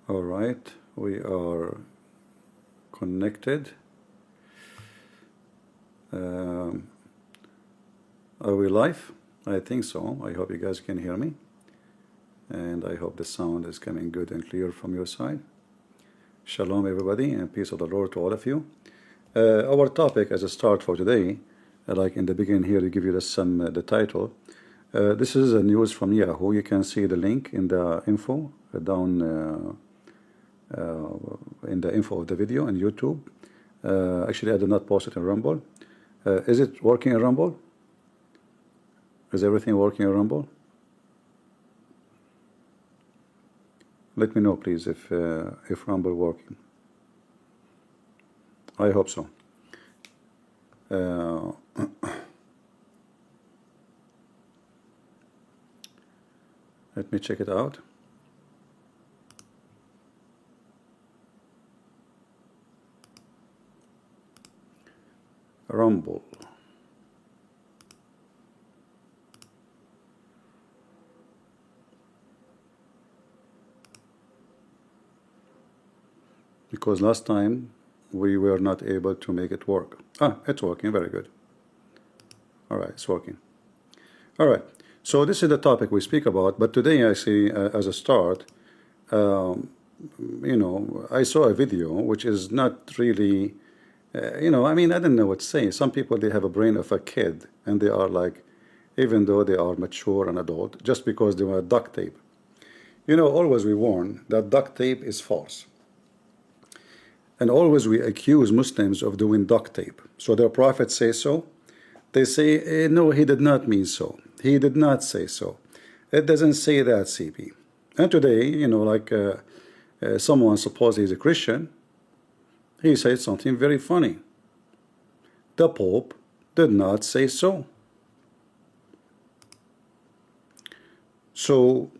All right, we are connected. Um, are we live? I think so. I hope you guys can hear me. And I hope the sound is coming good and clear from your side. Shalom, everybody, and peace of the Lord to all of you. Our topic as a start for today, like in the beginning here, to give you the title. This is a news from Yahoo. You can see the link in the info down in the info of the video on YouTube. Actually, I did not post it in Rumble. Is it working in Rumble? Is everything working in Rumble? Let me know, please, if Rumble working. I hope so. Let me check it out. Rumble. Because last time we were not able to make it work. It's working, very good. All right, it's working. All right, so this is the topic we speak about, but today I see as a start, you know, I saw a video which is not really, you know, I mean, I don't know what to say. Some people, they have a brain of a kid, and they are like, even though they are mature and adult, just because they wear duct tape. You know, always we warn that duct tape is false. And always we accuse Muslims of doing duct tape. So their prophet says so. They say, no, he did not mean so. He did not say so. It doesn't say that, CP. And today, you know, like someone, suppose he's a Christian, he said something very funny. The Pope did not say so. So,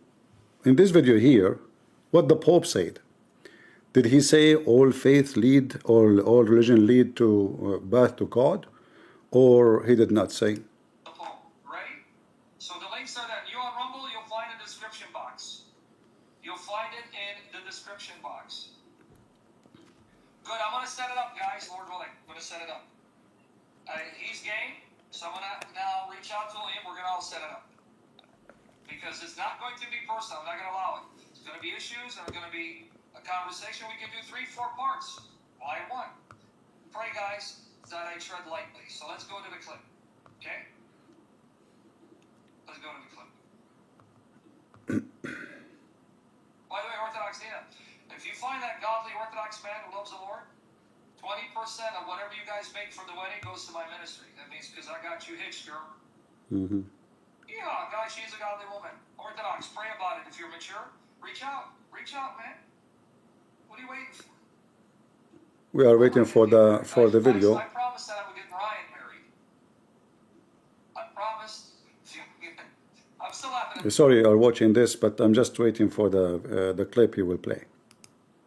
in this video here, what the Pope said, did he say all faith lead, or all religion lead to path to God? Or he did not say? The Pope, right? So the links are there. You on Rumble, you'll find in the description box. You'll find it in the description box. Good, I'm going to set it up, guys, Lord willing. I'm going to set it up. He's game, so I'm going to now reach out to him. We're going to all set it up. Because it's not going to be personal. I'm not going to allow it. It's going to be issues, and it's going to be a conversation. We can do 3-4 parts. Why one? Pray, guys, that I tread lightly. So let's go to the clip. Okay? Let's go to the clip. By the way, Orthodox Nina, if you find that godly Orthodox man who loves the Lord, 20% of whatever you guys make from the wedding goes to my ministry. That means because I got you hitched, girl. Mm-hmm. Yeah, guys, she's a godly woman. Orthodox, pray about it. If you're mature, reach out. Reach out, man. What are you waiting for? We are waiting for the video. I promised that I would get Ryan married. I promised. I'm still laughing. Sorry, you are watching this, but I'm just waiting for the clip he will play.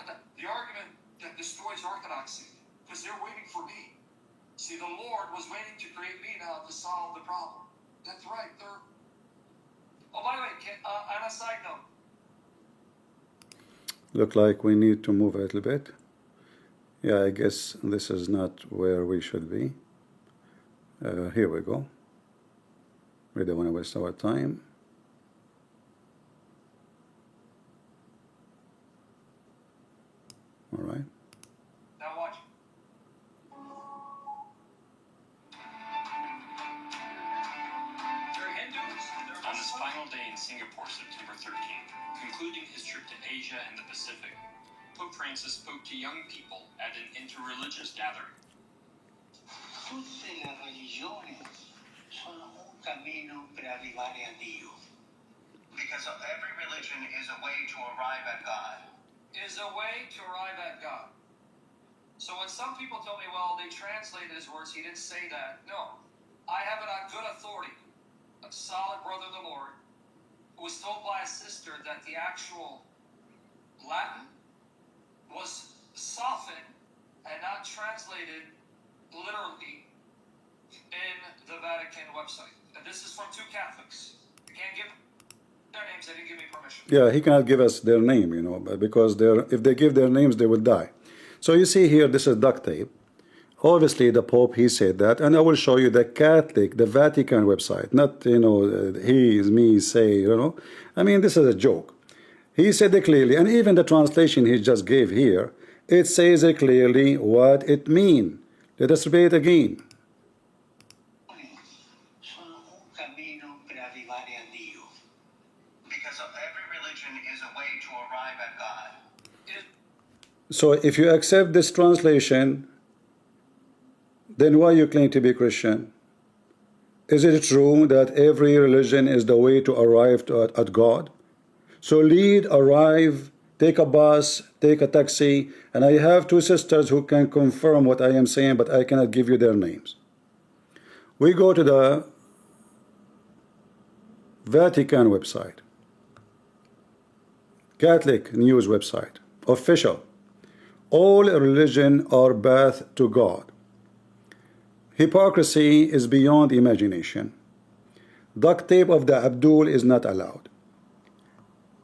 The argument that destroys orthodoxy, because they're waiting for me. See, the Lord was waiting to create me now to solve the problem. That's right. Oh, by the way, on a side note. Look like we need to move a little bit. Yeah, I guess this is not where we should be. Here we go. We don't want to waste our time. All right. Now watch. On his final day in Singapore, September 13th, concluding his trip to Asia and the Pacific, Pope Francis spoke to young people at an interreligious gathering. Tutte le religioni sono un cammino per arrivare a Dio. Because every religion is a way to arrive at God. Is a way to arrive at God. So when some people tell me, well, they translated his words, he didn't say that. No. I have it on good authority. A solid brother of the Lord who was told by a sister that the actual Latin was softened and not translated literally in the Vatican website. And this is from two Catholics. You can't give Their names, they didn't give me permission. Yeah, he cannot give us their name, you know, because if they give their names, they will die. So you see here, this is duct tape. Obviously, the Pope, he said that, and I will show you the Catholic, the Vatican website, not, you know, he is me say, you know. I mean, this is a joke. He said it clearly, and even the translation he just gave here, it says it clearly what it means. Let us read it again. Sono un cammino per arrivare a Dio. Because every religion is a way to arrive at God. So if you accept this translation, then why you claim to be Christian? Is it true that every religion is the way to arrive at God? So lead, arrive, take a bus, take a taxi, and I have two sisters who can confirm what I am saying, but I cannot give you their names. We go to the Vatican website, Catholic news website, official. All religion are path to God. Hypocrisy is beyond imagination. Duct tape of the Abdul is not allowed.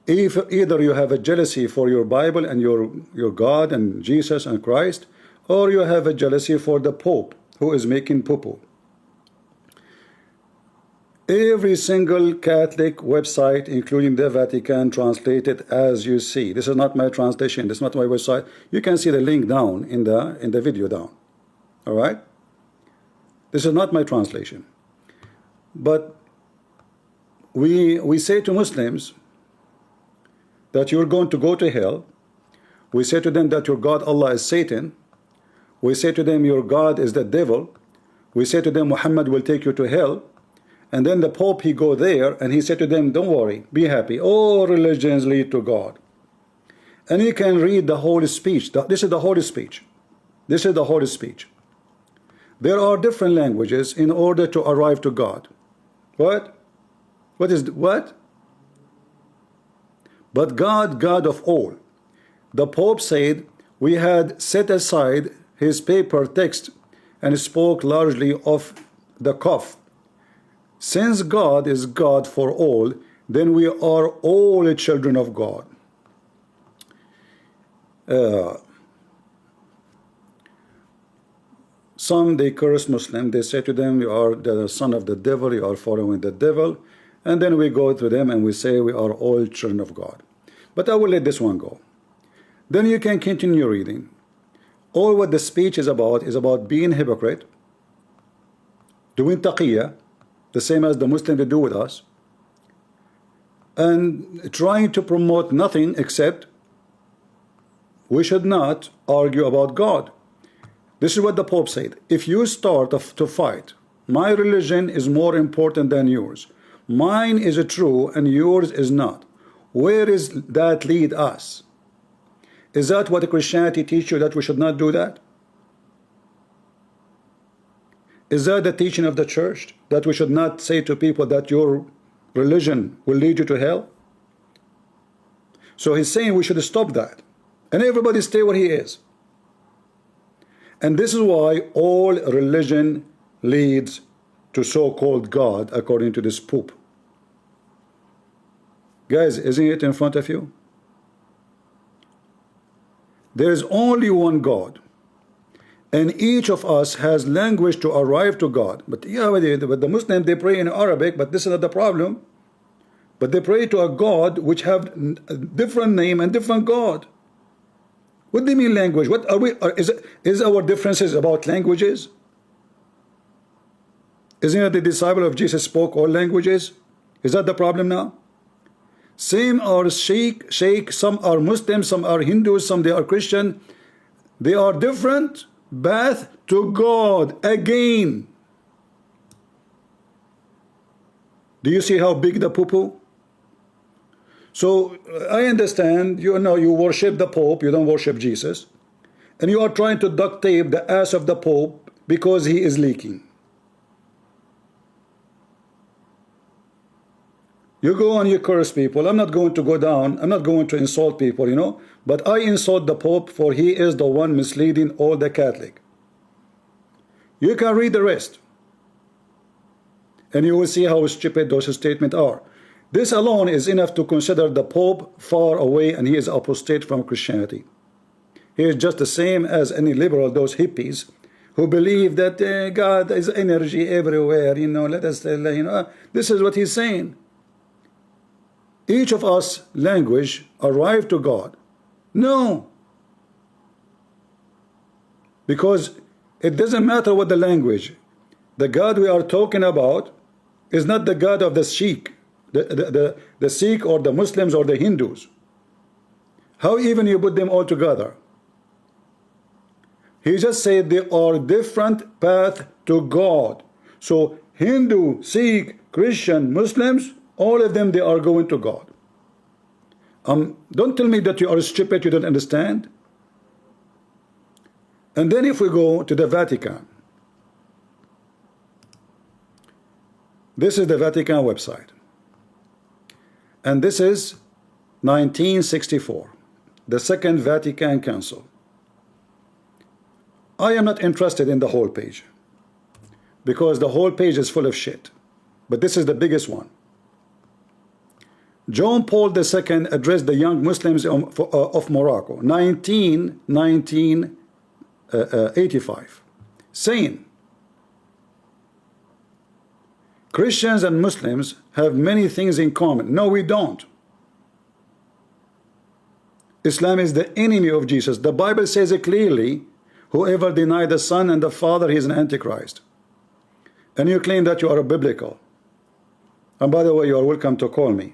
If either you have a jealousy for your Bible and your God and Jesus and Christ, or you have a jealousy for the Pope who is making poo-poo. Every single Catholic website, including the Vatican, translated as you see. This is not my translation. This is not my website. You can see the link down in the video down. All right. This is not my translation. But we say to Muslims that you're going to go to hell. We say to them that your God Allah is Satan. We say to them your God is the devil. We say to them Muhammad will take you to hell. And then the Pope, he go there and he said to them, don't worry, be happy. All religions lead to God. And you can read the Holy Speech. This is the Holy Speech. This is the Holy Speech. There are different languages in order to arrive to God. What? What? But God, God of all. The Pope said, we had set aside his paper text and spoke largely of the cuff. Since God is God for all, then we are all children of God. Some, they curse Muslim. They say to them, you are the son of the devil, you are following the devil. And then we go to them and we say we are all children of God. But I will let this one go. Then you can continue reading. All what the speech is about being hypocrite, doing taqiyya, the same as the Muslims they do with us, and trying to promote nothing except we should not argue about God. This is what the Pope said. If you start to fight, my religion is more important than yours. Mine is true and yours is not. Where is that lead us? Is that what Christianity teaches you, that we should not do that? Is that the teaching of the church, that we should not say to people that your religion will lead you to hell? So he's saying we should stop that. And everybody stay where he is. And this is why all religion leads to so-called God, according to this poop. Guys, isn't it in front of you? There is only one God. And each of us has language to arrive to God. But yeah, but the Muslims, they pray in Arabic, but this is not the problem. But they pray to a God which have a different name and different God. What do you mean language? What are we? Is our differences about languages? Isn't it the disciple of Jesus spoke all languages? Is that the problem now? Same are Sheikh, some are Muslims, some are Hindus, some they are Christian. They are different. Path to God again. Do you see how big the poo-poo? So I understand, you know, you worship the Pope, you don't worship Jesus, and you are trying to duct tape the ass of the Pope because he is leaking. You go and you curse people. I'm not going to go down. I'm not going to insult people, you know. But I insult the Pope, for he is the one misleading all the Catholic. You can read the rest. And you will see how stupid those statements are. This alone is enough to consider the Pope far away, and he is apostate from Christianity. He is just the same as any liberal, those hippies who believe that God is energy everywhere. You know, let us tell, this is what he's saying. Each of us language arrive to God. No. Because it doesn't matter what the language. The God we are talking about is not the God of the Sikh, the Sikh or the Muslims or the Hindus. How even you put them all together? He just said they are different path to God. So Hindu, Sikh, Christian, Muslims, all of them, they are going to God. Don't tell me that you are stupid, you don't understand. And then if we go to the Vatican, this is the Vatican website. And this is 1964, the Second Vatican Council. I am not interested in the whole page, because the whole page is full of shit. But this is the biggest one. John Paul II addressed the young Muslims of Morocco, 1985, saying, Christians and Muslims have many things in common. No, we don't. Islam is the enemy of Jesus. The Bible says it clearly, whoever denies the Son and the Father, he is an Antichrist. And you claim that you are biblical. And by the way, you are welcome to call me,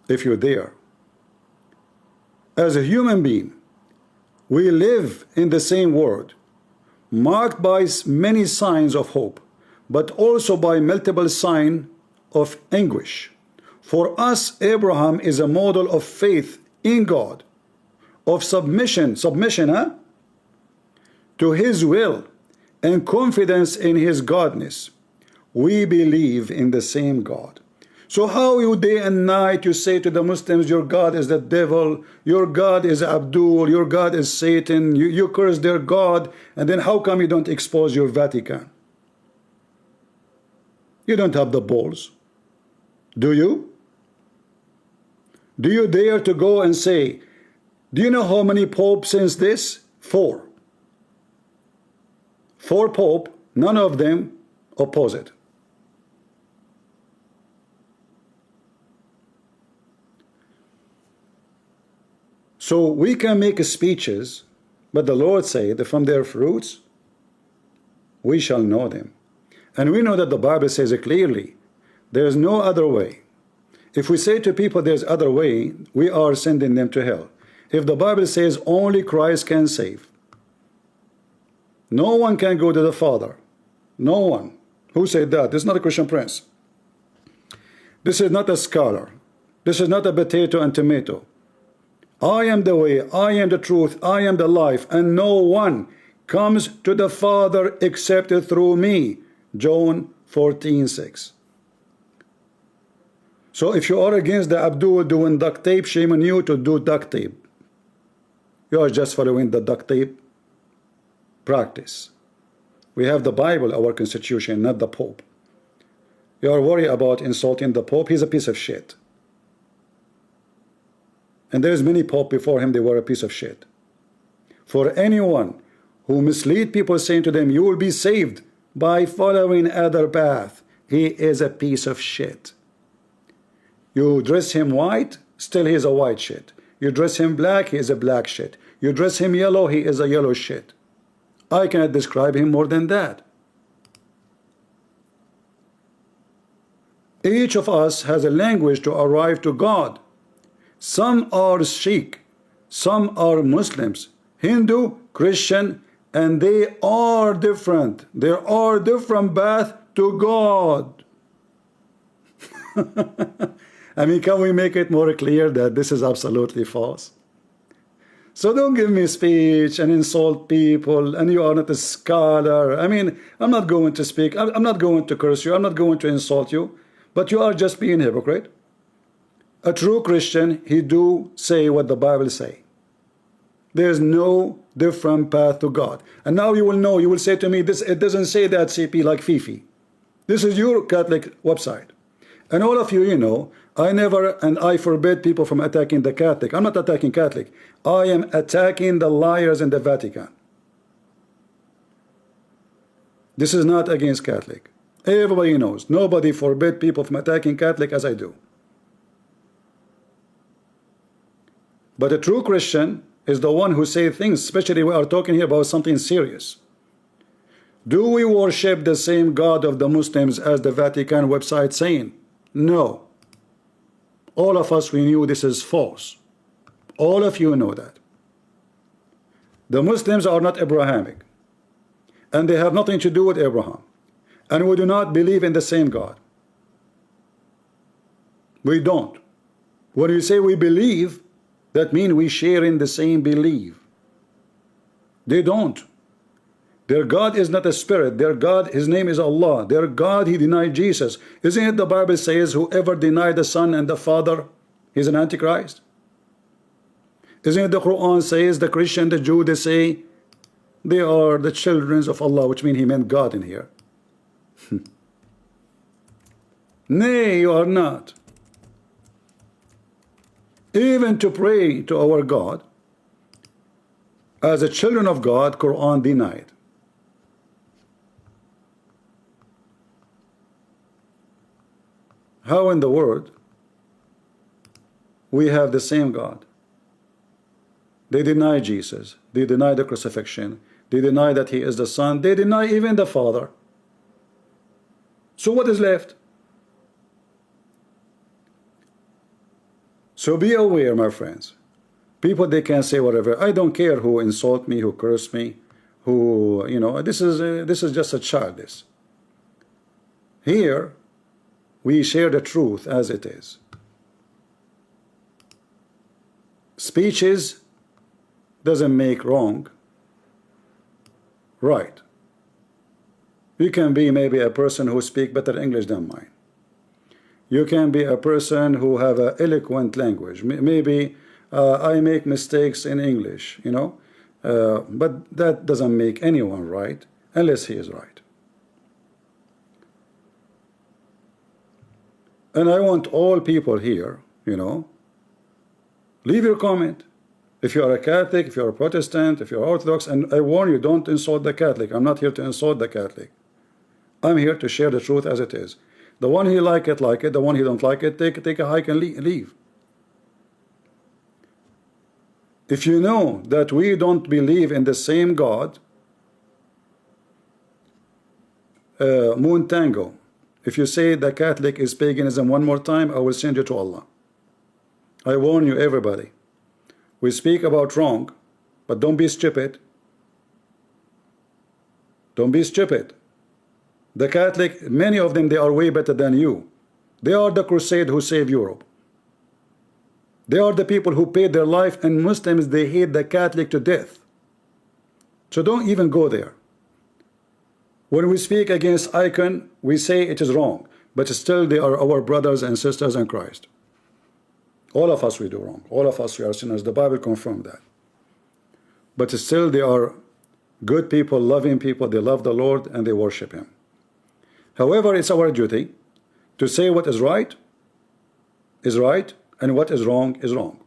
if you're there. As a human being, we live in the same world, marked by many signs of hope, but also by multiple signs of anguish. For us, Abraham is a model of faith in God, of submission, to his will, and confidence in his godness. We believe in the same God. So how you day and night you say to the Muslims, your God is the devil, your God is Abdul, your God is Satan, you curse their God, and then how come you don't expose your Vatican? You don't have the balls. Do you? Do you dare to go and say, do you know how many popes since this? 4. 4 popes, none of them oppose it. So we can make speeches, but the Lord said that from their fruits we shall know them. And we know that the Bible says it clearly. There is no other way. If we say to people there's other way, we are sending them to hell. If the Bible says only Christ can save, no one can go to the Father. No one. Who said that? This is not a Christian prince. This is not a scholar. This is not a potato and tomato. I am the way, I am the truth, I am the life, and no one comes to the Father except through me. John 14:6. So if you are against the Abdul doing duct tape, shame on you to do duct tape. You are just following the duct tape practice. We have the Bible, our constitution, not the Pope. You are worried about insulting the Pope. He's a piece of shit. And there's many Pope before him, they were a piece of shit. For anyone who mislead people saying to them, you will be saved by following other path, he is a piece of shit. You dress him white, still he is a white shit. You dress him black, he is a black shit. You dress him yellow, he is a yellow shit. I cannot describe him more than that. Each of us has a language to arrive to God. Some are Sikh, some are Muslims, Hindu, Christian, and they are different. There are different paths to God. I mean, can we make it more clear that this is absolutely false? So don't give me speech and insult people, and you are not a scholar. I mean, I'm not going to speak, I'm not going to curse you, I'm not going to insult you, but you are just being a hypocrite. A true Christian, he do say what the Bible say. There's no different path to God. And now you will know, you will say to me, this, it doesn't say that, CP, like Fifi. This is your Catholic website. And all of you, you know, I never and I forbid people from attacking the Catholic. I'm not attacking Catholic. I am attacking the liars in the Vatican. This is not against Catholic. Everybody knows. Nobody forbid people from attacking Catholic as I do. But a true Christian is the one who say things, especially we are talking here about something serious. Do we worship the same God of the Muslims as the Vatican website saying? No. All of us, we knew this is false. All of you know that. The Muslims are not Abrahamic. And they have nothing to do with Abraham. And we do not believe in the same God. We don't. When you say we believe, that means we share in the same belief. They don't. Their God is not a spirit. Their God, his name is Allah. Their God, he denied Jesus. Isn't it the Bible says whoever denied the Son and the Father, he's an Antichrist? Isn't it the Quran says the Christian, the Jew, they say they are the children of Allah, which means he meant God in here. Nay, you are not. Even to pray to our God as a children of God, Quran denied. How in the world we have the same God? They deny Jesus. They deny the crucifixion. They deny that he is the Son. They deny even the Father. So what is left? So be aware, my friends. People, they can say whatever. I don't care who insult me, who curse me, who, you know, this is just a child. This. Here, we share the truth as it is. Speeches doesn't make wrong right. You can be maybe a person who speaks better English than mine. You can be a person who have an eloquent language. Maybe I make mistakes in English, you know, but that doesn't make anyone right unless he is right. And I want all people here, you know, leave your comment. If you are a Catholic, if you are a Protestant, if you are Orthodox, and I warn you, don't insult the Catholic. I'm not here to insult the Catholic. I'm here to share the truth as it is. The one who like it, like it. The one who don't like it, take a hike and leave. If you know that we don't believe in the same God, Moon Tango, if you say the Catholic is paganism one more time, I will send you to Allah. I warn you, everybody. We speak about wrong, but don't be stupid. Don't be stupid. The Catholic, many of them, they are way better than you. They are the crusade who saved Europe. They are the people who paid their life, and Muslims, they hate the Catholic to death. So don't even go there. When we speak against icon, we say it is wrong, but still they are our brothers and sisters in Christ. All of us we do wrong. All of us we are sinners. The Bible confirms that. But still they are good people, loving people. They love the Lord and they worship him. However, it's our duty to say what is right and what is wrong is wrong.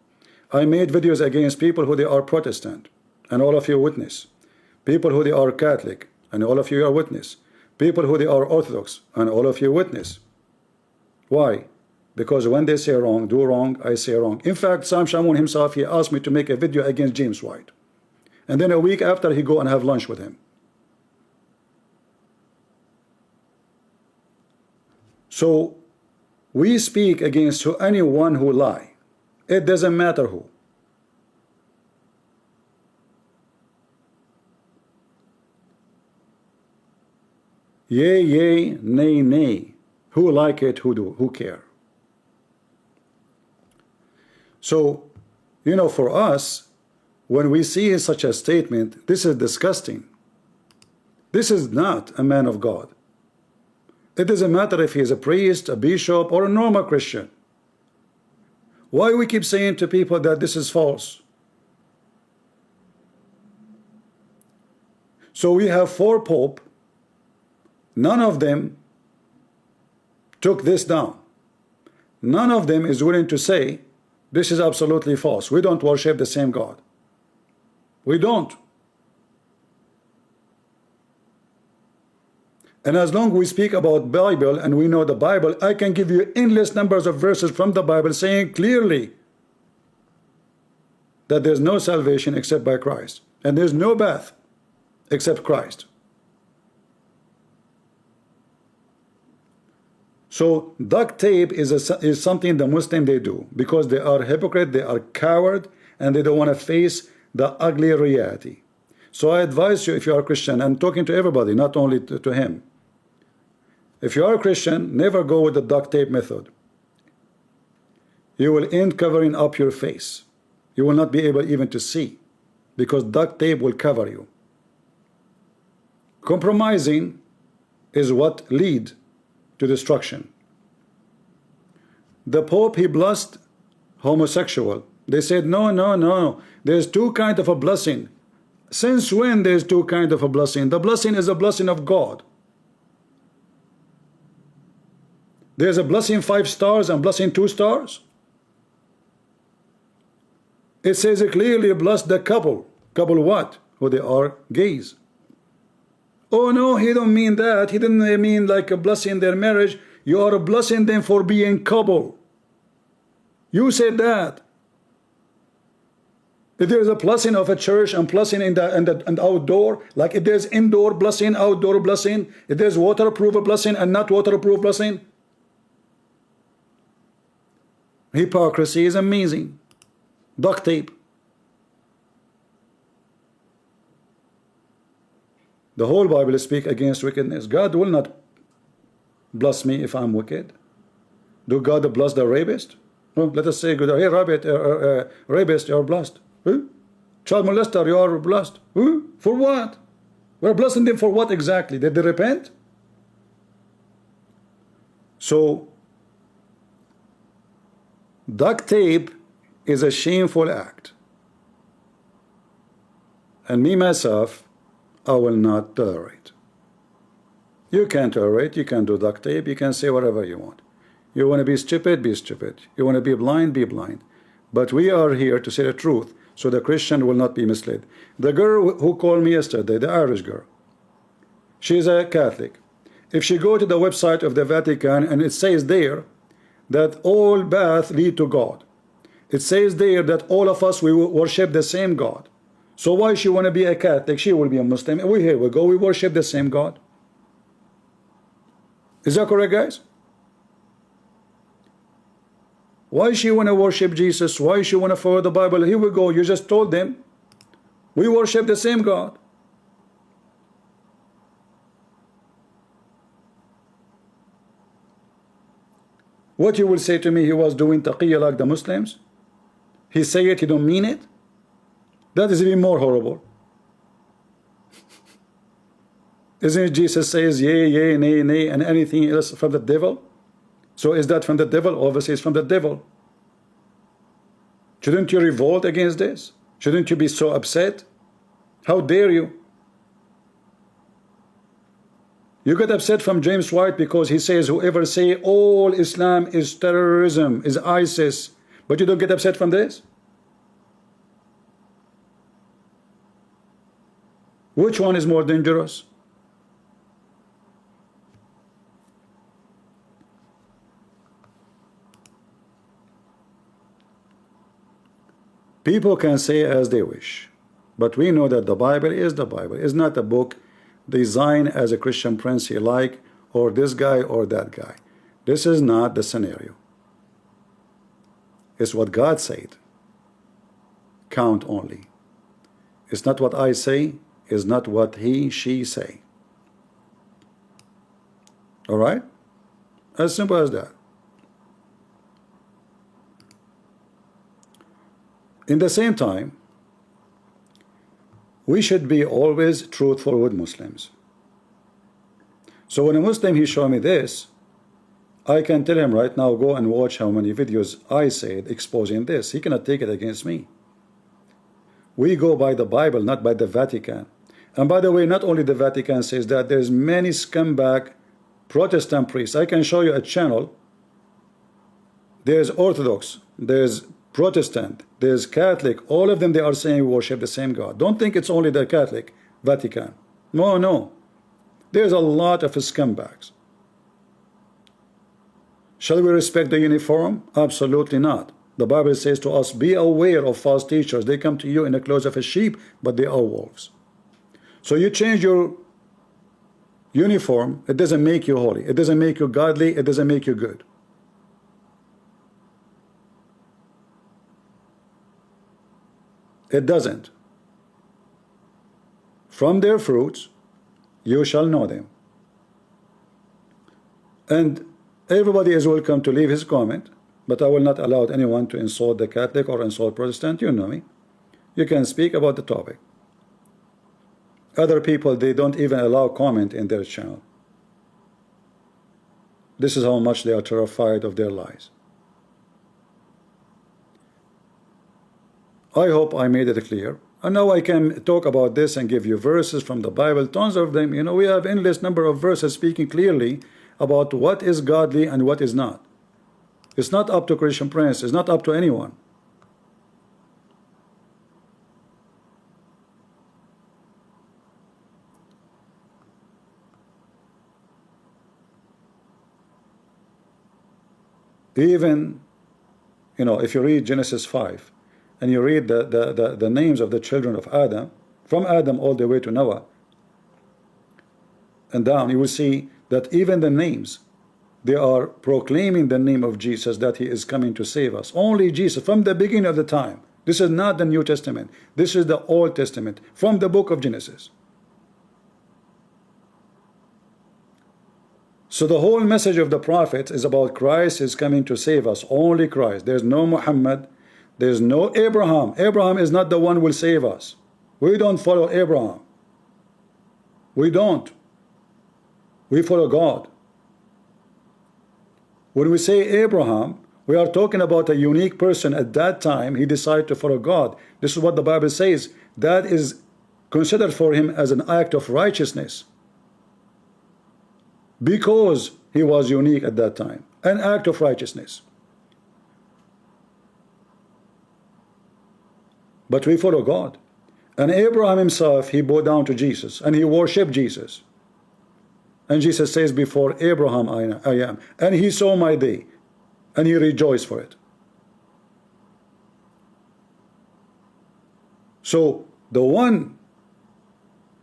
I made videos against people who they are Protestant, and all of you witness. People who they are Catholic, and all of you are witness. People who they are Orthodox, and all of you witness. Why? Because when they say wrong, do wrong, I say wrong. In fact, Sam Shamoun himself, he asked me to make a video against James White. And then a week after, he go and have lunch with him. So we speak against anyone who lie. It doesn't matter who. Yea, yea, nay, nay. Who like it, who care. So, you know, for us, when we see such a statement, this is disgusting. This is not a man of God. It doesn't matter if he is a priest, a bishop, or a normal Christian. Why we keep saying to people that this is false? So we have 4 popes. None of them took this down. None of them is willing to say this is absolutely false. We don't worship the same God. We don't. And as long as we speak about Bible and we know the Bible, I can give you endless numbers of verses from the Bible saying clearly that there's no salvation except by Christ, and there's no path except Christ. So duct tape is something the Muslim they do because they are hypocrite, they are coward, and they don't want to face the ugly reality. So I advise you, if you are a Christian, I'm talking to everybody, not only to him. If you are a Christian, never go with the duct tape method. You will end covering up your face. You will not be able even to see because duct tape will cover you. Compromising is what leads to destruction. The Pope, he blessed homosexual. They said, no, no, no. There's two kinds of a blessing. Since when there's two kinds of a blessing? The blessing is a blessing of God. There's a blessing 5 stars and blessing 2 stars. It says it clearly, bless the couple. Couple what? Who they are gays. Oh no, he don't mean that. He didn't mean like a blessing their marriage. You are blessing them for being couple. You said that. If there is a blessing of a church and blessing in the outdoor, like if there's indoor blessing, outdoor blessing, if there's waterproof blessing and not waterproof blessing. Hypocrisy is amazing. Duct tape. The whole Bible speaks against wickedness. God will not bless me if I'm wicked. Do God bless the rapist? No, let us say, good, hey, rapist, you are blessed. Huh? Child molester, you are blessed. Huh? For what? We're blessing them for what exactly? Did they repent? So, duct tape is a shameful act. And me, myself, I will not tolerate. You can tolerate, you can do duct tape, you can say whatever you want. You want to be stupid, be stupid. You want to be blind, be blind. But we are here to say the truth, so the Christian will not be misled. The girl who called me yesterday, the Irish girl, she's a Catholic. If she go to the website of the Vatican and it says there that all paths lead to God. It says there that all of us, we worship the same God. So why she want to be a Catholic? She will be a Muslim. And here we go, we worship the same God. Is that correct, guys? Why she want to worship Jesus? Why she want to follow the Bible? Here we go, you just told them we worship the same God. What you will say to me, he was doing taqiyya like the Muslims? He say it, he don't mean it? That is even more horrible. Isn't it Jesus says yea, yea, nay, nay, and anything else from the devil? So is that from the devil? Obviously it's from the devil. Shouldn't you revolt against this? Shouldn't you be so upset? How dare you? You get upset from James White because he says whoever say all Islam is terrorism, is ISIS, but you don't get upset from this? Which one is more dangerous? People can say as they wish, but we know that the Bible is the Bible. It's not a book designed as a Christian prince he like, or this guy or that guy. This is not the scenario. It's what God said. Count only. It's not what I say, it's not what he, she say. All right? As simple as that. In the same time, we should be always truthful with Muslims. So when a Muslim, he show me this, I can tell him right now, go and watch how many videos I said exposing this. He cannot take it against me. We go by the Bible, not by the Vatican. And by the way, not only the Vatican says that, there's many scumbag Protestant priests. I can show you a channel There's Orthodox, there's Protestant, there's Catholic. All of them, they are saying we worship the same God. Don't think it's only the Catholic Vatican. No, no. There's a lot of scumbags. Shall we respect the uniform? Absolutely not. The Bible says to us, be aware of false teachers. They come to you in the clothes of a sheep, but they are wolves. So you change your uniform, it doesn't make you holy. It doesn't make you godly. It doesn't make you good. It doesn't. From their fruits you shall know them. And everybody is welcome to leave his comment, but I will not allow anyone to insult the Catholic or insult Protestant. You know me. You can speak about the topic. Other people, they don't even allow comment in their channel. This is how much they are terrified of their lies. I hope I made it clear. And now I can talk about this and give you verses from the Bible, tons of them. You know, we have endless number of verses speaking clearly about what is godly and what is not. It's not up to Christian Prince. It's not up to anyone. Even, you know, if you read Genesis 5 and you read the names of the children of Adam, from Adam all the way to Noah and down, you will see that even the names, they are proclaiming the name of Jesus, that he is coming to save us. Only Jesus, from the beginning of the time. This is not the New Testament. This is the Old Testament, from the book of Genesis. So the whole message of the prophets is about Christ is coming to save us. Only Christ. There's no Muhammad. There's no Abraham. Abraham is not the one who will save us. We don't follow Abraham. We don't. We follow God. When we say Abraham, we are talking about a unique person. At that time, he decided to follow God. This is what the Bible says. That is considered for him as an act of righteousness, because he was unique at that time. An act of righteousness. But we follow God. And Abraham himself, he bowed down to Jesus and he worshipped Jesus. And Jesus says, before Abraham I am. And he saw my day and he rejoiced for it. So the one,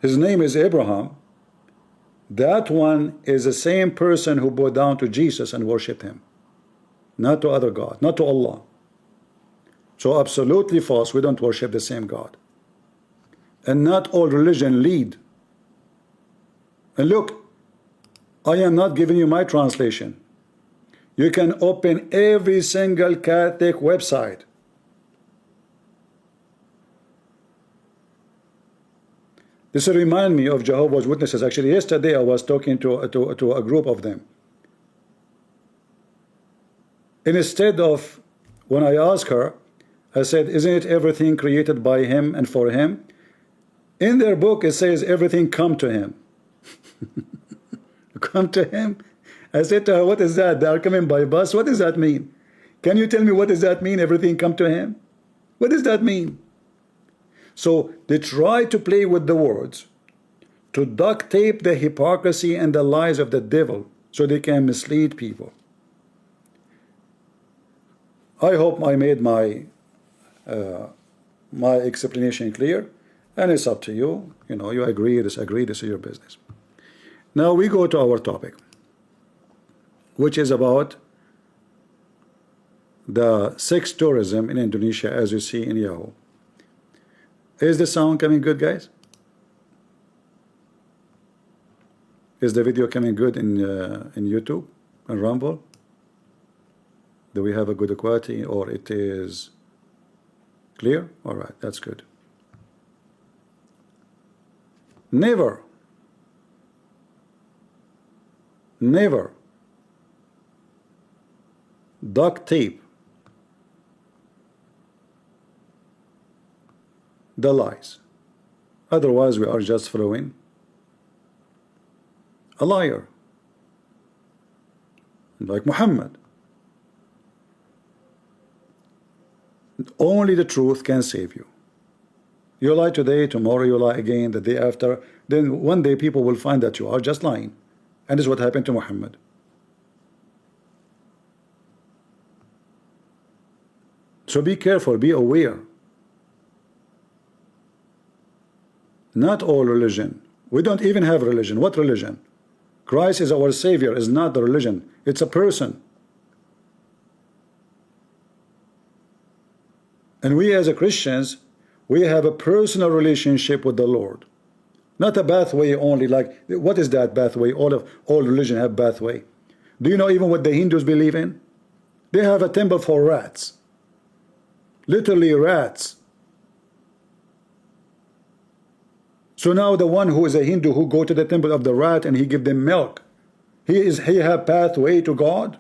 his name is Abraham, that one is the same person who bowed down to Jesus and worshipped him, not to other God, not to Allah. So absolutely false. We don't worship the same God. And not all religion lead. And look, I am not giving you my translation. You can open every single Catholic website. This reminds me of Jehovah's Witnesses. Actually, yesterday I was talking to a group of them. And instead of, when I asked her, I said, isn't it everything created by him and for him? In their book it says everything come to him. Come to him? I said to her, what is that? They are coming by bus? What does that mean? Can you tell me what does that mean, everything come to him? What does that mean? So they try to play with the words to duct tape the hypocrisy and the lies of the devil so they can mislead people. I hope I made my my explanation clear, and it's up to you. You know, you agree, disagree, this is your business. Now we go to our topic, which is about the sex tourism in Indonesia, as you see in Yahoo. Is the sound coming good, guys? Is the video coming good in YouTube and Rumble? Do we have a good quality, or it is clear? All right, that's good. Never duct tape the lies. Otherwise we are just following a liar like Muhammad. Only the truth can save you. You lie today, tomorrow you lie again, the day after. Then one day people will find that you are just lying. And this is what happened to Muhammad. So be careful, be aware. Not all religion. We don't even have religion. What religion? Christ is our Savior, is not the religion. It's a person. And we as a Christians, we have a personal relationship with the Lord. Not a pathway only, like, what is that pathway? All religion have pathway. Do you know even what the Hindus believe in? They have a temple for rats. Literally rats. So now the one who is a Hindu who go to the temple of the rat and he give them milk, he have pathway to God?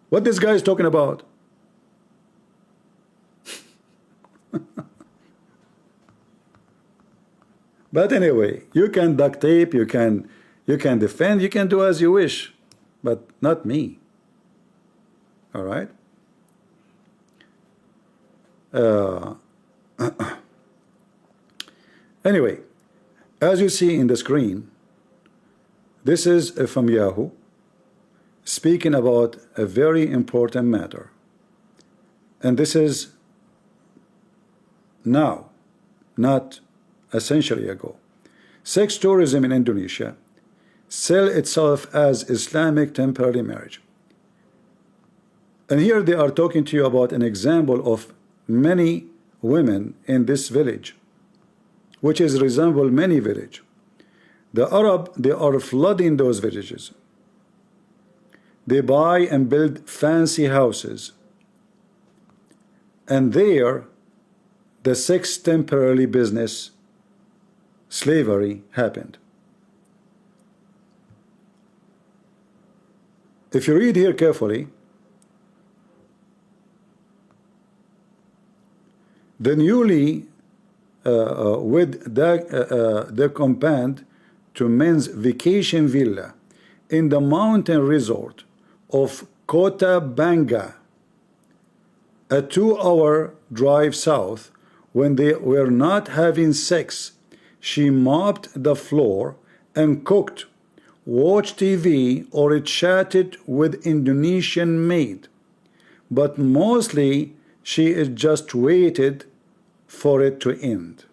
What this guy is talking about? But anyway, you can duct tape, you can defend, you can do as you wish, but not me. All right. Anyway, as you see in the screen, this is from Yahoo speaking about a very important matter, and this is now, not a century ago. Sex tourism in Indonesia sell itself as Islamic temporary marriage. And here they are talking to you about an example of many women in this village, which is resemble many village. The Arab, they are flooding those villages. They buy and build fancy houses, and there the sex temporary business, slavery, happened. If you read here carefully, the newly with the companion to men's vacation villa in the mountain resort of Kota Bangka, a 2-hour drive south. When they were not having sex, she mopped the floor and cooked, watched TV, or chatted with Indonesian maid. But mostly she just waited for it to end.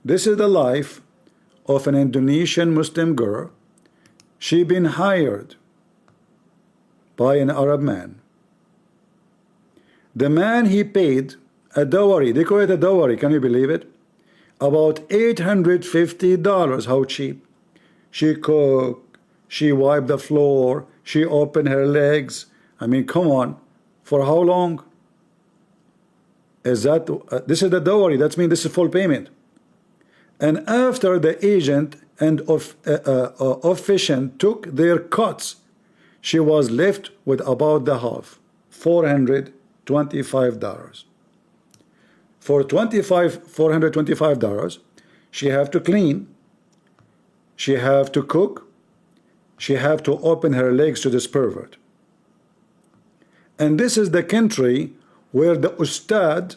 This is the life of an Indonesian Muslim girl. She been hired by an Arab man. The man, he paid a dowry. They call it a dowry, can you believe it? About $850. How cheap. She cooked, she wiped the floor, she opened her legs. I mean, come on. For how long? Is that this is the dowry? That means this is full payment. And after the agent and officiant took their cuts, she was left with about the half, $425. For $425, she have to clean, she have to cook, she have to open her legs to this pervert. And this is the country where the ustad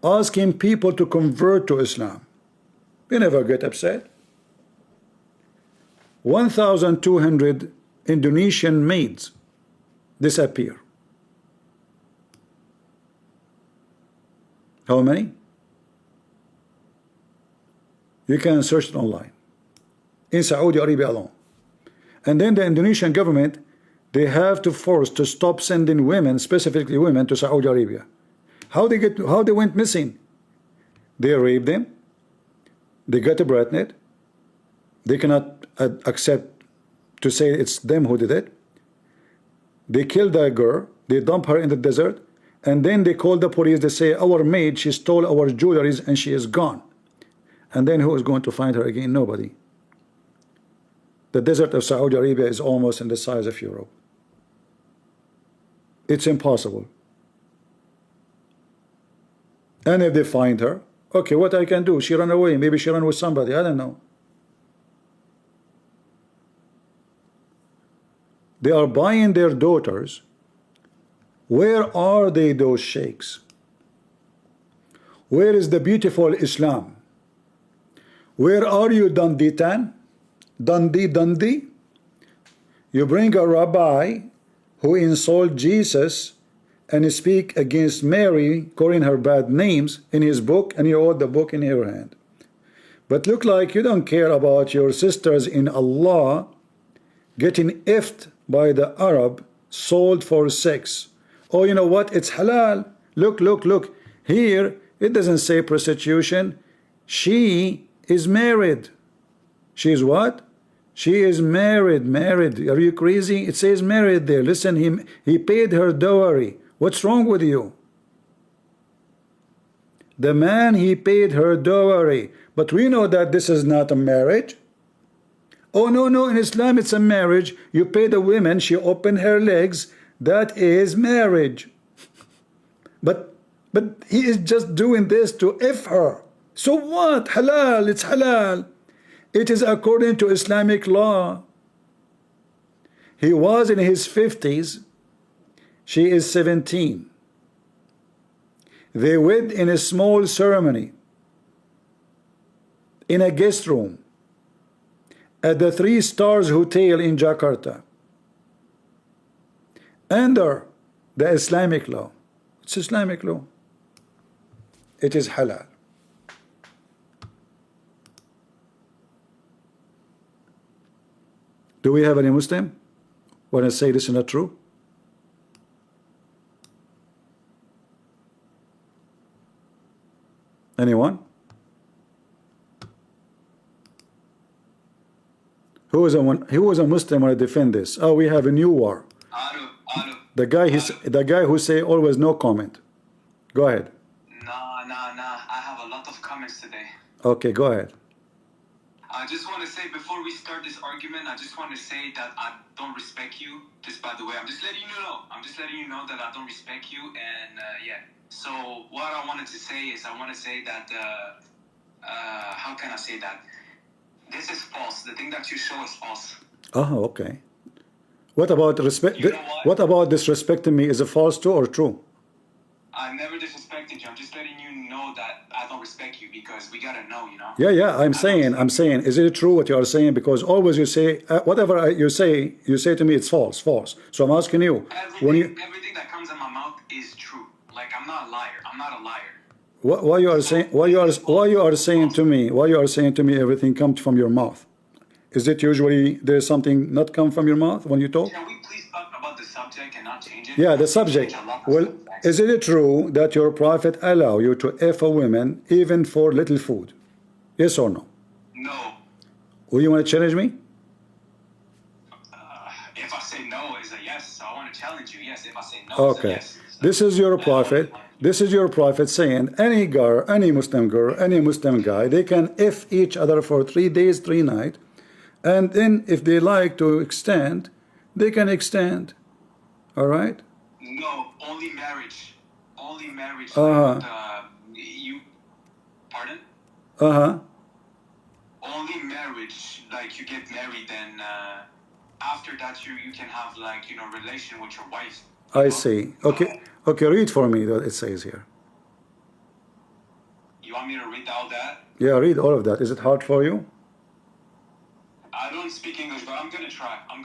asking people to convert to Islam. They never get upset. 1,200 Indonesian maids disappear. How many? You can search it online. In Saudi Arabia alone. And then the Indonesian government, they have to force to stop sending women, specifically women, to Saudi Arabia. How they went missing? They raped them. They got pregnant. They cannot accept to say it's them who did it. They killed the girl. They dump her in the desert. And then they call the police. They say, our maid, she stole our jewelry and she is gone. And then who is going to find her again? Nobody. The desert of Saudi Arabia is almost in the size of Europe. It's impossible. And if they find her, okay, what I can do? She ran away. Maybe she ran with somebody. I don't know. They are buying their daughters Where are they, those sheikhs? Where is the beautiful Islam? Where are you, Dundee Tan? Dundee? You bring a rabbi who insult Jesus and speak against Mary, calling her bad names in his book, and you hold the book in your hand. But look like you don't care about your sisters in Allah getting effed by the Arab, sold for sex. Oh, you know what? It's halal. Look. Here, it doesn't say prostitution. She is married. She is what? She is married. Are you crazy? It says married there. Listen, he paid her dowry. What's wrong with you? The man, he paid her dowry. But we know that this is not a marriage. Oh, no, in Islam it's a marriage. You pay the woman, she opened her legs. That is marriage. But he is just doing this to F her. So what? Halal, it's halal. It is according to Islamic law. He was in his 50s. She is 17. They wed in a small ceremony in a guest room at the 3 Stars Hotel in Jakarta under the Islamic law. It's Islamic law. It is halal. Do we have any Muslim want to say this is not true? Anyone? Who is a Muslim want to defend this? Oh, we have a new war. The guy who say always no comment. Go ahead. Nah. I have a lot of comments today. Okay, go ahead. I just want to say, before we start this argument, I just want to say that I don't respect you. Just by the way, I'm just letting you know. I'm just letting you know that I don't respect you. And yeah. So what I wanted to say is, I want to say that, how can I say that? This is false. The thing that you show is false. Oh, okay. What about respect? You know what about disrespecting me? Is it false too or true? I never disrespected you. I'm just letting you know that I don't respect you, because we gotta know, you know. Yeah. I'm saying, is it true what you are saying? Because always you say whatever you say to me, it's false. So I'm asking you, everything that comes in my mouth is true. Like, I'm not a liar. Why you are saying to me everything comes from your mouth? Is it usually there's something not come from your mouth when you talk? Can we please talk about the subject and not change it? Yeah, the subject. Well, is it true that your prophet allow you to F a woman even for little food? Yes or no? No. Will you want to challenge me? If I say no, it's a yes. So I want to challenge you. Yes, if I say no, Okay. it's a yes. This is your prophet. This is your prophet saying any Muslim girl, any Muslim guy, they can F each other for 3 days, 3 nights. And then if they like to extend, they can extend. All right? No, only marriage. Only marriage. Uh-huh. Pardon? Uh-huh. Only marriage, like you get married, then after that you can have, like, you know, relation with your wife. I see. Okay, read for me what it says here. You want me to read all that? Yeah, read all of that. Is it hard for you? I don't speak English, but I'm gonna try. I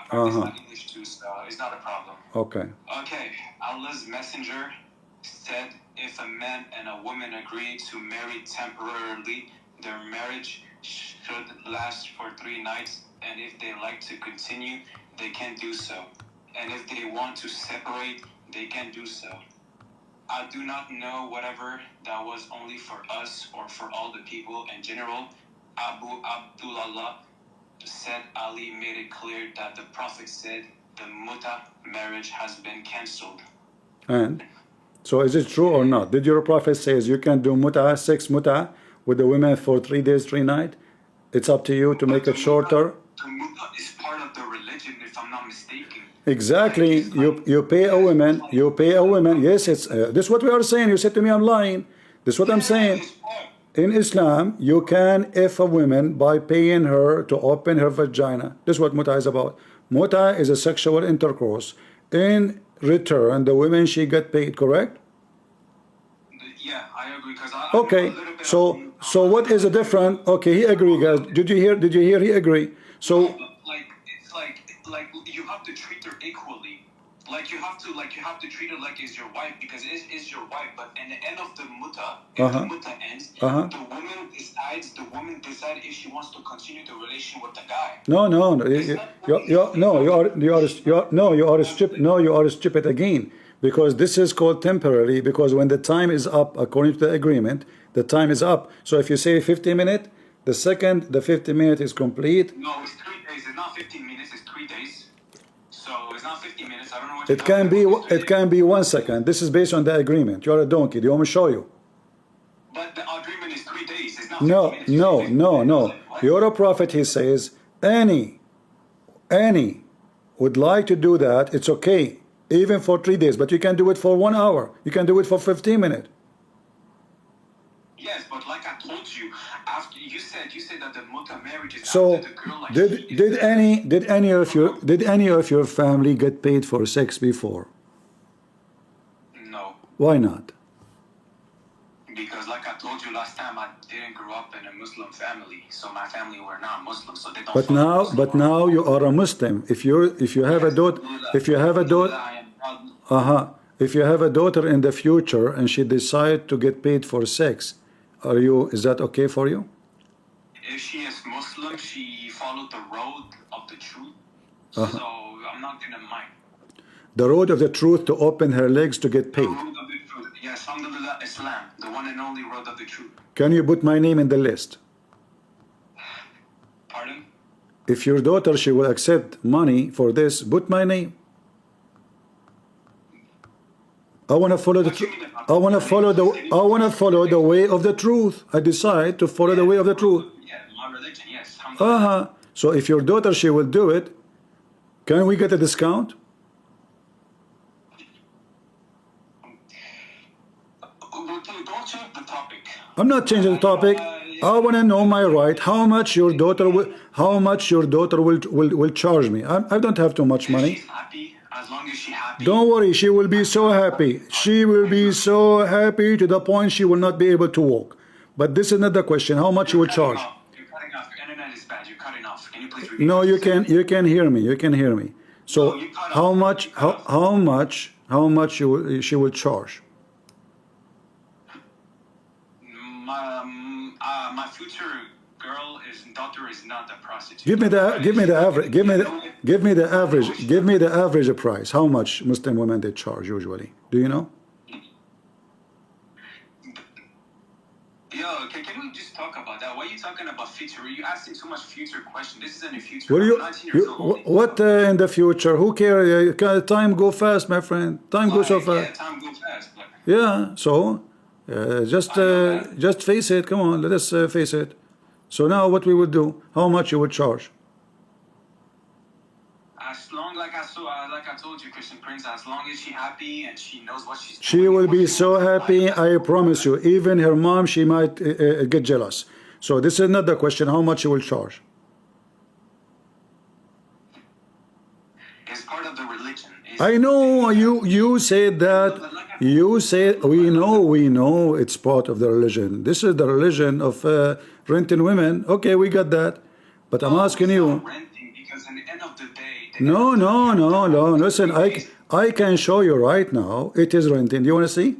practice my English too, so it's not a problem. Okay. Okay. Allah's messenger said, if a man and a woman agree to marry temporarily, their marriage should last for 3 nights, and if they like to continue, they can do so. And if they want to separate, they can do so. I do not know whatever that was only for us or for all the people in general. Abu Abdullah said Ali made it clear that the Prophet said the muta marriage has been cancelled. And so is it true or not? Did your prophet says you can do sex muta with the women for 3 days, 3 nights? It's up to you to make it shorter. The muta is part of the religion, if I'm not mistaken. Exactly. You pay a woman. Yes, it's this is what we are saying. You said to me I'm lying. This is what I'm saying. In Islam, you can F a woman by paying her to open her vagina. This is what muta is about. Muta is a sexual intercourse. In return, the women she got paid, correct? Yeah, I agree because I Okay, know a little bit so what is the difference? Okay, he agree, guys. Did you hear? Did you hear? He agree. So like it's like you have to treat her equally. Like you have to treat her like it's your wife because it's your wife. But in the end of the muta, if the muta ends, the woman decides if she wants to continue the relation with the guy. no, no, no, you are stupid again, because this is called temporary, because when the time is up, according to the agreement, the time is up. So if you say 50 minutes, the second the 50 minutes is complete, No, it's 3 days. It's not 15 minutes. It's 3 days. So it's not 50 minutes. I don't know what it can be, it can be 1 second. This is based on the agreement. You're a donkey. Do you want me to show you? But the agreement is 3 days. It's not 50 No, minutes. no, no, no. You're a prophet, he says, any would like to do that, it's okay, even for 3 days, but you can do it for 1 hour. You can do it for 15 minutes. Yes, but like I told you, after you said that the muta marriage is So after the girl like did any of your family get paid for sex before? No, Why not? because like I told you last time, I didn't grow up in a Muslim family, so my family were not Muslim, so they don't. But now you are a Muslim. If you have a daughter, if you have a daughter, if you have a daughter in the future and she decide to get paid for sex, is that okay for you? If she is Muslim, she followed the road of the truth, so I'm not gonna mind. The road of the truth to open her legs to get The paid. road of the truth, yes, Alhamdulillah, Islam, the one and only road of the truth. Can you put my name in the list? Pardon? If your daughter, she will accept money for this, put my name. I want to follow the I want to follow the way of the truth. I decide to follow the way of the truth. Yeah, my religion, yes. Alhamdulillah. So if your daughter, she will do it, can we get a discount? Don't change the topic. I'm not changing the topic. I want to know my right. How much your daughter will charge me? I don't have too much money. She's happy, as long as she's happy. Don't worry, she will be so happy. She will be so happy to the point she will not be able to walk. But this is not the question. How much you will charge? You're cutting off. Your internet is bad. You're cutting off. Can you please repeat? No, you can hear me. You can hear me. So how much she will charge? My future daughter is not a prostitute. Give me the average price. How much Muslim women they charge usually? Do you know? Yo, can we just talk about that? Why are you talking about future? Are you asking too much future question? This isn't a future. Will I'm you, 19 years old. what in the future? Who cares? Time go fast, my friend. Time goes so fast. Yeah, time goes fast. But Yeah. So just face it. Come on, let us face it. So now what we would do? How much you would charge? as long like I told you, Christian Prince, as long as she's happy and she knows what she's She doing, will what be she so wants in happy, life. I promise you. Even her mom, she might get jealous. So this is not the question, how much you will charge. It's part of the religion. I know you said that. You said we know it's part of the religion. This is the religion of renting women. Okay, we got that. But I'm asking you. Renting, because in the end of the day, No. Listen, I can show you right now. It is renting. Do you want to see?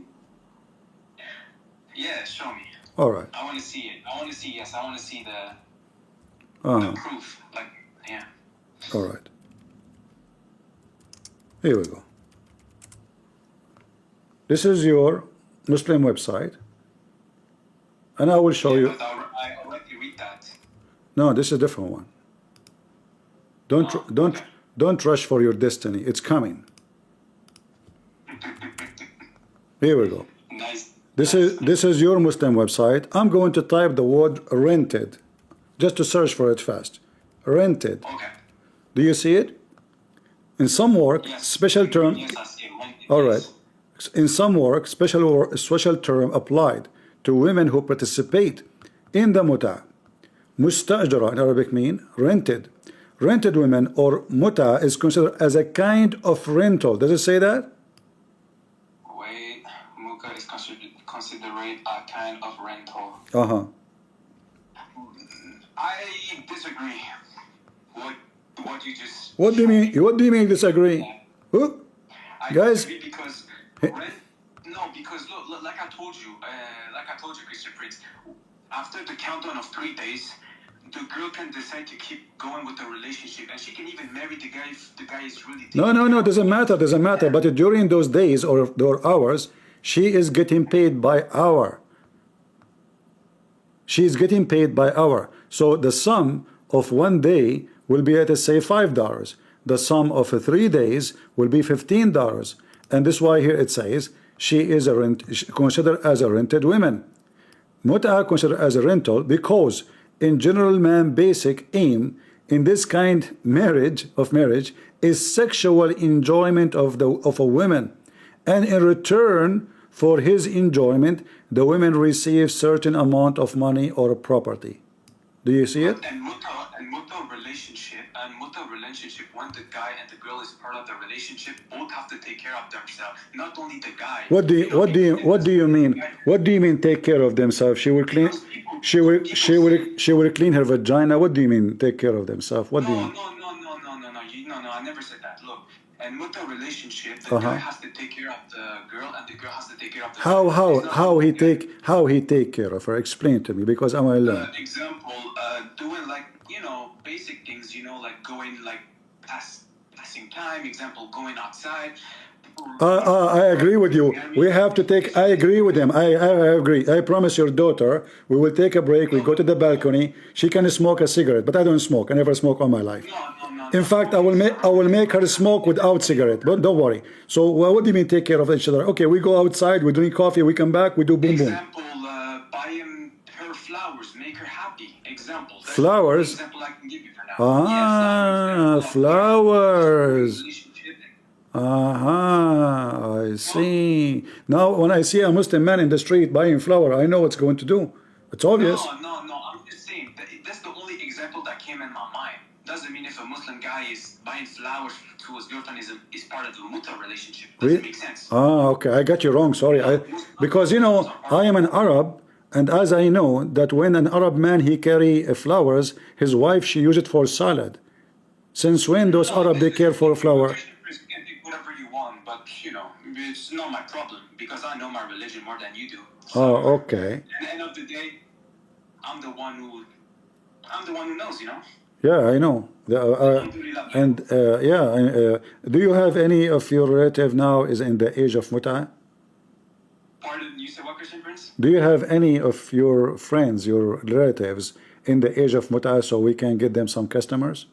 Yeah, show me. All right. I want to see it. I want to see. Yes, I want to see the proof. Like, yeah. All right. Here we go. This is your Muslim website, and I will show you. But I already read that. No, this is a different one. Don't rush for your destiny. It's coming. Here we go. Nice. This is your Muslim website. I'm going to type the word rented, just to search for it fast. Rented. Okay. Do you see it? In some work, Yes. special term. Yes, I see it. All right. In some work, special term applied to women who participate in the muta. Mustajara in Arabic mean rented. rented women or muta is considered as a kind of rental. Does it say that? Wait, muka is considered a kind of rental. Uh-huh. I disagree. What you just. What do you mean? What do you mean disagree? Who? I Guys? disagree because rent. No, because look, like I told you, Christian Prince. After the countdown of 3 days, the girl can decide to keep going with the relationship, and she can even marry the guy if the guy is really. No, doesn't matter. But during those days or hours, she is getting paid by hour. She is getting paid by hour. So the sum of 1 day will be at, say, $5. The sum of 3 days will be $15. And this is why here it says she is considered as a rented woman. Muta considered as a rental because in general man basic aim in this kind marriage is sexual enjoyment of a woman, and in return for his enjoyment the women receive certain amount of money or property. Do you see it? And muta relationship, when the guy and the girl is part of the relationship, both have to take care of themselves. Not only the guy. What do you mean? What do you mean take care of themselves? She will clean. She will clean her vagina. What do you mean take care of themselves? What do you mean? No, I never said that. Look, and muta relationship, the guy has to take care of the girl, and the girl has to take care of the guy. How he take care of her? Explain to me, because I want to learn. Example, doing like basic things, like going like passing time. Example, going outside. I agree with you. We have to take. I agree with him. I agree. I promise your daughter we will take a break. We go to the balcony. She can smoke a cigarette, but I don't smoke. I never smoke all my life. In fact, I will make her smoke without cigarette. But don't worry. So what do you mean take care of each other? Okay, we go outside. We drink coffee. We come back. We do boom boom. Example, buying her flowers, make her happy. Example. Flowers. Example I can give you for now. Flowers. I see. Now, when I see a Muslim man in the street buying flower, I know what's going to do. It's obvious. No. I'm just saying that's the only example that came in my mind. Doesn't mean if a Muslim guy is buying flowers to his girlfriend is part of the muta relationship. Doesn't make sense. Okay. I got you wrong. Sorry. Because I am an Arab, and as I know that when an Arab man he carry flowers, his wife she use it for salad. Since when those Arab they care for flower? Whatever you want, but it's not my problem because I know my religion more than you do. So, okay. At the end of the day, I'm the one who knows. Yeah, I know. Do you have any of your relative now is in the age of muta? Pardon, you said what, Christian Prince? Do you have any of your friends, your relatives, in the age of muta so we can get them some customers?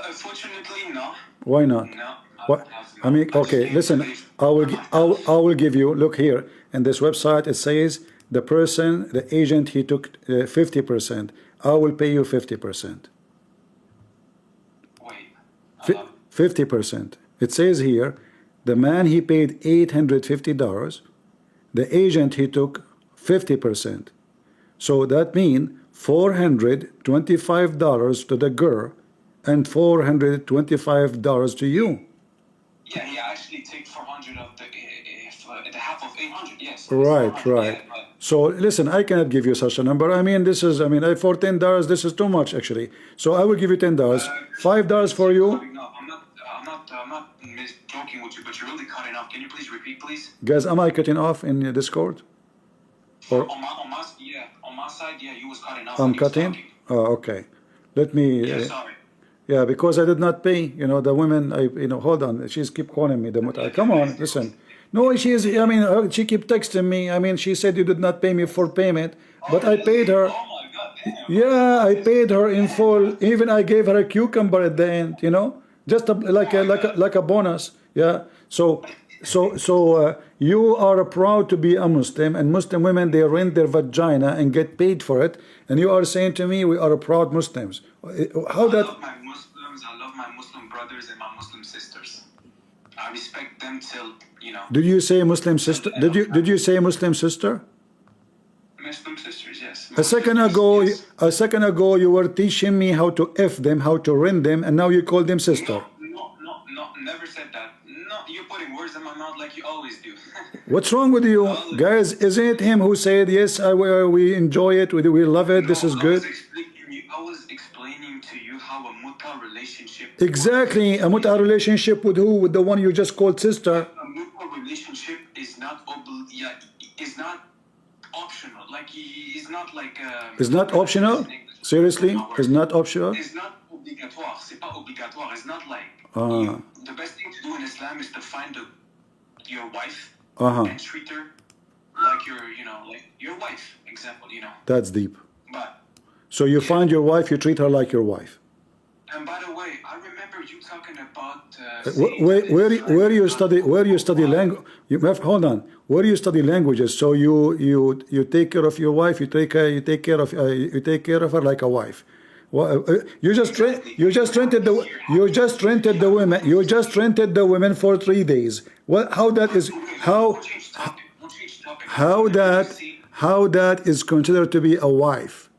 Unfortunately, no. Why not? No. What? I mean, okay, listen, I will give you, look here, in this website it says the agent, he took 50%. I will pay you 50%. Wait. 50%. It says here, the man he paid $850, the agent he took 50%. So that means $425 to the girl and $425 to you. Yeah, he actually take 400 of the half of 800. Yes. Right. Yeah, So listen, I cannot give you such a number. I mean, for $10, this is too much actually. So I will give you $10, $5 for you. No, I'm not joking with you, but you're really cutting off. Can you please repeat, please? Guys, am I cutting off in Discord? Or on my side, yeah, you was cutting off. I'm cutting? Oh, okay. Let me. Yeah, sorry. Yeah, because I did not pay. The women. Hold on. She's keep calling me. Come on, listen. No, she keep texting me. She said you did not pay me for payment, but I paid her. Oh my God, damn. Yeah, I paid her in full. Even I gave her a cucumber at the end. Just like a bonus. Yeah. So you are proud to be a Muslim, and Muslim women they rent their vagina and get paid for it, and you are saying to me we are proud Muslims. How that? I love my Muslim brothers and my Muslim sisters. I respect them till Did you say Muslim sister? Did you say Muslim sister? Muslim sisters, yes. A second ago, Yes. you were teaching me how to F them, how to rent them, and now you call them sister. No, never said that. No, you're putting words in my mouth like you always do. What's wrong with you, guys? Isn't it him who said yes? We enjoy it, we love it. This is good. I was explaining to you how a muta relationship. Exactly, a muta relationship with who? With the one you just called sister. A muta relationship is not is not optional. Like it's not like. It's not optional. Seriously, it's not optional. It's not obligatoire. C'est pas obligatoire. It's not like the best thing to do in Islam is to find your wife and treat her like like your wife. Example, That's deep. But so you find your wife, you treat her like your wife. And by the way, I remember you talking about where you study language. Hold on. Where you study languages? So you take care of your wife. You take care of her like a wife. Well, you just rented the women for 3 days. What? How that is? How that is considered to be a wife?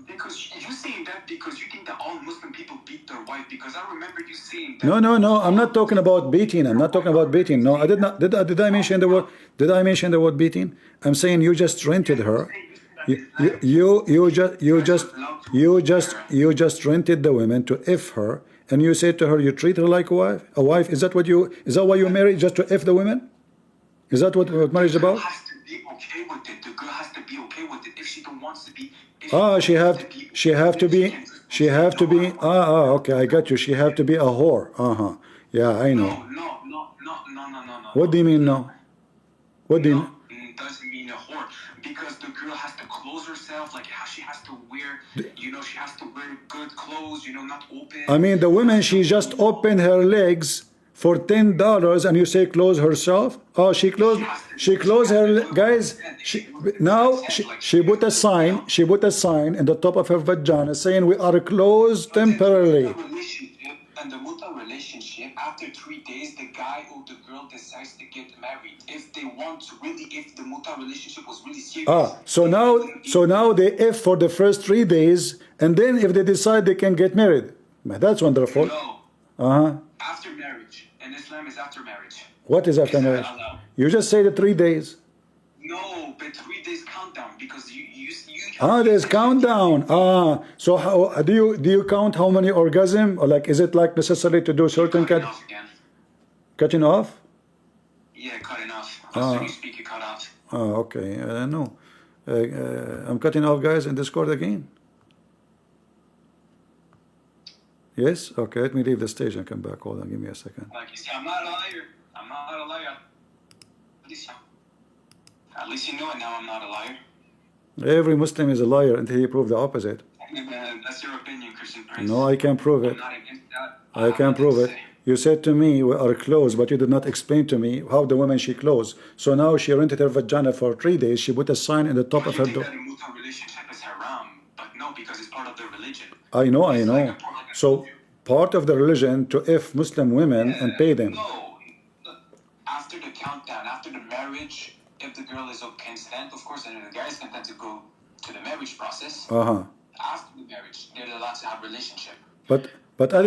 Because you think that all Muslim people beat their wife. Because I remember you saying that. No. I'm not talking about beating. No, I did not. Did I mention the word? Did I mention the word beating? I'm saying you just rented her. You just rented the women to F her, and you said to her you treat her like a wife. A wife, is that why you married, just to F the women? Is that what marriage is about? Has to be okay with it. The girl has to be okay with it. If she don't want to be. She have to be. Okay, I got you. She have to be a whore. Yeah, I know. No. What do you mean no? What do you mean? It doesn't mean a whore, because the girl has to close herself, like how she has to wear, she has to wear good clothes, not open. I mean, the woman, she just opened her legs for $10, and you say close herself? Oh, she closed her, guys. She put a sign. She put a sign in the top of her vagina saying we are closed temporarily. And the muta relationship, after 3 days, the guy or the girl decides to get married. If they want to really, if the muta relationship was really serious. So now they F for the first 3 days, and then if they decide they can get married. That's wonderful. No. After marriage. And Islam is after marriage. What is after marriage? You just say the 3 days. No, but 3 days countdown, because you there's countdown. So how do you count how many orgasm, or like is it like necessary to do certain cutting off? Yeah, cutting off. After you speak, you cut off. Okay. No. I'm cutting off, guys, in Discord again. Yes? Okay, let me leave the stage and come back. Hold on, give me a second. Like you see, I'm not a liar. At least you know it now, I'm not a liar. Every Muslim is a liar until he proves the opposite. That's your opinion, Christian Prince. No, I can't prove it. I'm not against that. I can't prove it. You said to me we are closed, but you did not explain to me how the woman she closed. So now she rented her vagina for 3 days. She put a sign in the top of her door. That a mutual relationship is haram, but no, because it's part of the religion. I know. So part of the religion to F Muslim women and pay them. No. After the countdown, after the marriage, if the girl is consent, of course, and the guy is content to go to the marriage process. After the marriage, they're allowed to have a relationship. But I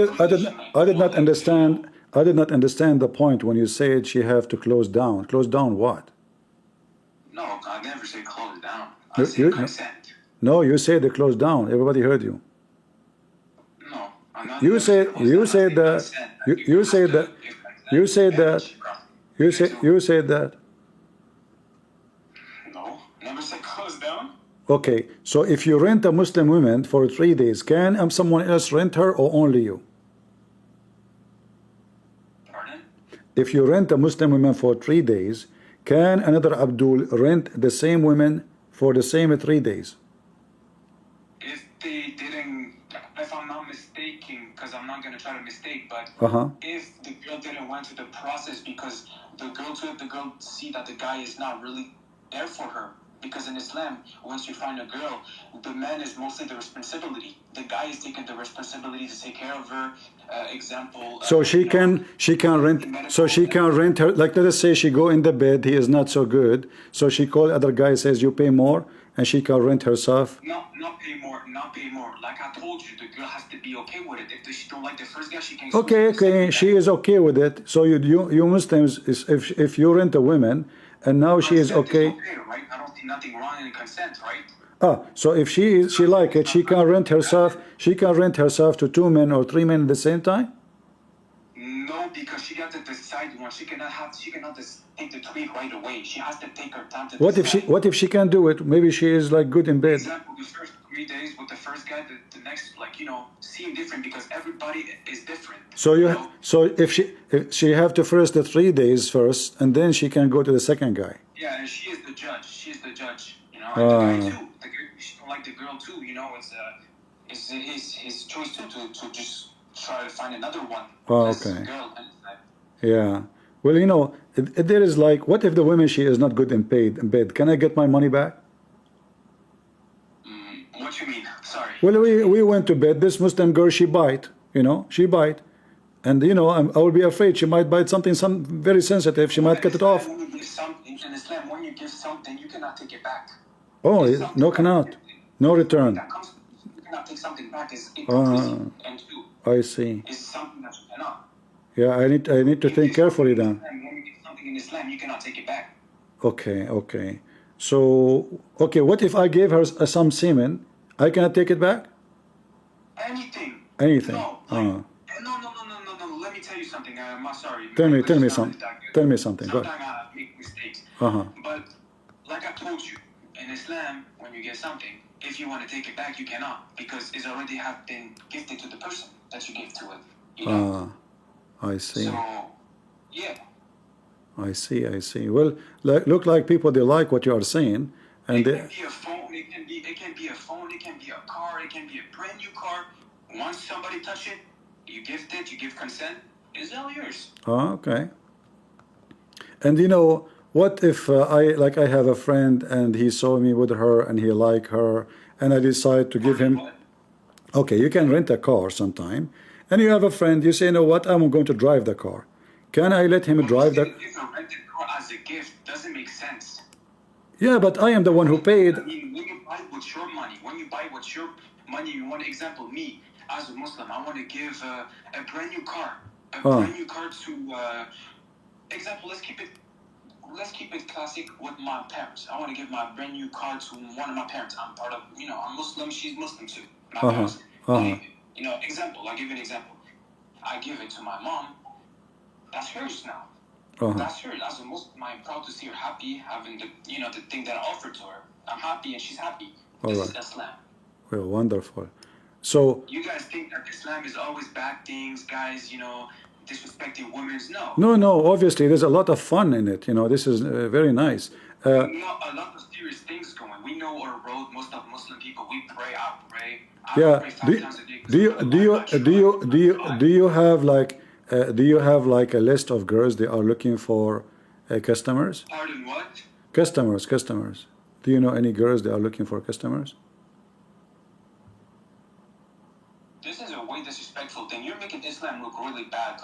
did not understand. I did not understand the point when you said she have to close down. Close down what? No, I never say close down. I say consent. No, you said they close down. Everybody heard you. No, I'm not. You said that. You said that. No, never said close down. Okay, so if you rent a Muslim woman for 3 days, can someone else rent her or only you? Pardon? If you rent a Muslim woman for 3 days, can another Abdul rent the same woman for the same 3 days? If they didn't, if I'm not mistaken, because I'm not going to try to mistake, but if the girl didn't went through the process, because the girl see that the guy is not really there for her. Because in Islam, once you find a girl, the man is mostly the responsibility. the guy is taking the responsibility to take care of her. Example. So she can rent. So she can rent her. Like, let us say she go in the bed. He is not so good. So she call other guy, says you pay more, and she can rent herself. Not pay more. Not pay more. Like I told you, the girl has to be okay with it. If she don't like the first guy, she can. Okay. She is okay with it. So you Muslims, if you rent a woman, and now she is okay. Right? I don't see nothing wrong in consent, right? So if she like it, she can rent herself. She can rent herself to 2 men or 3 men at the same time. No, because she got to decide one. She cannot just take the tweak right away. She has to take her time to decide. What if she can do it? Maybe she is like good in For bed. example, the first 3 days with the first guy, the next, like, seem different because everybody is different. So if she have to first the 3 days first, and then she can go to the second guy. Yeah, and she is the judge. She's the judge. And the guy too. The girl, she don't like the girl too. It's his choice too to just try to find another one. Okay. Yeah. Well, there is like, what if the woman, she is not good in bed? Can I get my money back? What you mean? Sorry. Well, we went to bed. This Muslim girl, she bite. She bite, and I will be afraid she might bite something, very sensitive. She might cut it off. When you give something in Islam, when you give something, you cannot take it back. Oh, no, cannot. No return. You cannot take something back. It's incomplete. And two, I see. it's something that you cannot. Yeah, I need to think carefully then. When you give something in Islam, you cannot take it back. Okay. So, what if I gave her some semen? I cannot take it back? Anything. Anything. No. No. Let me tell you something. I'm sorry. Tell me something. Tell me something. Go Sometimes ahead. I make mistakes. Uh-huh. But like I told you, in Islam, when you get something, if you want to take it back, you cannot, because it's already have been gifted to the person that you gave to it. I see. So, yeah. I see. Well, look like people, they like what you are saying, and It they, can be a phone. It can be a phone. It can be a car. It can be a brand new car. Once somebody touch it, you gift it. You give consent. It's all yours. okay. And what if I have a friend and he saw me with her and he like her, and I decide to give him. What? Okay, you can rent a car sometime, and you have a friend. You say, what? I'm going to drive the car. Can I let him drive the? Give a rented car as a gift doesn't make sense. Yeah, but I am the one who paid. I mean, when you buy with your money, you want, example, me as a Muslim, I want to give a brand new car, brand new car to, example, let's keep it classic with my parents. I want to give my brand new car to one of my parents. I'm part of, I'm Muslim, she's Muslim too. My parents. Example, I'll give you an example. I give it to my mom. That's hers now. That's hers. As a Muslim, I'm proud to see her happy, having the thing that I offered to her. I'm happy and she's happy. This is Islam. Well, wonderful. So you guys think that Islam is always bad things, guys, disrespecting women? No, obviously there's a lot of fun in it. This is very nice. A lot of serious things going. We know our road. Most of Muslim people, we pray. I pray. I pray 5 times a day. Do you have like a list of girls they are looking for customers? Pardon, what? Customers. Do you know any girls they are looking for customers? This is a way disrespectful thing. You're making Islam look really bad.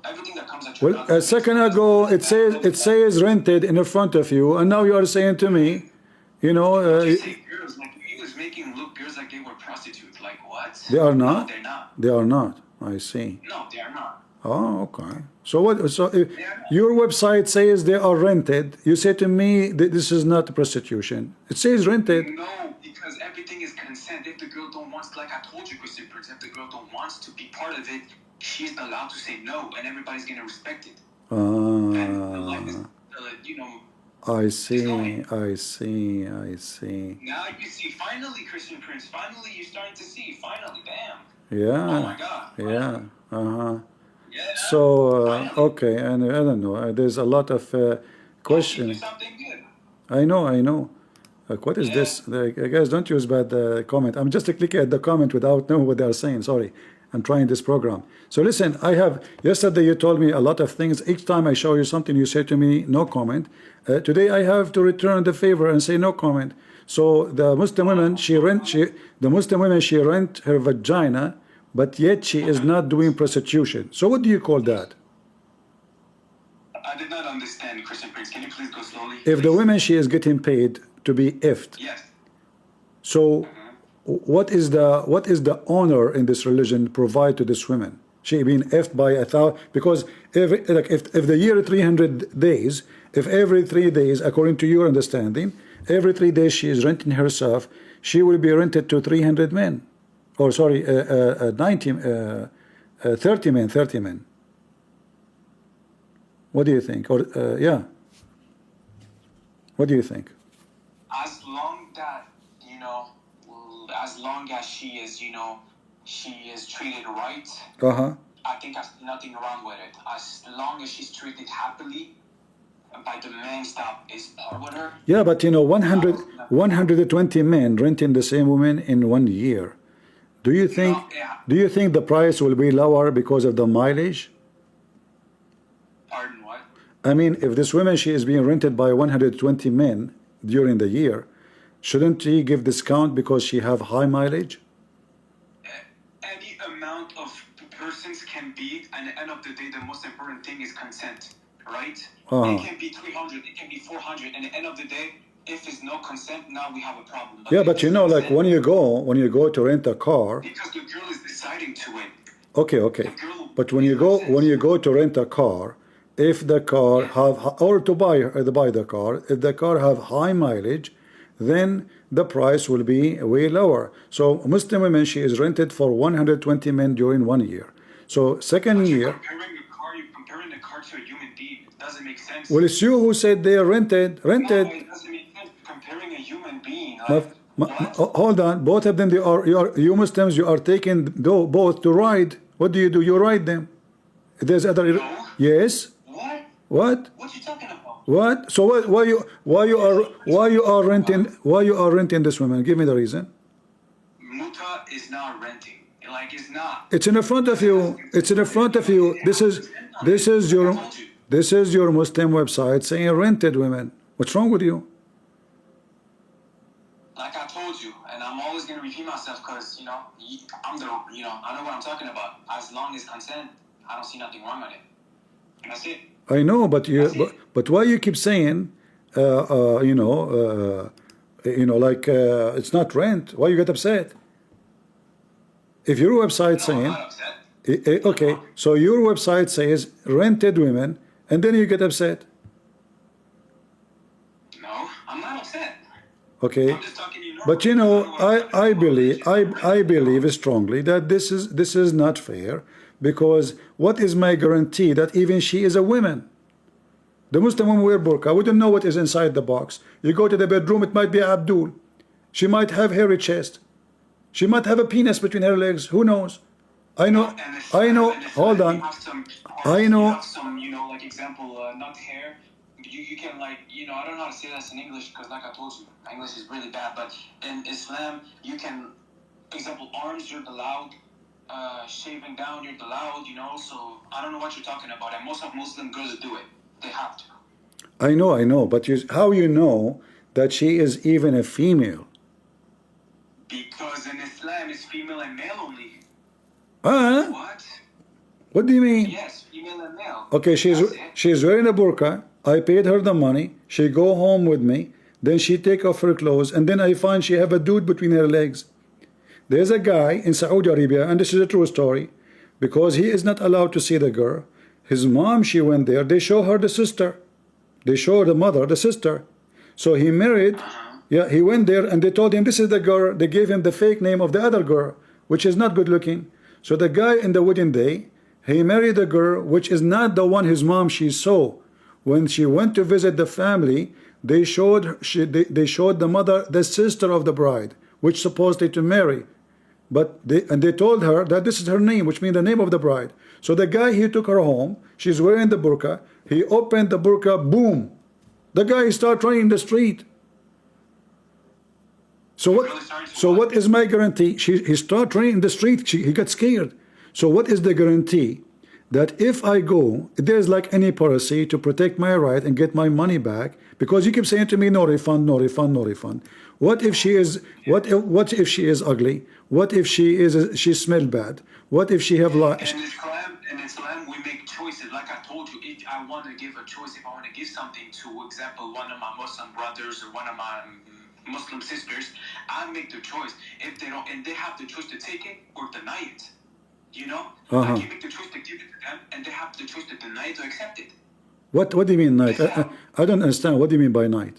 Everything that comes at your Well, a second ago it says rented in front of you, and now you are saying to me, you say girls, like he was making look girls like they were prostitutes. Like what? They are not. No, they're not. They are not. I see. No, they are not. Oh, okay. So what? So your website says they are rented. You say to me that this is not prostitution. It says rented. No, because everything is consent. If the girl don't want, like I told you, Christian Prince, if the girl don't want to be part of it, she's allowed to say no, and everybody's gonna respect it. And the life is, I see. Now you see, finally, Christian Prince. Finally, you're starting to see. Finally, damn. Yeah. Oh my God. Yeah. Yeah. So okay, and I don't know. There's a lot of questions. Something good. I know. What is this? Guys, don't use bad comment. I'm just clicking at the comment without knowing what they are saying. Sorry, I'm trying this program. So listen, yesterday you told me a lot of things. Each time I show you something, you say to me, no comment. Today I have to return the favor and say no comment. So the Muslim women, she rent her vagina, but yet she is not doing prostitution. So what do you call that? I did not understand, Christian Prince. Can you please go slowly? If the please? women, she is getting paid to be effed. Yes. So what is the honor in this religion provide to this woman? She being effed by 1,000, because if the year 300 days, if every 3 days, according to your understanding, every 3 days she is renting herself, she will be rented to 300 men, or sorry, 30 men. What do you think? Or yeah, what do you think? As long that, you know, as long as she is, you know, she is treated right, I think there's nothing wrong with it. As long as she's treated happily, and by the man stop is part with her. Yeah, but you know, 120 men renting the same woman in 1 year. Do you think? Yeah. Do you think the price will be lower because of the mileage? Pardon, what? I mean, if this woman, she is being rented by 120 men during the year, shouldn't she give discount because she have high mileage? Any amount of persons can be, and at the end of the day, the most important thing is consent, right? It can be 300, it can be 400, and at the end of the day, if there's no consent, now we have a problem. Yeah, but you know, like when you go to rent a car, because the girl is deciding to it. okay. But when you go to rent a car, if the car or to buy the car, if the car have high mileage, then the price will be way lower. So Muslim women, she is rented for 120 men during 1 year. So second year, You're comparing the car to a human being. It doesn't make sense. well, it's you who said they are rented. No, it doesn't make sense comparing a human being. Like, what? Hold on, both of them, you Muslims, you are taking both to ride. What do? You ride them. There's other. No. Yes. What? What? What you talking about? What? So why you are renting this woman? Give me the reason. Muta is not renting. Like, it's not. It's in the front of you. It's in the front of you. This is your Muslim website saying rented women. What's wrong with you? Like I told you, and I'm always gonna repeat myself because I know what I'm talking about. As long as consent, I don't see nothing wrong with it. And that's it. I know, but but why you keep saying, it's not rent? Why you get upset? If your website I'm saying, not upset. okay, so your website says rented women, and then you get upset. No, I'm not upset. Okay, I'm just talking to you but you know, I believe strongly that this is not fair, because what is my guarantee that even she is a woman? The Muslim woman wear burqa. We don't know what is inside the box. You go to the bedroom, it might be Abdul. She might have hairy chest. She might have a penis between her legs. Who knows? I know. Hold on. I know. You have some, like example, not hair. You can I don't know how to say this in English because, like I told you, my English is really bad. But in Islam, you can, example, arms you're allowed, shaving down you're allowed. So I don't know what you're talking about. And most of Muslim girls do it. They have to. I know. But how you know that she is even a female? Because in Islam, it's female and male only. What? What do you mean? Yes, female and male. Okay, she's wearing a burqa. I paid her the money. She go home with me. Then she take off her clothes, and then I find she have a dude between her legs. There's a guy in Saudi Arabia, and this is a true story, because he is not allowed to see the girl. His mom, she went there. They show her the sister. They show the mother, the sister. So he married. Yeah, he went there, and they told him this is the girl. They gave him the fake name of the other girl, which is not good looking. So the guy in the wedding day, he married a girl which is not the one his mom she saw. When she went to visit the family, they showed the mother the sister of the bride, which supposedly to marry. But they told her that this is her name, which means the name of the bride. So the guy, he took her home. She's wearing the burqa. He opened the burqa, boom. The guy started running in the street. So what is my guarantee? He started running in the street. He got scared. So what is the guarantee that if I go, there's like any policy to protect my right and get my money back, because you keep saying to me, no refund, no refund, no refund. What if she is, what if she is ugly? What if she smelled bad? What if she have like, In Islam, we make choices. Like I told you, if I want to give a choice, if I want to give something to, example, one of my Muslim brothers or one of my Muslim sisters, I make the choice. If they don't, and they have the choice to take it or deny it. You know, I can make the choice to give it to them, and they have the choice to deny it or accept it. what do you mean night? I don't understand. What do you mean by night?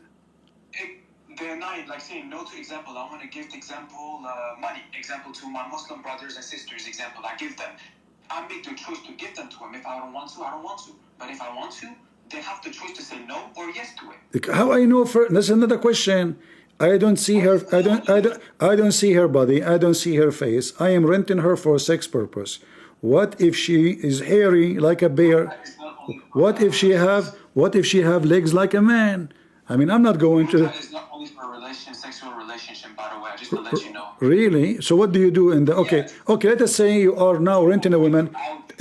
They're not like saying no to example. I want to give example money. Example to my Muslim brothers and sisters. Example, I give them. I make the choice to give them to them. If I don't want to, I don't want to. But if I want to, they have the choice to say no or yes to it. How I know? That's another question. I don't see her. I don't see her body. I don't see her face. I am renting her for sex purpose. What if she is hairy like a bear? What if she have legs like a man? I mean, I'm not going to. That is not only for sexual relationship, by the way. Just to let you know. Really? So what do you do in the? Okay, okay. Let us say you are now renting a woman.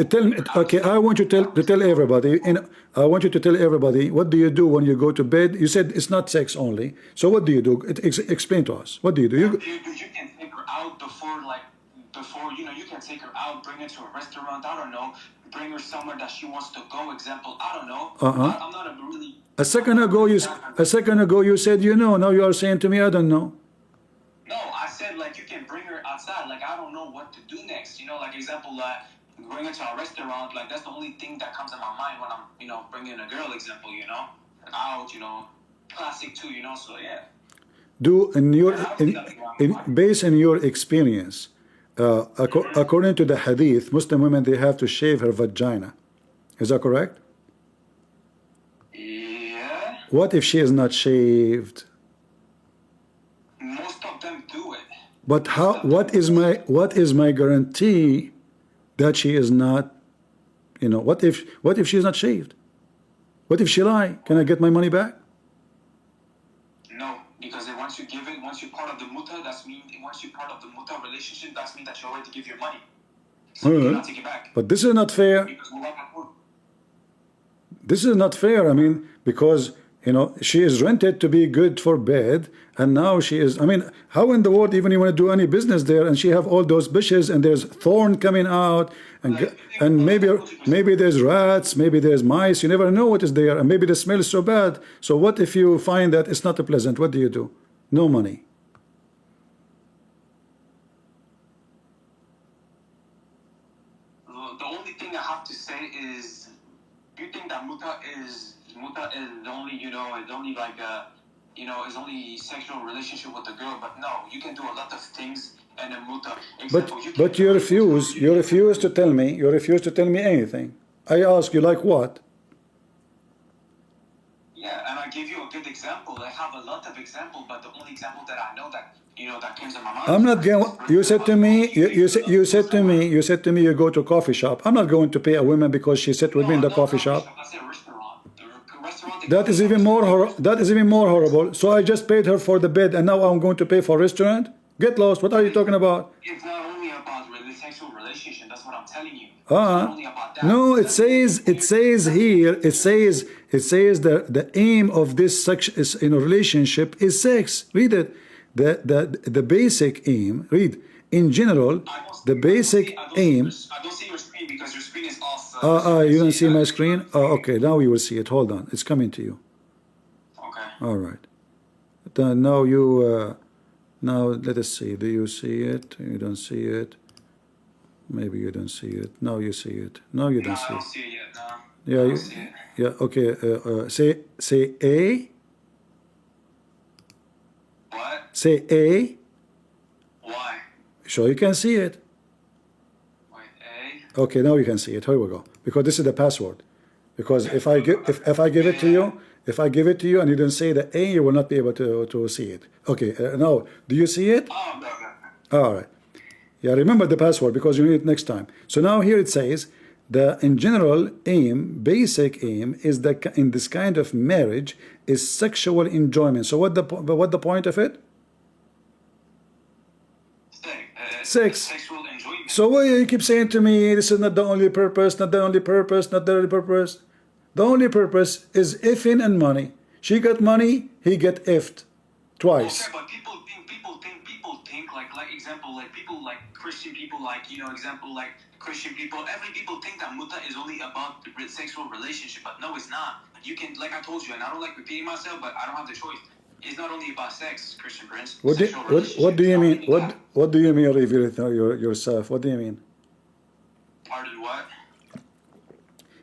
Tell me. Okay, I want you to tell everybody. And I want you to tell everybody, what do you do when you go to bed? You said it's not sex only. So what do you do? Explain to us. What do you do? You can take her out before you can take her out, bring her to a restaurant. I don't know. Bring her somewhere that she wants to go. Example, I don't know. I'm not a really. A second ago you said you know. Now you are saying to me I don't know. No, I said like you can bring her outside. Like I don't know what to do next. You know, like example, bring her to a restaurant. Like that's the only thing that comes in my mind when I'm bringing a girl. Example, out. Classic too. So yeah. Do based on your experience, according to the hadith, Muslim women, they have to shave her vagina. Is that correct? Yeah. What if she is not shaved? Most of them do it. But how? What is my guarantee that she is not? What if she is not shaved? What if she lie? Can I get my money back? No, because once you're part of the muta, once you're part of the muta relationship, that means that you already give your money. So you cannot take it back. But this is not fair. This is not fair. I mean, because she is rented to be good for bed, and now she is. I mean, how in the world even you want to do any business there, and she have all those bushes, and there's thorn coming out, and maybe there's rats, maybe there's mice. You never know what is there, and maybe the smell is so bad. So what if you find that it's not pleasant? What do you do? No money. The only thing I have to say is, you think that muta is only it's only like is only sexual relationship with the girl, but no, you can do a lot of things and a muta. But you refuse to tell me. You refuse to tell me anything. I ask you like what? Yeah, and I give you a good example. I have a lot of examples, but the only example that I know that that comes in my mind. I'm not going. You said to me. You said to me. You said to me. You go to a coffee shop. I'm not going to pay a woman because she sat with me in the coffee shop. I said restaurant. Restaurant. That is even more horrible. So I just paid her for the bed, and now I'm going to pay for restaurant. Get lost. What are you talking about? It's not only about sexual relationship. That's what I'm telling you. It's not only about that. No, it says here. It says that the aim of this relationship is sex. Read it. The basic aim. Read. In general, the basic aim. I don't see your screen because your screen is off. You don't see my screen? Okay, now you will see it. Hold on. It's coming to you. Okay. All right. Now you. Now let us see. Do you see it? You don't see it. Maybe you don't see it. Now you see it. No, you don't see it. I don't see it yet. No. Yeah. I don't see it. Yeah. Okay. Say A. What? Say A. Why? So you can see it. Wait, A. Okay, now you can see it. Here we go. Because this is the password. Because if I give it to you, and you don't say the A, you will not be able to see it. Okay. Now, do you see it? Oh, no. All right. Yeah. Remember the password because you need it next time. So now here it says the in general aim, basic aim is that in this kind of marriage is sexual enjoyment. So what the point of it? Sex. Sexual enjoyment. So why you keep saying to me, this is not the only purpose, not the only purpose, not the only purpose? The only purpose is effing and money. She got money, he get effed twice. Okay, but people think like example, like people like Christian people, like example like Christian people. Every people think that muta is only about the sexual relationship, but no, it's not. You can, like I told you, and I don't like repeating myself, but I don't have the choice. It's not only about sex, Christian Prince. What do you mean? What do you mean reveal yourself? What do you mean? Pardon what?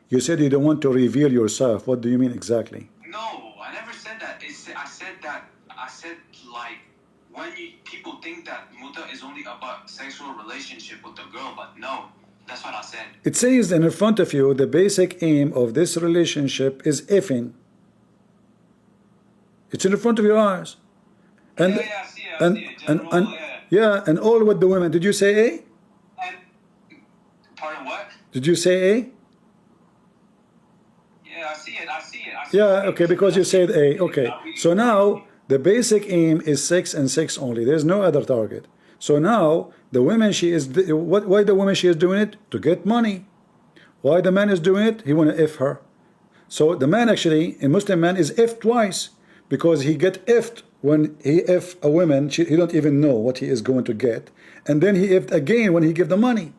You said you don't want to reveal yourself. What do you mean exactly? No, I never said that. I said like when people think that muta is only about sexual relationship with the girl, but no, that's what I said. It says in front of you, the basic aim of this relationship is effing. It's in front of your eyes. And, I see it. General, yeah, and all with the women. Did you say A? And, pardon what? Did you say A? Yeah, I see it. Yeah, okay, because you said A. Okay, so now the basic aim is sex and sex only. There's no other target. So now the woman, why the woman she is doing it? To get money. Why the man is doing it? He want to F her. So the man actually, a Muslim man, is F twice because he get F'd when he F a woman. He don't even know what he is going to get, and then he F'd again when he give the money.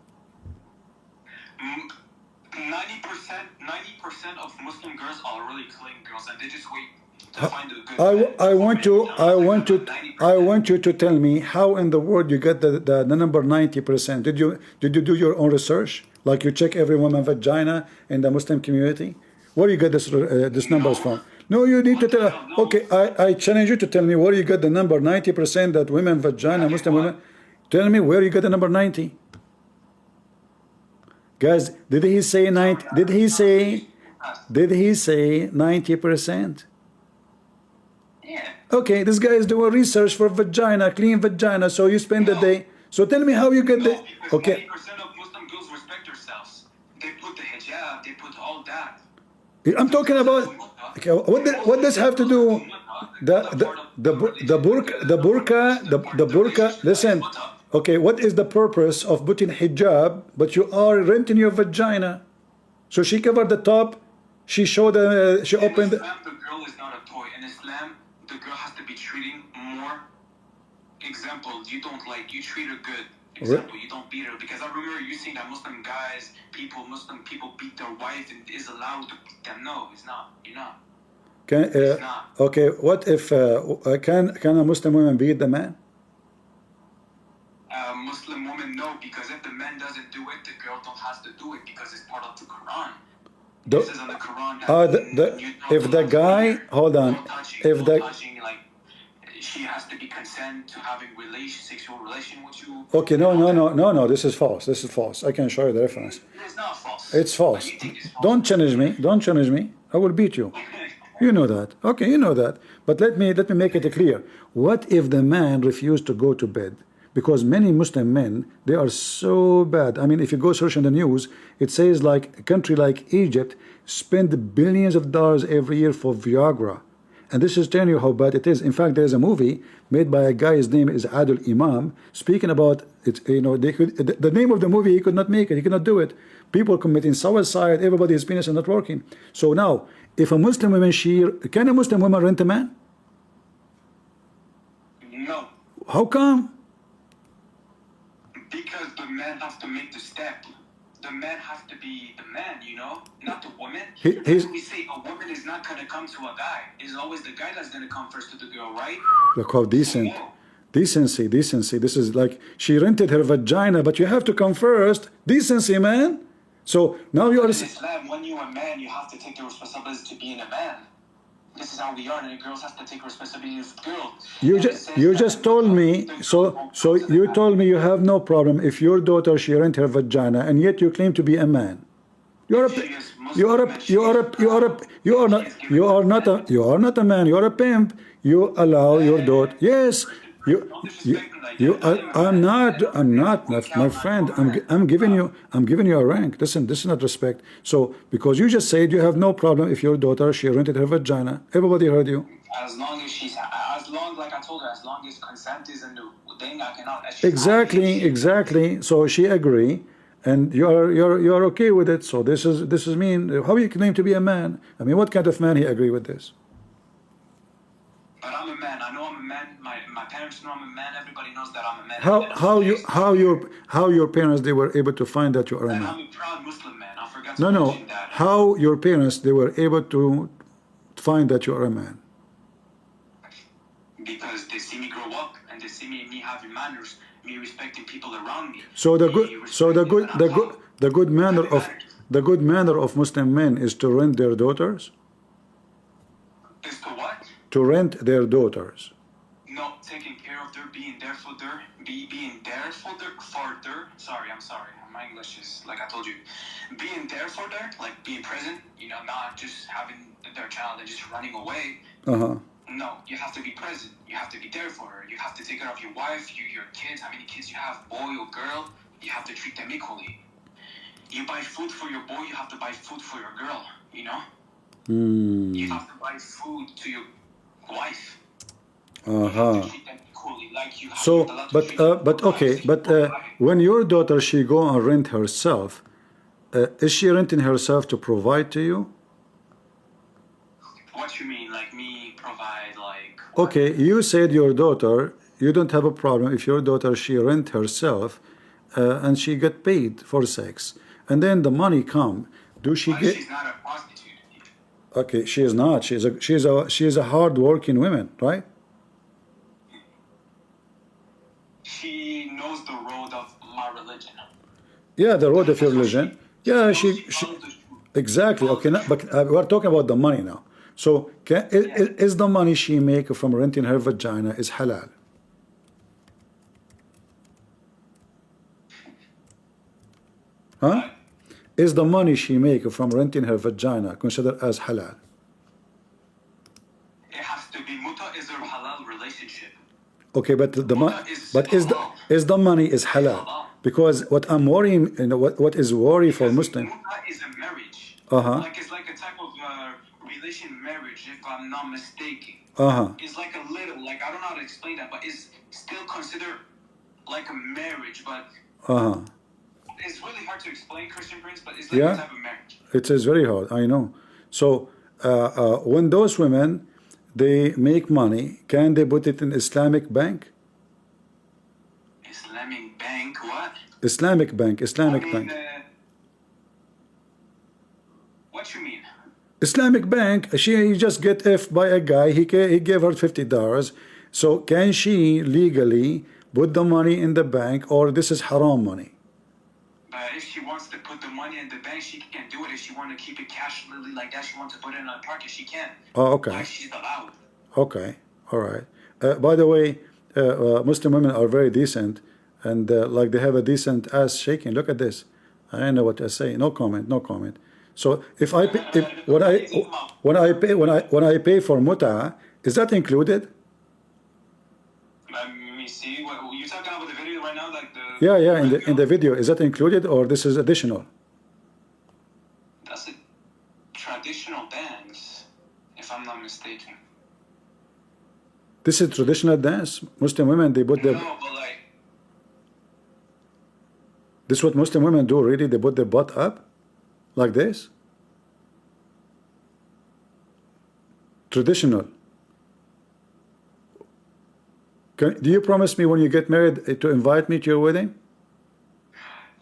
90% of Muslim girls are really clean girls, and they just wait to find a good. I want you to tell me how in the world you get the number 90%. Did you do your own research? Like you check every woman's vagina in the Muslim community? Where you get this numbers from? No, you need to tell. Okay, I challenge you to tell me where you get the number 90% that women vagina, Muslim women. Tell me where you get the number 90. Guys, did he say 90? Did he say 90%? Yeah. Okay, this guy is doing research for vagina, clean vagina. So you spend the day. So tell me how you get the. Okay. 90% of Muslim girls respect themselves. They put the hijab. They put all that. I'm talking about. Okay, what does have to do? The burqa. Listen. Okay, what is the purpose of putting hijab, but you are renting your vagina? So she covered the top, she showed, she opened. In Islam, the girl is not a toy. In Islam, the girl has to be treating more. Example, you treat her good. Example, you don't beat her. Because I remember you saying that Muslim people beat their wife and is allowed to beat them. No, it's not. You're not. It's not. Okay, what if, can a Muslim woman beat the man? Muslim woman, no, because if the man doesn't do it, the girl don't have to do it because it's part of the Quran. It says in the Quran that if the guy, hold on, if the like she has to be consent to having sexual relation with you. Okay, no, this is false. This is false. I can show you the reference. It's not false. It's false. But you think it's false. Don't challenge me. Don't challenge me. I will beat you. You know that. Okay, you know that. But let me make it clear. What if the man refused to go to bed? Because many Muslim men, they are so bad. I mean, if you go search in the news, it says like a country like Egypt spend billions of dollars every year for Viagra. And this is telling you how bad it is. In fact, there's a movie made by a guy, his name is Adil Imam, speaking about it. You know, the name of the movie, he could not make it, he could not do it. People committing suicide, everybody's penis is not working. So now, if a Muslim woman, can a Muslim woman rent a man? No. How come? Because the man has to make the step. The man has to be the man, not the woman. We say a woman is not going to come to a guy. It's always the guy that's going to come first to the girl, right? Look how decent. Decency. This is like she rented her vagina, but you have to come first. Decency, man. So now you are. In Islam, when you're a man, you have to take the responsibility to being a man. This is how we are, and the girls have to take responsibility as girls. You just told me, so you told me you have no problem if your daughter she rent her vagina, and yet you claim to be a man. You are not a man. You are a pimp. You allow your daughter. Yes. I'm not, my friend. I'm giving you a rank. Listen, this is not respect. So because you just said you have no problem if your daughter she rented her vagina. Everybody heard you. Like I told her, as long as consent is in the then I cannot actually Exactly. So she agree, and you're okay with it. So this is mean. How you claim to be a man? I mean, what kind of man he agree with this? But I'm a man. I know I'm a man. My parents know I'm a man. Everybody knows that I'm a man. How your parents they were able to find that you are a And man? I'm a proud Muslim man. I forgot to No, mention that. how your parents they were able to find that you are a man? Because they see me grow up and they see me having manners, me respecting people around me. So the me good, so the respecting good, when the I'm good, out. the good manner Having of manners. the good manner of Muslim men is to rent their daughters. Is to what? To rent their daughters. No, taking care of their, being there for their, being there for their, sorry, I'm sorry. My English is, like I told you, being there for their, like being present, you know, not just having their child and just running away. No, you have to be present. You have to be there for her. You have to take care of your wife, your kids, how many kids you have, boy or girl. You have to treat them equally. You buy food for your boy, you have to buy food for your girl, you know? You have to buy food to your wife. You have to treat them equally, like you have So, to treat but okay, but when your daughter she go and rent herself, is she renting herself to provide to you? What you mean, like me provide, like... Okay, you said your daughter, you don't have a problem if your daughter she rent herself, and she get paid for sex, and then the money come. Do she But get? she's not a prostitute. Okay, she is not. She's a hard working woman, right? She knows the road of my religion. Yeah, the road of your religion. Yeah, she follows the truth. exactly. Okay, but we're talking about the money now. So, is the money she make from renting her vagina is halal? Huh? Is the money she make from renting her vagina considered as halal? It has to be muta is a halal relationship. Okay, but the money, Muta is but halal. is the money is halal? halal. Because what I'm worrying, what is worry for Because Muslim? muta is a marriage. Like it's like a type of relation marriage, if I'm not mistaken. It's like a little, like I don't know how to explain that, but it's still considered like a marriage, but it's really hard to explain, Christian Prince, but it's like a type of marriage. It is very hard, I know. So when those women they make money, can they put it in Islamic bank? Islamic bank, what? Islamic bank, Islamic I mean, bank. What you mean? Islamic bank, she just get F by a guy, he gave her $50. So can she legally put the money in the bank, or this is haram money? But if she wants to put the money in the bank, she can do it. If she wants to keep it cash like that, she wants to put it in a pocket, she can. Oh, okay. Like she's allowed. Okay, all right. By the way, Muslim women are very decent, and like they have a decent ass shaking. Look at this. I don't know what to say. No comment. No comment. So if I pay, when I pay for muta, is that included? Let me see. What you talking about the video right now, like the Yeah. In the video, is that included or this is additional? That's a traditional dance, if I'm not mistaken. This is traditional dance. Muslim women they put their. No, but like This is what Muslim women do. Really, they put their butt up, like this. Traditional. Do you promise me when you get married to invite me to your wedding?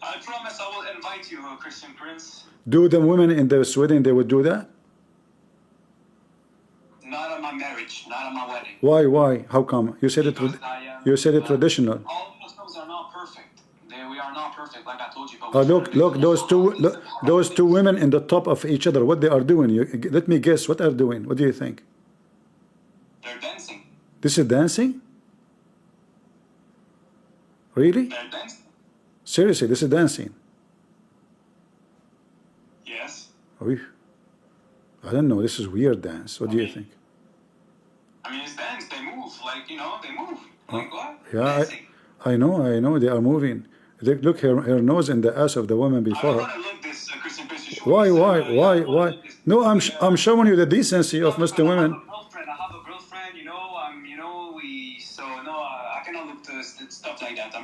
I promise I will invite you, Christian Prince. Do the women in this wedding they would do that? Not at my marriage, not at my wedding. Why? How come? You said Because you said it traditional. All Muslims are not perfect. We are not perfect, like I told you. But Look, those two women in the top of each other. What they are doing? Let me guess. What they're doing? What do you think? They're dancing. This is dancing? Really? They're dancing. Seriously, this is dancing. Yes. Oy. I don't know. This is weird dance. What do you think? I mean, it's dance. They move. Like, you know, they move. Like what? Yeah, Dancing. I know. They are moving. Look, her nose in the ass of the woman I before don't her. want to look this, Christian Prince. You should Why? say, No, I'm showing you the decency of Muslim women. I have a girlfriend. You know, so no, I cannot look this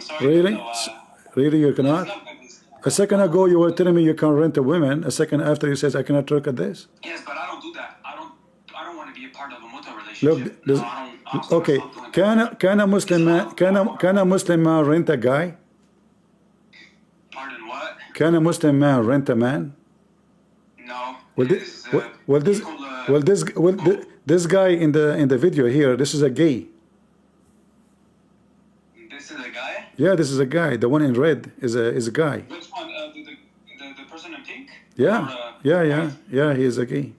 sorry. Really? No, Really, you it's cannot? not good. A second ago, you were telling me you can rent a woman. A second after, you says I cannot look at this. Yes, but I don't do that. I don't want to be a part of a mutual Look, relationship. No, this, I don't. I'm gonna okay. stop doing that. Can a Muslim man can a Muslim man rent a guy? Pardon, what? Can a Muslim man rent a man? No. Well, It is, this guy in the video here, this is a gay. this is a guy. Yeah, this is a guy. The one in red is a guy. Which one? The person in pink? Yeah, Or, yeah. He is a gay.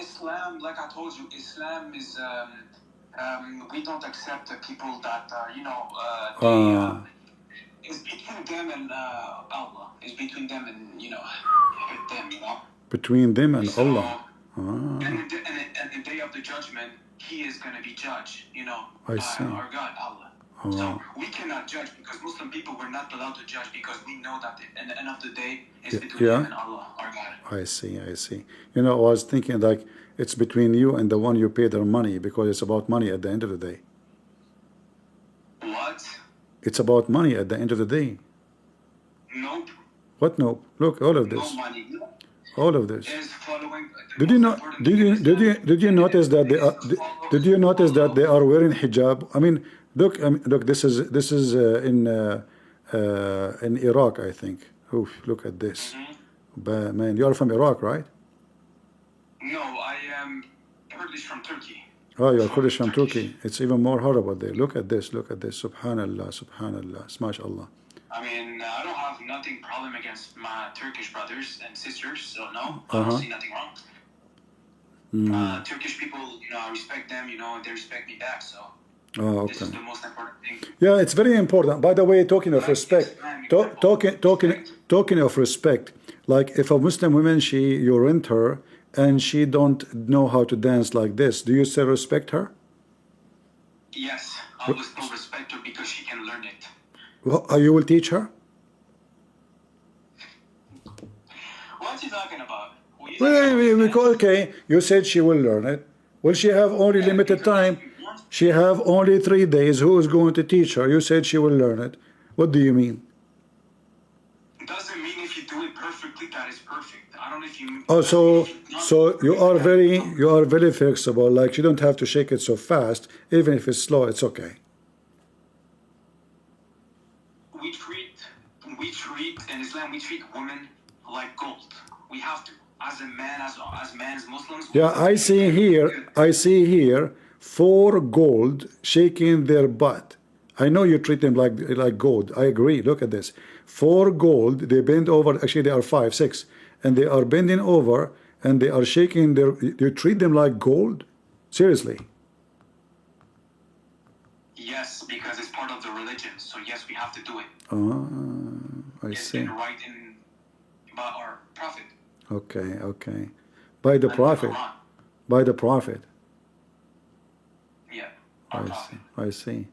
Islam, like I told you, Islam is we don't accept the people that it's between them and Allah. It's between them and them, Between them and So, Allah. and the day of the judgment, He is going to be judged, I by see. our God, Allah. So we cannot judge because Muslim people were not allowed to judge because we know that at the end of the day it's between Yeah. them and Allah, our God. I see. I was thinking like it's between you and the one you pay their money because it's about money at the end of the day. What? It's about money at the end of the day. Nope. What? No. Look, all of No this. money. All of this. Is following. Did you not? Did you notice that they are? Did you notice that they are wearing hijab? I mean, look. This is in Iraq, I think. Oof, look at this. Man, you are from Iraq, right? No, I am Kurdish from Turkey. Oh, you are Kurdish from Turkey. It's even more horrible there. Look at this. Look at this. Subhanallah. Subhanallah. MashaAllah. I mean, I don't have nothing problem against my Turkish brothers and sisters, so no, I don't see nothing wrong. Turkish people, I respect them, they respect me back, so Oh, this okay. is the most important thing. Yeah, it's very important. By the way, talking of respect, talking of respect, like if a Muslim woman, you rent her and she don't know how to dance like this, do you still respect her? Yes, I will still respect her because she can learn it. You will teach her? What's he talking about? Okay, you said she will learn it. Will she have only limited time? She have only 3 days. Who is going to teach her? You said she will learn it. What do you mean? Doesn't mean if you do it perfectly that is perfect. I don't know if you. Oh, so you are very flexible. Like you don't have to shake it so fast. Even if it's slow, it's okay. We treat in Islam we treat women like gold. We have to, as a man, as Muslims. Yeah, I see here 4 gold shaking their butt. I know you treat them like gold. I agree. Look at this. 4 gold. They bend over. Actually, they are 5, 6, and they are bending over and they are shaking their. You treat them like gold. Seriously. Yes, because it's part of the religion. So yes, we have to do it. I It's see. been right by our prophet. Okay. By the and prophet. Quran. By the prophet. Yeah, our prophet. I see.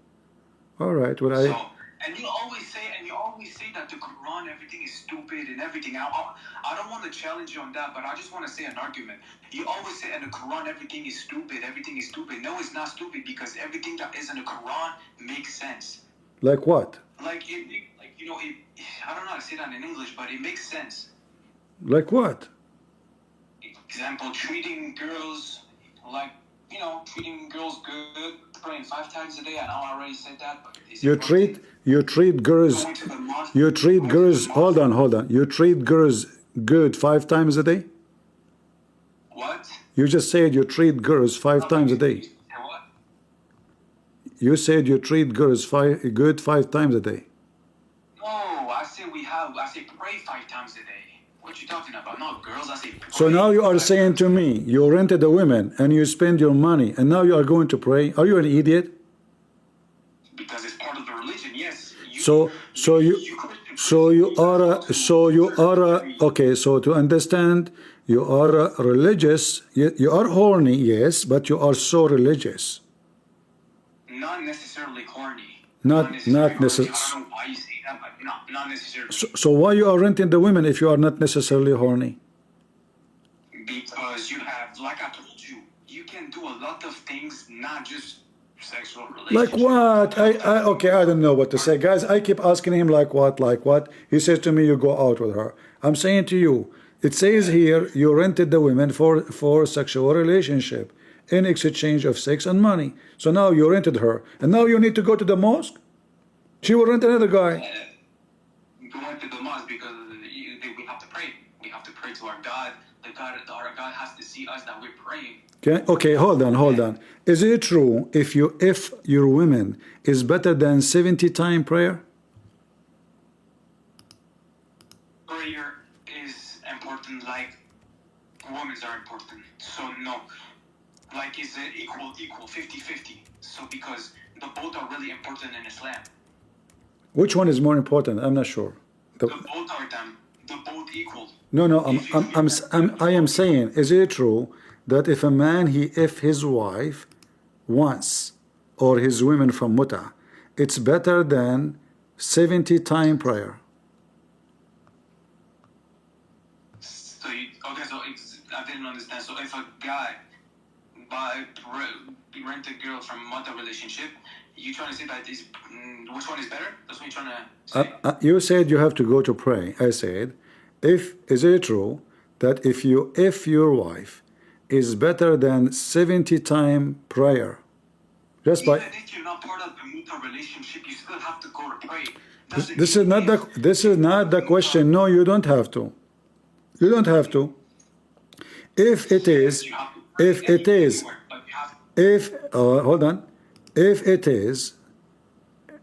All right. Well, So, and you always say that the Quran, everything is stupid and everything. I don't want to challenge you on that, but I just want to say an argument. You always say in the Quran, everything is stupid. Everything is stupid. No, it's not stupid because everything that is in the Quran makes sense. like what? Like I don't know how to say that in English, but it makes sense. Like what? Example, treating girls like treating girls good, praying 5 times a day. I know I already said that, but is it You treat girls. going to the mosque? You treat going to girls. the mosque? Hold on. You treat girls good 5 times a day. What? You just said you treat girls 5 times a day. And what? You said you treat girls good 5 times a day. No, I say pray 5 times a day. What you talking about? Not girls. I say pray. So now you are 5 saying times to me, you rented a woman and you spend your money, and now you are going to pray. Are you an idiot? because it's part of the religion. Yes. Okay. So to understand, you are religious. You are horny, yes, but you are so religious. Not necessarily horny. Not necessarily. necess- I don't know why you say that, but not necessarily. So why you are renting the women if you are not necessarily horny? Because you have, like I told you, you can do a lot of things, not just sexual Like relationship. what? Okay, I don't know what to say. Guys, I keep asking him like what, like what? He says to me, you go out with her. I'm saying to you, it says here, you rented the women for sexual relationship in exchange of sex and money. So now you rented her, and now you need to go to the mosque? She will rent another guy. Going to the mosque because we have to pray. We have to pray to our God. Our God has to see us that we're praying. Okay, hold on. Is it true if your women is better than 70 time prayer? Prayer is important, like women are important. So no, like is it equal 50-50? So because the both are really important in Islam. Which one is more important? I'm not sure. The both are them. The both equal. No, I am saying, is it true that if a man if his wife once or his women from muta, it's better than 70 time prayer? So I didn't understand. So if a guy rent a girl from muta relationship, you trying to say that which one is better? That's what you're trying to say. You said you have to go to pray. I said, is it true that if your wife is better than 70 time prayer, just Even by if you're not part of the muta relationship, you still have to go to pray. this is not the question. No, you don't have to. You don't have to. If it is, hold on. If it is,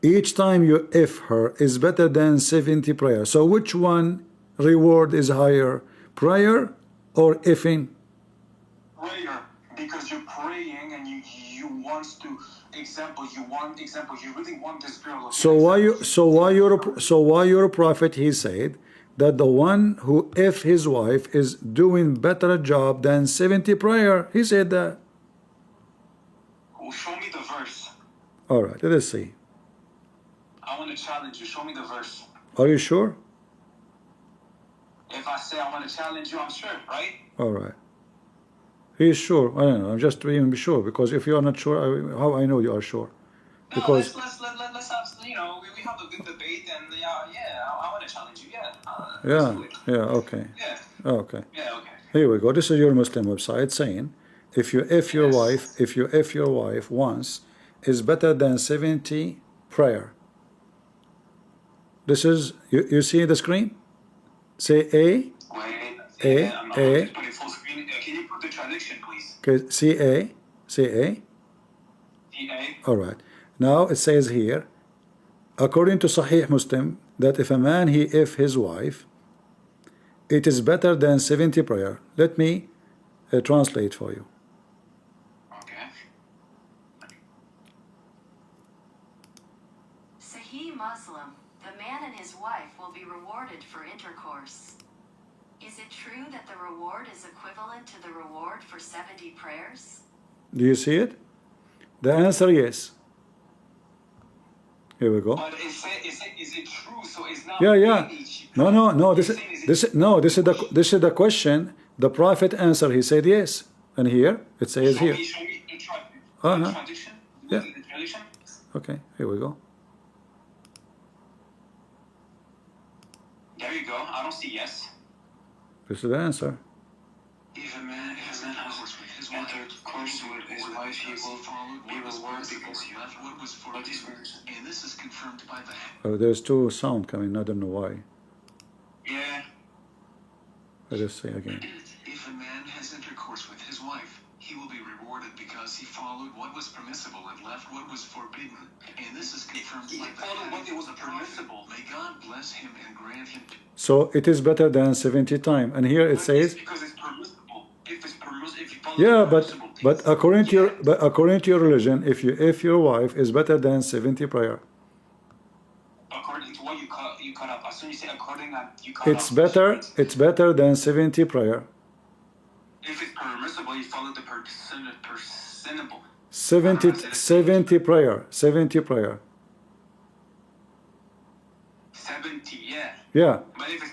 each time you if her is better than 70 prayer. So which one reward is higher, prayer or ifing? Prayer, because you're praying and you want to you really want this girl. So why your prophet, he said that the one who if his wife is doing better job than 70 prayer, he said that. Well, show me the verse. All right, let's see. I want to challenge you. Show me the verse. Are you sure? If I say I want to challenge you, I'm sure, right? All right. He is sure. I don't know. I'm just to even be sure, because if you are not sure, how I know you are sure? No, Because let's have, we have a good debate, and I want to challenge you. Okay. Yeah. Okay. Yeah. Okay. Here we go. This is your Muslim website saying, if your wife once is better than 70 prayer. This is you see the screen? Say A. Wait. I'm just putting full screen. Can you put the traduction, please? Okay, say A. All right. Now it says here, according to Sahih Muslim, that if a man if his wife, it is better than 70 prayer. Let me translate for you. Okay. Sahih Muslim, the man and his wife will be rewarded for intercourse. Is it true that the reward is equivalent to the reward for 70 prayers? Do you see it? The answer yes. Here we go. But is it true? So it's not. Yeah. No. This is the question. The Prophet answered. He said yes, and here it says here. Show me the Uh-huh. tradition. Yeah. The tradition. Okay. Here we go. There you go. I don't see yes. This is the answer. If a man has his intercourse with his wife, he will be rewarded because he left what was for these words. And this is confirmed by the. There's two sound coming. I don't know why. Yeah. Let us say again. If a man has intercourse with his wife, he will be rewarded because he followed what was permissible and left what was forbidden. And this is confirmed by the followed what was prophet. permissible. May God bless him and grant him. So it is better than 70 times, and here it says. Because it's permissible. If it's permissible, if you follow Yeah, the permissible but things. according to your religion, if your wife is better than 70 prayer, According to what you cut up. As soon as you say according, you cut it's off. it's better than 70 prayer. If it's permissible, you follow the permissible. 70 prayer. 70, yeah. Yeah. But if it's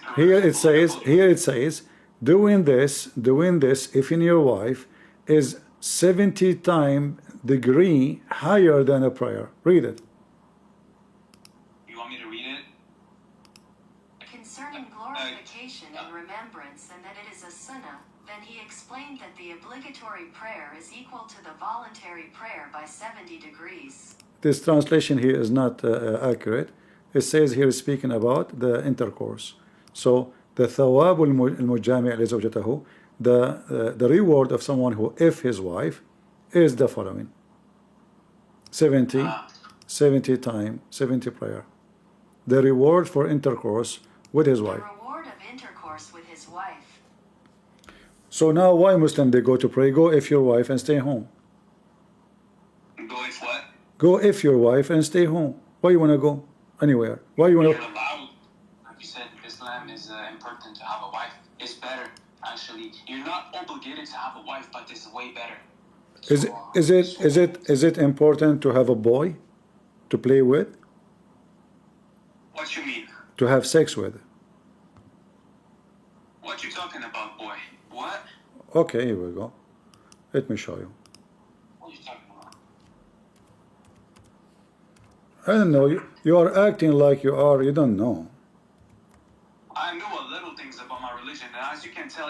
Here it says doing this if in your wife is 70 times degree higher than a prayer. Read it. You want me to read it? Concerning glorification and remembrance, and that it is a sunnah, then he explained that the obligatory prayer is equal to the voluntary prayer by 70 degrees. This translation here is not accurate. It says here speaking about the intercourse. So the thawab al-mujami' li zawjatahu, the reward of someone who if his wife is the following: 70 time 70 prayer. The reward for intercourse with his wife. The reward of intercourse with his wife. So now why Muslim they go to pray? Go if your wife and stay home. Go if what? Go if your wife and stay home. Why you want to go anywhere? Why you want You're to? allowed. Like you said, Islam is important to have a wife. It's better, actually. You're not obligated to have a wife, but it's way better. Is it important to have a boy to play with, What you mean? to have sex with? What you talking about, boy? What? Okay, here we go. Let me show you. What you talking about? I don't know. You are acting like you are. You don't know. I know a little things about my religion, and as you can tell,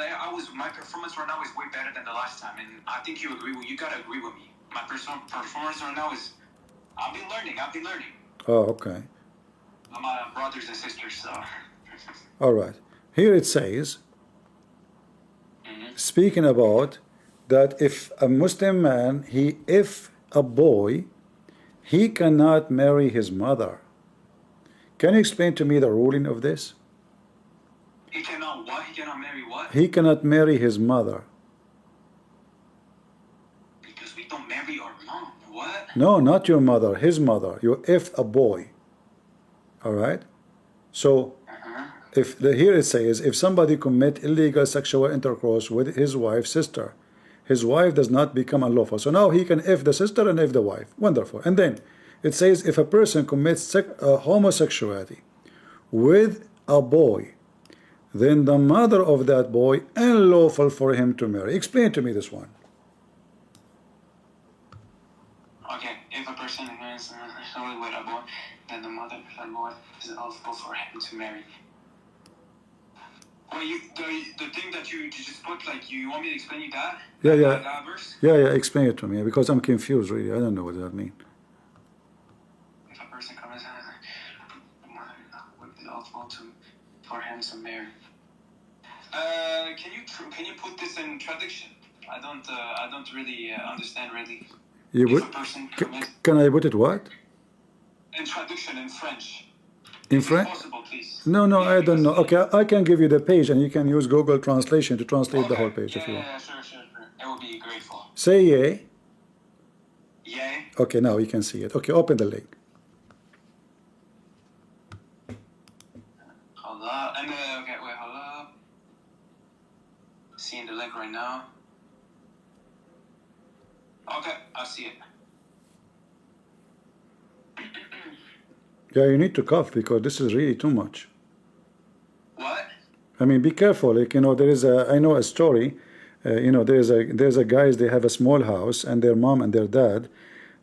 my performance right now is way better than the last time, and I think you agree with. You gotta agree with me. My performance right now is. I've been learning. Oh, okay. My brothers and sisters. So. All right. Here it says, speaking about that if a Muslim man, if a boy, he cannot marry his mother. Can you explain to me the ruling of this? He cannot what? He cannot marry what? He cannot marry his mother. Because we don't marry our mom. What? No, not your mother, his mother. You if a boy. All right? So here it says, if somebody commit illegal sexual intercourse with his wife's sister, his wife does not become unlawful. So now he can if the sister and if the wife. Wonderful. And then it says, if a person commits homosexuality with a boy, then the mother of that boy unlawful for him to marry. Explain to me this one. Okay, if a person is with a boy, then the mother of that boy is eligible for him to marry. Well, the thing that you just put, like, you want me to explain you that? That verse? Yeah, explain it to me, because I'm confused, really. I don't know what that means. If a person comes the mother would be eligible for him to marry. Can you put this in traduction? I don't really understand, really. If a person commits... Can I put it what? In traduction, in French. In French? Possible, please. No, I don't know. Okay, I can give you the page, and you can use Google Translation to translate the whole page if you want. Yeah, sure. I will be grateful. Say yay. Yay. Okay, now you can see it. Okay, open the link. Hold up. Okay, wait, hold up. Seeing the link right now. Okay, I see it. Yeah, you need to cough because this is really too much. What? I mean, be careful. Like, you know, I know a story. You know, there's a guys, they have a small house, and their mom and their dad,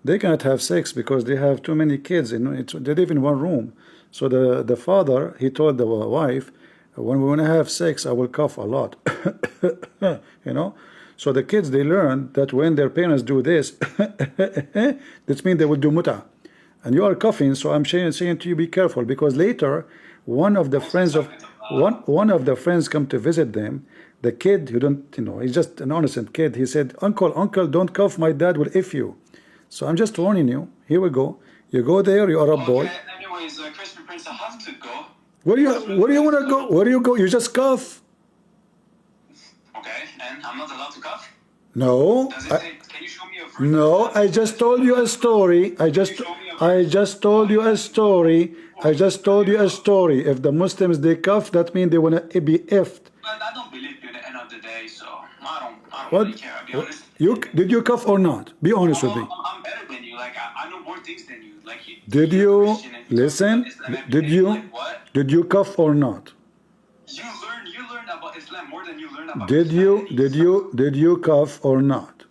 they cannot have sex because they have too many kids. You know, they live in one room. So the father, he told the wife, when we want to have sex, I will cough a lot. You know. So the kids, they learn that when their parents do this, that means they will do muta. And you are coughing, so I'm saying to you, be careful, because later one of the friends come to visit them. The kid who don't, you know, he's just an innocent kid. He said, Uncle, don't cough. My dad will if you. So I'm just warning you. Here we go. You go there. You are a boy. Anyways, Christian Prince, I have to go. Where do you want to go? Where do you go? You just cough. Okay, and I'm not allowed to cough? No. Does it say, can you show me a verse? No, I just told you a story. I just told you a story. If the Muslims, they cough, that means they want to be effed. But I don't believe you at the end of the day, so I don't really care, I'll be honest. Did you cough or not? Be honest with me. I'm better than you. Like, I know more things than you. Like, Did you listen? Did you cough or not? You learn about Islam more than you learn about Did you cough or not?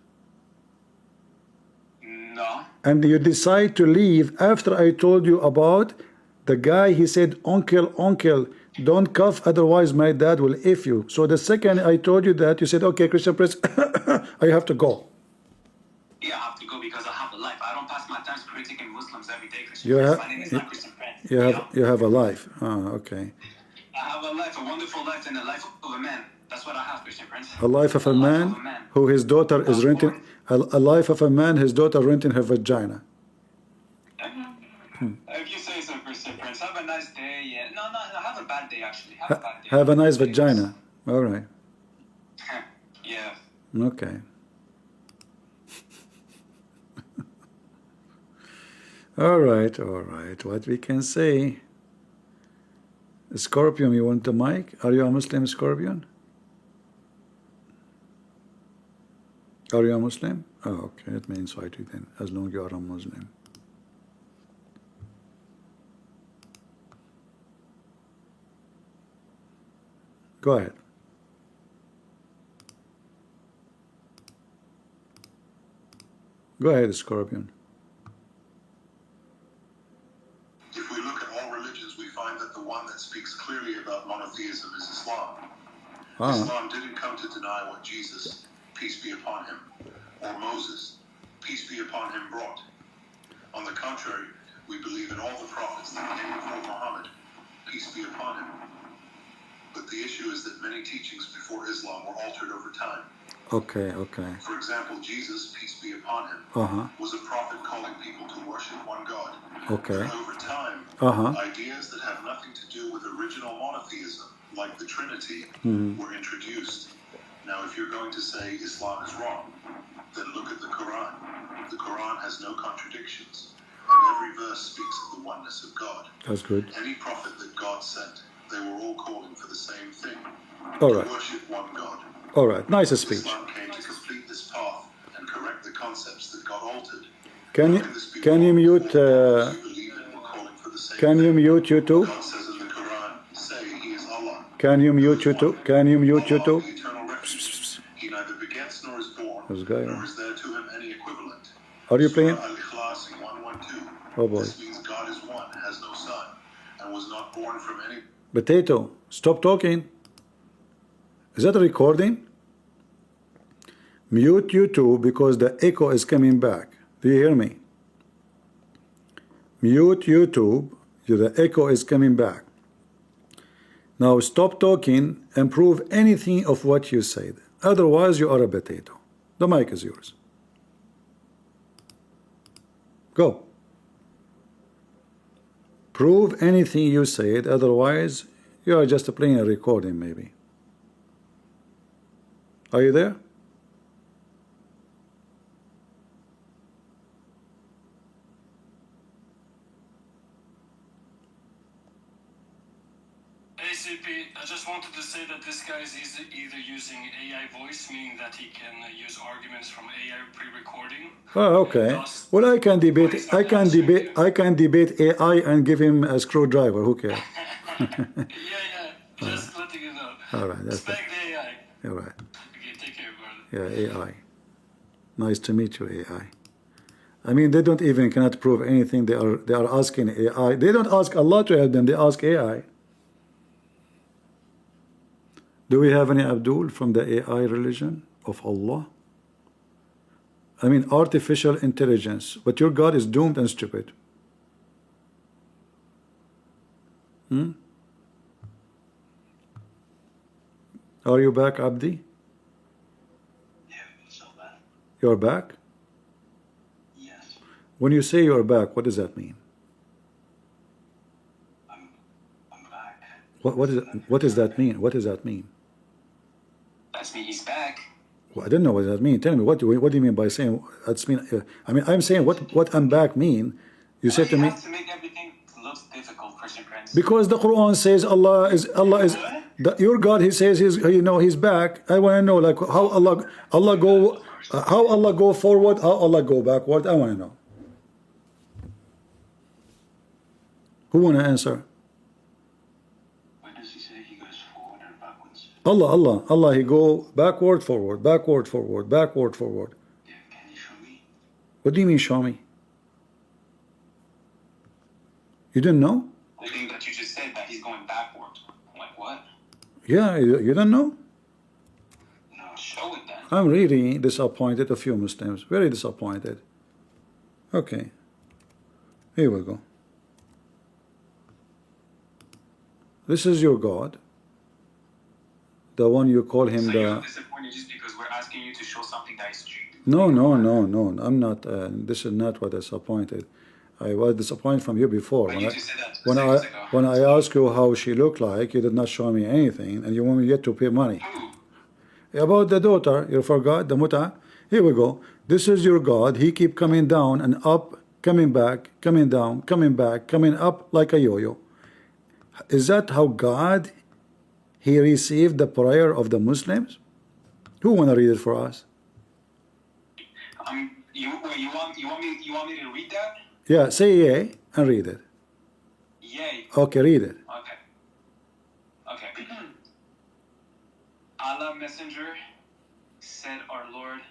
and you decide to leave after I told you about the guy. He said, uncle, don't cough, otherwise my dad will F you. So the second I told you that, you said, okay, Christian Prince, I have to go. Yeah, I have to go because I have a life. I don't pass my time critiquing Muslims every day, Christian You Prince. have, My name is not Christian Prince. you have a life. Oh, okay. I have a life, a wonderful life, and the life of a man. That's what I have, Christian Prince. A life of a man who his daughter is renting, a life of a man, his daughter renting her vagina. If you say so, Christian Prince. Have a nice day. Yeah. No, have a bad day, actually. Have a bad day. Have a nice vagina. All right. Yeah. Okay. All right. What we can say. Scorpion, you want the mic? Are you a Muslim, Scorpion? Are you a Muslim? Oh, okay. Let me invite you then, as long as you are a Muslim. Go ahead. Go ahead, Scorpion. If we look at all religions, we find that the one that speaks clearly about monotheism is Islam. Islam didn't come to deny what Jesus, peace be upon him, or Moses, peace be upon him, brought. On the contrary, we believe in all the prophets that came before Muhammad, peace be upon him. But the issue is that many teachings before Islam were altered over time. Okay. For example, Jesus, peace be upon him, was a prophet calling people to worship one God. Okay. But over time, ideas that have nothing to do with original monotheism, like the Trinity, were introduced. Now, if you're going to say Islam is wrong, then look at the Quran. The Quran has no contradictions, and every verse speaks of the oneness of God. That's good. Any prophet that God sent, they were all calling for the same thing. All right. To worship one God. All right. Nice speech. Islam came to complete this path and correct the concepts that got altered. Can you mute? Can you mute you too? God says in the Quran, say He is Allah. Can you mute you too? Can you mute you too? He neither begets nor is born, This guy, nor is there to him any equivalent. Are you playing? Surah Al-Ikhlas in 112. Oh boy. This means God is one, has no son, and was not born from any. Potato, stop talking. Is that a recording? Mute you too, because the echo is coming back. Do you hear me? Mute YouTube. The echo is coming back. Now stop talking and prove anything of what you said. Otherwise, you are a potato. The mic is yours. Go. Prove anything you said. Otherwise, you are just playing a recording, maybe. Are you there? ACP, I just wanted to say that this guy is either using AI voice, meaning that he can use arguments from AI pre-recording. Oh, okay. Well, I can debate AI and give him a screwdriver. Who cares? yeah. Just letting you know. All right. That's Respect the AI. all right. Okay, take care, brother. Yeah, AI. Nice to meet you, AI. I mean, they don't even cannot prove anything. They are asking AI. They don't ask Allah to help them. They ask AI. Do we have any Abdul from the AI religion of Allah? I mean, artificial intelligence. But your God is doomed and stupid. Are you back, Abdi? Yeah, so bad. You're back? Yes, When you say you're back, what does that mean? I'm back. What does that mean? What does that mean? That's me. He's back. Well, I don't know what that means. Tell me, what do you mean by saying that's mean? I mean, I'm saying what I'm back mean. You said to You me, have to make everything look difficult, Christian Prince. because the Quran says Allah is your God. He says he's back. I want to know like how Allah go forward, how Allah go backward. I want to know. Who want to answer? Why does he say he goes forward and backwards? Allah, he go backward, forward, backward, forward, backward, forward. Yeah, can you show me? What do you mean, show me? You didn't know? The thing that you just said, that he's going backward. I'm like, what? Yeah, you don't know? No, show it then. I'm really disappointed of you Muslims. Very disappointed. Okay. Here we go. This is your God. The one you call him So the... you're disappointed just because we're asking you to show something that is true. No. I'm not. This is not what disappointed. I was disappointed from you before. But you just said that When 6 I weeks ago. when I asked you how she looked like, you did not show me anything, and you want me yet to pay money. Who? About the daughter, you forgot the muta. Here we go. This is your God. He keep coming down and up, coming back, coming down, coming back, coming up like a yo-yo. Is that how God he received the prayer of the Muslims? Who wanna read it for us? You want me to read that? Yeah, say yay and read it. Yay. Okay, read it. Okay. Allah Messenger said, our Lord,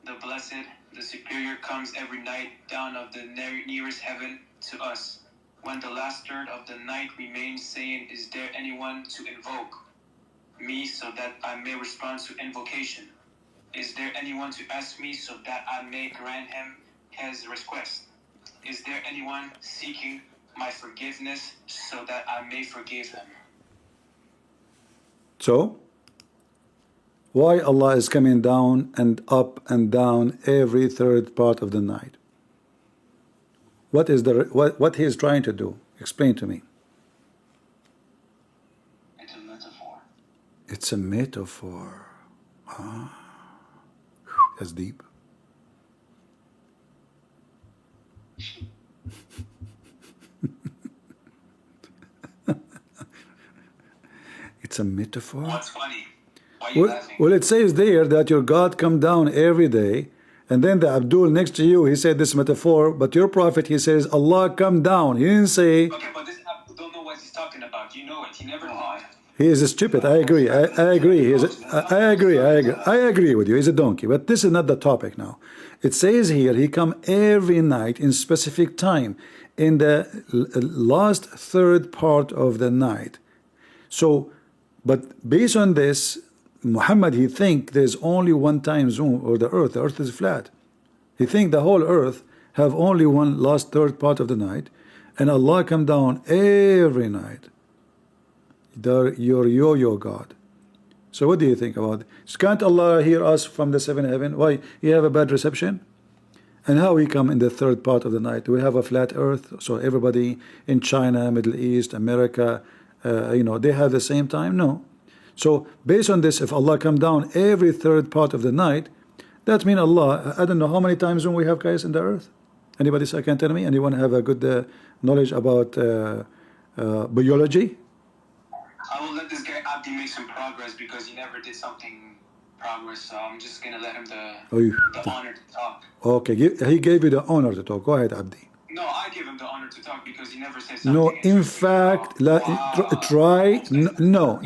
the Blessed, the Superior, comes every night down of the nearest heaven to us. When the last third of the night remains, saying, is there anyone to invoke me so that I may respond to invocation? Is there anyone to ask me so that I may grant him his request? Is there anyone seeking my forgiveness so that I may forgive him? So, why Allah is coming down and up and down every third part of the night? What is what he is trying to do? Explain to me. It's a metaphor. It's a metaphor. That's deep. It's a metaphor. What's funny? Why are you laughing? Well, it says there that your God come down every day, and then the Abdul next to you, he said this metaphor, but your prophet, he says Allah come down. He didn't say. Okay, but this Abdul don't know what he's talking about. You know it. He never lied. He is stupid. I agree. I agree. I agree with you. He's a donkey. But this is not the topic now. It says here he come every night in specific time, in the last third part of the night. So, but based on this, Muhammad, he think there's only one time zone, or the earth is flat. He think the whole earth have only one last third part of the night, and Allah come down every night. Your yo-yo God. So what do you think about it? Can't Allah hear us from the seventh heaven? Why? He have a bad reception? And how we come in the third part of the night? Do we have a flat earth? So everybody in China, Middle East, America, they have the same time? No. So based on this, if Allah come down every third part of the night, that means Allah, I don't know how many time zone we have, guys, in the earth. Anybody can tell me? Anyone have a good knowledge about biology? I will let this guy Abdi make some progress because he never did something progress. So I'm just gonna let him the honor to talk. Okay, he gave you the honor to talk. Go ahead, Abdi. No, I give him the honor to talk because he never said something. No, in fact, try. No.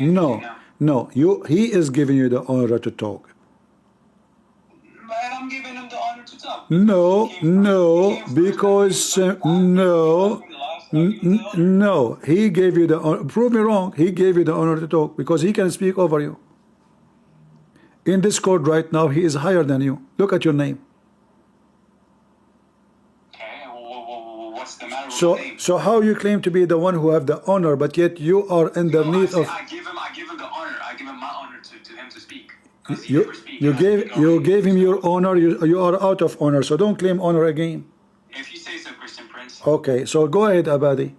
He is giving you the honor to talk. But I'm giving him the honor to talk. No, because no, he gave you the honor. Prove me wrong. He gave you the honor to talk because he can speak over you. In this court right now, he is higher than you. Look at your name. Okay, what's the matter with So, the name? so how you claim to be the one who have the honor, but yet you are underneath of. I give him the honor. I give him my honor to him to speak. 'Cause he You never speaks. you gave him your honor. You are out of honor. So don't claim honor again. If you say so, Christian Prince. Okay, so go ahead, Abadi.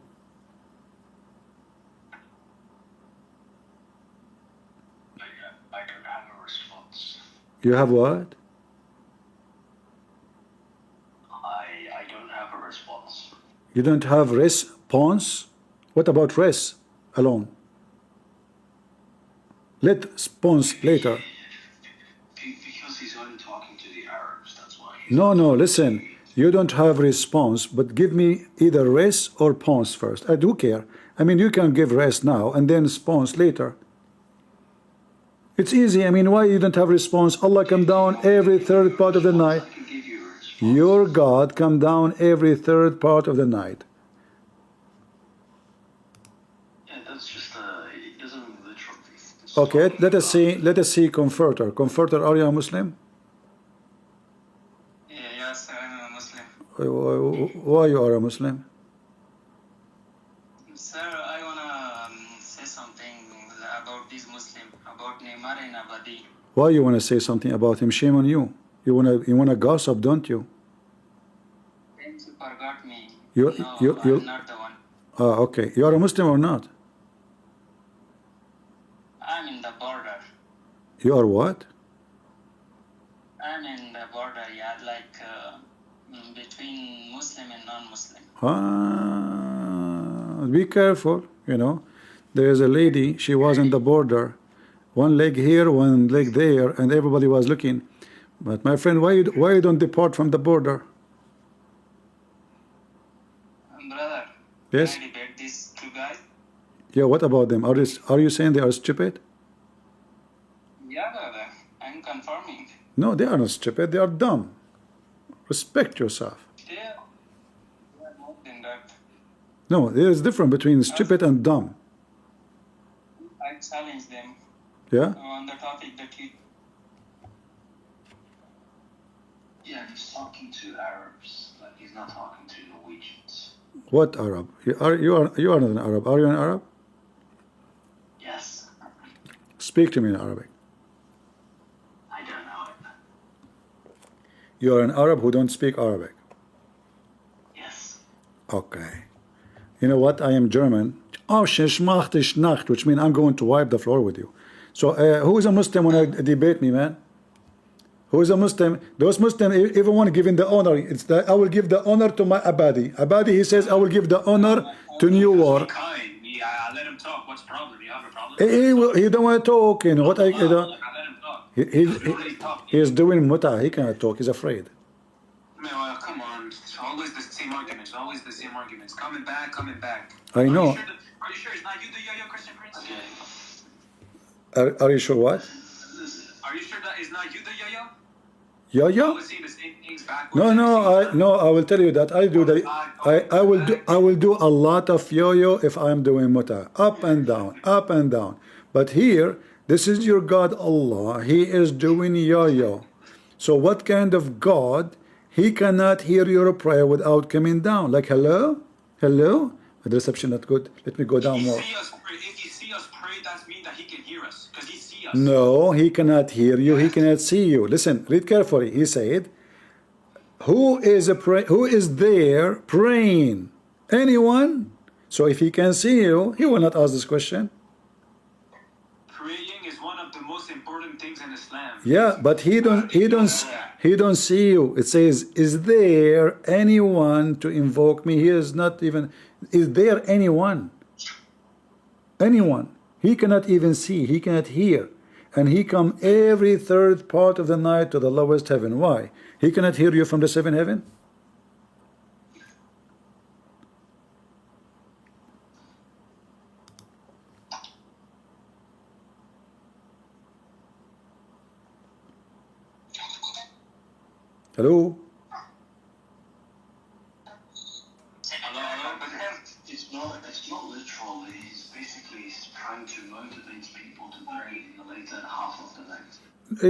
I don't have a response. You have what? I don't have a response. You don't have response? What about res alone? Let response later. Because he's only talking to the Arabs, that's why. No, listen. You don't have response, but give me either res or pons first. I do care. I mean, you can give res now and then response later. It's easy. I mean, why you don't have response? Allah come down every third part of the night. I can give you a response. Your God come down every third part of the night. Okay, let us see. Let us see. Comforter. Comforter, are you a Muslim? Yes, I'm a Muslim. Why you are a Muslim? Sir, I wanna say something about this Muslim, about Neymar and Abadi. Why you want to say something about him? Shame on you. You wanna gossip, don't you? Thanks, you forgot me. You No, you I'm not the one. Okay. You are a Muslim or not? I'm in the border. You are what? I'm in the border, yeah, like between Muslim and non-Muslim. Be careful. There is a lady. She was in the border. One leg here, one leg there, and everybody was looking. But my friend, why you don't depart from the border? Brother, Yes. can I debate these two guys? Yeah. What about them? Are you saying they are stupid? Yeah, brother, I'm confirming. No, they are not stupid. They are dumb. Respect yourself. Yeah, are more than that. No, there is difference between stupid and dumb. I challenge them Yeah. on the topic that you. Yeah, he's talking to Arabs, like he's not talking to Norwegians. What Arab? You are not an Arab. Are you an Arab? Yes, Speak to me in Arabic. I don't know it. You are an Arab who don't speak Arabic. Yes. Okay. You know what? I am German. Oh, Nacht, which means I'm going to wipe the floor with you. So, who is a Muslim when I debate me, man? Who is a Muslim? Those Muslims, everyone giving the honor. I will give the honor to my Abadi. Abadi, he says, I will give the honor to New York. Kind. Yeah, let him talk. What's the problem? You have a problem? He don't want to talk. You know what I? Let him talk. He's doing muta. He cannot talk. He's afraid. Man, well, come on. It's always the same arguments. Always the same arguments. Coming back, coming back. I know. Are you sure it's not you, the yo-yo Christian Prince? Okay. Are you sure what? Are you sure that it's not you, the yo-yo? Yeah. Always saying the same things backwards. No. I will tell you that I do that. I will do a lot of yo-yo if I'm doing muta, up and down, up and down. But here, this is your God Allah. He is doing yo-yo. So what kind of God? He cannot hear your prayer without coming down. Like hello. The reception not good. Let me go down more. If you see us pray, that means that he can hear us. Because he sees us. No, he cannot hear you. He cannot see you. Listen, read carefully. He said, who is there praying? Anyone? So if he can see you, he will not ask this question. Praying is one of the most important things in Islam. Yeah, but he don't see you. It says, is there anyone to invoke me? He is not even. Is there anyone? Anyone? He cannot even see. He cannot hear. And he come every third part of the night to the lowest heaven. Why? He cannot hear you from the seventh heaven? Hello? It's not literal. He's basically trying to motivate people to pray in the later half of the night.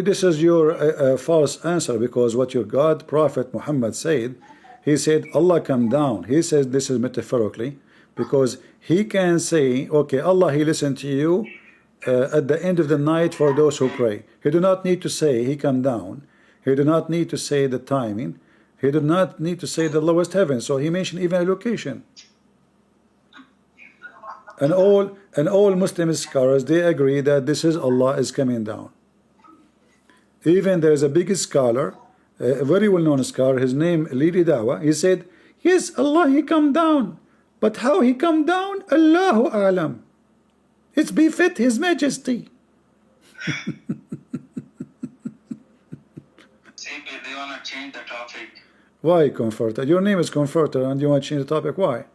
This is your false answer, because what your God, Prophet Muhammad said, he said, Allah come down. He says this is metaphorically, because he can say, okay, Allah, he listened to you at the end of the night for those who pray. He do not need to say he come down. He do not need to say the timing. He do not need to say the lowest heaven. So he mentioned even a location. And all Muslim scholars, they agree that this is Allah is coming down. Even there is a big scholar, a very well-known scholar, his name Lili Dawa. He said, yes, Allah, he come down. But how he come down? Allahu A'lam. It's befit His Majesty. They want to change the topic. Why, Comforter? Your name is Comforter, and you want to change the topic. Why?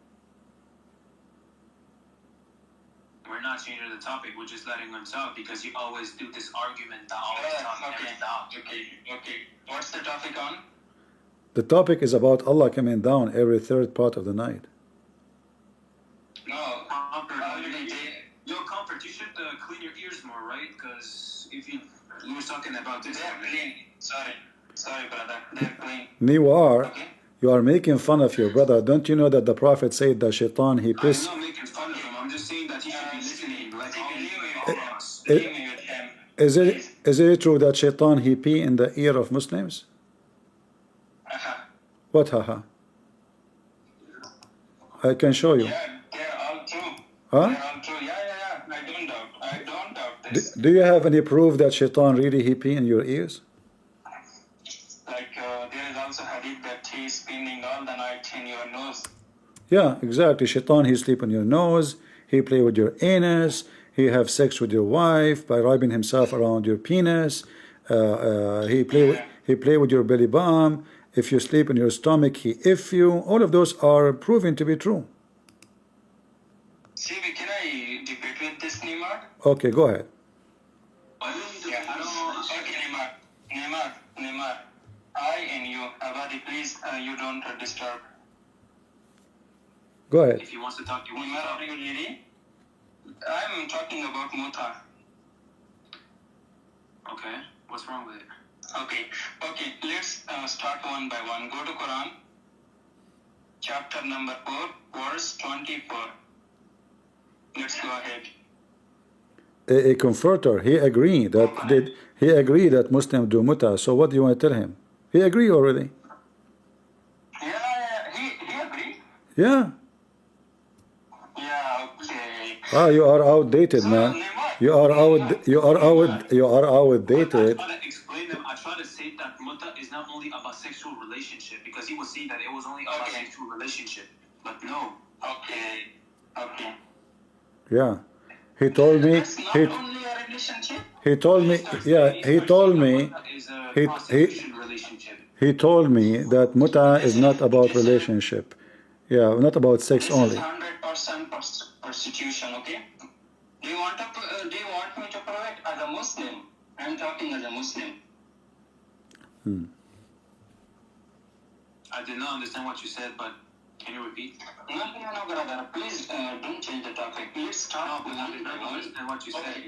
We're not changing the topic. We're just letting them talk, because you always do this argument that always talking Okay. What's the topic on? The topic is about Allah coming down every third part of the night. No. Yo, Comfort, you should clean your ears more, right? Because if you were talking about this. They're clean. Sorry, brother. They're clean. You are. Okay? You are making fun of your brother. Don't you know that the Prophet said that shaitan, he I'm pissed? not making fun of him. I'm just saying that he should be listening. Like all of us. Leave me with him. Is it true that shaitan, he pee in the ear of Muslims? What, haha? I can show you. Yeah, they're all true. Huh? They're all true. Yeah. I don't doubt this. Do you have any proof that shaitan really he pee in your ears? Like, there is also hadith that he is spinning all the night in your nose. Yeah, exactly. Shaitan, he sleep on your nose. He play with your anus. He have sex with your wife by rubbing himself around your penis. He play with your belly bump. If you sleep in your stomach, he if you. All of those are proven to be true. See, can I debate with this Neymar? Okay, go ahead. Yeah, I don't. Okay, Neymar. I and you, Abadi, please, you don't disturb. Go ahead. If he wants to talk, you want to Neymar, talk. are you ready? I'm talking about Muta. Okay. What's wrong with it? Okay, let's start one by one. Go to Quran, chapter number 4, verse 24. Let's go ahead. A converter, he agreed that Muslims do muta. So what do you want to tell him? He agreed already. Yeah, he agreed. Yeah. Yeah, okay. Ah, you are outdated, man. You are outdated. I try to say that muta is not only about sexual relationship because he was saying that it was only about sexual relationship, but no. Okay. Yeah. He told me. That's not only a relationship. He told me. Yeah. He told me. He told me that muta is not about relationship. Yeah, not about sex This only. is 100% prostitution. Okay. Do you want me to prove it as a Muslim? I'm talking as a Muslim. I did not understand what you said, but can you repeat? No, brother. Please don't change the topic. Let's start No, one I did not by one. understand what you said.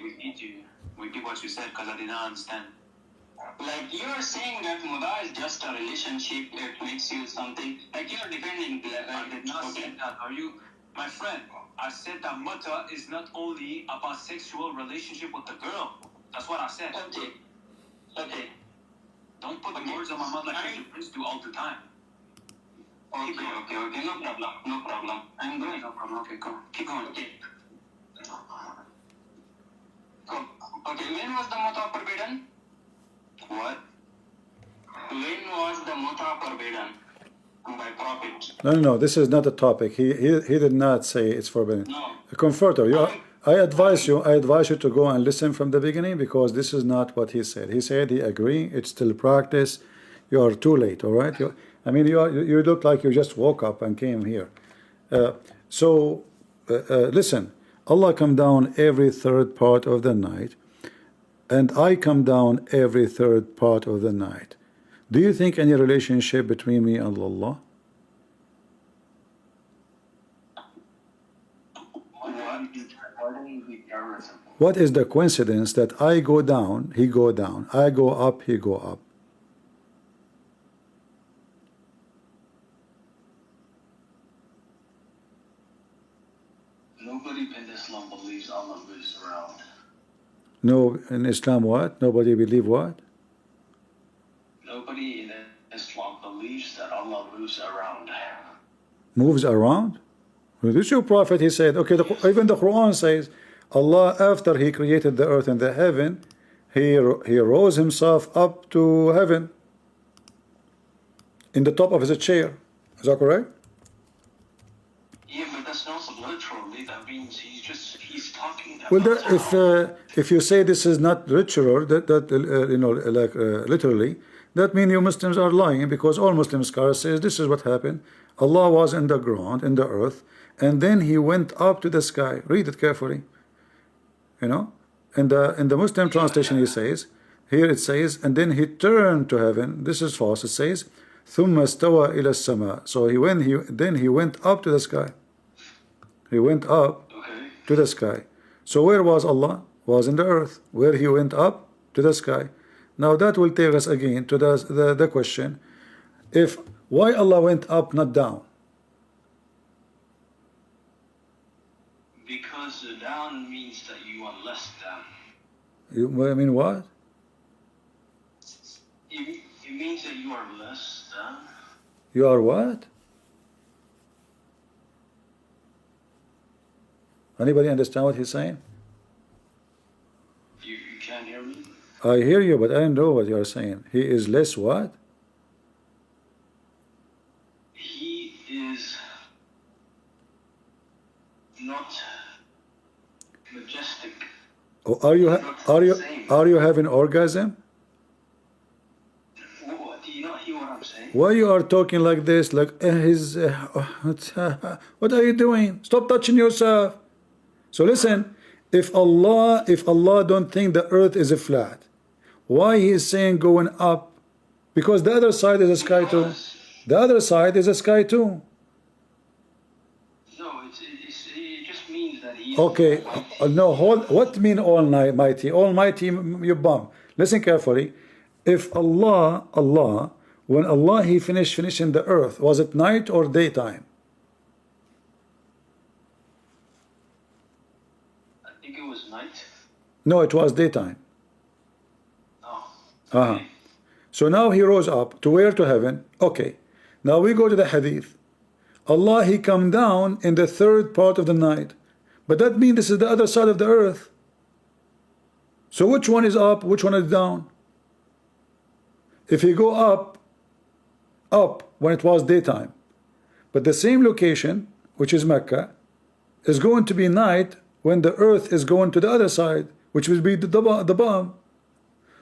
Repeat what you said because I did not understand. Like you are saying that Muda is just a relationship. It makes you something. Like you are defending. I did not say that. Are you, my friend? I said that muta is not only about sexual relationship with the girl. That's what I said. Okay. Don't put the words on my mouth like you do all the time. Okay. No problem. I'm going. No problem. Okay, go. Keep going. Okay. When was the muta forbidden? What? When was the muta forbidden? By Prophet. No. This is not a topic. He did not say it's forbidden. No. A converter. I advise you to go and listen from the beginning because this is not what he said. He said he agreed. It's still practice. You are too late. All right. You look like you just woke up and came here. Listen. Allah come down every third part of the night, and I come down every third part of the night. Do you think any relationship between me and Allah? What is the coincidence that I go down, he go down, I go up, he go up? Nobody in Islam believes Allah moves around. No, in Islam what? Nobody believe what? Nobody in Islam believes that Allah moves around. Moves around? Well, this is your prophet, he said. Okay, even the Quran says, Allah, after he created the earth and the heaven, he rose himself up to heaven in the top of his chair. Is that correct? Yeah, but that's not literally. That means he's talking about. Well, if you say this is not literal, literally, that means you Muslims are lying, because all Muslim scholars says this is what happened. Allah was in the ground, in the earth, and then he went up to the sky. Read it carefully. In the Muslim translation, he says, here it says, and then he turned to heaven. This is false. It says, ثم استوى إلى السماء. So then he went up to the sky. He went up to the sky. So where was Allah? was in the earth, where he went up to the sky. Now that will take us again to the question, if why Allah went up, not down? Because down means that you are less than. I mean what? It means that you are less than. You are what? Anybody understand what he's saying? You can't hear me? I hear you, but I don't know what you are saying. He is less what? He is not majestic. Oh, are you having orgasm? Do you not hear what I'm saying? Why you are talking like this? Like what are you doing? Stop touching yourself. So listen, if Allah don't think the earth is a flat, why he is saying going up? Because the other side is a sky too. The other side is a sky too. No, it just means that he is Okay, no, what mean almighty? Almighty, you bum. Listen carefully. If Allah, when Allah he finishing the earth, was it night or daytime? I think it was night. No, it was daytime. Oh. So now he rose up to where? To heaven. Okay. Now we go to the hadith. Allah he come down in the third part of the night. But that means this is the other side of the earth. So which one is up? Which one is down? If he go up when it was daytime, but the same location, which is Mecca, is going to be night when the earth is going to the other side, which will be the bottom.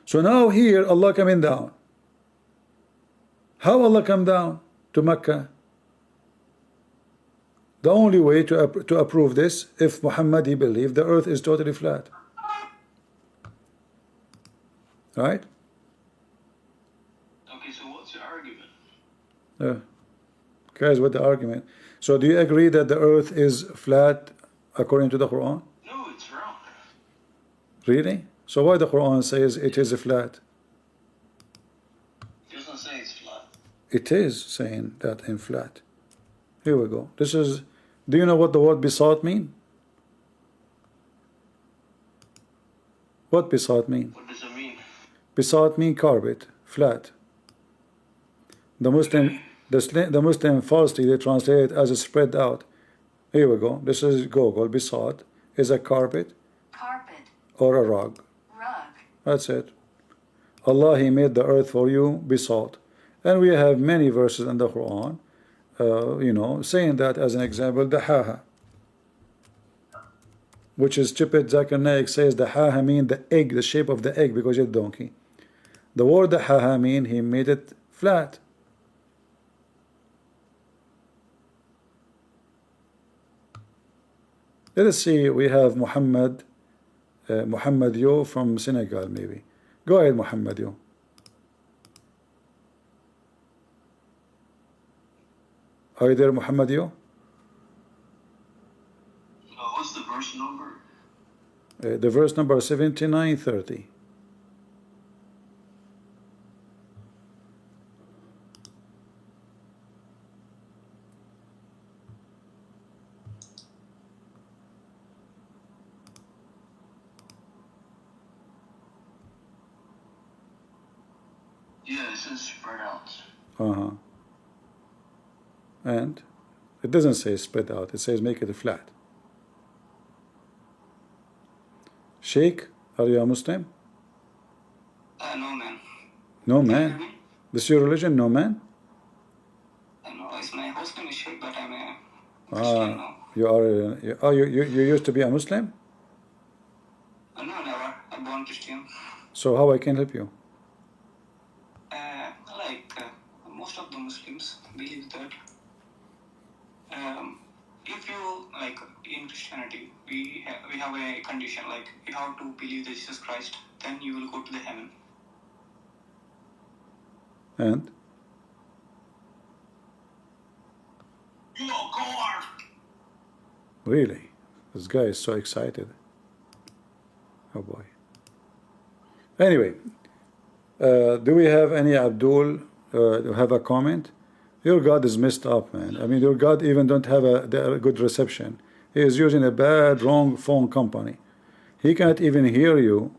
So now here Allah coming down. How Allah come down to Mecca? The only way to approve this, if Muhammad he believed the earth is totally flat. Right? Okay, so what's your argument? Guys, what the argument? So do you agree that the earth is flat according to the Quran? No, it's wrong. Really? So why the Quran says it is flat? It doesn't say it's flat. It is saying that in flat. Here we go. This is, do you know what the word bisat mean? What bisat mean? What does it mean? Bisat mean carpet, flat. The Muslim falsely they translate it as a spread out. Here we go. This is Google. Bisat is a carpet or a rug. That's it. Allah he made the earth for you, bisat. And we have many verses in the Quran, saying that as an example, the haha, which is stupid. Zakir Naik says the haha mean the egg, the shape of the egg, because it's donkey. The word the haha mean he made it flat. Let us see, we have Muhammad Yo from Senegal, maybe. Go ahead, Muhammad Yo. Are you there, Muhammad Yo? What's the verse number? The verse number 7930. Yeah, it says spread out. And it doesn't say spread out, it says make it flat. Sheikh, are you a Muslim? No, man. No, man. This is your religion? No, man? No, it's my husband is Sheikh, but I'm a Christian now. You used to be a Muslim? No, never. I'm born Christian. So how I can help you? Most of the Muslims believe that if you in Christianity we have a condition, like you have to believe that Jesus Christ, then you will go to the heaven. And? You are God. Really? This guy is so excited. Oh boy. Anyway, do we have any Abdul have a comment? Your God is messed up, man. I mean, your God even don't have a good reception. He is using a bad, wrong phone company. He can't even hear you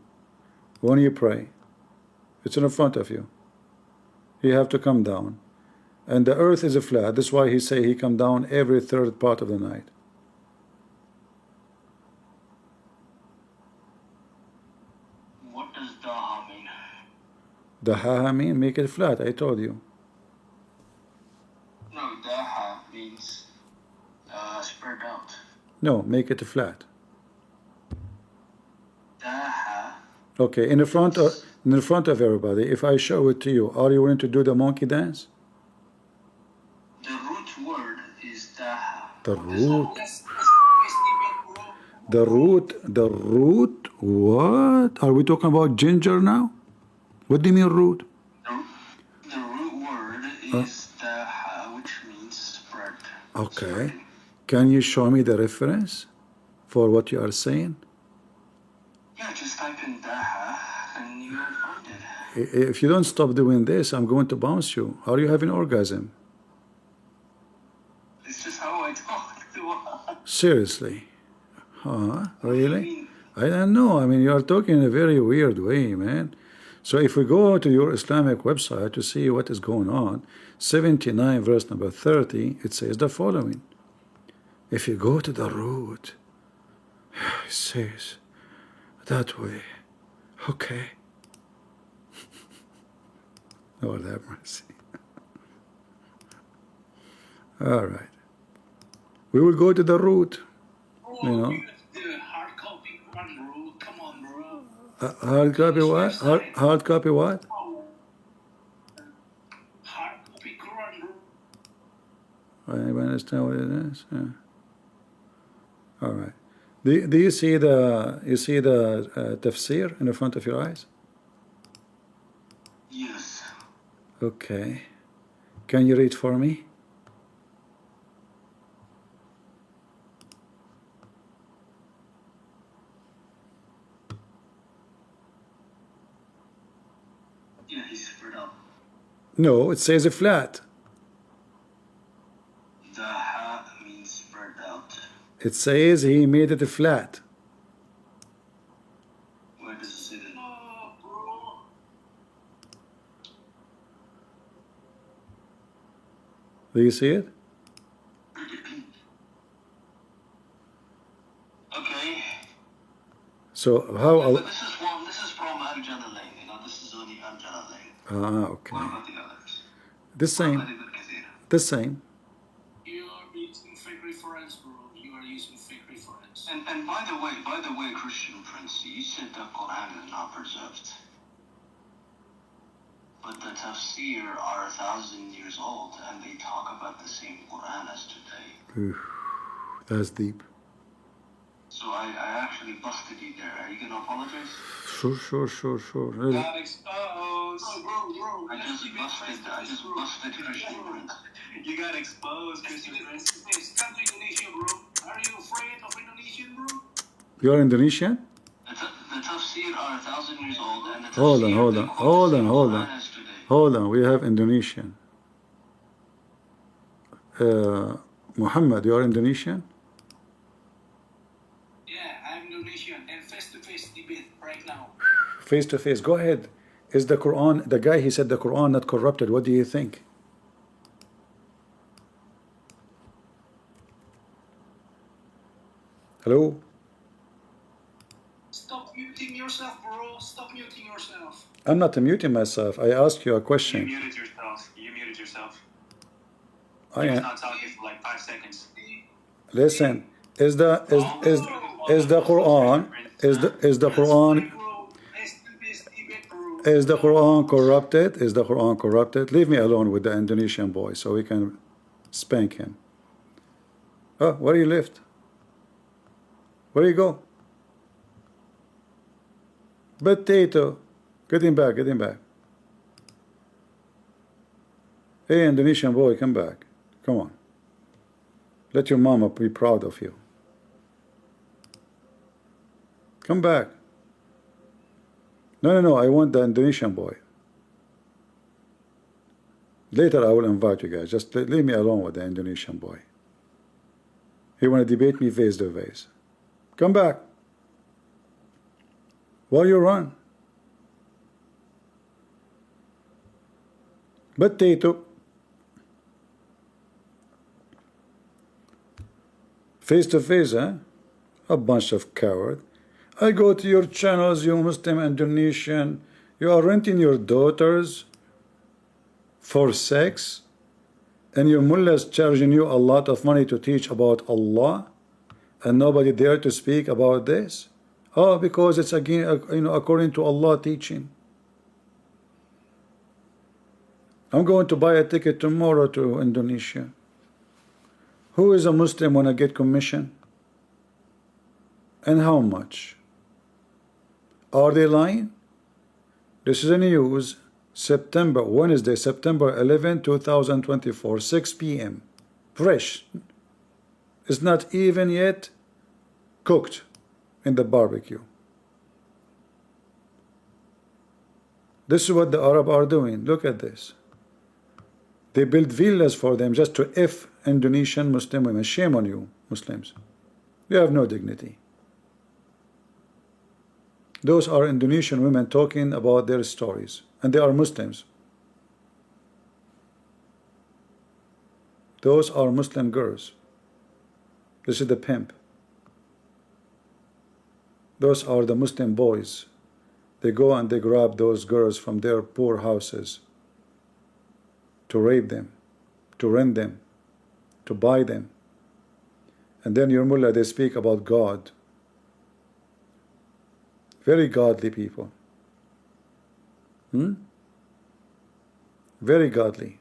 when you pray. It's in front of you. You have to come down. And the earth is a flat. That's why he say he come down every third part of the night. What does Daha mean? Daha mean make it flat. I told you. No, Daha means spread out. No, make it flat. Daha. Okay, in the front of everybody. If I show it to you, are you willing to do the monkey dance? The root word is Daha. The root. Let's debate, bro. The root. What? Are we talking about ginger now? What do you mean root? The root word is Daha, which means spread. Okay. Spreading. Can you show me the reference for what you are saying? Yeah, just type in Daha and you'll find it. If you don't stop doing this, I'm going to bounce you. Are you having orgasm? It's just how I talk to Seriously? Huh? Really? mean? I don't know. I mean, you are talking in a very weird way, man. So if we go to your Islamic website to see what is going on, 79 verse number 30, it says the following. If you go to the root, it says that way. Okay. Lord have mercy. All right. We will go to the root. Bro, You know. the hard copy Quran, bro. Come on, bro. Hard copy what? Hard copy what? Hard copy Quran, bro. Anybody understand what it is? Yeah. All right. Do you see the tafsir in the front of your eyes? Yes. Okay. Can you read for me? Yeah, he's spread out. No, it says a flat. Daha means spread out. It says he made it a flat. Where does it say that? Oh, bro. Do you see it? Okay. So how? But this is from Al Jalalain, you know, this is only Al Jalalain. Okay. What about the others? The same. Very good, Kathir. The same. You are using fake reference, bro. You are using fake reference. And by the way, Christian Prince, you said the Quran is not preserved. But the tafsir are 1,000 years old, and they talk about the same Quran as today. Oof, that's deep. So I actually busted you there. Are you gonna apologize? Sure. Really? Got exposed. Bro. I just busted Christian Prince. You got exposed, Christian Prince. Come to Indonesia, bro. Are you afraid of Indonesian, bro? You are Indonesian? The tafsir are 1,000 years old, and the Hold tafsir on. they quote the same Quran as today. Hold on. We have Indonesian. Muhammad, you are Indonesian? Yeah, I'm Indonesian and face-to-face debate right now. Face to face. Go ahead. Is the Quran, the guy he said the Quran not corrupted, what do you think? Hello? Stop muting yourself, bro. Stop muting yourself. I'm not muting myself. I asked you a You question. muted yourself. You muted yourself. I He was am. not talking for like 5 seconds. Listen. Is the Quran is the Quran Bro, face-to-face debate, bro. is the Quran corrupted? Is the Quran corrupted? Leave me alone with the Indonesian boy so we can spank him. Oh, where you left? Where you go? Potato. Get him back. Hey, Indonesian boy, come back. Come on. Let your mama be proud of you. Come back. No, I want the Indonesian boy. Later I will invite you guys. Just leave me alone with the Indonesian boy. He want to debate me face to face. Come back. Why you run? Potato. Face to face, eh? A bunch of cowards. I go to your channels, you Muslim Indonesian. You are renting your daughters for sex, and your mullah is charging you a lot of money to teach about Allah, and nobody dare to speak about this. Oh, because it's again, according to Allah teaching. I'm going to buy a ticket tomorrow to Indonesia. Who is a Muslim when I get commission? And how much? Are they lying? This is a news. Wednesday, September 11, 2024, 6 p.m. Fresh. It's not even yet cooked in the barbecue. This is what the Arab are doing. Look at this. They build villas for them just to F Indonesian Muslim women. Shame on you, Muslims. You have no dignity. Those are Indonesian women talking about their stories, and they are Muslims. Those are Muslim girls. This is the pimp. Those are the Muslim boys. They go and they grab those girls from their poor houses to rape them, to rent them, to buy them. And then your mullah, they speak about God. Very godly people. Very godly.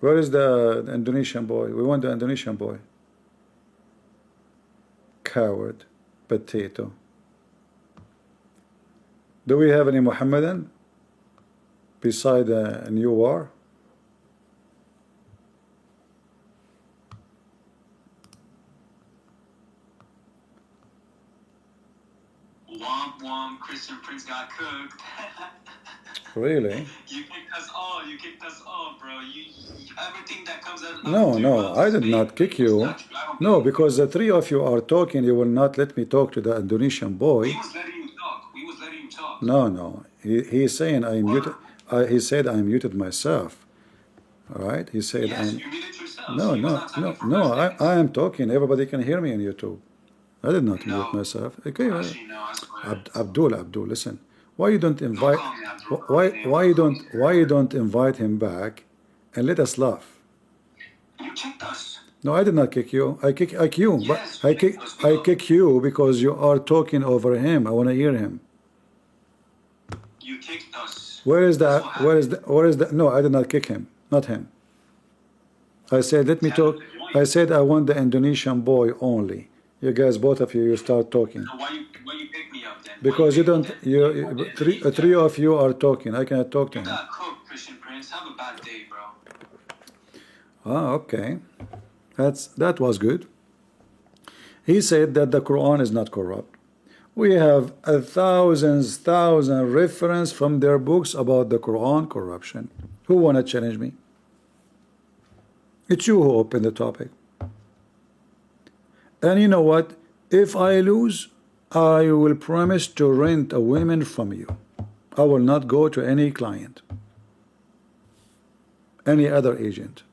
Where is the Indonesian boy? We want the Indonesian boy. Coward. Potato. Do we have any Muhammadan beside a new war? Womp womp, Christian Prince got cooked. Really? You kicked us off, bro. You everything that comes out. No, I did not kick you. No, because the three of you are talking, you will not let me talk to the Indonesian boy. We was letting you talk. No. He's saying I muted. He said I muted myself. All right? He said yes, you muted yourself. No. I am talking. Everybody can hear me on YouTube. I did not mute myself. Okay. Abdul, listen. Why you don't invite? Why you don't invite him back, and let us laugh? You kicked us. No, I did not kick you. I kick you, Yes, but I kick you because you are talking over him. I want to hear him. You kicked us. Where is that? Where is that? No, I did not kick him. Not him. I said let me talk. I said I want the Indonesian boy only. You guys, both of you start talking. So why you pick me up then? Because you don't. Three of you are talking. I cannot talk to him. You got cooked, Christian Prince. Have a bad day, bro. Ah, okay. That was good. He said that the Quran is not corrupt. We have thousand reference from their books about the Quran corruption. Who wanna challenge me? It's you who opened the topic. And you know what? If I lose, I will promise to rent a woman from you. I will not go to any client, any other agent.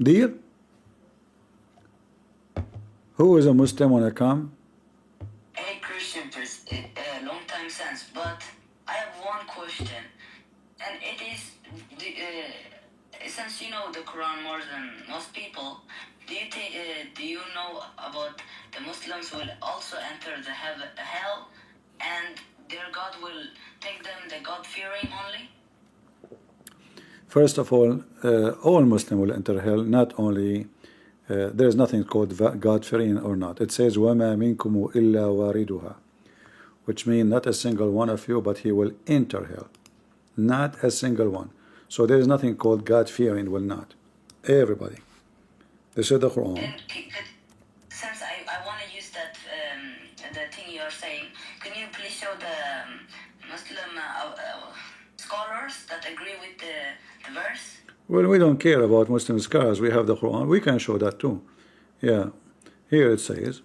Deal? Who is a Muslim when I come? Hey Christian, long time since, but I have one question, and it is, since you know the Quran more than most people, do you know about the Muslims will also enter the hell, and their God will take them the God-fearing only? First of all Muslims will enter hell, not only, there is nothing called God-fearing or not. It says, وَمَا مِنْكُمُ إِلَّا وَارِدُهَا, which means not a single one of you, but he will enter hell. Not a single one. So there is nothing called God-fearing, will not. Everybody. This is the Quran. Then, since I want to use that the thing you're saying, can you please show the Muslim scholars that agree with the verse? Well, we don't care about Muslim scholars. We have the Quran. We can show that too. Yeah. Here it says,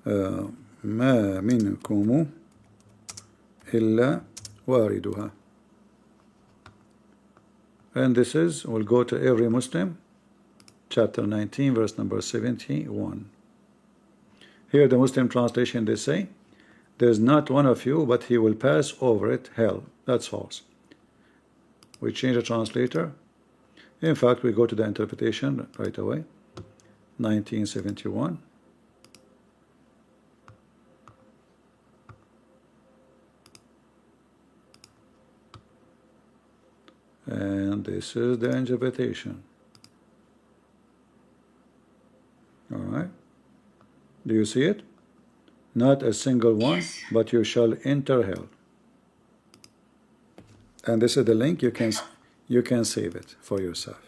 ما منكم إلا واردها. And this is, we'll go to every Muslim, chapter 19, verse number 71. Here the Muslim translation, they say, there's not one of you, but he will pass over it, hell. That's false. We change the translator. In fact, we go to the interpretation right away. 1971. And this is the interpretation. All right. Do you see it? Not a single one, Yes. but you shall enter hell. And this is the link. You can save it for yourself.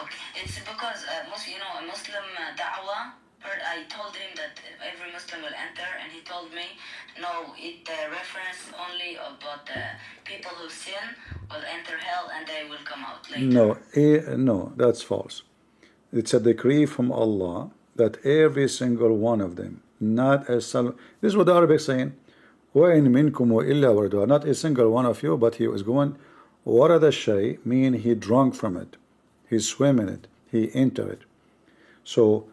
Okay, it's because a Muslim da'wah. I told him that every Muslim will enter, and he told me, no, it reference only about the people who sin will enter hell and they will come out later. No, that's false. It's a decree from Allah that every single one of them, not a this is what the Arabic is saying. وَإِن مِنْكُمْ إِلَّا وَرْدُهَا. Not a single one of you, but he was going. وَرَدَ الشَّيْء mean he drunk from it, he swam in it, he entered it. So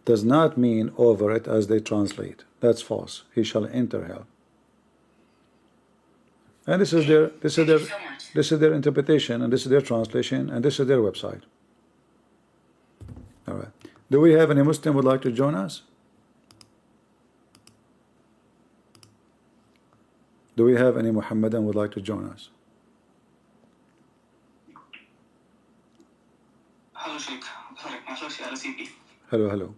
does not mean over it as they translate. That's false. He shall enter hell. And this is their interpretation, and this is their translation, and this is their website. All right. Do we have any Muslim would like to join us? Do we have any Muhammadan would like to join us? Hello, Sheikh. Sorry, Hello.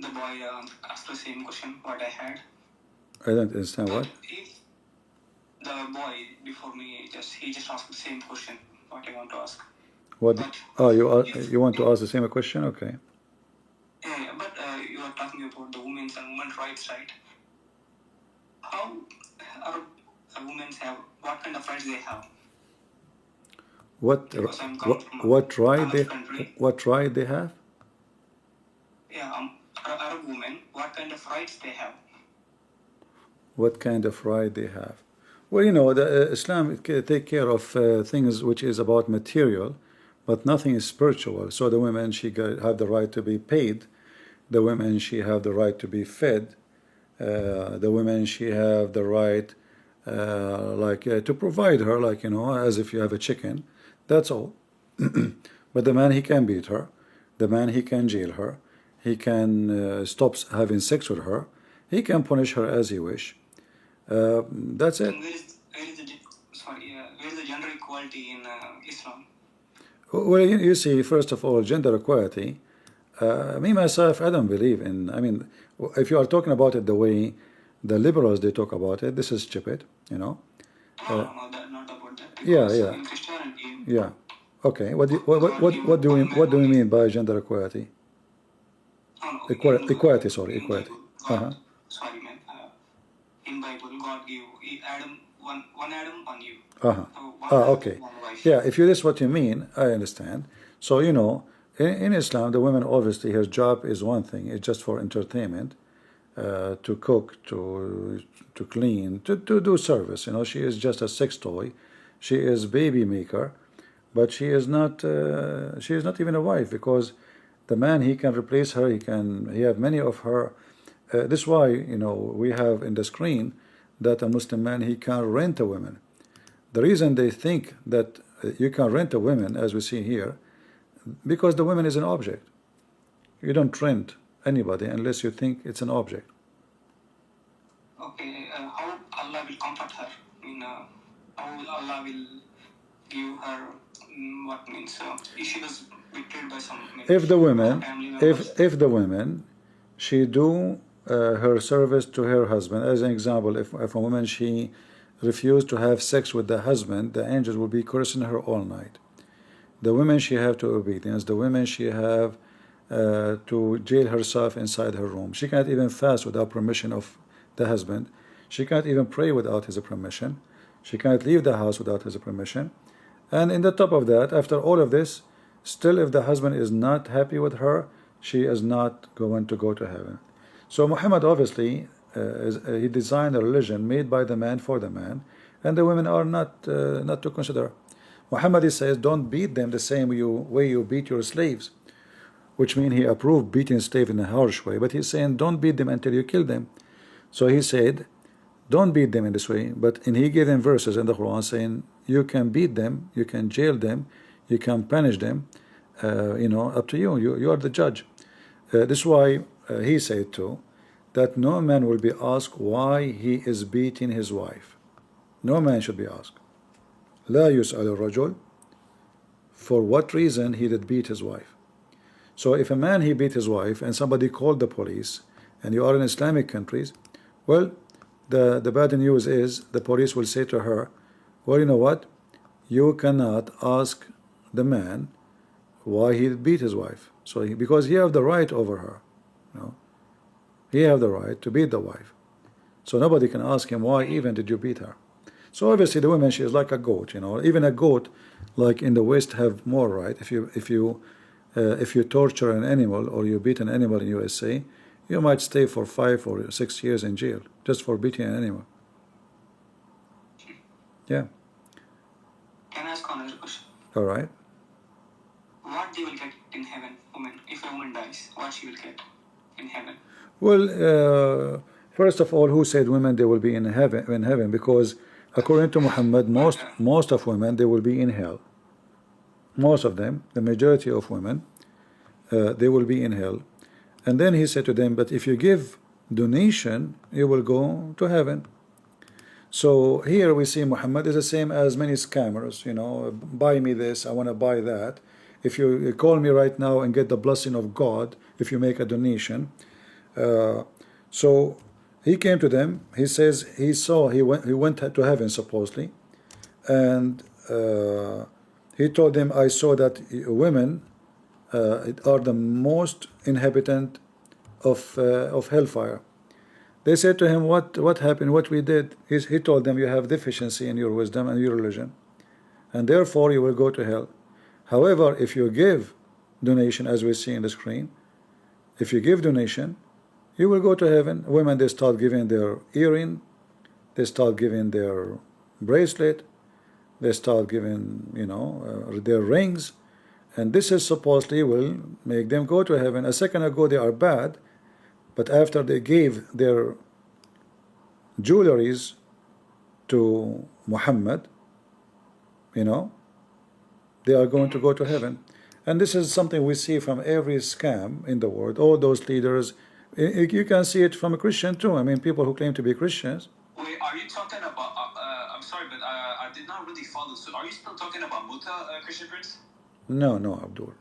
The boy asked the same question what I had. I don't understand what. If the boy before me he just asked the same question what I want to ask. What? But Oh, you want to ask the same question? Okay. Yeah, but you are talking about the women's and women's rights, right? How are women have, what kind of rights they have? What Because I'm right they have? Yeah, Arab women, what kind of rights they have? What kind of right they have? Well, the Islam take care of things which is about material, but nothing is spiritual. So the women, she have the right to be paid. The women, she have the right to be fed. The women, she have the right to provide her, as if you have a chicken. That's all. But the man, he can beat her. The man, he can jail her. He can stop having sex with her. He can punish her as he wish. That's it. Where is the gender equality in Islam? Well, you see, first of all, gender equality. Me myself, I don't believe in. I mean, if you are talking about it the way the liberals they talk about it, this is stupid. No, not about that. Yeah. In Christianity. Yeah. Okay. What do we mean by gender equality? Equality. Sorry, equality. Sorry, man. In Bible, God gave Adam one Adam, one you. Okay. One wife. Yeah. If this is what you mean, I understand. So in Islam, the woman obviously her job is one thing. It's just for entertainment, to cook, to clean, to do service. She is just a sex toy. She is baby maker, but she is not even a wife, because the man, he can replace her. He have many of her. This is why we have in the screen that a Muslim man, he can rent a woman. The reason they think that you can rent a woman, as we see here, because the woman is an object. You don't rent anybody unless you think it's an object. Okay, how Allah will comfort her? How Allah will give her what means? If she was betrayed by some. If the woman, family members. if the woman, she do her service to her husband. As an example, if a woman, she refused to have sex with the husband, the angels will be cursing her all night. The women she have to obedience. The women she have to jail herself inside her room. She can't even fast without permission of the husband. She can't even pray without his permission. She can't leave the house without his permission. And in the top of that, after all of this, still if the husband is not happy with her, she is not going to go to heaven. So Muhammad obviously he designed a religion made by the man for the man, and the women are not to consider. Muhammad, he says, don't beat them the same way you beat your slaves, which means he approved beating slaves in a harsh way, but he's saying don't beat them until you kill them. So he said don't beat them in this way, and he gave them verses in the Quran saying you can beat them, you can jail them, you can punish them, up to you. You are the judge. This is why he said too that no man will be asked why he is beating his wife. No man should be asked. لا يسأل الرجل, for what reason he did beat his wife. So if a man he beat his wife and somebody called the police, and you are in Islamic countries, well, the bad news is the police will say to her, well, you know what, you cannot ask the man why he beat his wife. So because he have the right over her, he have the right to beat the wife. So nobody can ask him why even did you beat her. So obviously the woman, she is like a goat. Even a goat, like in the West, have more right. If you torture an animal or you beat an animal in USA, you might stay for 5 or 6 years in jail just for beating an animal. Yeah. Can I ask another question? All right. What they will get in heaven, woman? If a woman dies, what she will get in heaven? Well, first of all, who said women they will be in heaven? Because according to Muhammad, most of women they will be in hell. Most of them, the majority of women, they will be in hell. And then he said to them, but if you give donation, you will go to heaven. So here we see Muhammad is the same as many scammers. Buy me this, I want to buy that. If you call me right now and get the blessing of God, if you make a donation. So he came to them. He says he went to heaven supposedly, and he told them, I saw that women are the most inhabitant of hellfire. They said to him, what happened, what we did? He told them, you have deficiency in your wisdom and your religion, and therefore you will go to hell. However, if you give donation, as we see in the screen, if you give donation, you will go to heaven. Women, they start giving their earring, they start giving their bracelet, they start giving their rings, and this is supposedly will make them go to heaven. A second ago they are bad, but after they gave their jewelries to Muhammad, they are going to go to heaven. And this is something we see from every scam in the world. All those leaders, you can see it from a Christian too. I mean, people who claim to be Christians. Wait, are you talking about? I'm sorry, but I did not really follow. So, are you still talking about Muta, Christian Prince? No, Abdul.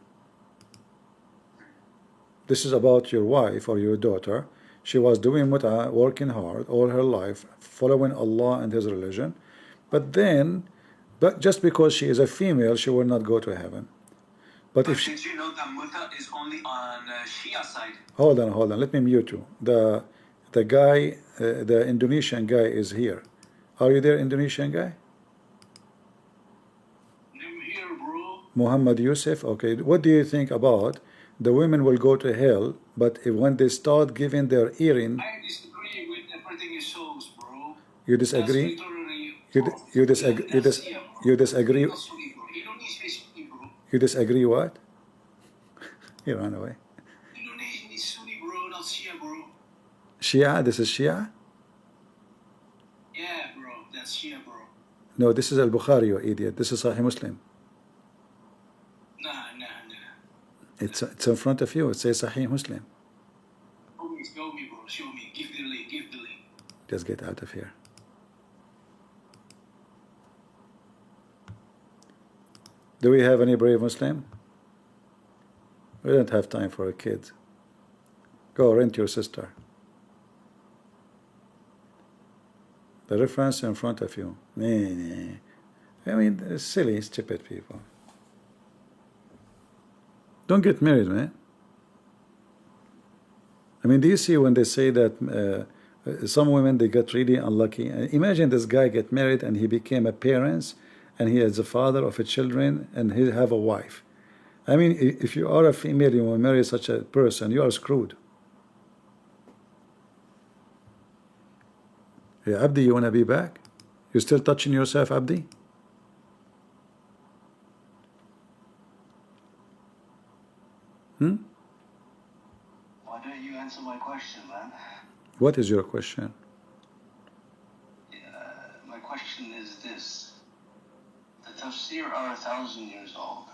This is about your wife or your daughter. She was doing muta, working hard all her life, following Allah and His religion. But just because she is a female, she will not go to heaven. But if did you know that muta is only on Shia side? Hold on. Let me mute you. The guy, the Indonesian guy is here. Are you there, Indonesian guy? I'm here, bro. Muhammad Yusuf. Okay. What do you think about the women will go to hell, but when they start giving their earring? I disagree with everything you shows, bro. You disagree? You disagree? You disagree what? He ran away. Indonesian is Sunni, bro, not Shia, bro. Shia? This is Shia? Yeah, bro, that's Shia, bro. No, this is Al-Bukhari, you idiot. This is Sahih Muslim. Nah. It's in front of you. It says Sahih Muslim. Show me, bro. Show me. Give the link. Just get out of here. Do we have any brave Muslim? We don't have time for a kid. Go rent your sister. The reference in front of you. I mean, silly, stupid people. Don't get married, man. I mean, do you see when they say that some women, they get really unlucky? Imagine this guy get married and he became a parent, and he is a father of a children, and he have a wife. I mean, if you are a female, you will marry such a person, you are screwed. Yeah, Abdi, you want to be back? You still touching yourself, Abdi? Why don't you answer my question, man? What is your question? My question is this. The tafsir are 1,000 years old,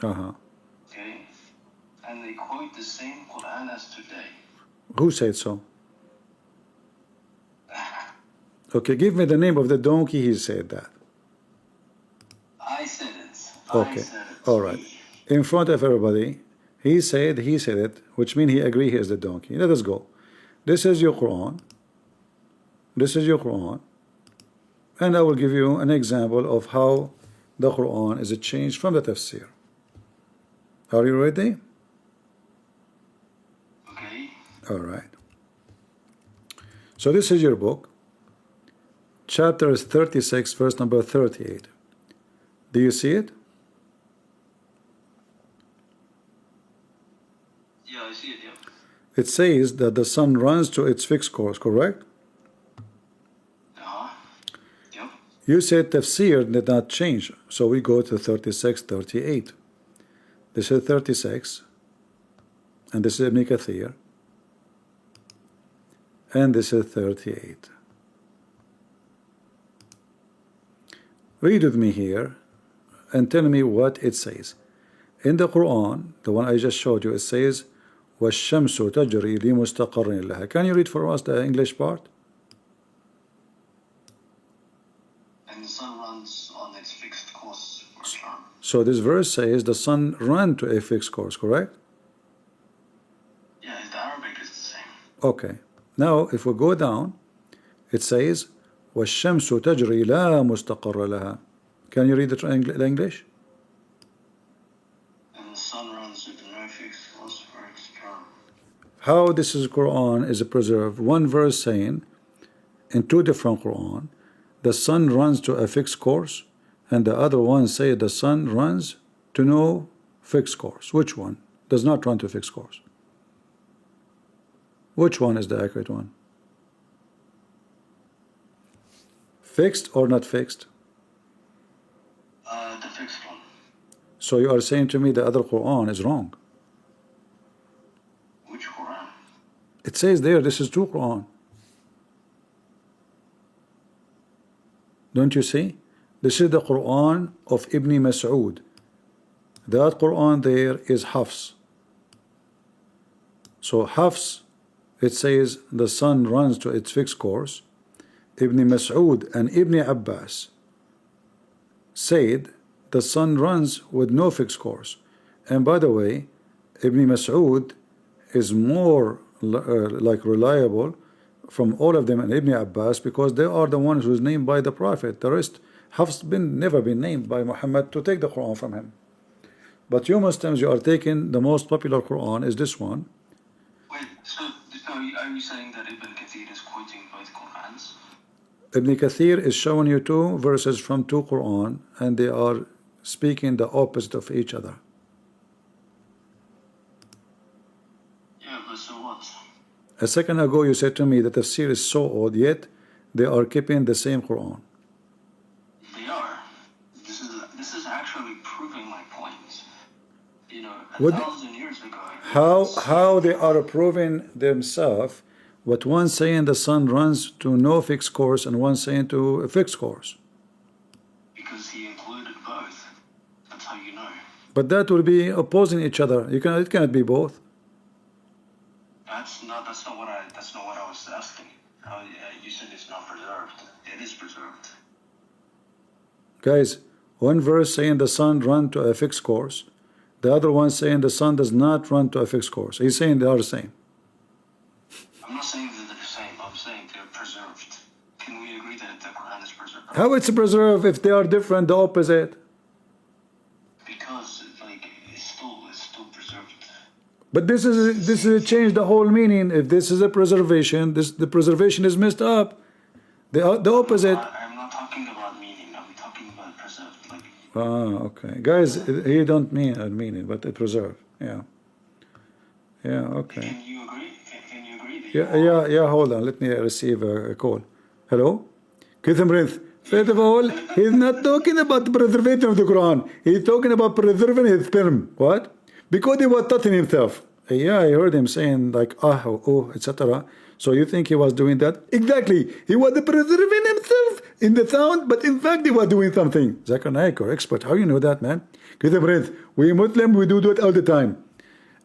Uh-huh. okay? And they quote the same Quran as today. Who said so? Okay, give me the name of the donkey he said that. I said it. Okay, I said it. all right. In front of everybody, he said it, which means he agreed he is the donkey. Let us go. This is your Quran. This is your Quran. And I will give you an example of how the Quran is changed from the tafsir. Are you ready? Okay. All right. So this is your book. Chapter 36, verse number 38. Do you see it? Yeah, I see it, yeah. It says that the sun runs to its fixed course, correct? Yep. You said tafsir did not change, so we go to 36, 38. This is 36, and this is Ibn Kathir, and this is 38. Read with me here and tell me what it says. In the Quran, the one I just showed you, it says, وَالشَّمْسُ تَجْرِي لِمُسْتَقَرٍ لَهَا. Can you read for us the English part? And the sun runs on its fixed course for Islam. So this verse says the sun ran to a fixed course, correct? Yeah, the Arabic is the same. Okay. Now, if we go down, it says, وَالشَّمْسُ تَجْرِي لَا مُسْتَقَرَّ لَهَا. Can you read the English? And the sun runs with no fixed course for its term. How this is Quran is preserved. One verse saying, in two different Quran, the sun runs to a fixed course, and the other one say the sun runs to no fixed course. Which one does not run to a fixed course? Which one is the accurate one? Fixed or not fixed? The fixed one. So you are saying to me the other Quran is wrong. Which Quran? It says there, this is two Quran. Don't you see? This is the Quran of Ibn Mas'ud. That Quran there is Hafs. So Hafs, it says the sun runs to its fixed course. Ibn Mas'ud and Ibn Abbas said the sun runs with no fixed course. And by the way, Ibn Mas'ud is more like reliable from all of them and Ibn Abbas, because they are the ones who's named by the Prophet. The rest have never been named by Muhammad to take the Quran from him. But you Muslims, you are taking the most popular Quran is this one. Wait, so are you saying that Ibn Kathir is quoting both Qurans? Ibn Kathir is showing you two verses from two Quran, and they are speaking the opposite of each other. Yeah, but so what? A second ago you said to me that tafsir is so old, yet they are keeping the same Quran. They are. This is actually proving my point. You know, What- 1,000 years ago. How they are proving themselves, what one saying the sun runs to no fixed course and one saying to a fixed course. Because he included both. That's how you know. But that will be opposing each other. It cannot be both. That's not what I was asking. You said it's not preserved. It is preserved. Guys, one verse saying the sun run to a fixed course, the other one saying the sun does not run to a fixed course. He's saying they are the same. I'm not saying that they're the same. I'm saying they're preserved. Can we agree that the Quran is preserved? How it's preserved if they are different, the opposite? Because it's still soul is still preserved. But this is changed the whole meaning. If this is a preservation, the preservation is messed up. The opposite. I'm not talking about meaning. I'm talking about preserved. Like. Okay, guys, he don't mean it, but it preserved. Yeah. Okay. Can you agree? Can you agree? Yeah. Hold on. Let me receive a call. Hello, Prince. First of all, he's not talking about the preservation of the Quran. He's talking about preserving his sperm. What? Because he was touching himself. Yeah, I heard him saying like oh, etc. So you think he was doing that? Exactly. He was preserving himself in the sound, but in fact he was doing something. Zakir Naik, you're expert. How you know that, man? Prince, we Muslims, we do that all the time.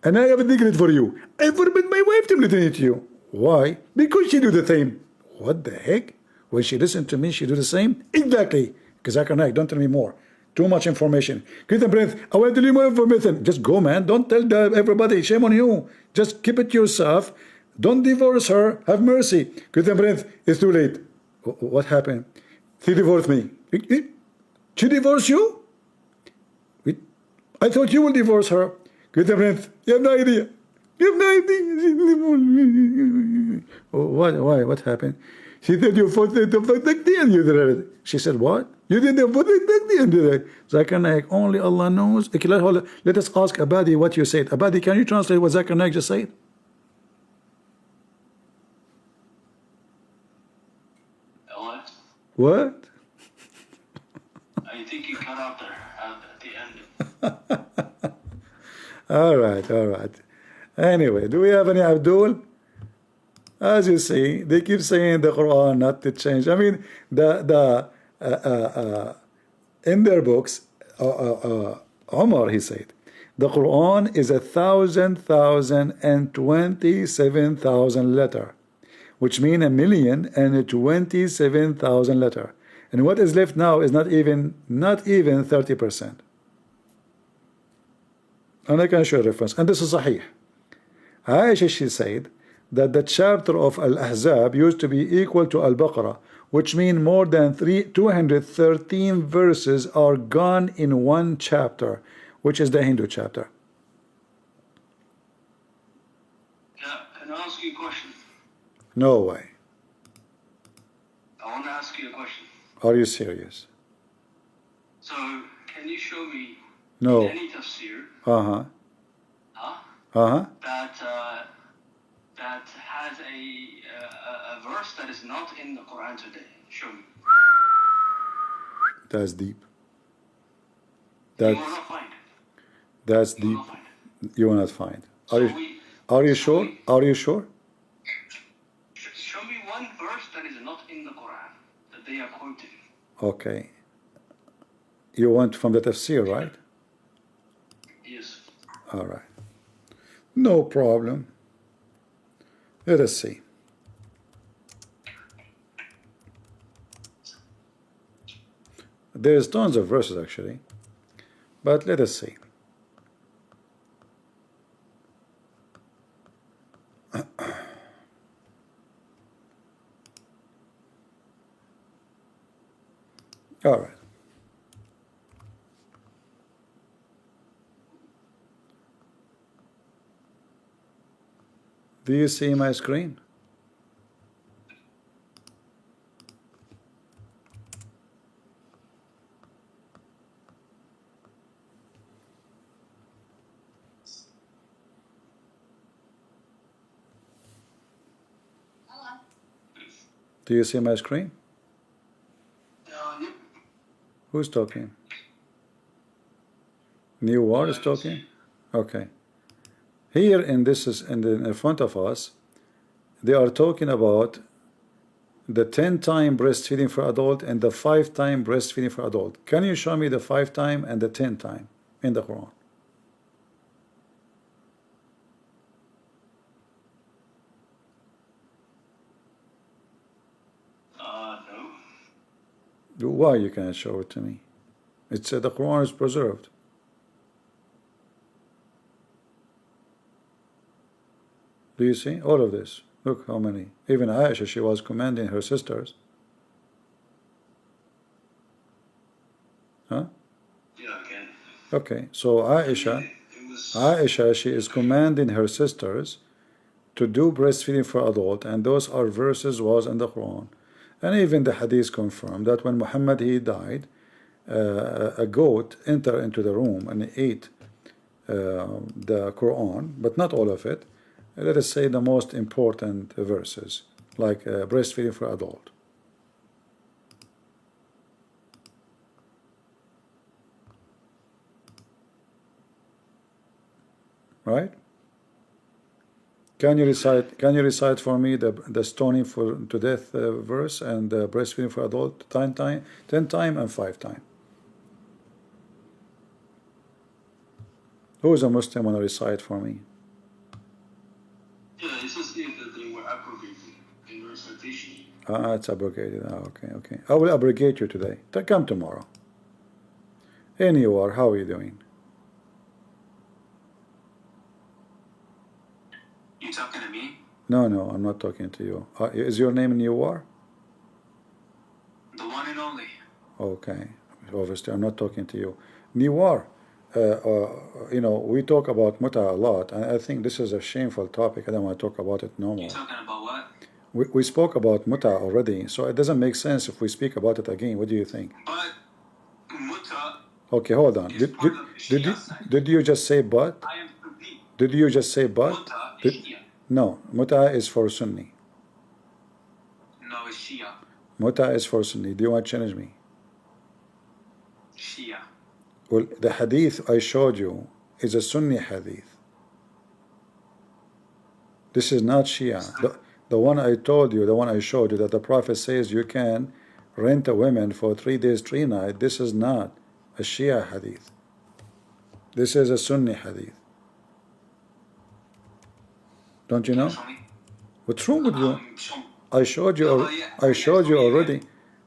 And I have a secret for you. I forbid my wife to listen to you. Why? Because she do the same. What the heck? When she listen to me, she do the same? Exactly. Zakir Naik, don't tell me more. Too much information. Prince, I want to tell you more information. Just go, man. Don't tell everybody. Shame on you. Just keep it to yourself. Don't divorce her. Have mercy. Prince, it's too late. What happened? She divorced me. She divorced you? I thought you will divorce her. Prince, you have no idea. You have no idea. Why? What happened? She said you forced her to protect and you did it. She said what? You did the protect and did it. Zakir Naik, only Allah knows. Okay, let us ask Abadi what you said. Abadi, can you translate what Zakir Naik just said? What? I think you cut out there at the end. All right. Anyway, do we have any Abdul? As you see, they keep saying the Quran not to change. I mean, in their books, Omar, he said, the Quran is 1,027,000 letter, which mean 1,027,000 letter. And what is left now is not even 30%. And I can show a reference. And this is Sahih. Aisha, she said that the chapter of Al-Ahzab used to be equal to Al-Baqarah, which means more than 213 verses are gone in one chapter, which is the Hindu chapter. Can I ask you a question? No way. I want to ask you a question. Are you serious? So, can you show me No. in any tafsir that has a verse that is not in the Quran today? Show me. That's deep. You will not find it. That's You will deep. not find it. You will not find. So Are you sure? Are you sure? Show me one verse that is not in the Quran that they are quoting. Okay. You want from the tafsir, right? Yes. All right. No problem. Let us see. There's tons of verses actually, but let us see. All right. Do you see my screen? Do you see my screen? Who's talking? New War is talking? Okay. Here in this is in front of us, they are talking about the 10-time breastfeeding for adult and the 5-time breastfeeding for adult. Can you show me the 5-time and the 10-time in the Quran? No. Why you can't show it to me? It said the Quran is preserved. Do you see all of this? Look how many. Even Aisha, she was commanding her sisters. Huh? Yeah, again. Okay, so Aisha. It this. Aisha, she is commanding her sisters to do breastfeeding for adult, and those are verses was in the Quran. And even the hadith confirmed that when Muhammad he died, a goat entered into the room and ate the Quran, but not all of it. Let us say the most important verses, like breastfeeding for adult. Right? Can you recite for me the stoning for to death verse and the breastfeeding for adult 10 times and 5 times? Who is a Muslim want to recite for me? Yeah, it says here that they were abrogated in recitation. It's abrogated. Okay. I will abrogate you today. Come tomorrow. And you are, how are you doing? You talking to me? No, I'm not talking to you. Is your name Newar? The one and only. Okay. Obviously, I'm not talking to you. Newar, you know, we talk about muta a lot, and I think this is a shameful topic. I don't want to talk about it no more. You talking about what? We spoke about muta already, so it doesn't make sense if we speak about it again. What do you think? But muta. Okay, hold on. Did you just say but? I am complete. Did you just say but? Muta is Shia. No, muta is for Sunni. No, it's Shia. Muta is for Sunni. Do you want to challenge me? Shia. Well, the hadith I showed you is a Sunni hadith. This is not Shia. The one I told you, the one I showed you, that the Prophet says you can rent a woman for 3 days, 3 nights. This is not a Shia hadith. This is a Sunni hadith. Don't you know? What's wrong with you? I showed you. I showed you already.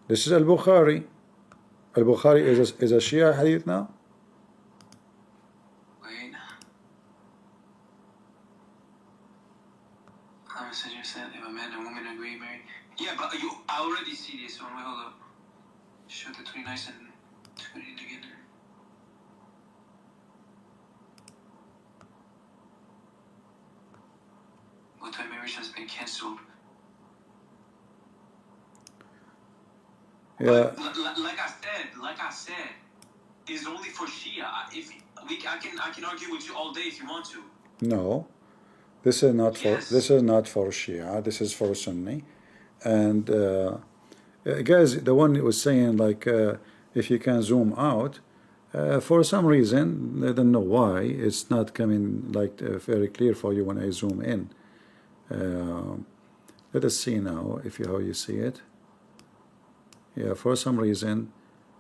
This is Al-Bukhari. Al-Bukhari is a Shia hadith now. Wait. Muhammad said if a man and woman agree married. Yeah, but I already see this one. Wait, hold up. Show the 3 nights and 2 days together. Multi-marriage has been cancelled. Yeah. Like I said, it's only for Shia. I can argue with you all day if you want to. No, this is not for. Yes. This is not for Shia. This is for Sunni. And guys, the one that was saying like if you can zoom out, for some reason I don't know why it's not coming like very clear for you when I zoom in. Let us see now if how you see it. Yeah, for some reason,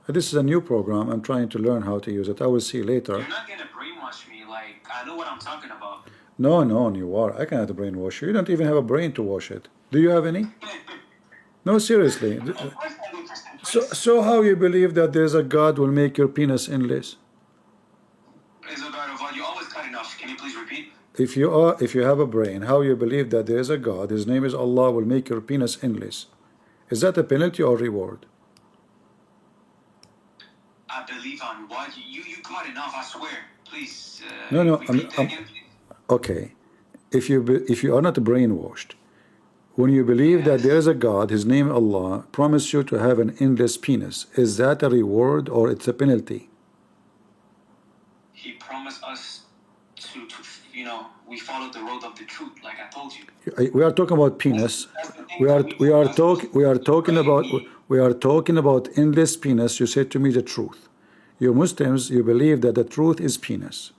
this is a new program. I'm trying to learn how to use it. I will see later. You're not gonna brainwash me. Like I know what I'm talking about. No, you are. I cannot brainwash you. You don't even have a brain to wash it. Do you have any? No, seriously. Of course I do. So how you believe that there's a God will make your penis endless? Is a God of all. You always cut enough. Can you please repeat? If you have a brain, how you believe that there is a God, His name is Allah, will make your penis endless? Is that a penalty or reward? I believe on what you cut enough. I swear. Please. No. repeat that again, please. Okay. If you are not brainwashed, when you believe that there is a God, His name Allah, promise you to have an endless penis, is that a reward or it's a penalty? He promised us to we follow the road of the truth, like I told you. We are talking about penis. We are talking about endless penis. You said to me the truth. You Muslims, you believe that the truth is penis.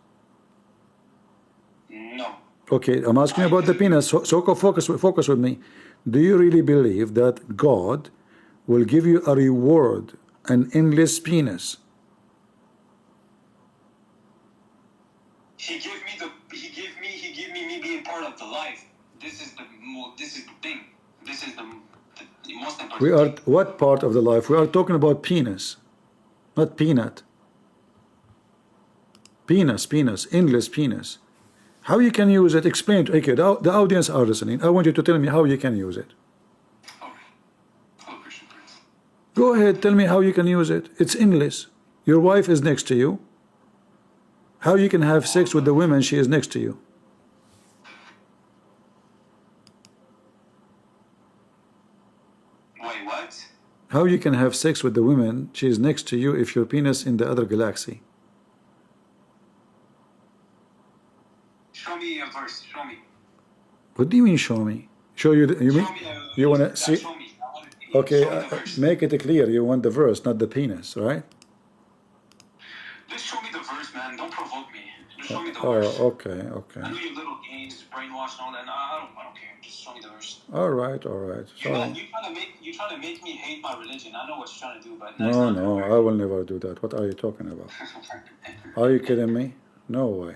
No. Okay, I'm asking about the penis. So focus with me. Do you really believe that God will give you a reward, an endless penis? He gave me being part of the life. This is the thing. This is the most important. We are what part of the life? We are talking about penis, not peanut. Penis, endless penis. How you can use it? Explain to okay. The audience are listening. I want you to tell me how you can use it. Hello, Christian Prince. Go ahead, tell me how you can use it. It's endless. Your wife is next to you. How you can have sex with the woman she is next to you? Wait, what? How you can have sex with the woman she is next to you if your penis in the other galaxy? Show me a verse. Show me. What do you mean show me? Show you? You mean Show me you want to yeah, see? show me. I want to see. Okay, Show me the verse. make it clear. You want the verse, not the penis, right? Just show me the verse, man. Don't provoke me. Just show me the Oh, verse. okay, okay. I know your little games, brainwash and all that. I don't care. Just show me the verse. All right, all right. Man, Sorry. you trying to make me hate my religion. I know what you're trying to do, but that's No, not no, gonna I will never do that. What are you talking about? Are you kidding me? No way.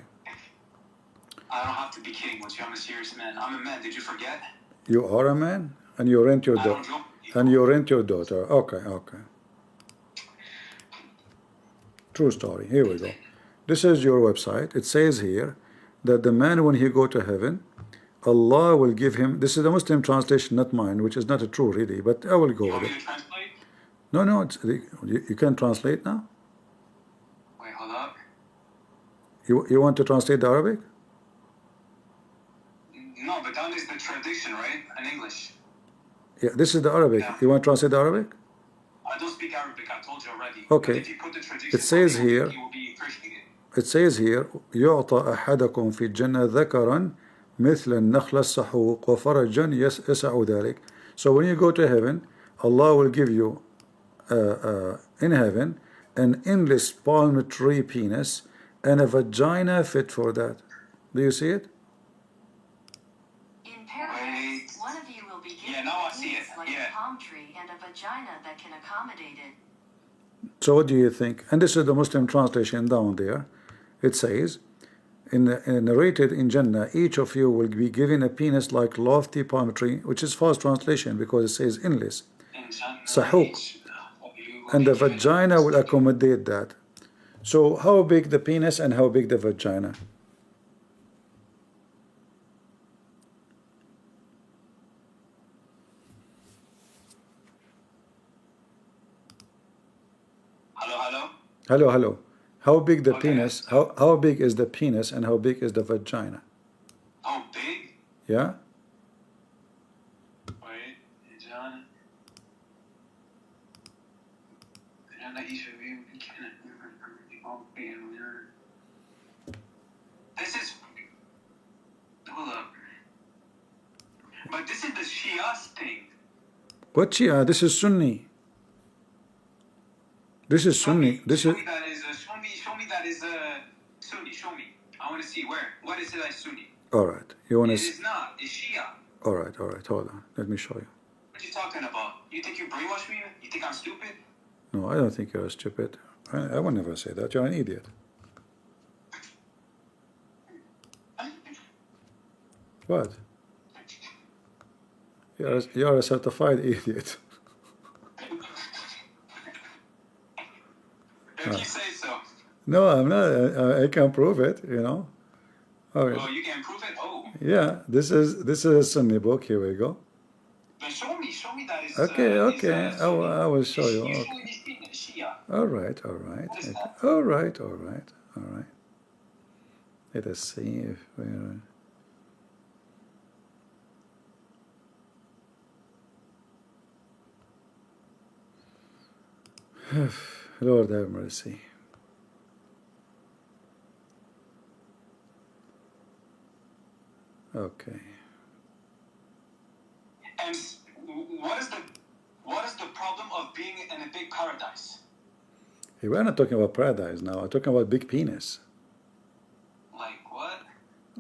I don't have to be kidding with you. I'm a serious man. I'm a man. Did you forget? You are a man, and you rent your I don't daughter. joke. And you rent your daughter. Okay, okay. True story. Here we go. This is your website. It says here that the man, when he go to heaven, Allah will give him. This is the Muslim translation, not mine, which is not a true really, but I will go You with want me it. to translate? No, no, you can translate now. Wait, hold up. You want to translate the Arabic? No, but that is the tradition, right? In English. Yeah, this is the Arabic. Yeah. You want to translate the Arabic? I don't speak Arabic. I told you already. Okay. But if you put the tradition, It says for me, here. it will be appreciated. It says here يعطى أحدكم في الجنة ذكرا مثل النخل السحوق وفرجا يسع ذلك. So when you go to heaven, Allah will give you in heaven an endless palm tree penis and a vagina fit for that. Do you see it? In paradise, one of you will be given now I a see penis it. like Yeah. a palm tree and a vagina that can accommodate it. So what do you think? And this is the Muslim translation down there. It says, narrated in Jannah, each of you will be given a penis like lofty palm tree, which is false translation because it says endless. Sahuk. And the vagina will accommodate that. So how big the penis and how big the vagina? Hello, hello. Hello, hello. How big the Okay. penis? How big is the penis and how big is the vagina? How big? Yeah? Wait, John. This is. Hold up. But this is the Shia's thing. What Shia? This is Sunni. This is Sunni. This show is me that is show me that is Sunni. Show me. I want to see where. What is it that is Sunni? all right. You want It to? is not. It's Shia. All right, all right. Hold on. Let me show you. What are you talking about? You think you brainwash me? You think I'm stupid? No, I don't think you're stupid. I would never say that. You're an idiot. What? You're a certified idiot. If you say so. No, I'm not. I can prove it. You know. All right. Oh, you can prove it? Oh. Yeah. This is a Sunni book. Here we go. Then show me that is. Okay, okay. Sunni. I will show you. You Okay. showing me Shia. All right, all right. What is Okay. that? All right, all right, all right. Let us see if we're. Lord have mercy. Okay. And what is the problem of being in a big paradise? Hey, we're not talking about paradise now. We're talking about big penis. Like what?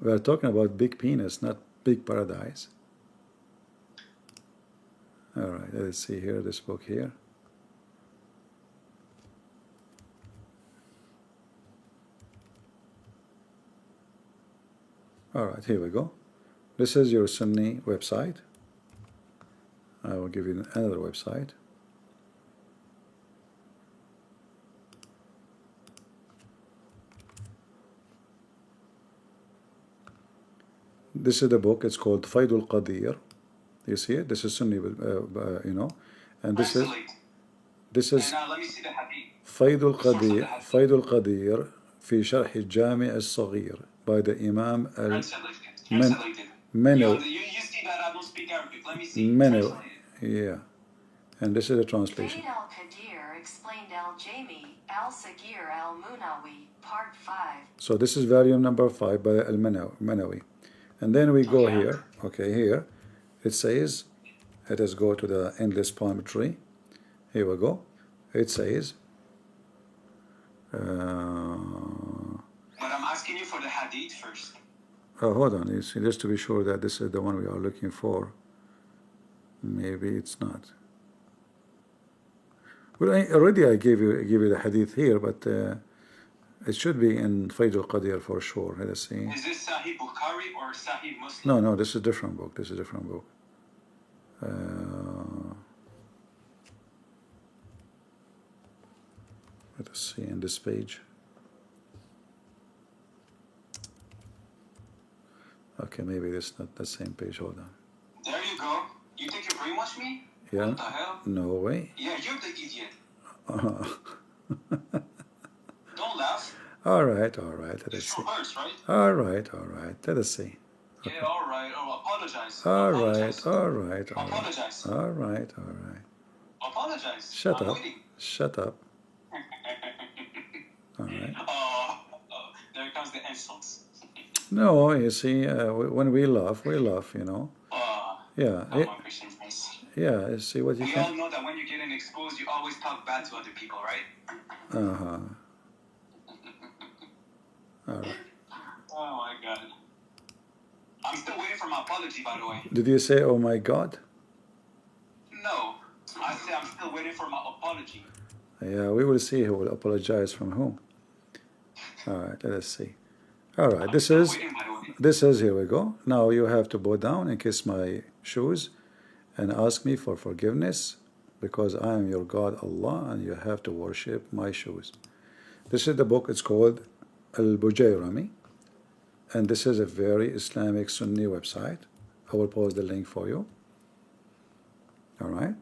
We're talking about big penis, not big paradise. All right, let's see here, this book here. All right, here we go. This is your Sunni website. I will give you another website. This is the book. It's called Faidul Qadir. You see it? This is Sunni, you know, and this is Isolate. this is And let me see the hadith. Faidul Source of the Qadir. hadith. Faidul Qadir في شرح الجامع الصغير by the Imam Translated. Manawi. You see that I don't speak Arabic. Let me see. Manawi. Translate. Yeah. And this is a translation. Sayyid al-Qadir explained al-Jami, al-Sagir al-Munawi, part 5. So this is volume number 5 by Al-Manawi. And then we go here. Okay, here it says, let us go to the endless palm tree. Here we go. It says, But I'm asking you for the hadith first. oh, hold on. You see, just to be sure that this is the one we are looking for. Maybe it's not. Well, already I gave you the hadith here, but it should be in Fayd al-Qadir for sure. Let's see. Is this Sahih Bukhari or Sahih Muslim? No, this is a different book. This is a different book. Let us see in this page. Okay, maybe this is not the same page. Hold on. There you go. You think you brainwash me? Yeah. What the hell? No way. Yeah, you're the idiot. Don't laugh. All right. Let It us sure see. hurts, right? All right. Let us see. Yeah, all right. Oh, apologize. All Apologize. right. Apologize. All right. Apologize. Shut I'm up. waiting. Shut up. All right. Oh, there comes the insults. No, you see, when we laugh, you know. Yeah. Come on, Christian face. Yeah. You see what you We all can. know that when you're getting exposed, you always talk bad to other people, right? All right. Oh my God. I'm still waiting for my apology, by the way. Did you say, "Oh my God"? No, I said I'm still waiting for my apology. Yeah, we will see who will apologize from whom. All right, let us see. All right, this is here we go. Now you have to bow down and kiss my shoes and ask me for forgiveness because I am your God Allah and you have to worship my shoes. This is the book. It's called Al-Bujayrami, and this is a very Islamic Sunni website. I will post the link for you. All right,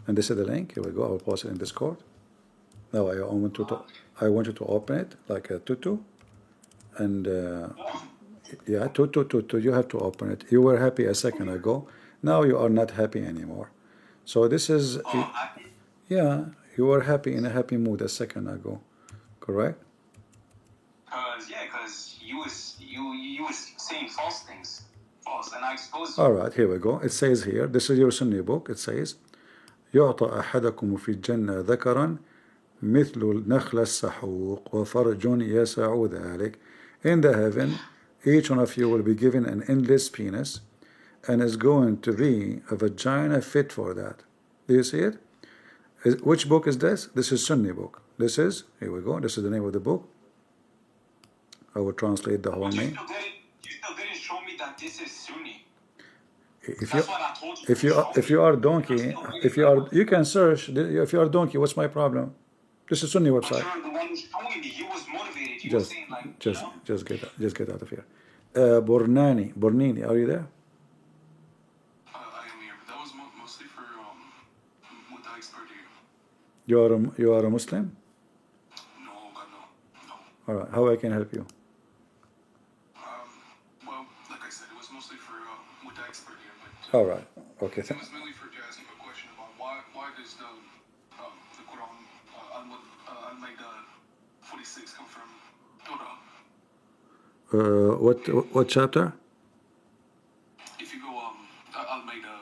and this is the link. Here we go. I will post it in Discord. Now I want you to open it like a tutu, and yeah, tutu. You have to open it. You were happy a second ago. Now you are not happy anymore. So this is yeah. You were happy in a happy mood a second ago, correct? Because you was saying false things, and I exposed you. All right, here we go. It says here. This is your Sunni book. It says, يعطى أحدكم في الجنة ذكرا مثل النخل السحوق وفرج يسع ذلك. In the heaven, each one of you will be given an endless penis, and is going to be a vagina fit for that. Do you see it? Which book is this? This is Sunni book. This is, here we go. This is the name of the book. I will translate the whole name. You still didn't show me that this is Sunni. If you are donkey, you can search. If you are donkey, what's my problem? This is Sunni website. But you're the one who's showing me. You was motivated. You was saying like, just get out of here. Bornini, are you there? I am here, but that was mostly for what the expert here. You are a Muslim? No, God, no. All right. How I can help you? Well, like I said, it was mostly for what the expert here, but All right. Okay. it was mainly for to ask you a question about why does the Quran Al-Maida 46 come from Torah? What chapter? If you go Al-Maida,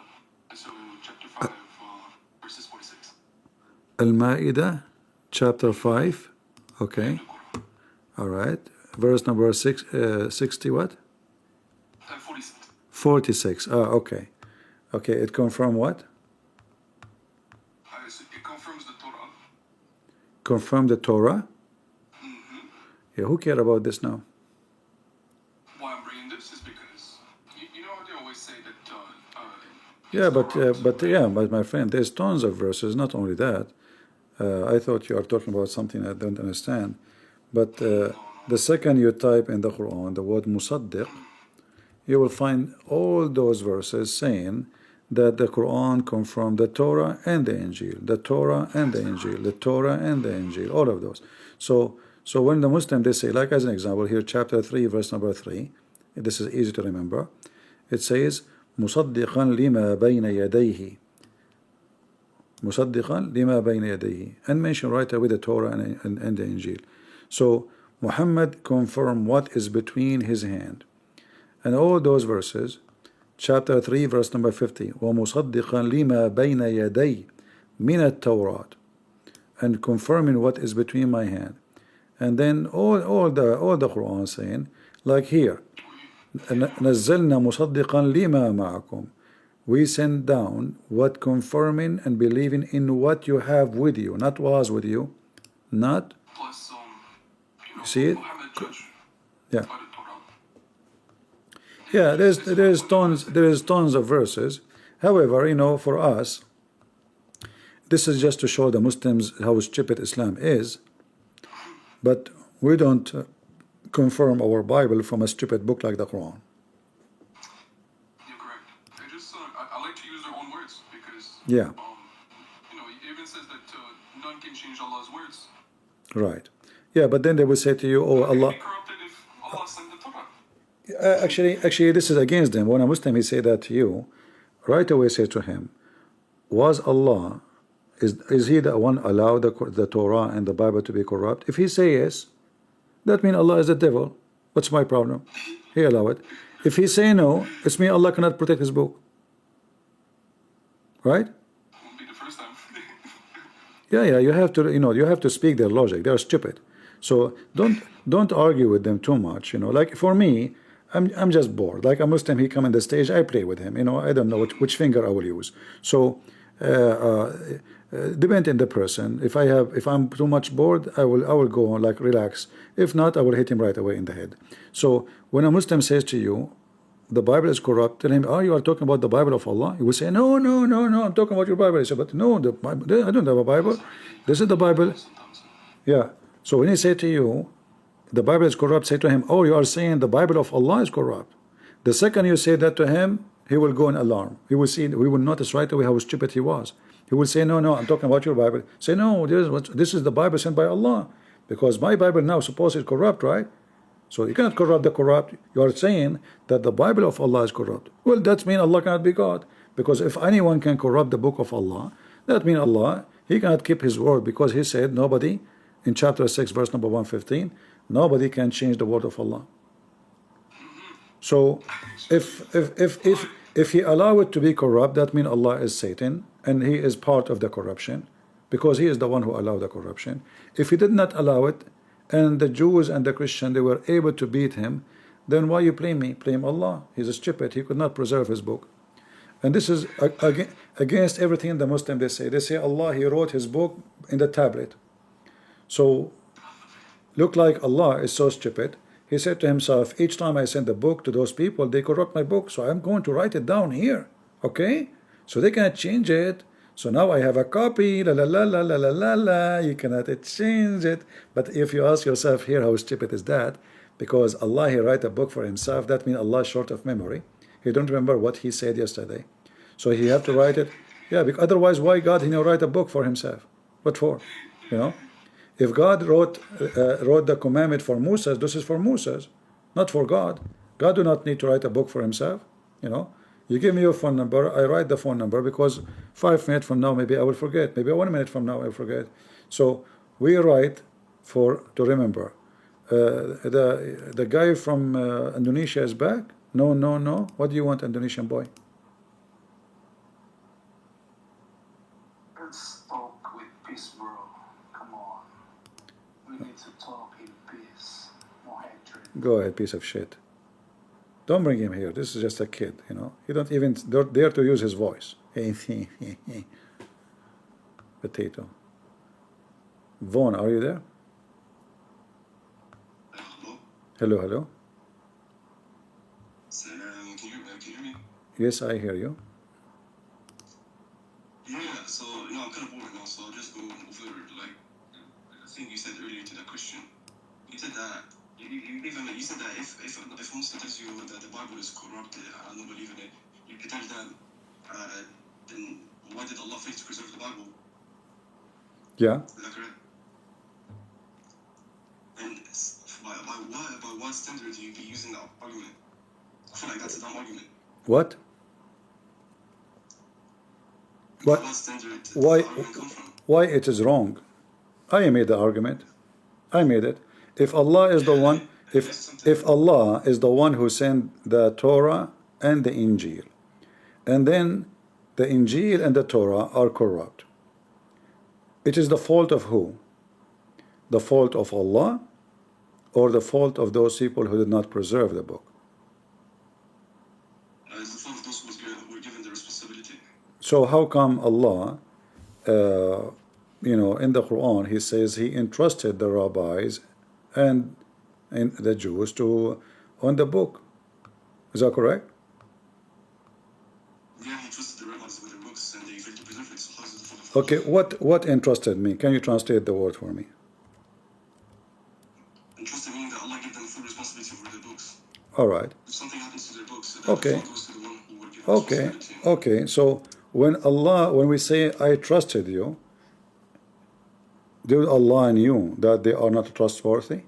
so chapter 5, verses 46. Al-Ma'idah, chapter 5. Okay. All right. Verse number 60 what? 46. 46. Okay. Okay. It confirms what? So it confirms the Torah. Confirm the Torah? Yeah, who care about this now? Why I'm bringing this is because you know how they always say that. But my friend, there's tons of verses. Not only that, I thought you are talking about something I don't understand. But the second you type in the Quran the word Musaddiq, you will find all those verses saying that the Quran confirmed the Torah and the Injil, the Torah and the Injil, the Torah and the Injil, all of those. So So when the Muslim, they say, like as an example here, chapter 3, verse number 3, this is easy to remember. It says, مُصَدِّقًا لِمَا بَيْنَ يَدَيْهِ مُصَدِّقًا لِمَا بَيْنَ يَدَيْهِ, and mention right away the Torah and the Injil. So Muhammad confirmed what is between his hand. And all those verses, chapter 3, verse number 50, وَمُصَدِّقًا لِمَا بَيْنَ يَدَيْهِ مِنَ التَّوْرَاتِ, and confirming what is between my hand. And then all the Quran saying, like here, نزلنا مصدقا لما معكم, we send down what confirming and believing in what you have with you, not was with you, not. Plus, You see it? Muhammad judged Yeah. by the Torah. Yeah, there is tons of verses. However, you know, for us, this is just to show the Muslims how stupid Islam is. But we don't confirm our Bible from a stupid book like the Quran. You're correct. I like to use their own words because Yeah. It even says that none can change Allah's words. Right. Yeah, but then they will say to you, oh, Allah. Be corrupted if Allah sent the Torah. Actually, this is against them. When a Muslim he say that to you, right away say to him, was Allah, is he the one allowed the Torah and the Bible to be corrupt? If he say yes, that means Allah is the devil. What's my problem? He allow it. If he say no, it's mean Allah cannot protect his book. Right? Won't be the first time. Yeah, you have to, you have to speak their logic. They're stupid. So don't argue with them too much. Like for me, I'm just bored. Like a Muslim, he come on the stage, I play with him. I don't know which finger I will use. So depend on the person. If I'm too much bored, I will go like relax. If not, I will hit him right away in the head. So when a Muslim says to you, the Bible is corrupt, tell him, you are talking about the Bible of Allah. He will say, no, I'm talking about your Bible. I say, but no, the Bible, I don't have a Bible. This is the Bible. Yeah. So when he say to you, the Bible is corrupt, say to him, you are saying the Bible of Allah is corrupt. The second you say that to him, he will go in alarm. He will notice right away how stupid he was. He will say, no, I'm talking about your Bible. Say, no, this is the Bible sent by Allah. Because my Bible now suppose is corrupt, right? So you cannot corrupt the corrupt. You are saying that the Bible of Allah is corrupt. Well, that means Allah cannot be God. Because if anyone can corrupt the book of Allah, that means Allah, he cannot keep his word, because he said nobody, in chapter 6, verse number 115, nobody can change the word of Allah. So if he allow it to be corrupt, that means Allah is Satan, and he is part of the corruption, because he is the one who allowed the corruption. If he did not allow it, and the Jews and the Christians, they were able to beat him, then why you blame me? Blame Allah. He's a stupid. He could not preserve his book. And this is against everything the Muslim they say. They say Allah, he wrote his book in the tablet. So look like Allah is so stupid. He said to himself, each time I send the book to those people, they corrupt my book. So I'm going to write it down here. Okay? So they cannot change it. So now I have a copy, la la la la la la la la, you cannot change it. But if you ask yourself here, how stupid is that? Because Allah, he write a book for himself, that means Allah is short of memory. He don't remember what he said yesterday. So he have to write it. Yeah, because otherwise why God, he write a book for himself? What for? If God wrote the commandment for Moses, this is for Moses, not for God. God do not need to write a book for himself, You give me your phone number, I write the phone number, because 5 minutes from now maybe I will forget, maybe 1 minute from now I will forget. So we write to remember. The guy from Indonesia is back? No. What do you want, Indonesian boy? Let's talk with peace, bro. Come on. We need to talk in peace. No hatred. Go ahead, piece of shit. Don't bring him here. This is just a kid, He don't even dare to use his voice. Potato. Vaughn, are you there? Hello? Hello. Can you hear me? Yes, I hear you. Yeah, so, I'm kind of bored now, so I'll just go over, the thing you said earlier to the Christian. You said that, you said that if a Muslim tells you that the Bible is corrupted, I don't believe in it, you can tell them, then why did Allah fail to preserve the Bible? Yeah. Is that correct? And by what standard do you be using that argument? I feel like that's a dumb argument. What? By What? what standard does Why? the argument come from? Why it is wrong? I made the argument. I made it. If Allah is the one, if Allah is the one who sent the Torah and the Injil, and then the Injil and the Torah are corrupt, it is the fault of who? The fault of Allah, or the fault of those people who did not preserve the book? It's the fault of those who were given the responsibility. So how come Allah, in the Quran, He says He entrusted the rabbis and the Jews on the book? Is that correct? Yeah, he trusted the rabbis with their books and they failed to preserve it. So how is it the fault of Okay, what entrusted me? Can you translate the word for me? Entrusted meaning that Allah gave them full responsibility for their books. All right. If something happens to their books, Okay. the fault goes to the one who were given Okay. responsibility. Okay. So when we say I trusted you, did Allah knew that they are not trustworthy?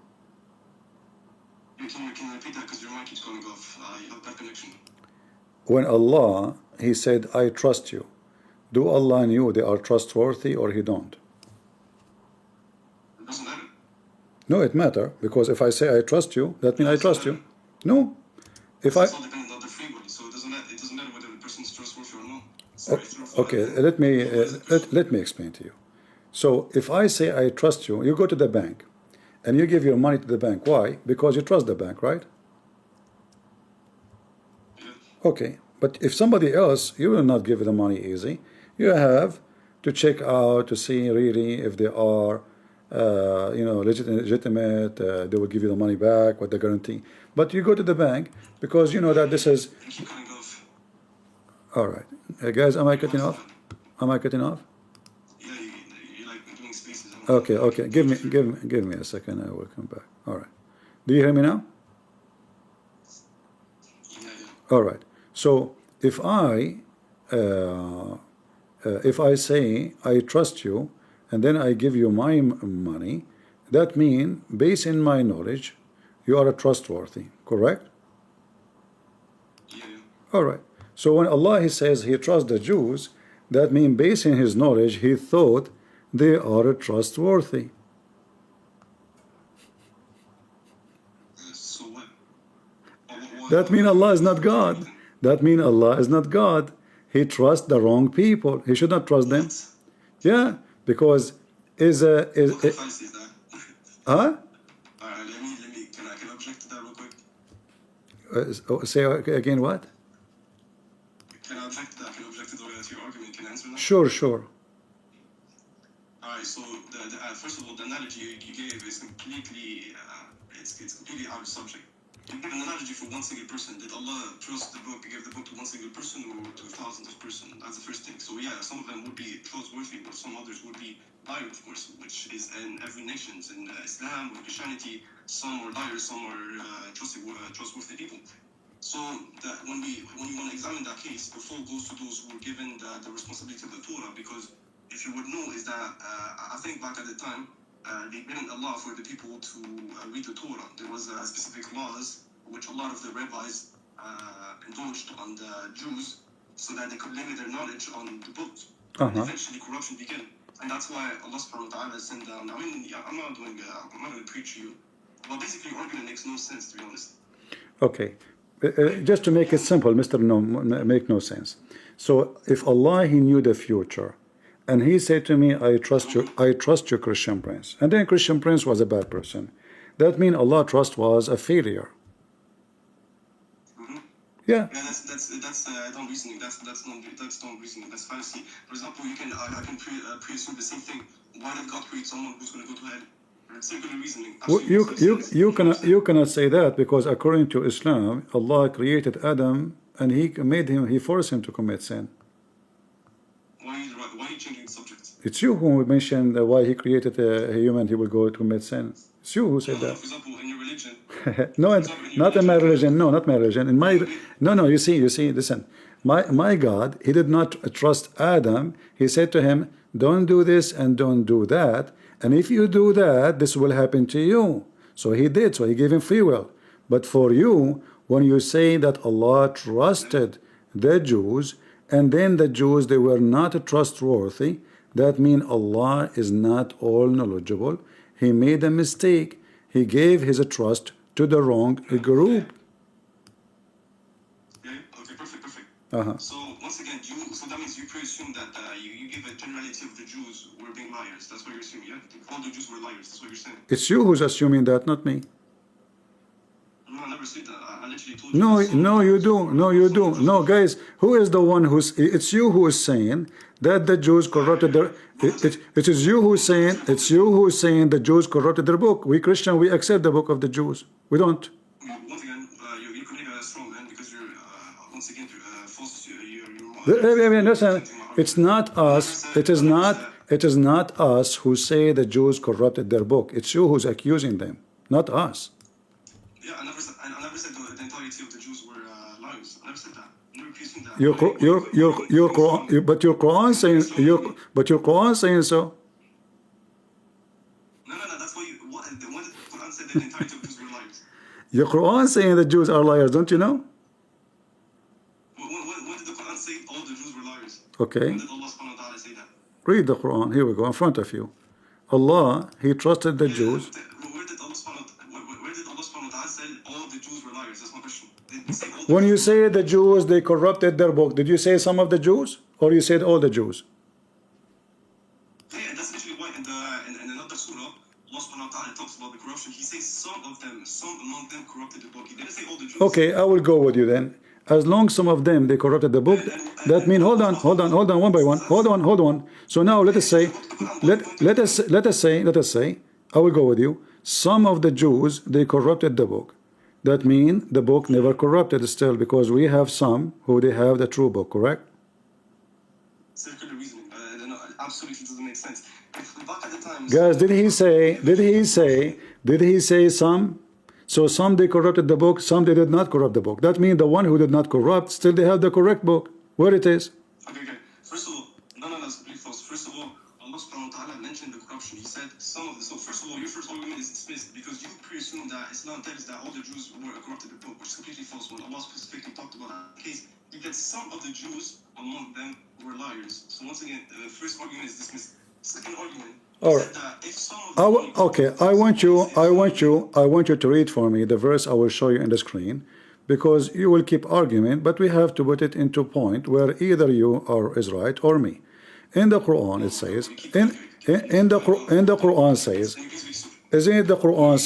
Can you repeat that because your mic keeps going off? You have bad connection. When Allah, He said, I trust you, do Allah knew they are trustworthy or He don't? It doesn't matter. No, it matter, because if I say I trust you, that means I trust you. No. If I It's all dependent on the free will, so it doesn't matter whether the person is trustworthy or not. It's very true. okay, let me explain to you. So if I say I trust you, you go to the bank and you give your money to the bank. Why? Because you trust the bank, right? Okay, but if somebody else, you will not give the money easy. You have to check out to see really if they are legitimate, they will give you the money back, what the guarantee. But you go to the bank because you know that this is. Keep cutting off. All right, guys, am I cutting off? Am I cutting off? Yeah, you're like doing spaces. Okay. Give me a second. I will come back. All right. Do you hear me now? Yeah. All right. So if I say I trust you, and then I give you my money, that means, based in my knowledge, you are trustworthy, correct? Yeah. All right. So when Allah He says He trusts the Jews, that means, based in His knowledge, He thought they are trustworthy. So what? That means Allah is not God. That means Allah is not God. He trusts the wrong people. He should not trust them. Yeah, because What kind of fallacy is that? huh? Alright, can I object to that real quick? Say again what? Can I object to that? Can I object to your argument? Can I answer that? Sure. Alright, so first of all, the analogy you gave is completely it's completely out of subject. You give an analogy for one single person. Did Allah trust the book, give the book to one single person or to thousands of persons? That's the first thing. So yeah, some of them would be trustworthy, but some others would be liars, of course, which is in every nation. In Islam or Christianity, some are liars, some are trustworthy people. So that when you want to examine that case, the fault goes to those who were given the responsibility of the Torah, because if you would know is that I think back at the time, they didn't allow for the people to read the Torah. There was specific laws which a lot of the rabbis indulged on the Jews so that they could limit their knowledge on the books. And eventually corruption began. And that's why Allah subhanahu wa ta'ala sent down, I'm not going to preach you. But basically your argument makes no sense, to be honest. Okay. Just to make it simple, Mr. No, make no sense. So if Allah He knew the future, and He said to me, I trust you, Christian Prince, and then Christian Prince was a bad person, that means Allah trust was a failure. Yeah. Yeah, that's dumb reasoning. That's dumb reasoning. That's fantasy. For example, I can pre-assume the same thing. Why did God create someone who's going to go to hell? Circular reasoning. Well, you cannot say that, because according to Islam, Allah created Adam and He forced him to commit sin. Why are you changing the subject? It's you who mentioned why He created a human, he will go to commit sin. It's you who said that. For example, in your religion. No, not in my religion. No, not my religion. In my no. You see. Listen, my God, He did not trust Adam. He said to him, "Don't do this and don't do that. And if you do that, this will happen to you." So he did, so he gave him free will. But for you, when you say that Allah trusted the Jews, and then the Jews, they were not trustworthy, that means Allah is not all knowledgeable. He made a mistake. He gave his trust to the wrong group. Yeah, okay, perfect. Uh-huh. So once again, so that means you presume that you give a generality of the Jews were being liars. That's what you're assuming, yeah? All the Jews were liars. That's what you're saying. It's you who's assuming that, not me. No, I never said that. I literally told you. No, that some no, of you the do. No, you do. No, guys, who is the one who's? It's you who is saying that the Jews corrupted their. It is you who's saying. It's you who is saying the Jews corrupted their book. We Christian, we accept the book of the Jews. We don't. Once again, you could make a strong man because you're once again false. Listen, it's not us. It is not. It is not us who say the Jews corrupted their book. It's you who's accusing them, not us. Yeah, I never said the entirety of the Jews were liars. I never said that. I never accusing that. Your Quran, but your Quran saying but your Quran saying so. No, that's what you. When the Quran said that the entirety of the Jews were liars. Your Quran saying the Jews are liars, don't you know? When did the Quran say all the Jews were liars? Okay. When did Allah subhanahu wa ta'ala say that? Read the Quran. Here we go in front of you. Allah, He trusted the Jews. Where did Allah subhanahu wa ta'ala say all the Jews were liars? That's my question. Did he say all When you say the Jews, they corrupted their book, did you say some of the Jews? Or you said all the Jews? Yeah, that's literally why in another surah, Allah subhanahu wa ta'ala talks about the corruption. He says some among them corrupted the book. He didn't say all the Jews. Okay, I will go with you then. As long some of them, they corrupted the book, that means, hold on, one by one. Hold on. So now let us say, let us say, I will go with you. Some of the Jews, they corrupted the book. That means the book never corrupted still, because we have some who they have the true book, correct? Circular reasoning. Absolutely doesn't make sense. Back at the time, Guys, did he say some? So some they corrupted the book, some they did not corrupt the book. That means the one who did not corrupt, still they have the correct book. Where it is? Okay. First of all, no, that's completely false. First of all, Allah subhanahu wa ta'ala mentioned the corruption. He said some of the. So first of all, your first argument is dismissed because you presume that Islam tells that all the Jews were corrupted the book, which is completely false. When Allah specifically talked about that case, He said some of the Jews among them were liars. So once again, the first argument is dismissed. Second argument. All right. Okay, I want you to read for me the verse I will show you in the screen, because you will keep arguing, but we have to put it into a point where either you is right or me. In the Quran it says, in the Quran says, isn't the Quran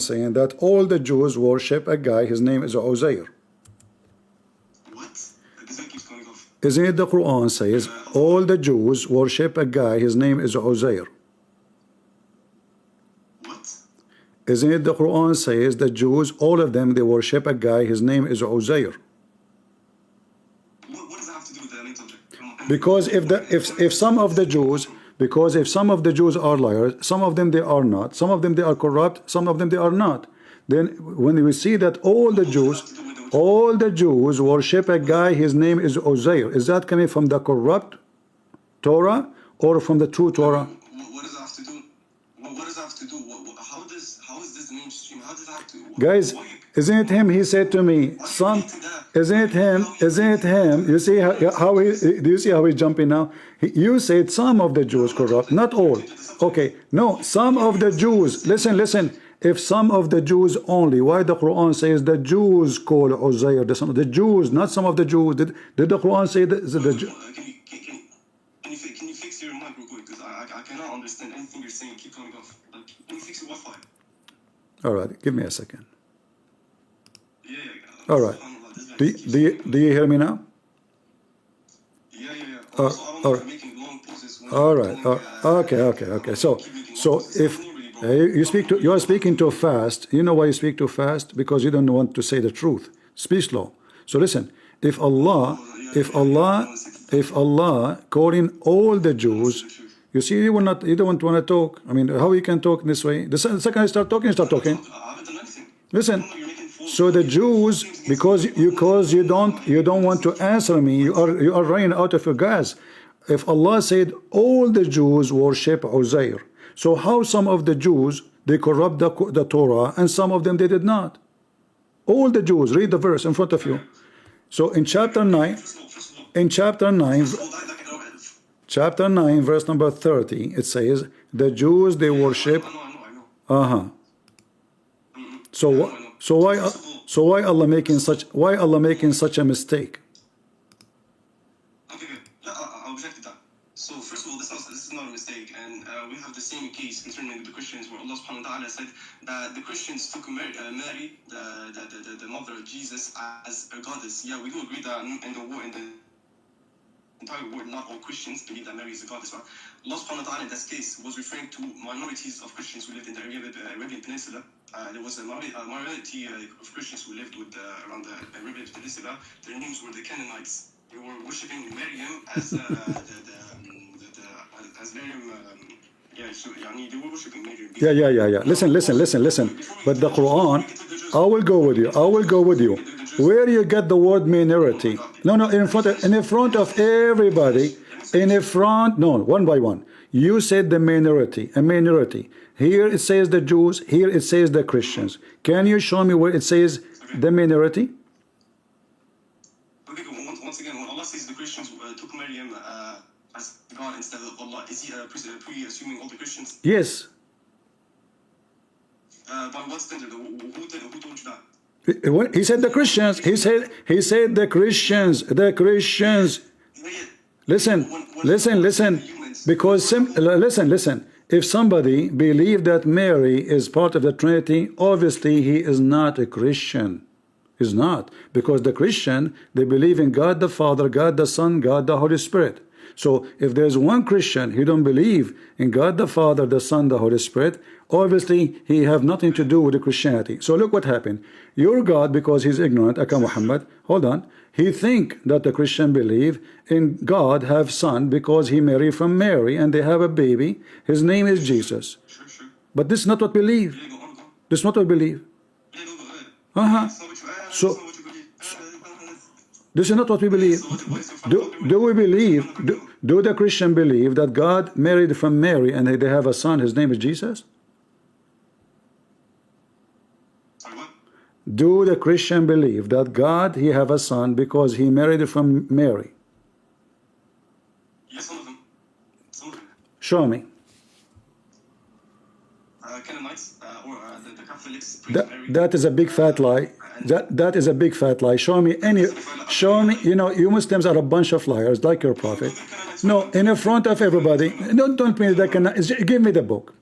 saying that all the Jews worship a guy, his name is Uzair? Isn't it the Quran says all the Jews worship a guy, his name is Uzair? Isn't it the Quran says the Jews, all of them, they worship a guy, his name is Uzair? What does that have to do with the main subject? Because if some of the Jews are liars, some of them they are not, some of them they are corrupt, some of them they are not, then when we see that all the Jews worship a guy, his name is Uzair, is that coming from the corrupt Torah or from the true Torah? What does that have to do? What does that have to do? How is this mainstream? How does that have to? Guys, isn't it him? He said to me, son, isn't it him? You see do you see how he's jumping now? You said some of the Jews corrupt, not all. Okay, no, some of the Jews. Listen. If some of the Jews only, why the Quran says the Jews call Uzair, the Jews, not some of the Jews? Did the Quran say the Jews? Can you fix your mic real quick? Because I cannot understand anything you're saying. Keep coming off. Can you fix your Wi-Fi? All right, give me a second. Yeah. All right. Do you hear me now? Yeah. All right. Okay. So if you are speaking too fast, you know why you speak too fast? Because you don't want to say the truth. Speak slow. So listen, if Allah calling all the Jews, you see, you don't want to talk. I mean, how you can talk this way? The second I start talking, Listen. So the Jews, because you don't want to answer me, you are running out of your gas. If Allah said all the Jews worship Uzair, So how some of the Jews, they corrupt the Torah, and some of them they did not? All the Jews, read the verse in front of you. So in chapter 9, chapter 9, verse number 30, it says, the Jews, they worship. So why Allah making such a mistake? I objected that. So first of all, this is not a mistake, and we have the same case concerning the Christians, where Allah subhanahu wa ta'ala said that the Christians took Mary, the mother of Jesus, as a goddess. Yeah, we do agree that in the entire world, not all Christians believe that Mary is a goddess. Right? Allah subhanahu wa ta'ala in this case was referring to minorities of Christians who lived in the Arabian Peninsula. There was a minority of Christians who lived around the Arabian Peninsula. Their names were the Canaanites. They were worshipping Maryam as Maryam. They were worshipping Maryam. Yeah. Listen. But the Quran, I will go with you. Where you get the word minority? No, in front of everybody. One by one. You said the minority, a minority. Here it says the Jews, here it says the Christians. Can you show me where it says the minority? Once again, when Allah says the Christians took Maryam as God instead of Allah, is he pre-assuming all the Christians? Yes. By what standard? Who told you that? He said the Christians. He said the Christians. The Christians. Listen. Because listen. If somebody believes that Mary is part of the Trinity, obviously he is not a Christian. He's not, because the Christian, they believe in God the Father, God the Son, God the Holy Spirit. So if there's one Christian who don't believe in God the Father, the Son, the Holy Spirit, obviously he have nothing to do with the Christianity. So look what happened. Your God, because he's ignorant, Aka Muhammad, hold on, he think that the Christian believe in God have son because he married from Mary and they have a baby. His name is Jesus. But this is not what we believe. This is not what we believe. So this is not what we believe. Do we believe? Do the Christian believe that God married from Mary and they have a son? His name is Jesus. Do the Christian believe that God, he have a son because he married from Mary? Yes, some of them. Show me. Canaanites or the Catholics. That is a big fat lie. That is a big fat lie. Show me. You know, you Muslims are a bunch of liars, like your prophet. No, in front of everybody. Don't mean that. Give me the book.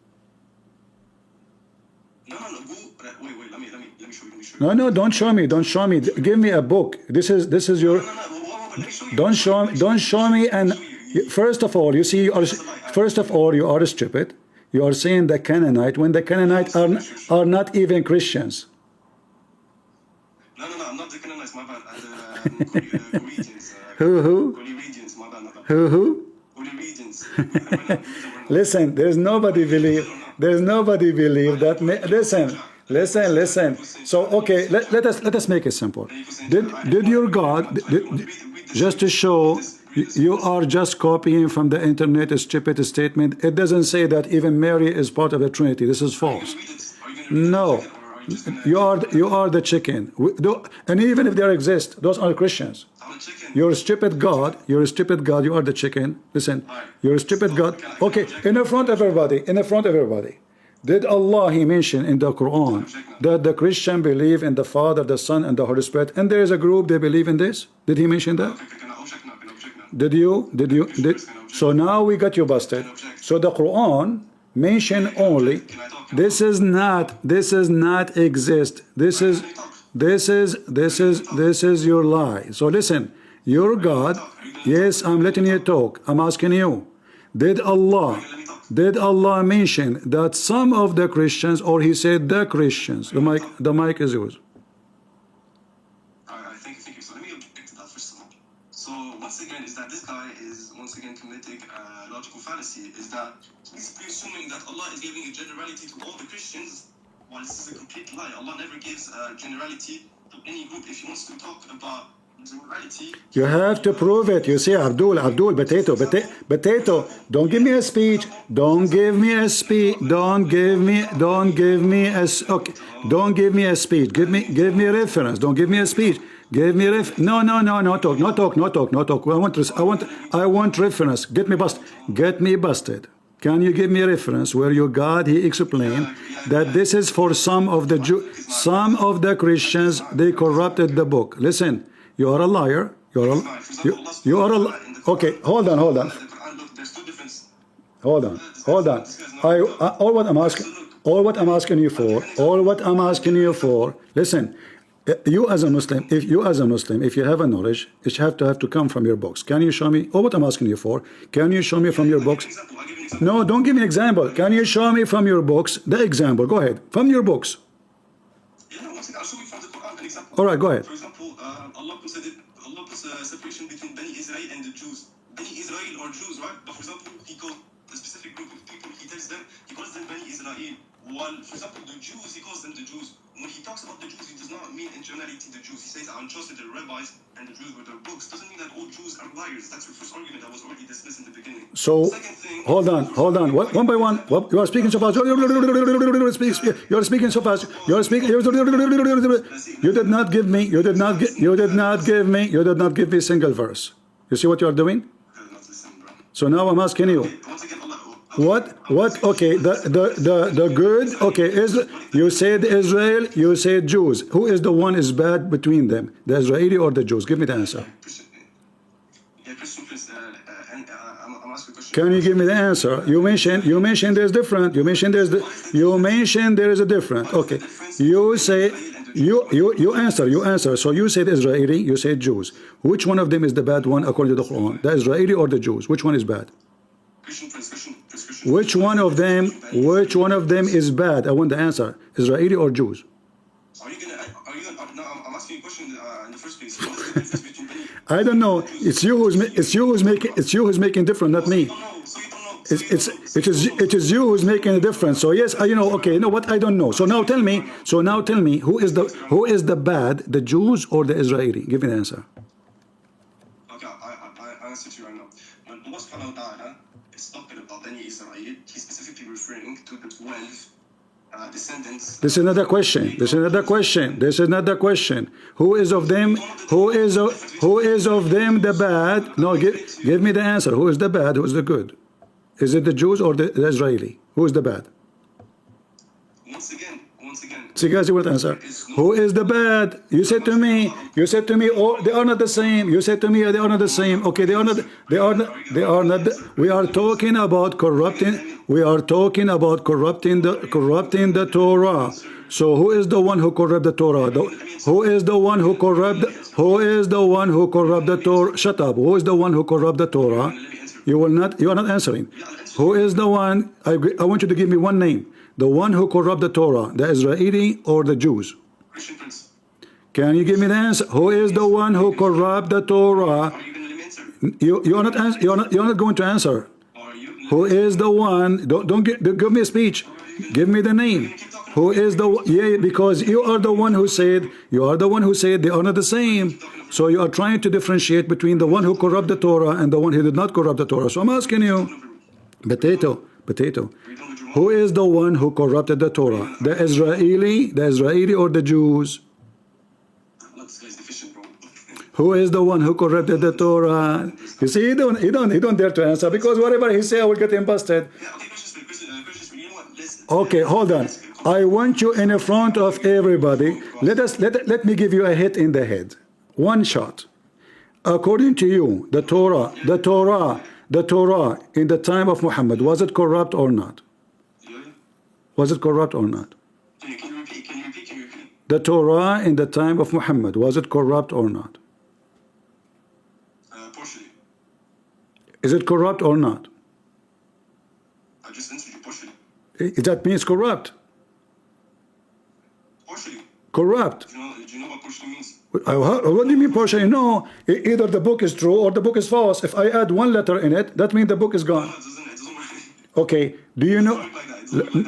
No, don't show me. Give me a book. This is your. Don't show me. And first of all, you see, you are stupid. You are saying the Canaanite when the Canaanites are not even Christians. No, I'm not the Canaanites, my bad. Who? Listen, there's nobody believe that. Listen. So okay, let us make it simple. Did your God, just to show you are just copying from the internet a stupid statement? It doesn't say that even Mary is part of the Trinity. This is false. No, you are the chicken. And even if there exist, those are Christians. You're a stupid God. You are the chicken. Listen, you're a stupid God. Okay, in front of everybody. Did Allah, he mentioned in the Quran that the Christian believe in the Father, the Son, and the Holy Spirit, and there is a group they believe in this? Did he mention that? Did you? So now we got you busted. So the Quran mention only. This is not exist. This is your lie. So listen, your God. Yes, I'm letting you talk. I'm asking you. Did Allah mention that some of the Christians, or he said the Christians? The mic is yours. I think you. So let me object to that first of all. So once again, is that this guy is once again committing a logical fallacy. Is that he's presuming that Allah is giving a generality to all the Christians, while this is a complete lie. Allah never gives a generality to any group. If he wants to talk about You have to prove it. You see, Abdul, potato. Don't give me a speech. Don't give me a speech. Don't give me a okay. Don't give me a speech. Give me a reference. Don't give me a speech. Give me no talk. I want reference. Get me busted. Can you give me a reference where your God he explained that this is for some of the Christians, they corrupted the book. Listen, you are a liar. You are a okay. Hold on. All what I'm asking you for. Listen, you as a Muslim, if you have a knowledge, it have to come from your books. Can you show me? All what I'm asking you for. Can you show me from your books? No, don't give me an example. Can you show me from your books the example? Go ahead. From your books. All right, go ahead. For example, Allah puts a separation between Bani Israel and the Jews. Bani Israel are Jews, right? But for example, he calls a specific group of people, he calls them Bani Israel. While, for example, the Jews, he calls them the Jews. When he talks about the Jews, he does not mean in generality the Jews. He says, I entrusted the rabbis and the Jews with their books. Doesn't mean that all Jews are liars. That's your first argument that was already dismissed in the beginning. So, hold on. One by one. You are speaking so fast. You are speaking so fast. You did not give me a single verse. You see what you are doing? So now I'm asking you. What? Okay, the good. Okay, you said Israel. You said Jews. Who is the one is bad between them? The Israeli or the Jews? Give me the answer. Can you give me the answer? You mentioned there's different. You mentioned there is a different. Okay, you say you answer. So you said Israeli. You said Jews. Which one of them is the bad one according to the Quran? The Israeli or the Jews? Which one is bad? Which one of them is bad? I want the answer. Israeli or Jews? I'm asking you a question in the first place. I don't know. It's you who's making different, not me. It is you who's making a difference. So yes, okay, you know what? I don't know. So now tell me who is the bad, the Jews or the Israeli? Give me the answer. Okay, I answer to you right now. When Allah subhanahu wa ta'ala is talking about Bani Israel, he's specifically referring to the 12 descendants. This is another question. Who is of them the bad? No, give me the answer. Who is the bad? Who is the good? Is it the Jews or the Israeli? Who is the bad? Once again. See guys, you want to answer. Who is the bad? You said to me, oh, they are not the same. You said to me, they are not the same. Okay, they are not. We are talking about corrupting the Torah. So who is the one who corrupt the Torah? Who is the one who corrupt the Torah? Shut up. Who is the one who corrupt the Torah? You are not answering. Who is the one? I want you to give me one name. The one who corrupt the Torah, the Israeli or the Jews? Christian Prince. Can you give me the answer? Who is the one who corrupt the Torah? Are you going to let me answer? You're not going to answer. Who is the one? Don't give me a speech. Give me the name. Who is the because you are the one who said they are not the same. So you are trying to differentiate between the one who corrupt the Torah and the one who did not corrupt the Torah. So I'm asking you, potato. Who is the one who corrupted the Torah? The Israeli or the Jews? Who is the one who corrupted the Torah? You see, he don't dare to answer because whatever he say, I will get him busted. Okay, hold on. I want you in front of everybody. Let me give you a hit in the head. One shot. According to you, the Torah in the time of Muhammad, was it corrupt or not? Was it corrupt or not? Can you repeat? The Torah in the time of Muhammad, was it corrupt or not? Partially. Is it corrupt or not? I just answered you partially. That means corrupt. Partially. Corrupt. Do you know what partially means? What do you mean partially? No, either the book is true or the book is false. If I add one letter in it, that means the book is gone. No, it doesn't work. Okay, do you know? It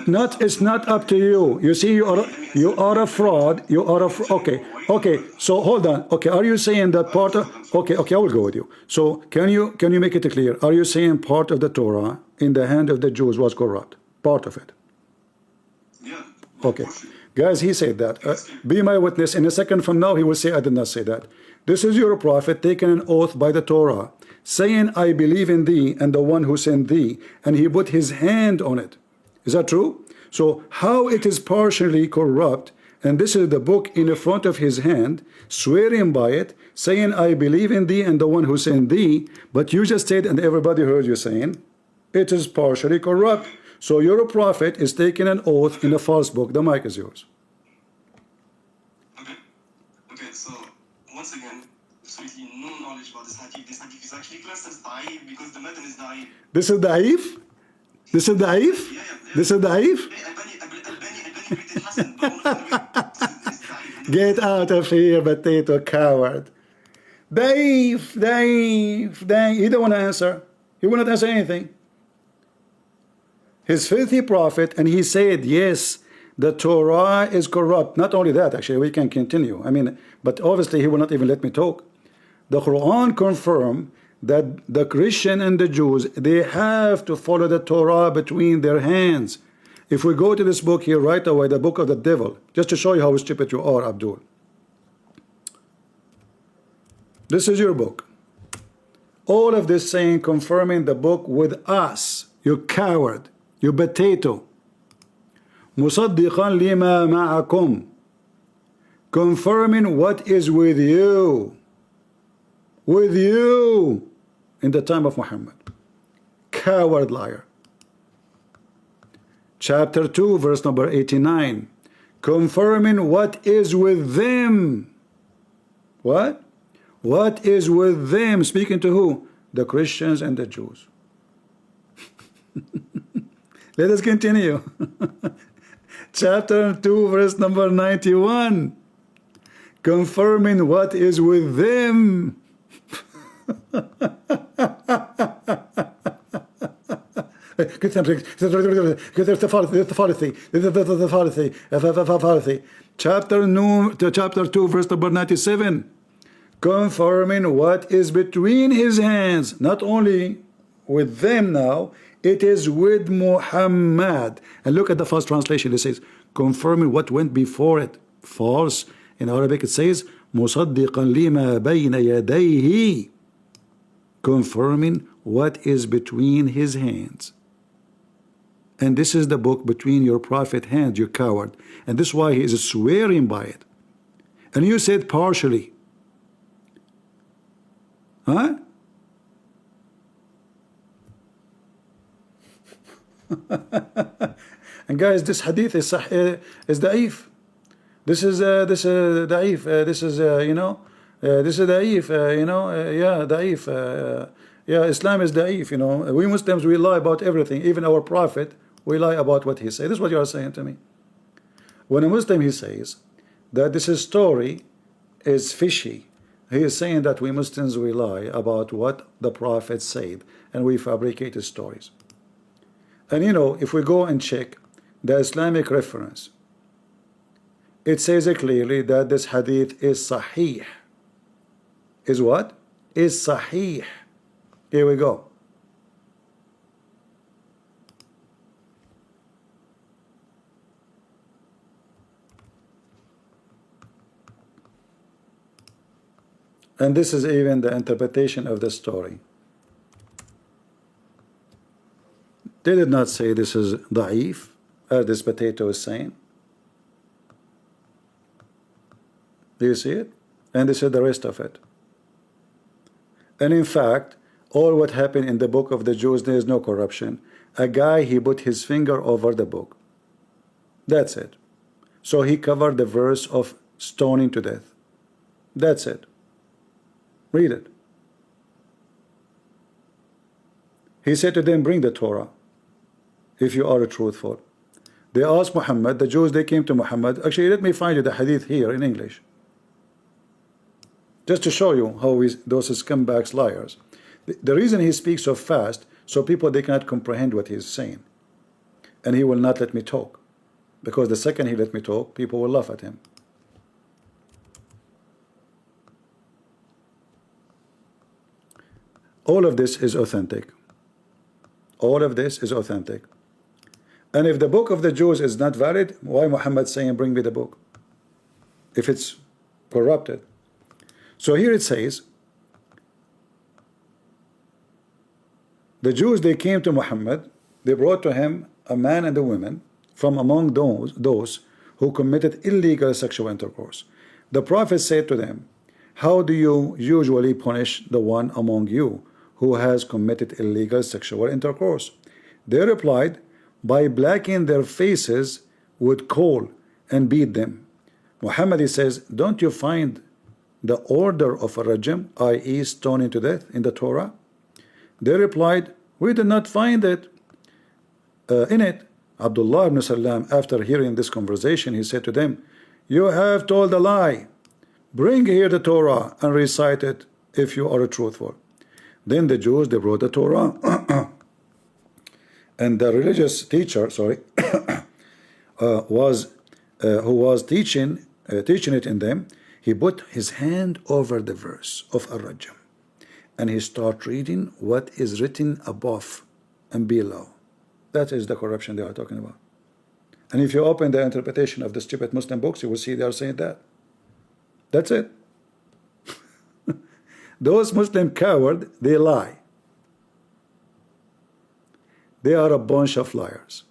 Not, it's not up to you. You see, you are a fraud. You are a okay. Okay. So hold on. Okay. Are you saying that part of? Okay. Okay. I will go with you. So can you make it clear? Are you saying part of the Torah in the hand of the Jews was corrupt? Part of it. Yeah. Okay. Guys, he said that. Be my witness. In a second from now, he will say, I did not say that. This is your prophet taking an oath by the Torah, saying, I believe in thee and the one who sent thee, and he put his hand on it. Is that true? So how it is partially corrupt, and this is the book in the front of his hand, swearing by it, saying, I believe in thee and the one who sent thee, but you just said, and everybody heard you saying, it is partially corrupt. So your prophet is taking an oath in a false book. The mic is yours. Okay. Okay, so once again, absolutely no knowledge about this hadith. This hadith is actually classed as da'if because the method is da'if. This is da'if? This is da'if? Yeah. This is da'if? Get out of here, potato coward. Da'if. He don't want to answer. He will not answer anything. His filthy prophet, and he said, yes, the Torah is corrupt. Not only that, actually, we can continue. I mean, but obviously he will not even let me talk. The Quran confirms that the Christian and the Jews, they have to follow the Torah between their hands. If we go to this book here right away, the book of the devil, just to show you how stupid you are, Abdul. This is your book. All of this saying, confirming the book with us, you coward. You potato. مصدقا لما معكم. Confirming what is with you. With you. In the time of Muhammad. Coward liar. Chapter 2, verse number 89. Confirming what is with them. What? What is with them? Speaking to who? The Christians and the Jews. Let us continue. Chapter 2, verse number 91. Confirming what is with them. Chapter 2, verse number 97. Confirming what is between his hands. Not only with them now, it is with Muhammad. And look at the first translation. It says, confirming what went before it. False. In Arabic it says, مُصَدِّقًا لِمَا بَيْنَ يَدَيْهِ. Confirming what is between his hands. And this is the book between your prophet's hands, you coward. And this is why he is swearing by it. And you said partially. Huh? And guys, this hadith is da'if. This is da'if. This is this is da'if. Yeah, da'if. Yeah, Islam is da'if. We Muslims, we lie about everything. Even our prophet, we lie about what he says. This is what you are saying to me. When a Muslim, he says that this story is fishy, he is saying that we Muslims, we lie about what the prophet said, and we fabricate stories. And if we go and check the Islamic reference, it says clearly that this hadith is sahih. Is what? Is sahih. Here we go. And this is even the interpretation of the story. They did not say this is da'if, as this potato is saying. Do you see it? And this is the rest of it. And in fact, all what happened in the book of the Jews, there is no corruption. A guy, he put his finger over the book. That's it. So he covered the verse of stoning to death. That's it. Read it. He said to them, bring the Torah, if you are truthful. They asked Muhammad, the Jews, they came to Muhammad. Actually, let me find you the hadith here in English, just to show you how those scumbags, liars. The reason he speaks so fast, so people, they cannot comprehend what he's saying. and he will not let me talk. Because the second he let me talk, people will laugh at him. All of this is authentic. All of this is authentic. And if the book of the Jews is not valid, why Muhammad saying, bring me the book? If it's corrupted. So here it says, the Jews, they came to Muhammad, they brought to him a man and a woman from among those who committed illegal sexual intercourse. The Prophet said to them, how do you usually punish the one among you who has committed illegal sexual intercourse? They replied, by blackening their faces with coal and beat them. Muhammad, he says, don't you find the order of a rajam, i.e. stoning to death, in the Torah? They replied, we did not find it in it. Abdullah ibn Salam, after hearing this conversation, he said to them, you have told a lie. Bring here the Torah and recite it if you are truthful. Then the Jews, they brought the Torah. And the religious teacher, who was teaching it in them, he put his hand over the verse of Ar-Rajam, and he started reading what is written above and below. That is the corruption they are talking about. And if you open the interpretation of the stupid Muslim books, you will see they are saying that. That's it. Those Muslim cowards, they lie. They are a bunch of liars.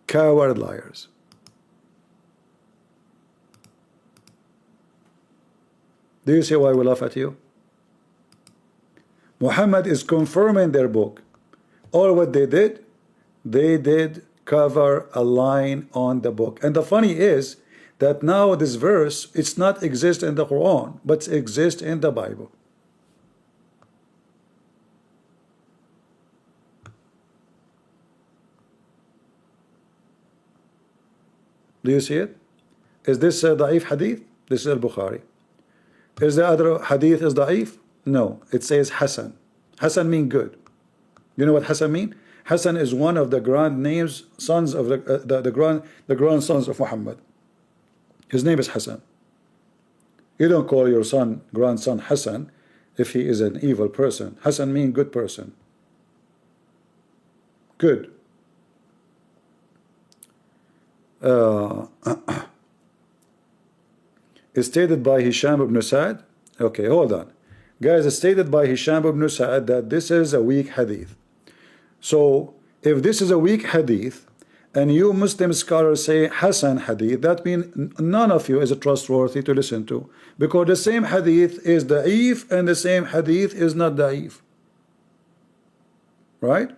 Coward liars. Do you see why we laugh at you? Muhammad is confirming their book. All what they did cover a line on the book. And the funny is that now this verse, it's not exist in the Quran, but it exists in the Bible. Do you see it? Is this a da'if hadith? This is al-Bukhari. Is the other hadith is da'if? No, it says Hasan. Hasan means good. You know what Hasan mean? Hasan is one of the grand names, sons of the grandsons of Muhammad. His name is Hasan. You don't call your grandson Hasan if he is an evil person. Hasan means good person. Good. It's stated by Hisham ibn Sa'd. Okay, hold on. Guys, it's stated by Hisham ibn Sa'd that this is a weak hadith. So, if this is a weak hadith, and you Muslim scholars say Hasan hadith, that means none of you is trustworthy to listen to. Because the same hadith is da'if, and the same hadith is not da'if. Right?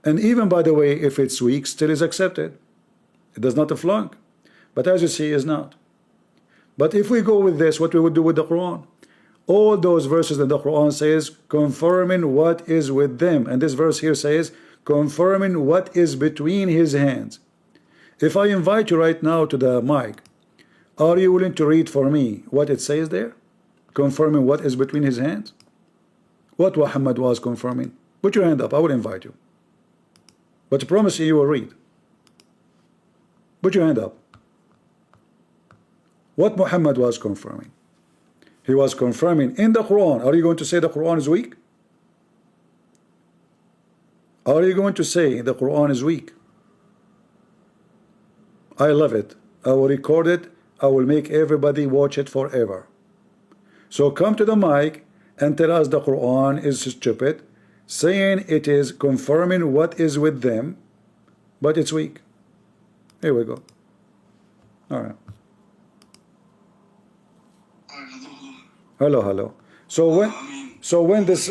And even, by the way, if it's weak, still is accepted. It does not flunk. But as you see, is not. But if we go with this, what we would do with the Quran? All those verses in the Quran says, confirming what is with them. And this verse here says, confirming what is between his hands. If I invite you right now to the mic, are you willing to read for me what it says there? Confirming what is between his hands? What Muhammad was confirming? Put your hand up, I will invite you. But I promise you, you will read. Put your hand up. What Muhammad was confirming? He was confirming in the Quran. Are you going to say the Quran is weak? Are you going to say the Quran is weak? I love it. I will record it. I will make everybody watch it forever. So come to the mic and tell us the Quran is stupid, saying it is confirming what is with them, but it's weak. Here we go. All right. Hello. So when this,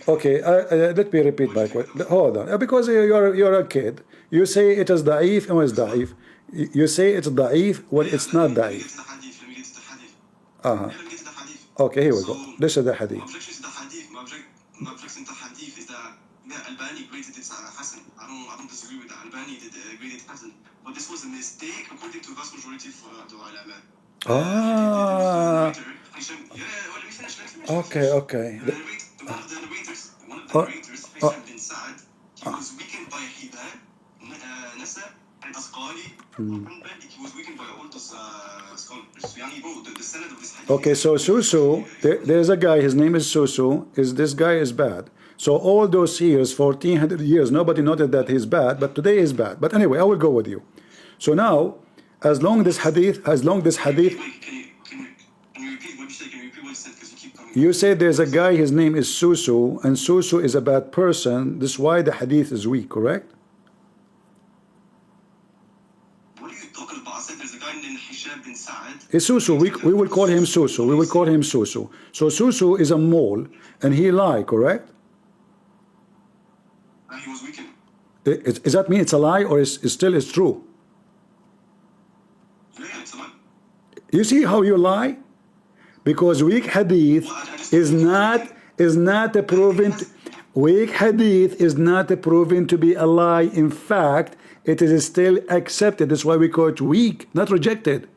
okay, let me repeat my question. Hold on, because you're a kid. You say it is da'if, and when it's da'if, you say it's da'if when it's not da'if. Okay, here we go. This is the hadith. My objection to hadith is that Albani graded it Hassan. I don't disagree with that. Albani did graded Hassan, but this was a mistake according to the vast majority of the ulama. Okay. One of the narrators, Hisham bin Sa'd, he was weakened by Hiban, Nasa, and Asqali, and he was weakened by all those scholars. Yani, bro, the sanad of this hadith. Okay, so Susu, there's a guy, his name is Susu, this guy is bad. So all those years, 1400 years, nobody noted that he's bad, but today he's bad. But anyway, I will go with you. So now, as long this hadith, Wait, can you repeat what you said? Can you repeat what you said? Because you keep coming. you say there's a guy, his name is Susu, and Susu is a bad person. This is why the hadith is weak, correct? What are you talking about? I said there's a guy named Hisham bin Sa'ad. It's Susu. We will call him Susu. We will call him Susu. So Susu is a mole, and he lie, correct? He was weakened. Does that mean it's a lie, or is still it's true? Yeah, it's a lie. You see how you lie? Because weak hadith is not a proven weak hadith is not a proven to be a lie. In fact, it is still accepted. That's why we call it weak, not rejected.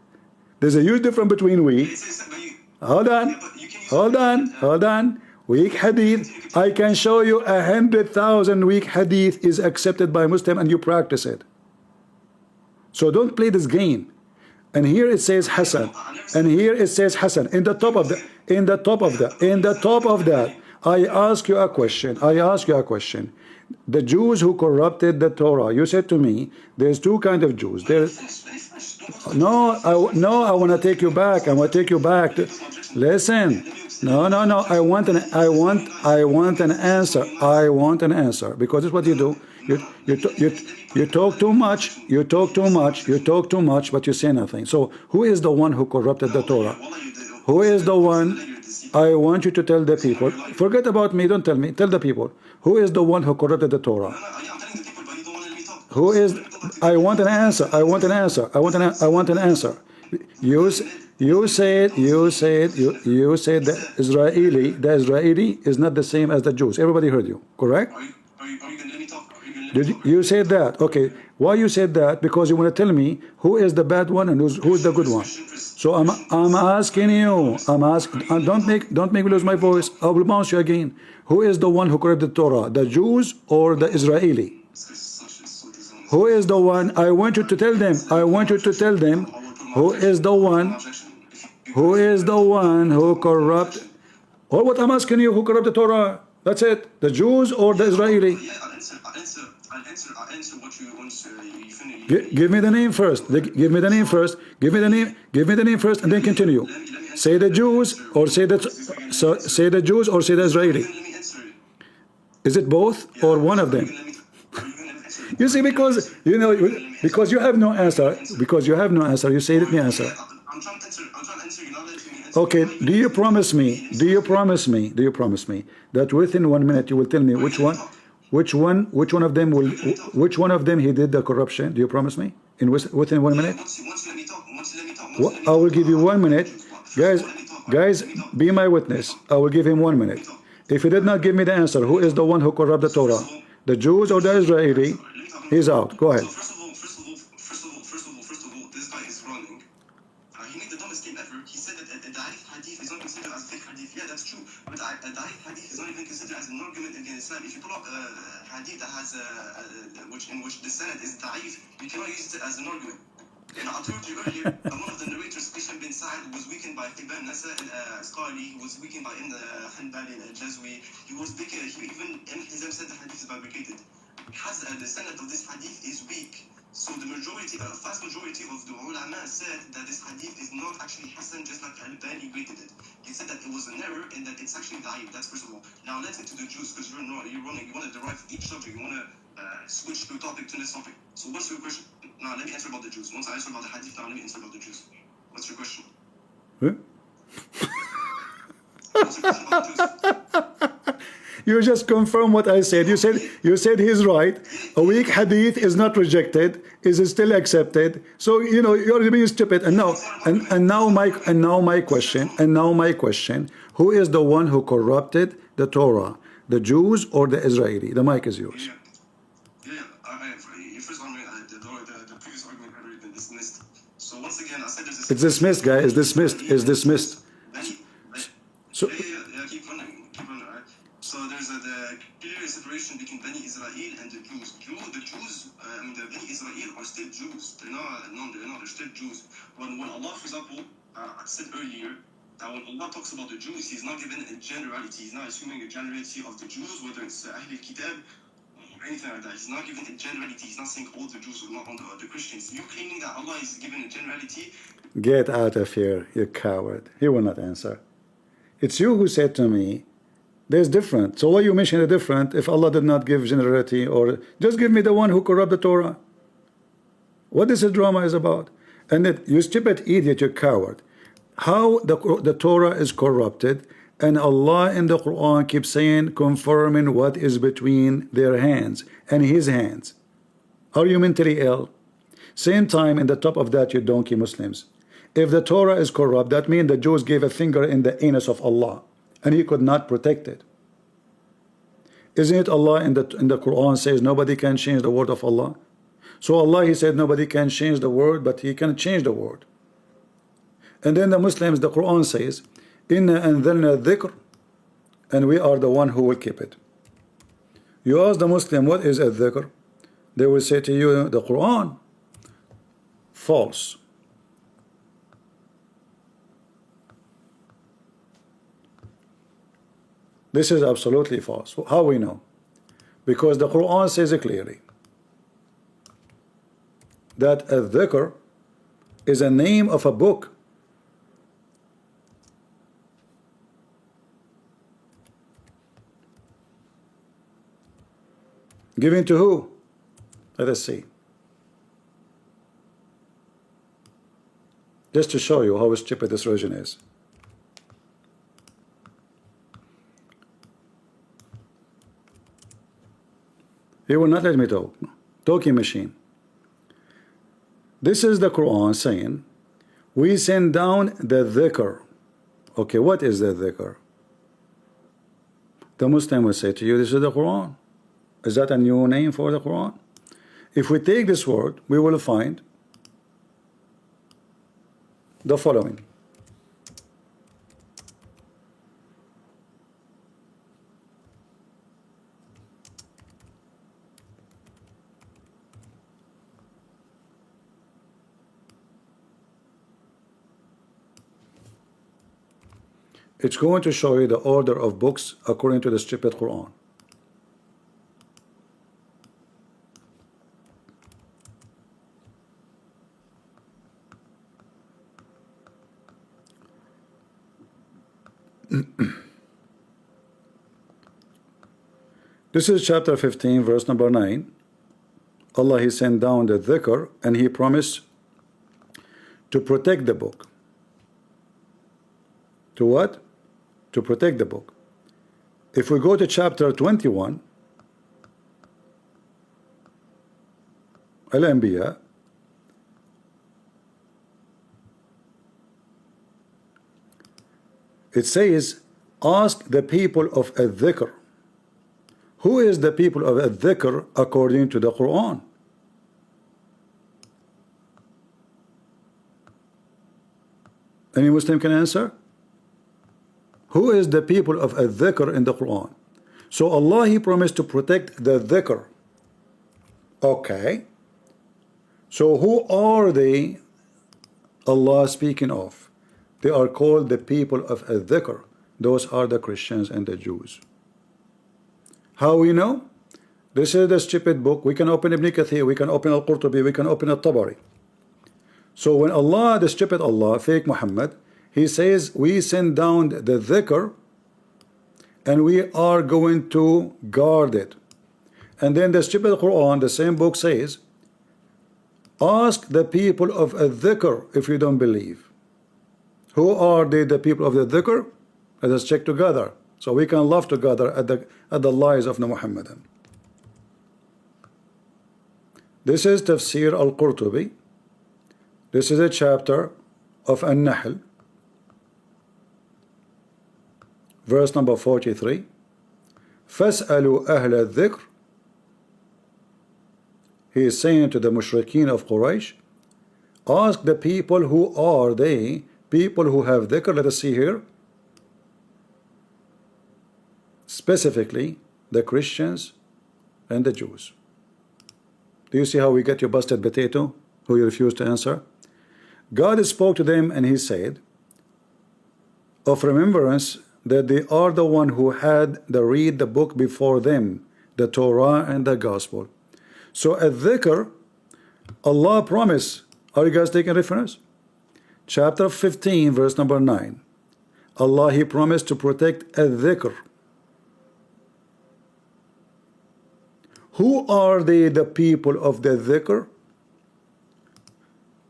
There's a huge difference between weak. Hold on. Weak hadith. I can show you 100,000 weak hadith is accepted by Muslim, and you practice it. So don't play this game. And here it says Hassan, and here it says Hassan. In the top of that, I ask you a question. The Jews who corrupted the Torah. You said to me, there's two kinds of Jews. No, I want to take you back. I want to take you back. Listen. No. I want an answer. I want an answer, because this is what you do. You talk too much. You talk too much, but you say nothing. So who is the one who corrupted the Torah? Who is the one? I want you to tell the people. Forget about me. Don't tell me. Tell the people. Who is the one who corrupted the Torah? Who is? I want an answer. I want an answer. You said the Israeli is not the same as the Jews. Everybody heard you, correct? Are you going to let me talk? You said that. Okay. Why you said that? Because you want to tell me who is the bad one and who's the good one. So I'm asking you. Don't make me lose my voice. I will bounce you again. Who is the one who corrupted the Torah? The Jews or the Israeli? Who is the one? I want you to tell them. Who is the one? Who is the one who corrupt? Or what I'm asking you, who corrupt the Torah? That's it. The Jews or the Israeli? I'll answer what you want to finish. Give me the name first. Give me the name first, and then continue. Say the Jews or say the Israeli. Is it both or one of them? You see, because you have no answer. You say, let me answer. I'm trying to answer. You're not letting me answer. Okay. Do you promise me that within 1 minute you will tell me which one of them he did the corruption? Do you promise me within 1 minute? Once you let me talk. I will give you 1 minute, guys. Be my witness. I will give him 1 minute. If he did not give me the answer, who is the one who corrupted the Torah? The Jews or the Israeli? He's out. Go ahead. So first of all, this guy is running. He made the dumbest claim ever. He said that a Da'if hadith is not considered as fake hadith. Yeah, that's true. But a Da'if hadith is not even considered as an argument against Islam. If you pull up a hadith that has in which the sanad is Da'if, you cannot use it as an argument. Now, I told you earlier that one of the narrators, Hisham bin Sa'ad, was weakened by Ibn Nasa and Asqali. He was weakened by Hanbali and Jazwi. He even Hizam said the hadith is fabricated. The sanad of this hadith is weak. So the vast majority of the ulama said that this hadith is not actually Hassan, just like Al-Bani rated it. He said that it was an error and that it's actually da'if. That's first of all. Now let's get to the Jews, because you're running. You want to derive each subject. You want to switch to a topic to this topic. So what's your question? Now let me answer about the Jews. Once I answer about the hadith, now let me answer about the Jews. What's your question? Huh? What's your question about the Jews? You just confirm what I said. You said he's right. A weak hadith is not rejected, is still accepted. So you're being stupid. And now my question. Who is the one who corrupted the Torah? The Jews or the Israeli? The mic is yours. First argument, the previous argument had already been dismissed. So once again, I said there's It's dismissed, guy. It's dismissed. So keep running. Right? So there's clear separation between Bani Israel and the Jews. The Bani Israel are still Jews. They're not, they're still Jews. When Allah, for example, I said earlier, that when Allah talks about the Jews, He's not giving a generality. He's not assuming a generality of the Jews, whether it's Ahl al-Kitab or anything like that. He's not giving a generality. He's not saying all the Jews are not on the Christians. You claiming that Allah is giving a generality. Get out of here, you coward. He will not answer. It's you who said to me, there's different. So why you mention a different if Allah did not give generality? Or just give me the one who corrupt the Torah. What this drama is about? And that you stupid idiot, you coward. How the Torah is corrupted, and Allah in the Quran keeps saying, confirming what is between their hands and His hands. Are you mentally ill? Same time in the top of that, you donkey Muslims. If the Torah is corrupt, that means the Jews gave a finger in the anus of Allah, and He could not protect it. Isn't it Allah in the Quran says nobody can change the word of Allah? So Allah, He said nobody can change the word, but He can change the word. And then the Muslims, the Quran says, Inna anzalna dhikr, and we are the one who will keep it. You ask the Muslim, what is a dhikr? They will say to you, the Quran. False. This is absolutely false. How we know? Because the Quran says it clearly that a dhikr is a name of a book. Given to who? Let us see. Just to show you how stupid this religion is. He will not let me talk. Talking machine. This is the Quran saying, we send down the dhikr. Okay, what is the dhikr? The Muslim will say to you, this is the Quran. Is that a new name for the Quran? If we take this word, we will find the following. It's going to show you the order of books according to the stupid Quran. This is chapter 15, verse number 9. Allah, He sent down the dhikr, and He promised to protect the book. To what? To protect the book. If we go to chapter 21, Al-Anbiya, it says, ask the people of al-dhikr. Who is the people of al-dhikr according to the Quran? Any Muslim can answer? Who is the people of al-dhikr in the Quran? So Allah, He promised to protect the dhikr. Okay. So who are they Allah speaking of? They are called the people of al-dhikr. Those are the Christians and the Jews. How we know? This is the stupid book. We can open Ibn Kathir, we can open Al-Qurtubi, we can open Al-Tabari. So when Allah, the stupid Allah, fake Muhammad, He says, we send down the dhikr and we are going to guard it. And then the stupid Quran, the same book says, ask the people of al-dhikr if you don't believe. Who are they, the people of the dhikr? Let us check together, so we can laugh together at the lies of the Muhammadan. This is Tafsir al-Qurtubi. This is a chapter of An-Nahl, verse number 43. فَاسْأَلُوا أَهْلَ الذِّكْرِ. He is saying to the mushrikeen of Quraysh, ask the people who are they, people who have dhikr. Let us see here. Specifically, the Christians and the Jews. Do you see how we get your busted potato, who you refuse to answer? God spoke to them and he said, of remembrance that they are the one who had the read the book before them, the Torah and the Gospel. So at dhikr, Allah promised, are you guys taking reference? Chapter 15 verse number 9. Allah, he promised to protect al-dhikr. Who are they, the people of the dhikr?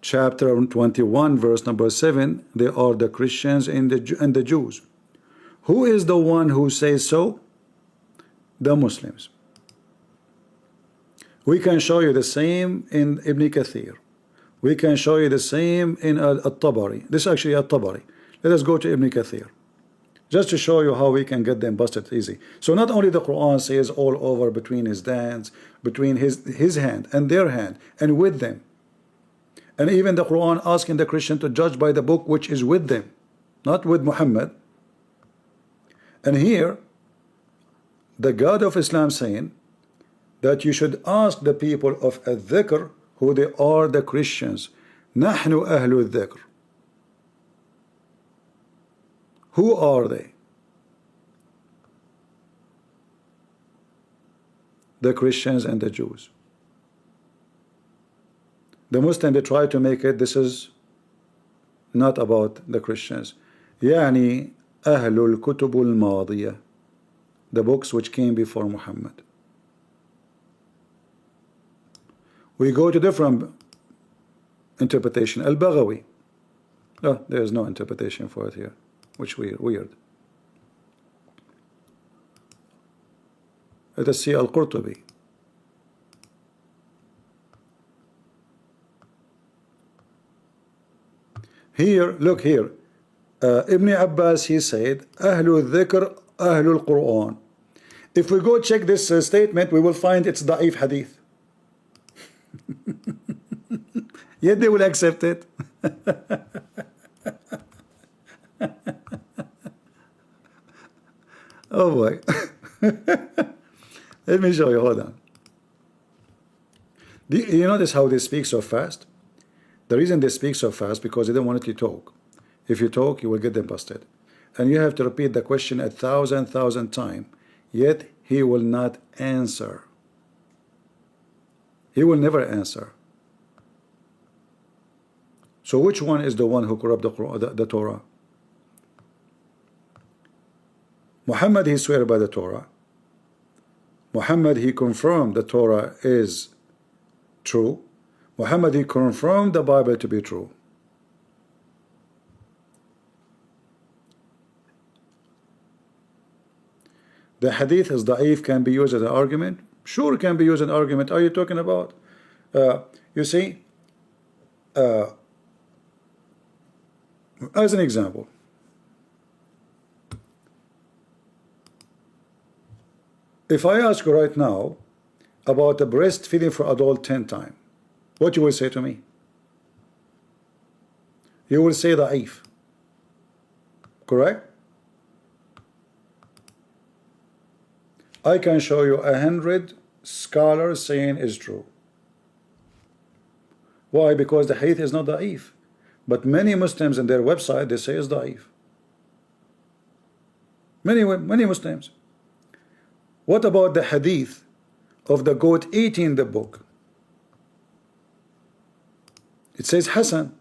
Chapter 21 verse number 7. They are the Christians and the Jews. Who is the one who says so? The Muslims. We can show you the same in Ibn Kathir. We can show you the same in At-Tabari. This is actually At-Tabari. Let us go to Ibn Kathir, just to show you how we can get them busted easy. So not only the Quran says all over between his hands, between his hand and their hand, and with them. And even the Quran asking the Christian to judge by the book which is with them, not with Muhammad. And here, the God of Islam saying that you should ask the people of al-dhikr who they are, the Christians. Nahnu ahlu al-dhikr. Who are they? The Christians and the Jews. The Muslim, they try to make it, this is not about the Christians. يعني أهل الكتب الماضية, the books which came before Muhammad. We go to different interpretation. Al-Baghawi. Oh, there is no interpretation for it here, which weird. Let us see Al-Qurtubi. Here, look here. Ibn Abbas, he said, Ahlul Dhikr, Ahlul Quran. If we go check this statement, we will find it's da'if hadith. Yet they will accept it. Oh boy. Let me show you, hold on. Do you notice how they speak so fast? The reason they speak so fast because they don't want you to talk. If you talk, you will get them busted. And you have to repeat the question 1,000 times. Yet he will not answer. He will never answer. So which one is the one who corrupt the Torah? Muhammad, he swear by the Torah. Muhammad, he confirmed the Torah is true. Muhammad, he confirmed the Bible to be true. The hadith is da'if, can be used as an argument. Sure, can be used as an argument. Are you talking about? You see, as an example, if I ask you right now about the breastfeeding for adult 10 times, what you will say to me? You will say da'if. Correct? I can show you 100 scholars saying is true. Why? Because the hadith is not da'if. But many Muslims in their website, they say it's da'if. Many Muslims. What about the hadith of the goat eating the book? It says Hasan.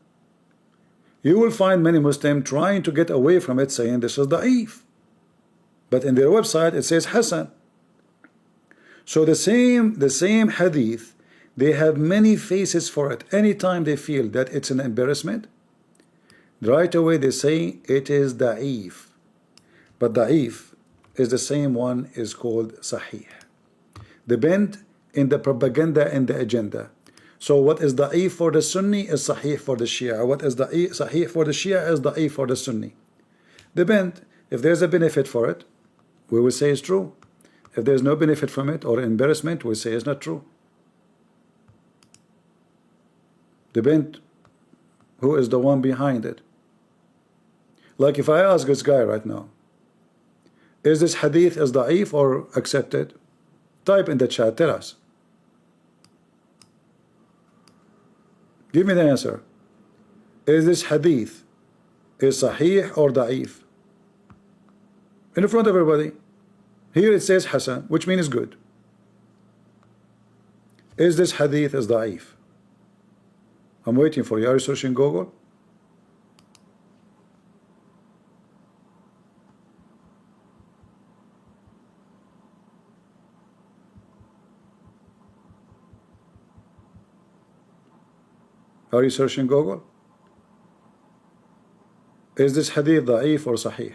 You will find many Muslims trying to get away from it, saying this is da'if. But in their website, it says Hasan. So the same hadith, they have many faces for it. Anytime they feel that it's an embarrassment, right away they say it is da'if. But da'if is the same one is called sahih. Depend in the propaganda and the agenda. So what is da'if for the Sunni is sahih for the Shia. What is sahih for the Shia is da'if for the Sunni. Depend. If there's a benefit for it, we will say it's true. If there's no benefit from it or embarrassment, we say it's not true. Depend who is the one behind it. Like if I ask this guy right now, Is this hadith is da'if or accepted? Type in the chat, tell us. Give me the answer. Is this hadith is sahih or da'if? In front of everybody. Here it says Hasan, which means good. Is this hadith is da'if? I'm waiting for you. Are you searching Google? Are you searching Google? Is this hadith da'if or sahih?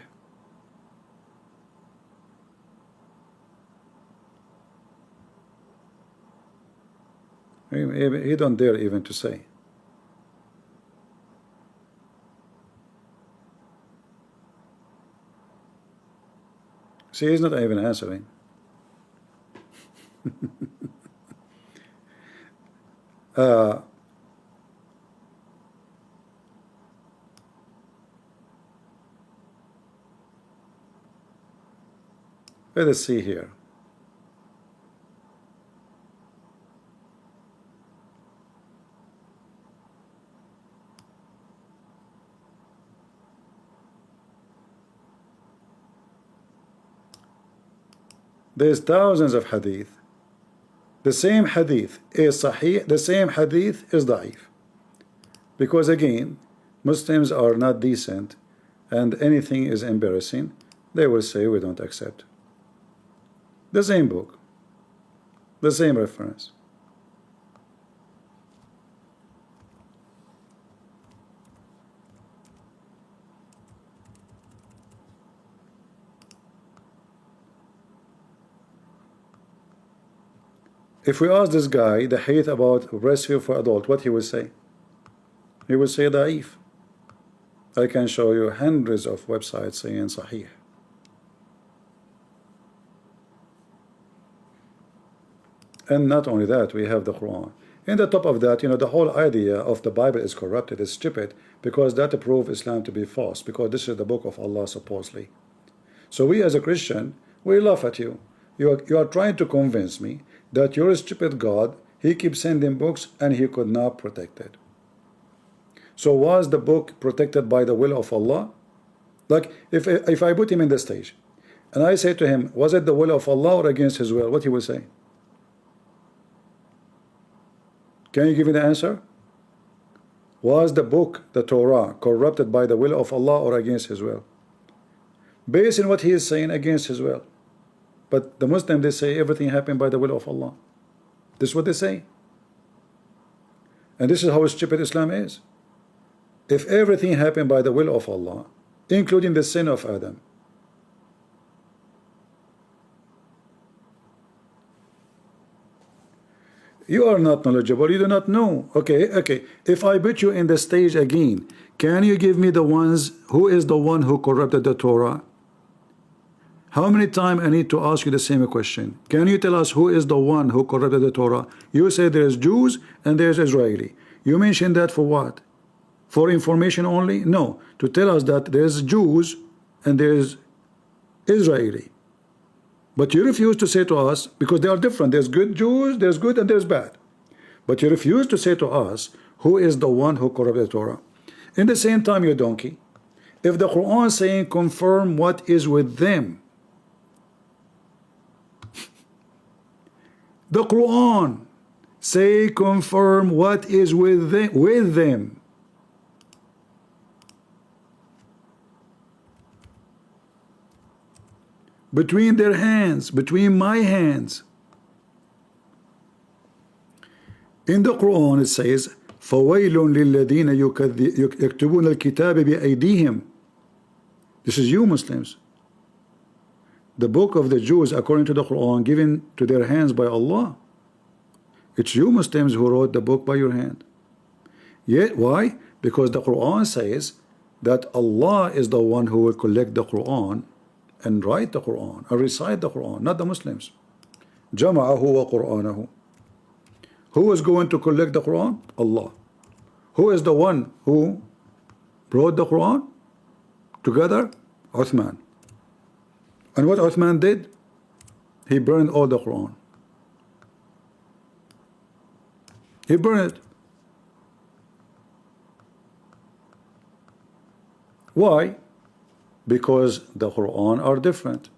He don't dare even to say. See, he's not even answering. Let us see here. There's thousands of hadith. The same hadith is sahih, the same hadith is da'if. Because again, Muslims are not decent and anything is embarrassing, they will say we don't accept. The same book, the same reference. If we ask this guy the hadith about breastfeeding for adult, what he will say? He will say da'if. I can show you hundreds of websites saying sahih. And not only that, we have the Quran. In the top of that, the whole idea of the Bible is corrupted, is stupid, because that proves Islam to be false, because this is the book of Allah supposedly. So we as a Christian, we laugh at you. You are trying to convince me that your stupid God, he keeps sending books and he could not protect it. So was the book protected by the will of Allah? Like if I put him in the stage and I say to him, was it the will of Allah or against his will? What he will say? Can you give me the answer? Was the book, the Torah, corrupted by the will of Allah or against his will? Based on what he is saying, against his will. But the Muslims, they say everything happened by the will of Allah. This is what they say. And this is how stupid Islam is. If everything happened by the will of Allah, including the sin of Adam, you are not knowledgeable, you do not know. Okay. If I put you in the stage again, can you give me the ones, who is the one who corrupted the Torah? How many times I need to ask you the same question? Can you tell us who is the one who corrupted the Torah? You say there is Jews and there is Israeli. You mentioned that for what? For information only? No. To tell us that there is Jews and there is Israeli. But you refuse to say to us, because they are different. There's good Jews, there's good and there's bad. But you refuse to say to us, who is the one who corrupted the Torah? In the same time, you donkey, if the Quran is saying confirm what is with them, the Quran say confirm what is with them. Between their hands, between my hands. In the Quran it says فَوَيْلٌ لِلَّذِينَ يَكْتُبُونَ الْكِتَابَ بِأَيْدِيهِمْ. This is you Muslims. The book of the Jews, according to the Quran, given to their hands by Allah. It's you Muslims who wrote the book by your hand. Yet why? Because the Quran says that Allah is the one who will collect the Quran and write the Quran or recite the Quran, not the Muslims. جَمَعَهُ وَقُرْآنَهُ. Who is going to collect the Quran? Allah. Who is the one who brought the Quran together? Uthman. And what Uthman did? He burned all the Quran. He burned it. Why? Because the Quran are different.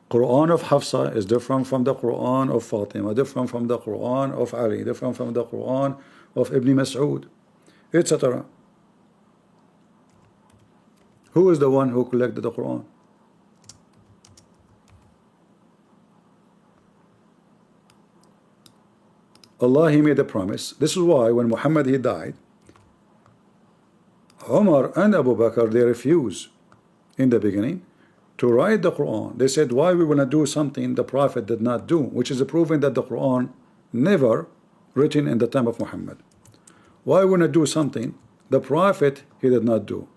Quran of Hafsa is different from the Quran of Fatima, different from the Quran of Ali, different from the Quran of Ibn Mas'ud, etc. Who is the one who collected the Quran? Allah, He made a promise. This is why when Muhammad he died, Umar and Abu Bakr, they refused in the beginning to write the Quran. They said, why we want to do something the Prophet did not do, which is proving that the Quran never written in the time of Muhammad. Why we want to do something the Prophet he did not do?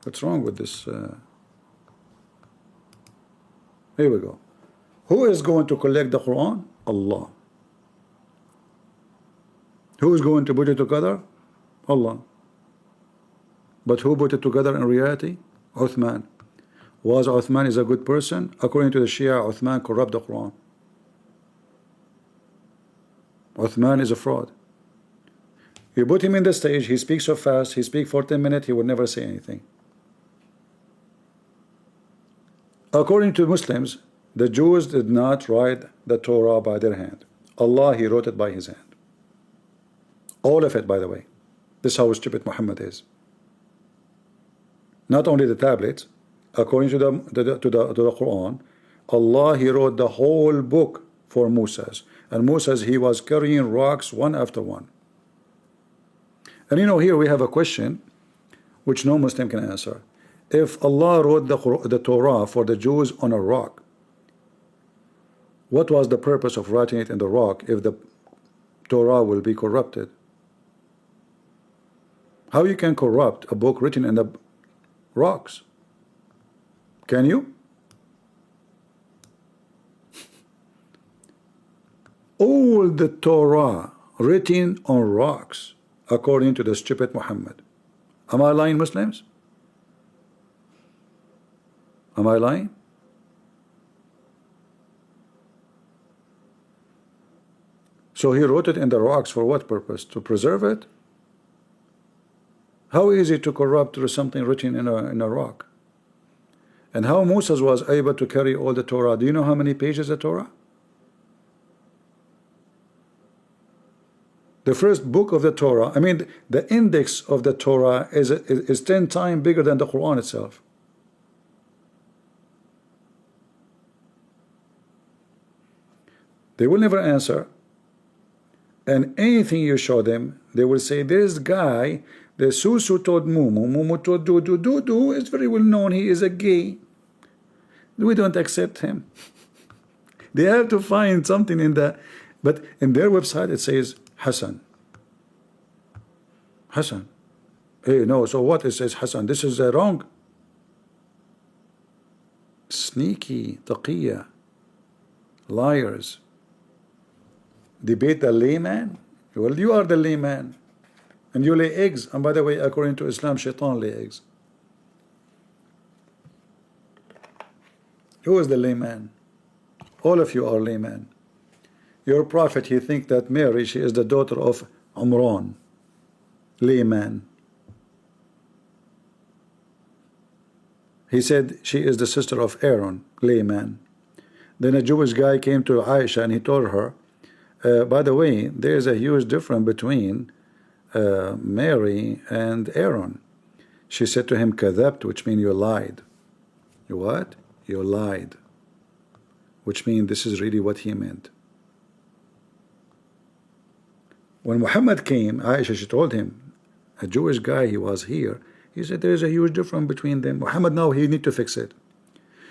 What's wrong with this? Here we go. Who is going to collect the Quran? Allah. Who is going to put it together? Allah. But who put it together in reality? Uthman. Was Uthman is a good person? According to the Shia, Uthman corrupt the Quran. Uthman is a fraud. You put him in the stage, he speaks so fast, he speaks for 10 minutes, he will never say anything. According to Muslims, the Jews did not write the Torah by their hand. Allah, He wrote it by His hand. All of it, by the way. This is how stupid Muhammad is. Not only the tablets, according to the Quran, Allah, He wrote the whole book for Moses. And Moses, he was carrying rocks one after one. And you know, here we have a question which no Muslim can answer. If Allah wrote the Torah for the Jews on a rock, what was the purpose of writing it in the rock if the Torah will be corrupted? How you can corrupt a book written in the rocks? Can you? All the Torah written on rocks, according to the stupid Muhammad. Am I lying, Muslims? Am I lying? So he wrote it in the rocks for what purpose? To preserve it? How easy to corrupt through something written in a rock? And how Moses was able to carry all the Torah? Do you know how many pages the Torah? The first book of the Torah, I mean, the index of the Torah is 10 times bigger than the Quran itself. They will never answer. And anything you show them, they will say, this guy, the Susu told Mumu, Mumu told Dudu, Dudu is very well known, he is a gay. We don't accept him. They have to find something in that. But in their website it says Hassan. Hassan. Hey, no, so what? It says Hassan. This is wrong. Sneaky, taqiyya, liars. Debate the layman? Well, you are the layman. And you lay eggs. And by the way, according to Islam, shaitan lay eggs. Who is the layman? All of you are layman. Your prophet, he thinks that Mary, she is the daughter of Umran. Layman. He said she is the sister of Aaron. Layman. Then a Jewish guy came to Aisha and he told her, by the way, there is a huge difference between Mary and Aaron. She said to him, kadhabt, which means you lied. You what? You lied. Which means this is really what he meant. When Muhammad came, Aisha, she told him, a Jewish guy, he was here. He said there is a huge difference between them. Muhammad, now he need to fix it.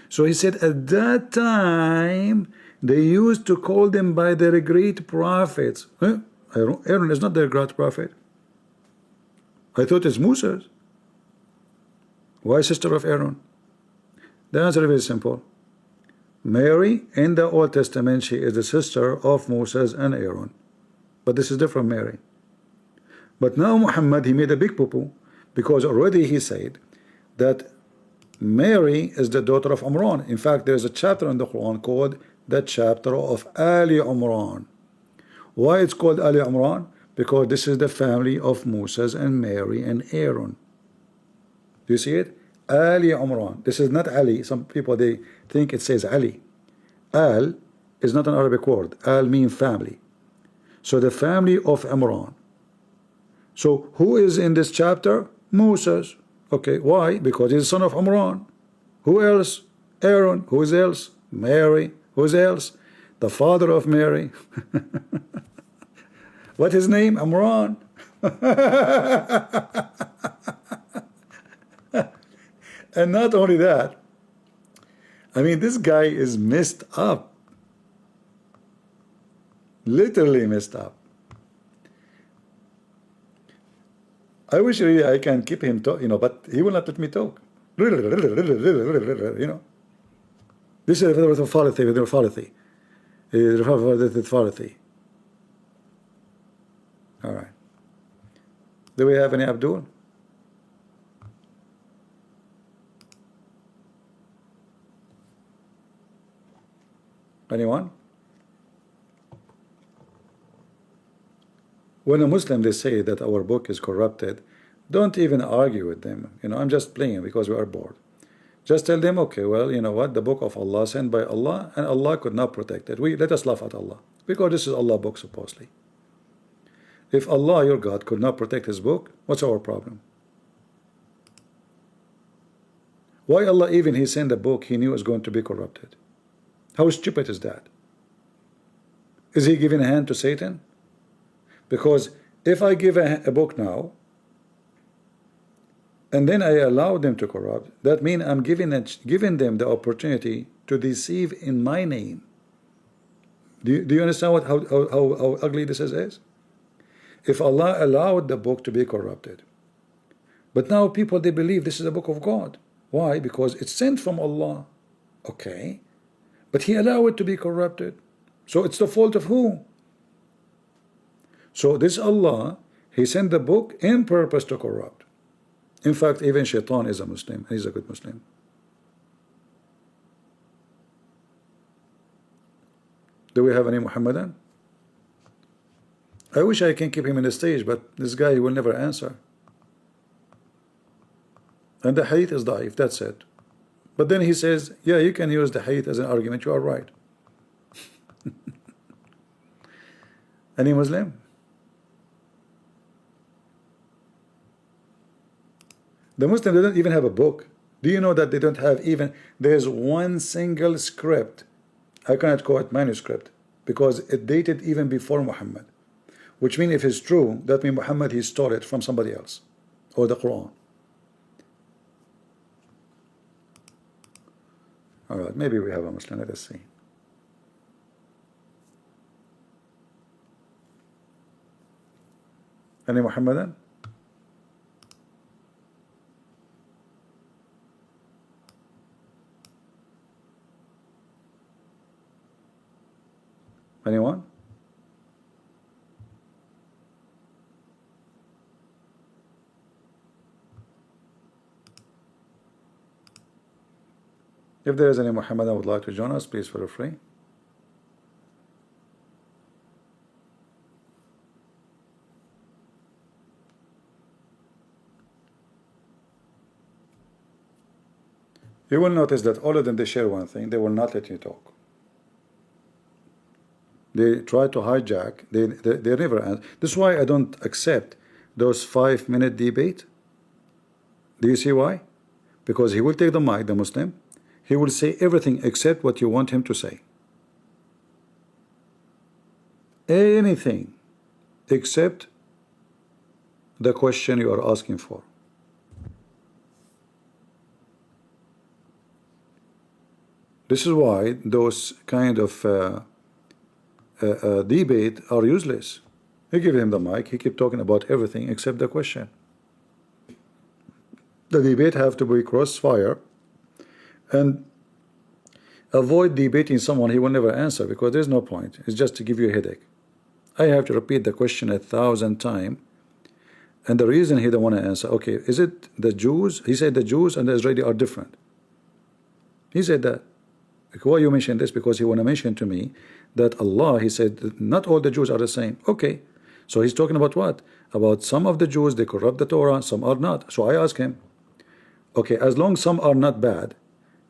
So he said at that time they used to call them by their great prophets. Huh? Aaron is not their great prophet. I thought it's Moses. Why sister of Aaron? The answer is very simple. Mary in the Old Testament, she is the sister of Moses and Aaron. But this is different Mary. But now Muhammad, he made a big poo-poo, because already he said that Mary is the daughter of Imran. In fact, there is a chapter in the Quran called the chapter of Ali Imran. Why it's called Ali Imran? Because this is the family of Moses and Mary and Aaron. Do you see it? Ali Imran. This is not Ali. Some people, they think it says Ali. Al is not an Arabic word. Al means family. So the family of Imran. So who is in this chapter? Moses. Okay, why? Because he's the son of Imran. Who else? Aaron. Who is else? Mary. Who is else? The father of Mary. What his name? Imran. And not only that, I mean, this guy is messed up. Literally messed up. I wish really I can keep him talk, but he will not let me talk. You know. This is the Farthi. All right. Do we have any Abdul? Anyone? When a Muslim they say that our book is corrupted, don't even argue with them. I'm just playing because we are bored. Just tell them, okay, well, you know what, the book of Allah sent by Allah, and Allah could not protect it. Let us laugh at Allah, because this is Allah's book supposedly. If Allah, your God, could not protect his book, what's our problem? Why Allah, even he sent a book he knew was going to be corrupted? How stupid is that? Is he giving a hand to Satan? Because if I give a book now, and then I allow them to corrupt, that means I'm giving them the opportunity to deceive in my name. Do you understand how ugly this is? If Allah allowed the book to be corrupted, but now people, they believe this is a book of God. Why? Because it's sent from Allah. Okay, but he allowed it to be corrupted. So it's the fault of who? So this Allah, he sent the book in purpose to corrupt. In fact, even Shaitan is a Muslim. He's a good Muslim. Do we have any Muhammadan? I wish I can keep him in the stage, but this guy will never answer. And the hadith is da'if, that's it. But then he says, yeah, you can use the hadith as an argument. You are right. Any Muslim? The Muslims, they don't even have a book. Do you know that they don't have even, there's one single script. I cannot call it manuscript, because it dated even before Muhammad. Which means if it's true, that means Muhammad, he stole it from somebody else. Or the Quran. Alright, maybe we have a Muslim. Let us see. Any Muhammadan? Anyone? If there is any Muhammad who would like to join us, please feel free. You will notice that all of them, they share one thing: they will not let you talk. They try to hijack. They never answer. This is why I don't accept those 5-minute debate. Do you see why? Because he will take the mic, the Muslim. He will say everything except what you want him to say. Anything except the question you are asking for. This is why those kind of debate are useless. You give him the mic, he keep talking about everything except the question. The debate have to be crossfire, and avoid debating someone he will never answer, because there's no point. It's just to give you a headache. I have to repeat the question 1,000 times, and the reason he don't want to answer, okay, is it the Jews? He said the Jews and the Israeli are different. He said that. Why you mention this? Because he want to mention to me that Allah, he said, not all the Jews are the same. Okay, so he's talking about what? About some of the Jews, they corrupt the Torah, some are not. So I ask him, okay, as long some are not bad,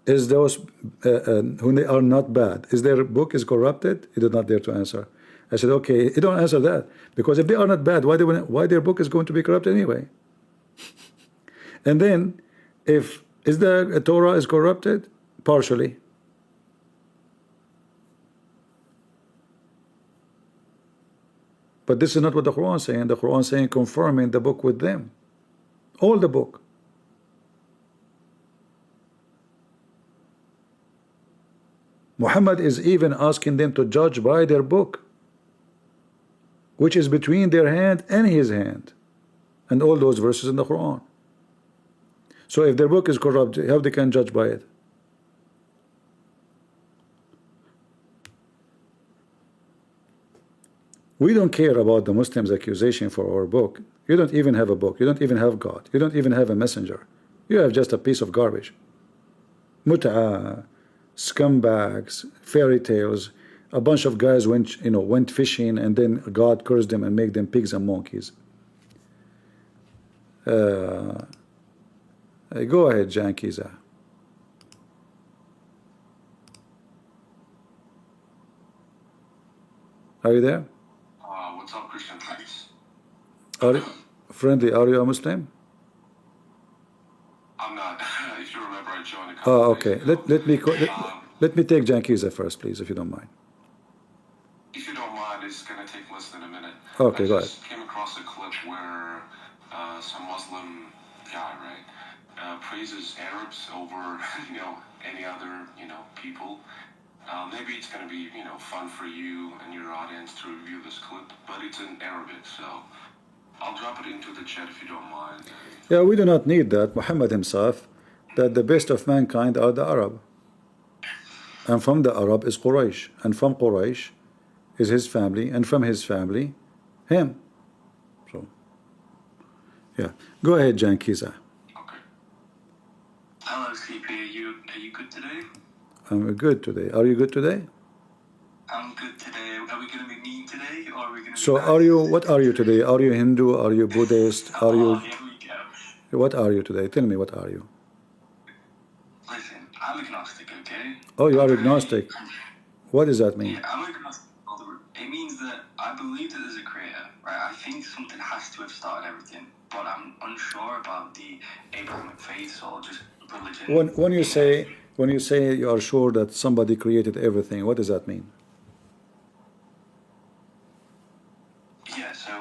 is those who they are not bad, is their book is corrupted? He did not dare to answer. I said, okay, you don't answer that, because if they are not bad, why their book is going to be corrupted anyway? And then, is the Torah is corrupted? Partially. But this is not what the Quran is saying. The Quran is saying confirming the book with them. All the book. Muhammad is even asking them to judge by their book, which is between their hand and his hand. And all those verses in the Quran. So if their book is corrupt, how they can judge by it? We don't care about the Muslims' accusation for our book. You don't even have a book. You don't even have God. You don't even have a messenger. You have just a piece of garbage. Mut'ah, scumbags, fairy tales. A bunch of guys went fishing, and then God cursed them and made them pigs and monkeys. Go ahead, Jankiza. Are you there? What's up, Christian friends? Friendly, are you a Muslim? I'm not. If you remember, I joined a couple Oh, of days okay. ago. Let me take Jankiza first, please, if you don't mind. If you don't mind, it's going to take less than a minute. Okay, go I ahead. just came across a clip where some Muslim guy, right, praises Arabs over, any other, people. Maybe it's going to be, fun for you and your audience to review this clip, but it's in Arabic, so I'll drop it into the chat if you don't mind. Yeah, we do not need that. Muhammad himself, that the best of mankind are the Arab. And from the Arab is Quraysh. And from Quraysh is his family. And from his family, him. So, yeah. Go ahead, Jankiza. Okay. Hello, CP. Are you good today? I'm good today. Are you good today? I'm good today. Are we going to be mean today, or are we going to be So nice? what are you today? Are you Hindu? Are you Buddhist? Are you... Here we go. What are you today? Tell me, what are you? Listen, I'm agnostic, okay? Oh, you are agnostic. What does that mean? Yeah, I'm agnostic. It means that I believe that there's a creator, right? I think something has to have started everything, but I'm unsure about the Abrahamic faith or just religion. When you say you are sure that somebody created everything, what does that mean? Yeah, so,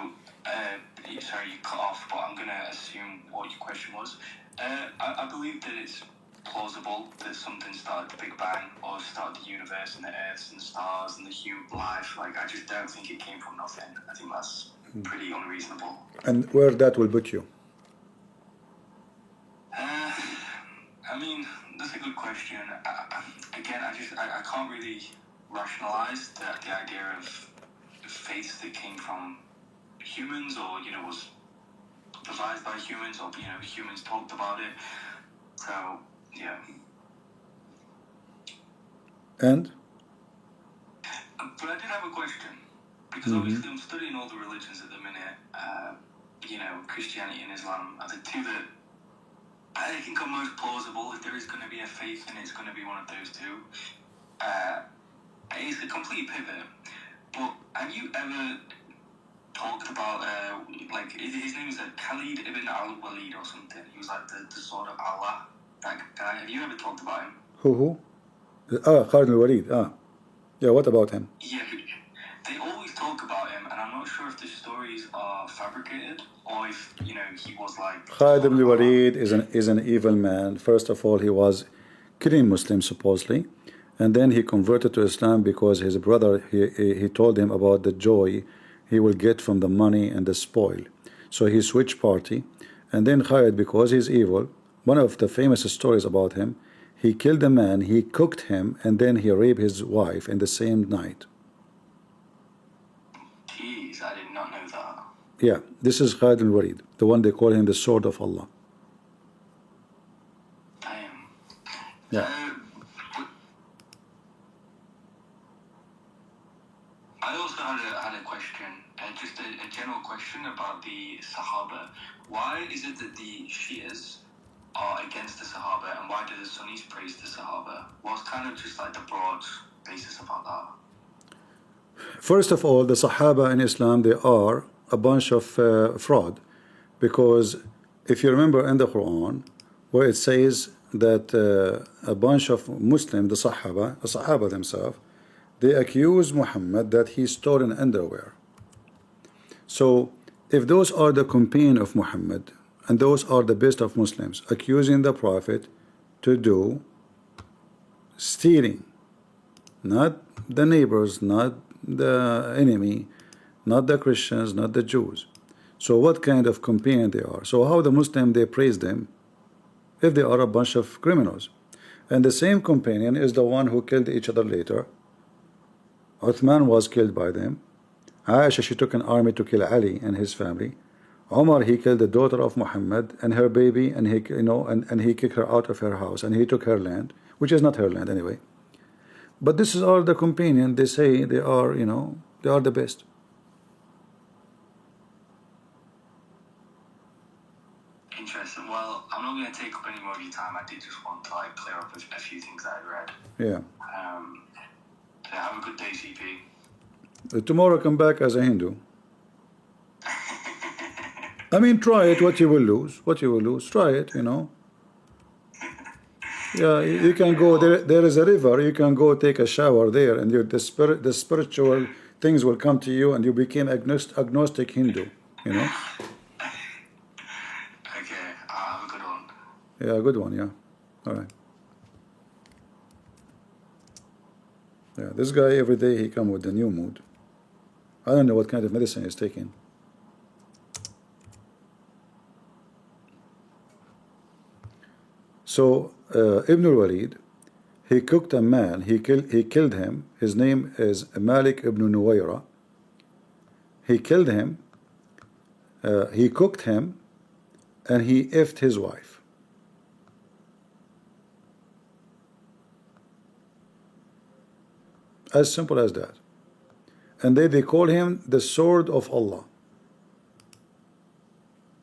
sorry you cut off, but I'm going to assume what your question was. I believe that it's plausible that something started the Big Bang or started the universe and the earths and the stars and the human life. Like, I just don't think it came from nothing. I think that's pretty unreasonable. And where that will put you? I mean, that's a good question. Again, I can't really rationalize the idea of faith that came from humans or, was devised by humans or, humans talked about it. So, yeah. And? But I did have a question. Because obviously I'm studying all the religions at the minute. Christianity and Islam are the two that I think are most plausible. If there is going to be a faith, then it's going to be one of those two. It's a complete pivot. But have you ever talked about, his name is Khalid ibn al-Walid or something. He was like the sword of Allah, that guy. Have you ever talked about him? Who? Khalid al-Walid. Yeah, what about him? Yeah, they always talk about him, and I'm not sure if the stories are fabricated or if, he was like... Khalid ibn Walid is an evil man. First of all, he was killing Muslims, supposedly. And then he converted to Islam because his brother, he told him about the joy he will get from the money and the spoil. So he switched party. And then Khalid, because he's evil, one of the famous stories about him, he killed a man, he cooked him, and then he raped his wife in the same night. Jeez, I did not know that. Yeah, this is Khalid al-Walid, the one they call him the sword of Allah. Damn. Yeah. question. Just a general question about the Sahaba. Why is it that the Shias are against the Sahaba, and why do the Sunnis praise the Sahaba? What's kind of just like the broad basis about that? First of all, the Sahaba in Islam, they are a bunch of fraud, because if you remember in the Quran, where it says that a bunch of Muslims, the Sahaba themselves, they accuse Muhammad that he stole an underwear. So if those are the companion of Muhammad, and those are the best of Muslims, accusing the Prophet to do stealing, not the neighbors, not the enemy, not the Christians, not the Jews. So what kind of companion they are? So how the Muslim they praise them if they are a bunch of criminals? And the same companion is the one who killed each other later. Uthman was killed by them. Aisha, she took an army to kill Ali and his family. Omar, he killed the daughter of Muhammad and her baby, and he, and he kicked her out of her house, and he took her land, which is not her land anyway. But this is all the companion. They say they are, they are the best. Interesting. Well, I'm not going to take up any more of your time. I did just want to clear up a few things that I read. Yeah. So have a good day, CP. Tomorrow come back as a Hindu. I mean, try it. What you will lose? What you will lose? Try it. Yeah, you can go there. There is a river. You can go take a shower there, and the spiritual things will come to you, and you became agnostic Hindu. Okay, have a good one. Yeah, good one. Yeah, all right. Yeah, this guy every day he come with a new mood. I don't know what kind of medicine he's taking. So Ibn al-Walid, he cooked a man. He killed him. His name is Malik ibn Nuwayra. He killed him. He cooked him, and he effed his wife. As simple as that. And they call him the sword of Allah.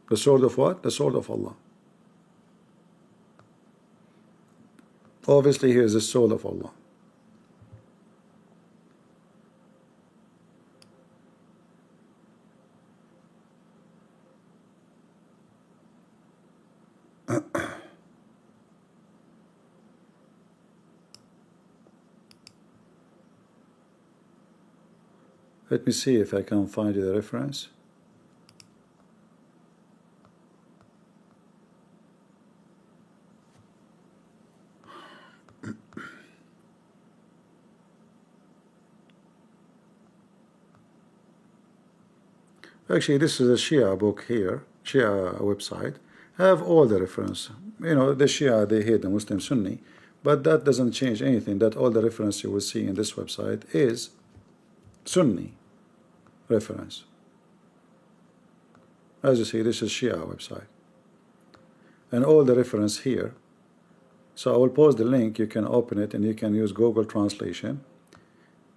The sword of what? The sword of Allah. Obviously, he is the soul of Allah. Let me see if I can find the reference. Actually, this is a Shia book here, Shia website. Have all the reference. The Shia, they hate the Muslim Sunni, but that doesn't change anything. That all the reference you will see in this website is Sunni reference. As you see, this is Shia website. And all the reference here. So I will post the link. You can open it and you can use Google Translation.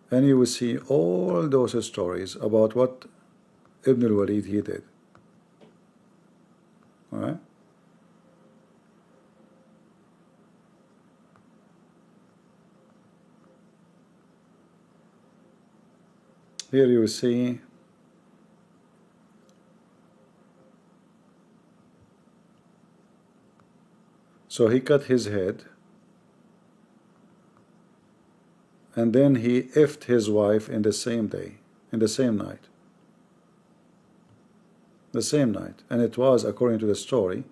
And you will see all those stories about what Ibn al-Walid he did. All right. Here you will see so he cut his head, and then he effed his wife in the same day, in the same night. The same night. And it was, according to the story,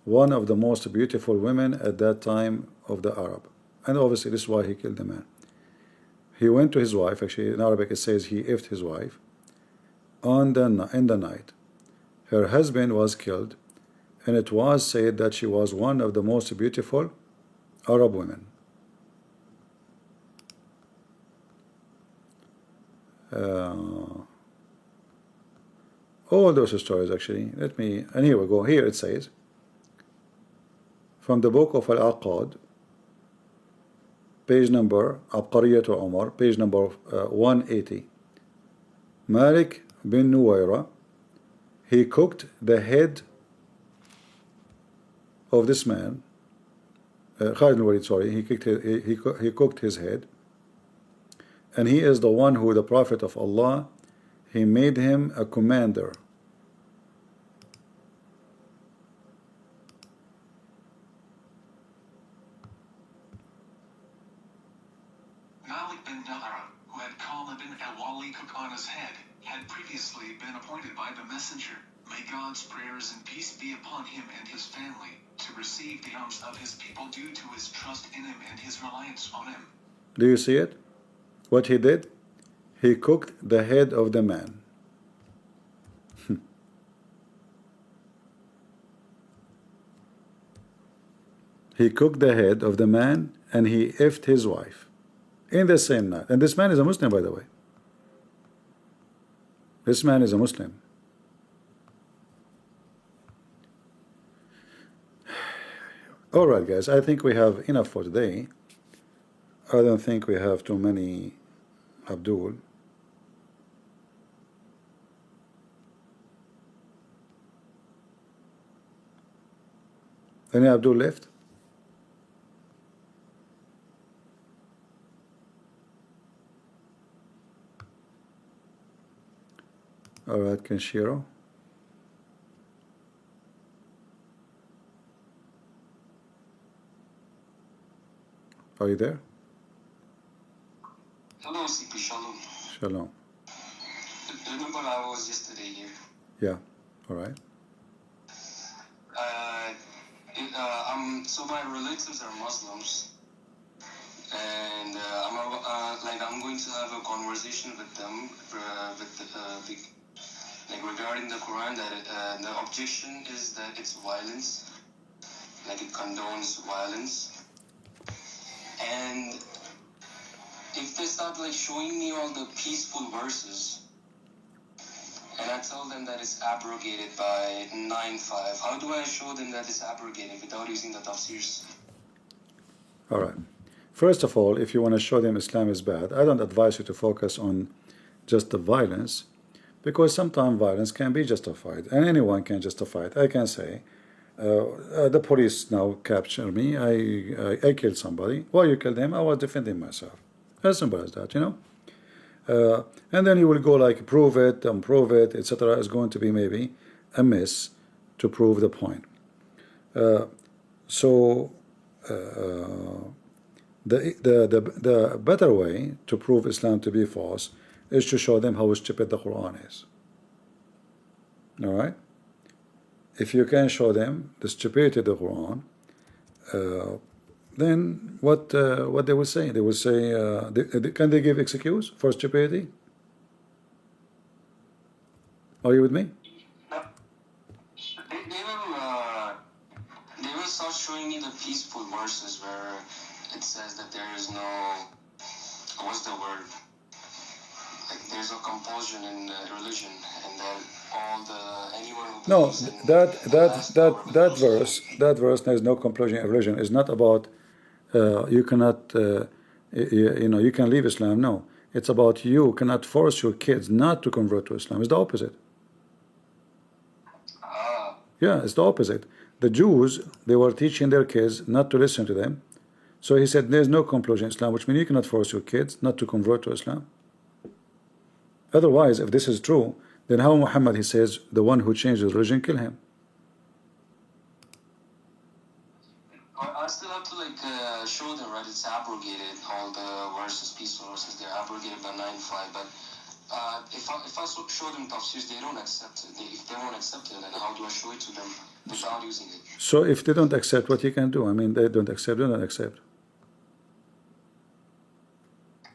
one of the most beautiful women at that time of the Arab. And obviously this is why he killed the man. He went to his wife. Actually in Arabic it says he effed his wife in the night. Her husband was killed, and it was said that she was one of the most beautiful Arab women. All those stories actually. And here we go. Here it says, from the book of Al-Aqad, page number, Abqariyat Umar, page number 180. Malik bin Nuwaira, he cooked the head of this man. Khalid bin Walid, sorry, he cooked his head, and he is the one who the Prophet of Allah, he made him a commander. Malik bin Nuwaira, who had Khalid bin al-Wali cook on his head, had previously been appointed by the messenger, may God's prayers and peace be upon him and his family, to receive the alms of his people due to his trust in him and his reliance on him. Do you see it? What he did? He cooked the head of the man. He cooked the head of the man and he effed his wife in the same night. And this man is a Muslim, by the way. This man is a Muslim. Alright guys, I think we have enough for today. I don't think we have too many. Abdul. Any Abdul left? Alright, Kenshiro. Are you there? Hello, CP Shalom. Shalom. Remember I was yesterday here? Yeah, alright. So my relatives are Muslims, and I'm going to have a conversation with them regarding the Quran. That the objection is that it's violence, like it condones violence, and if they start showing me all the peaceful verses, and I tell them that it's abrogated by 9:5, how do I show them that it's abrogated without using the tafsirs? Alright. First of all, if you want to show them Islam is bad, I don't advise you to focus on just the violence, because sometimes violence can be justified, and anyone can justify it. I can say, the police now capture me, I killed somebody. Why you killed him? I was defending myself. As simple as that, you know. And then you will go prove it, unprove it, etc. is going to be maybe a miss to prove the point. The better way to prove Islam to be false is to show them how stupid the Quran is. All right. If you can show them the stupidity of the Quran, then what they will say? They will say, can they give excuse for stupidity? Are you with me? They will start showing me the peaceful verses where it says that there is no, what's the word? There's no compulsion in religion, and that anyone who believes in that verse, there is no compulsion in religion, is not about you cannot you can leave Islam. No, it's about you cannot force your kids not to convert to Islam. It's the opposite. Yeah, it's the opposite. The Jews, they were teaching their kids not to listen to them. So he said there's no compulsion in Islam, which means you cannot force your kids not to convert to Islam. Otherwise, if this is true, then how Muhammad, he says, the one who changed his religion, kill him? I still have to show them, right? It's abrogated, all the verses, peaceful verses, they're abrogated by 9:5. But if I show them tafsirs, they don't accept it. If they won't accept it, then how do I show it to them without using it? So if they don't accept, what you can do? I mean, they don't accept, they don't accept.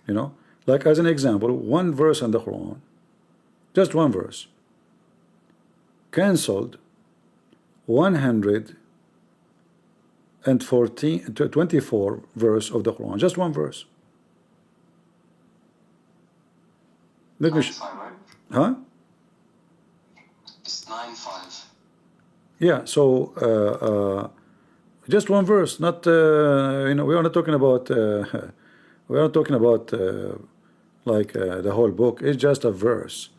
You know, like as an example, one verse in the Quran, just one verse, cancelled 124 verse of the Quran, just one verse. Let me huh? It's 9:5. Yeah, so just one verse, not we are not talking about we are not talking about the whole book. It's just a verse.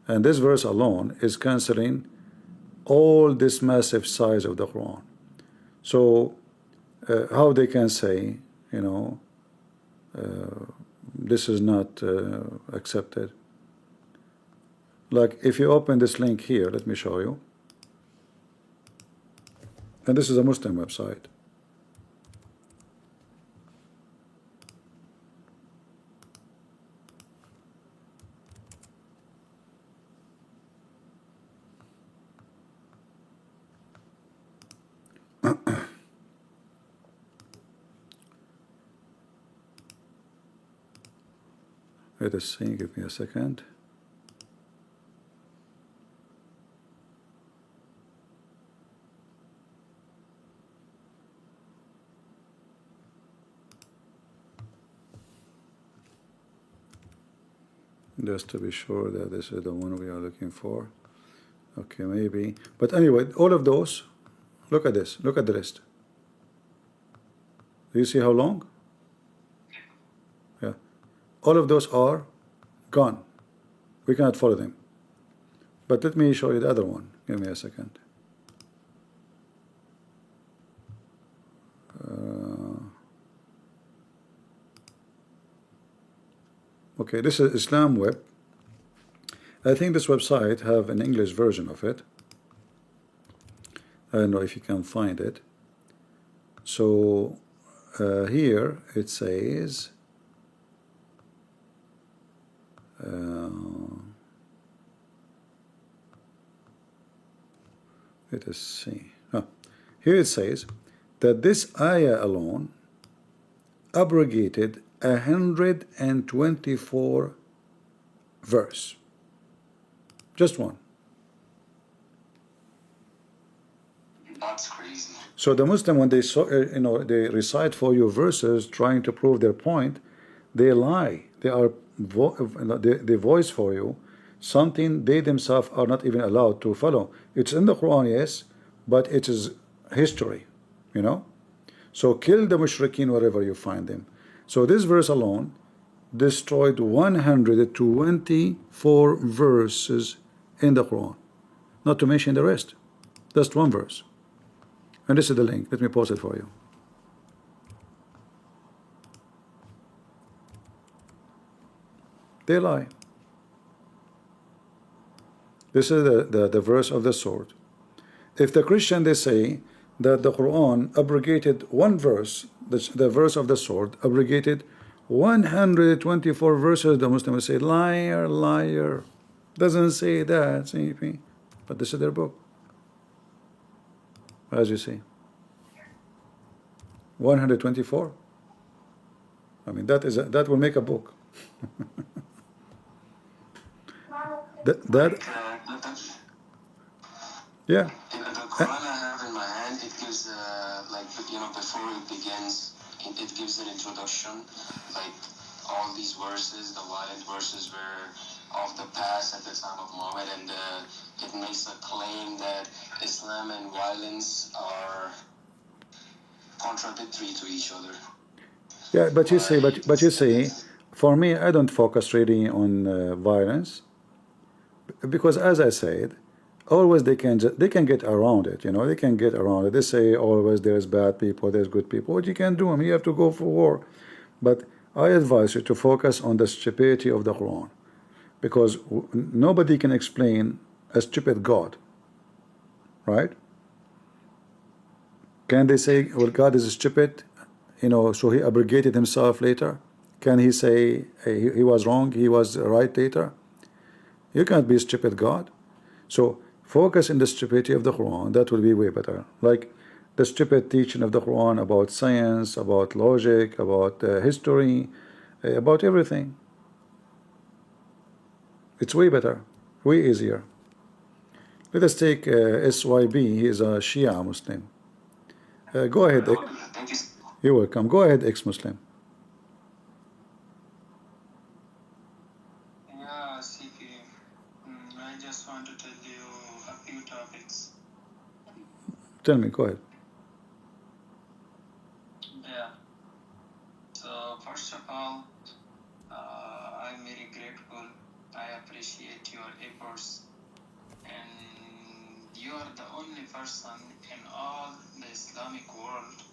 And this verse alone is canceling all this massive size of the Quran. So how they can say, you know, this is not accepted? Like if you open this link here, let me show you. And this is a Muslim website. Let us see, give me a second. Just to be sure that this is the one we are looking for. Okay, maybe. But anyway, all of those, look at this, look at the list. Do you see how long? Yeah. All of those are gone. We cannot follow them. But let me show you the other one. Give me a second. Okay, this is Islam Web. I think this website have an English version of it. I don't know if you can find it. So here it says let us see. Here it says that this ayah alone abrogated 124 verse. Just one. That's crazy. So the Muslim, when they saw, they recite for you verses trying to prove their point, they lie. They are they voice for you something they themselves are not even allowed to follow. It's in the Quran, yes, but it is history, you know. So kill the mushrikeen wherever you find them. So this verse alone destroyed 124 verses in the Quran, not to mention the rest. Just one verse. And this is the link. Let me post it for you. They lie. This is the verse of the sword. If the Christian, they say that the Quran abrogated one verse, the verse of the sword abrogated 124 verses, the Muslim will say, liar, liar. Doesn't say that, see? But this is their book. As you see, 124. I mean, that will make a book. Yeah. The Quran I have in my hand, it gives before it begins, it gives an introduction, like all these verses, the violent verses were of the past at the time of Muhammad, and it makes a claim that Islam and violence are contradictory to each other. Yeah, but you see, for me, I don't focus really on violence, because as I said, always they can get around it. They can get around it. They say always there's bad people, there's good people. What you can do? I mean, you have to go for war. But I advise you to focus on the stupidity of the Quran, because nobody can explain a stupid God, right? Can they say, well, God is stupid, so he abrogated himself later? Can he say he was wrong, he was right later? You can't be a stupid God. So focus on the stupidity of the Quran. That will be way better. Like the stupid teaching of the Quran about science, about logic, about history, about everything. It's way better, way easier. Let us take SYB. He is a Shia Muslim. Go ahead. Thank you. You're welcome. Go ahead, ex-Muslim. Yeah, CP. I just want to tell you a few topics. Tell me, go ahead. Yeah. So first of all, I'm very grateful I appreciate your efforts, and you are the only person in all the Islamic world.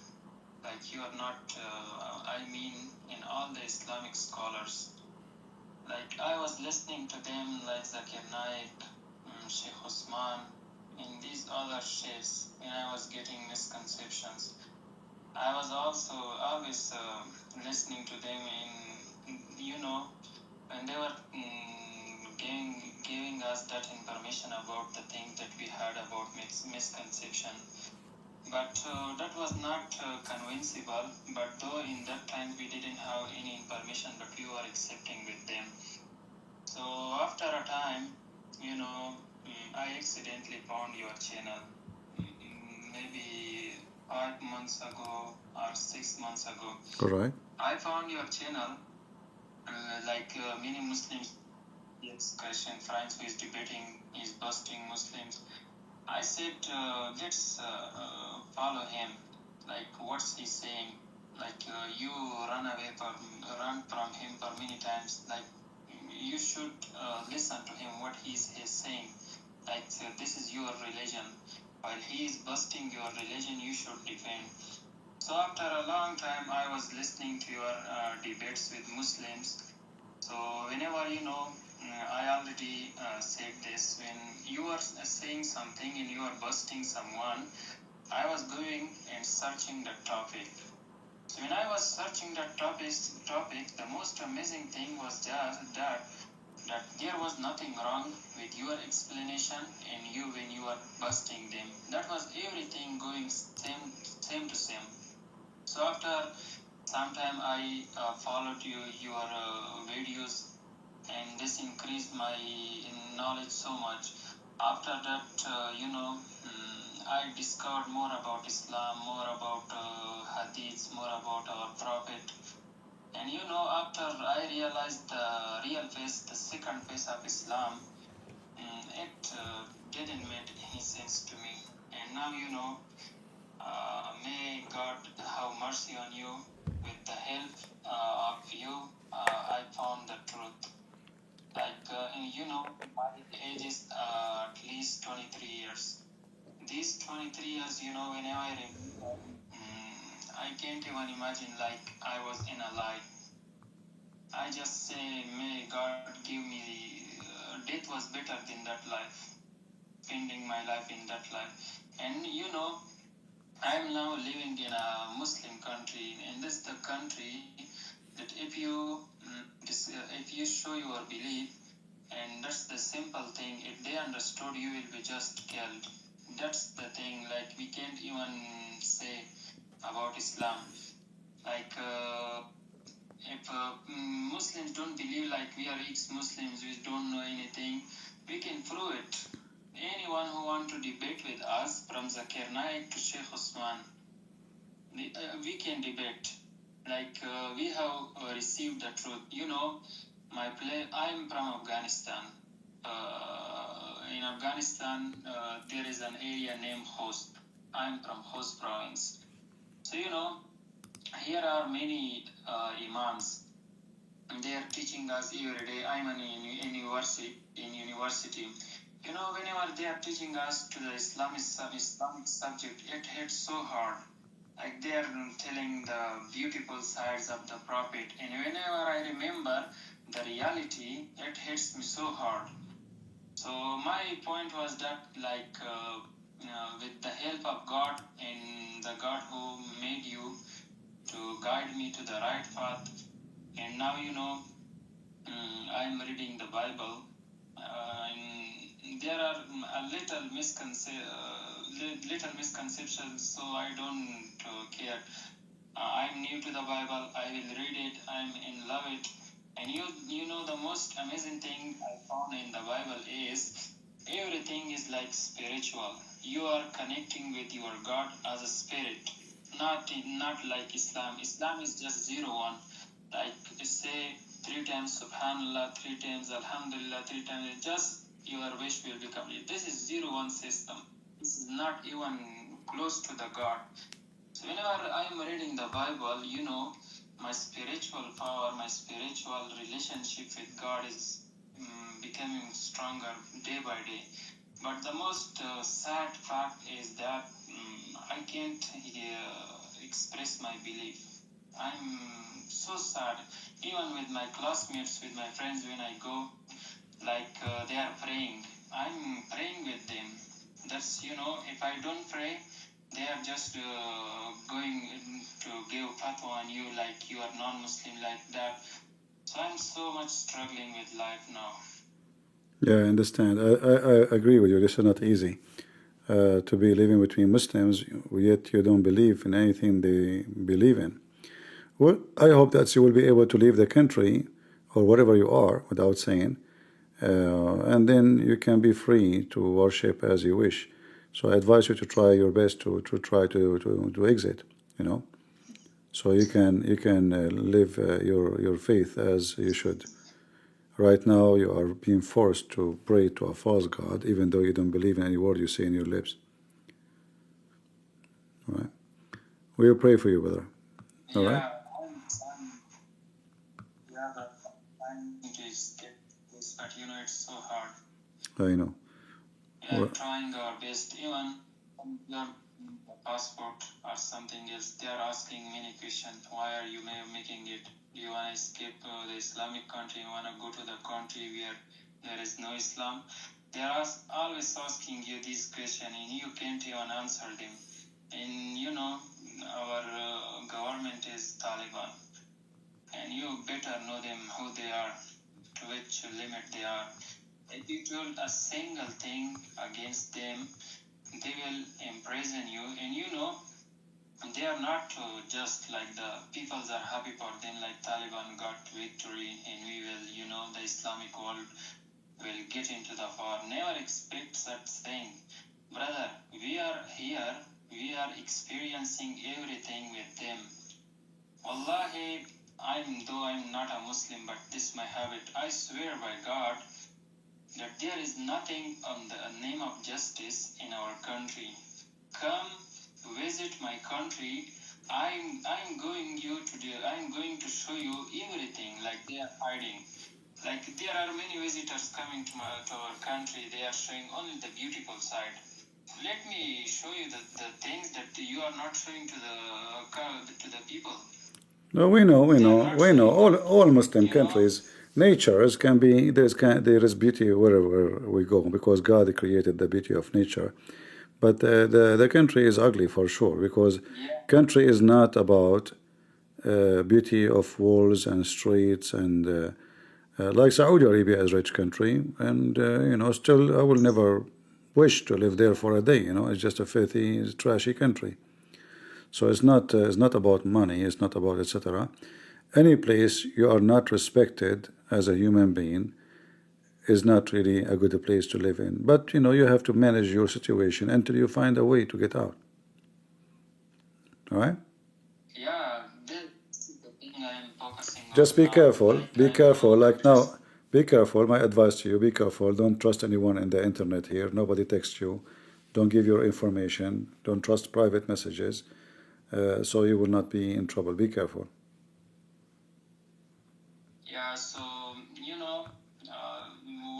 Like you are not, in all the Islamic scholars. Like I was listening to them, like Zakir Naik, Sheikh Osman, and these other sheikhs, and I was getting misconceptions. I was also always listening to them when they were giving us that information about the things that we heard about misconception. But that was not convincible. But though in that time we didn't have any information, but we were accepting with them. So after a time, I accidentally found your channel. Maybe 5 months ago or 6 months ago. All right. I found your channel. Many Muslims, yes, Christian friends who is debating, is busting Muslims. I said, let's follow him. Like, what's he saying? Like, you run from him for many times. Like, you should listen to him, what he's saying. Like, this is your religion. While he is busting your religion, you should defend. So after a long time, I was listening to your debates with Muslims. So whenever, I already said this, when you are saying something and you are busting someone, I was going and searching the topic. So when I was searching the topic, the most amazing thing was that there was nothing wrong with your explanation and you when you are busting them. That was everything going same to same. So after some time I followed your videos, and this increased my knowledge so much. After that, I discovered more about Islam, more about hadiths, more about our Prophet. And after I realized the real face, the second face of Islam, it didn't make any sense to me. And now, may God have mercy on you. With the help of you, I found the truth. My age is at least 23 years. These 23 years, whenever I remember, I can't even imagine like I was in a lie. I just say, may God give me death was better than that life, spending my life in that life. And I'm now living in a Muslim country, and this is the country that if you show your belief, and that's the simple thing, if they understood, you will be just killed. That's the thing, like we can't even say about Islam. Like if Muslims don't believe like we are ex-Muslims, we don't know anything, we can prove it. Anyone who want to debate with us, from Zakir Naik to Sheikh Osman, we can debate. Like we have received the truth. I'm from Afghanistan. In Afghanistan, there is an area named Host. I'm from Host province. So here are many imams. They are teaching us every day. I'm in university. Whenever they are teaching us to the Islamic subject, it hits so hard. Like they are telling the beautiful sides of the Prophet. And whenever I remember the reality, it hits me so hard. So my point was that with the help of God and the God who made you to guide me to the right path, and now I'm reading the Bible, and there are a little misconceptions, so I don't care. I'm new to the Bible. I will read it. I'm in love it. And the most amazing thing I found in the Bible is everything is like spiritual. You are connecting with your God as a spirit, not like Islam. Islam is just 0-1. Like say 3 times Subhanallah, 3 times Alhamdulillah, 3 times, just your wish will be complete. This is 0-1 system. This is not even close to the God. So whenever I am reading the Bible, my spiritual power, my spiritual relationship with God is becoming stronger day by day. But the most sad fact is that I can't express my belief. I'm so sad. Even with my classmates, with my friends, when I go, like they are praying, I'm praying with them. That's, if I don't pray, they are just going to give fatwa on you, like you are non-Muslim, like that. So I'm so much struggling with life now. Yeah, I understand. I agree with you. This is not easy to be living between Muslims, yet you don't believe in anything they believe in. Well, I hope that you will be able to leave the country or wherever you are without saying, and then you can be free to worship as you wish. So I advise you to try your best to try to exit, so you can live your faith as you should. Right now, you are being forced to pray to a false god, even though you don't believe in any word you say in your lips. All right? We'll pray for you, brother. All right? I'm to escape this, but it's so hard. I know. We are trying our best. Even your passport or something else, they are asking many questions. Why are you making it? Do you want to escape the Islamic country? You want to go to the country where there is no Islam? They are always asking you this question, and you can't even answer them. And our government is Taliban, and you better know them, who they are, to which limit they are. If you do a single thing against them, they will imprison you. And they are not just like the peoples are happy for them, like Taliban got victory, and we will, the Islamic world will get into the war. Never expect such thing. Brother, we are here, we are experiencing everything with them. Wallahi, though I'm not a Muslim, but this is my habit. I swear by God that there is nothing on the name of justice in our country. Come visit my country. I'm going to show you everything. Like they are hiding. Like there are many visitors coming to our country. They are showing only the beautiful side. Let me show you the things that you are not showing to the people. No, we know. All Muslim countries, natures can be there is beauty wherever we go because God created the beauty of nature. But the country is ugly for sure because country is not about beauty of walls and streets and like Saudi Arabia is a rich country and still I will never wish to live there for a day. It's just a filthy, trashy country. So it's not about money. It's not about etc. Any place you are not respected as a human being is not really a good place to live in. But you have to manage your situation until you find a way to get out. All right? Yeah, this is the thing I am focusing on. Just be careful. Be careful. Like now, be careful. My advice to you: be careful. Don't trust anyone in the internet here. Nobody texts you. Don't give your information. Don't trust private messages. So you will not be in trouble. Be careful. Yeah, so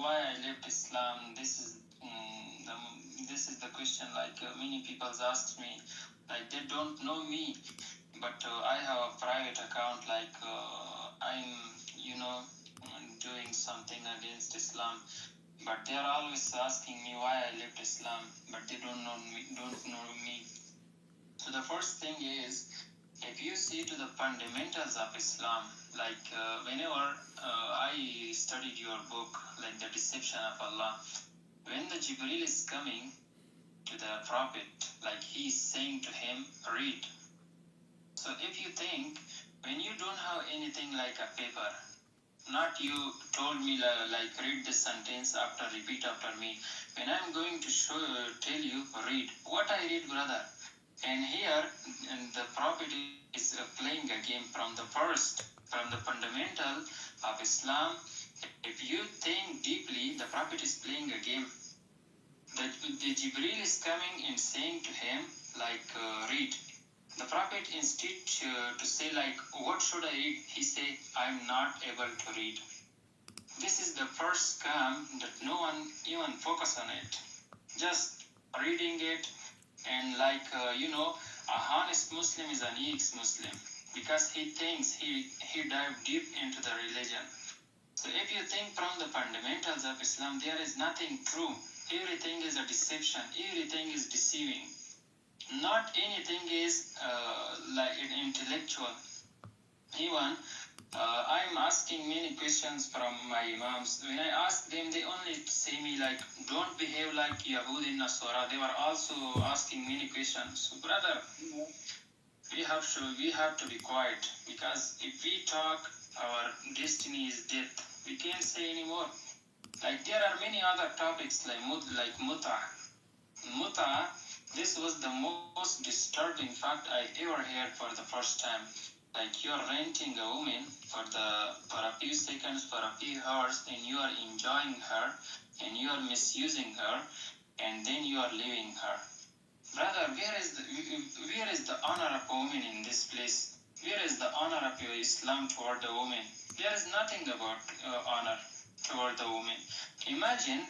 why I left Islam. This is the question. Like many people ask me, like they don't know me, but I have a private account. Like I'm doing something against Islam, but they are always asking me why I left Islam, but they don't know me. So the first thing is, if you see to the fundamentals of Islam, like whenever I studied your book, like the deception of Allah, when the Jibril is coming to the Prophet, like he is saying to him, read. So if you think, when you don't have anything like a paper, not you told me like read this sentence after repeat after me. When I'm going to tell you, read. What I read, brother? And here, the Prophet is playing a game from the fundamental of Islam. If you think deeply, the Prophet is playing a game. The Jibril is coming and saying to him, like, read. The Prophet, instead to say, like, what should I read? He say, I'm not able to read. this is the first scam that no one even focus on it. Just reading it and a honest Muslim is an ex-Muslim because he thinks he dive deep into the religion. So if you think from the fundamentals of Islam, there is nothing true. Everything is a deception. Everything is deceiving. Not anything is like an intellectual. Even I'm asking many questions from my imams. When I ask them, they only say me like, don't behave like Yahudi Nasara. They were also asking many questions. So brother, we have to be quiet, because if we talk, our destiny is death. We can't say anymore. Like there are many other topics like muta. Muta, this was the most disturbing fact I ever heard for the first time. Like you're renting a woman for a few seconds, for a few hours, and you are enjoying her, and you are misusing her, and then you are leaving her. Brother, where is the honor of a woman in this place? Where is the honor of your Islam toward the woman? There is nothing about honor toward the woman. Imagine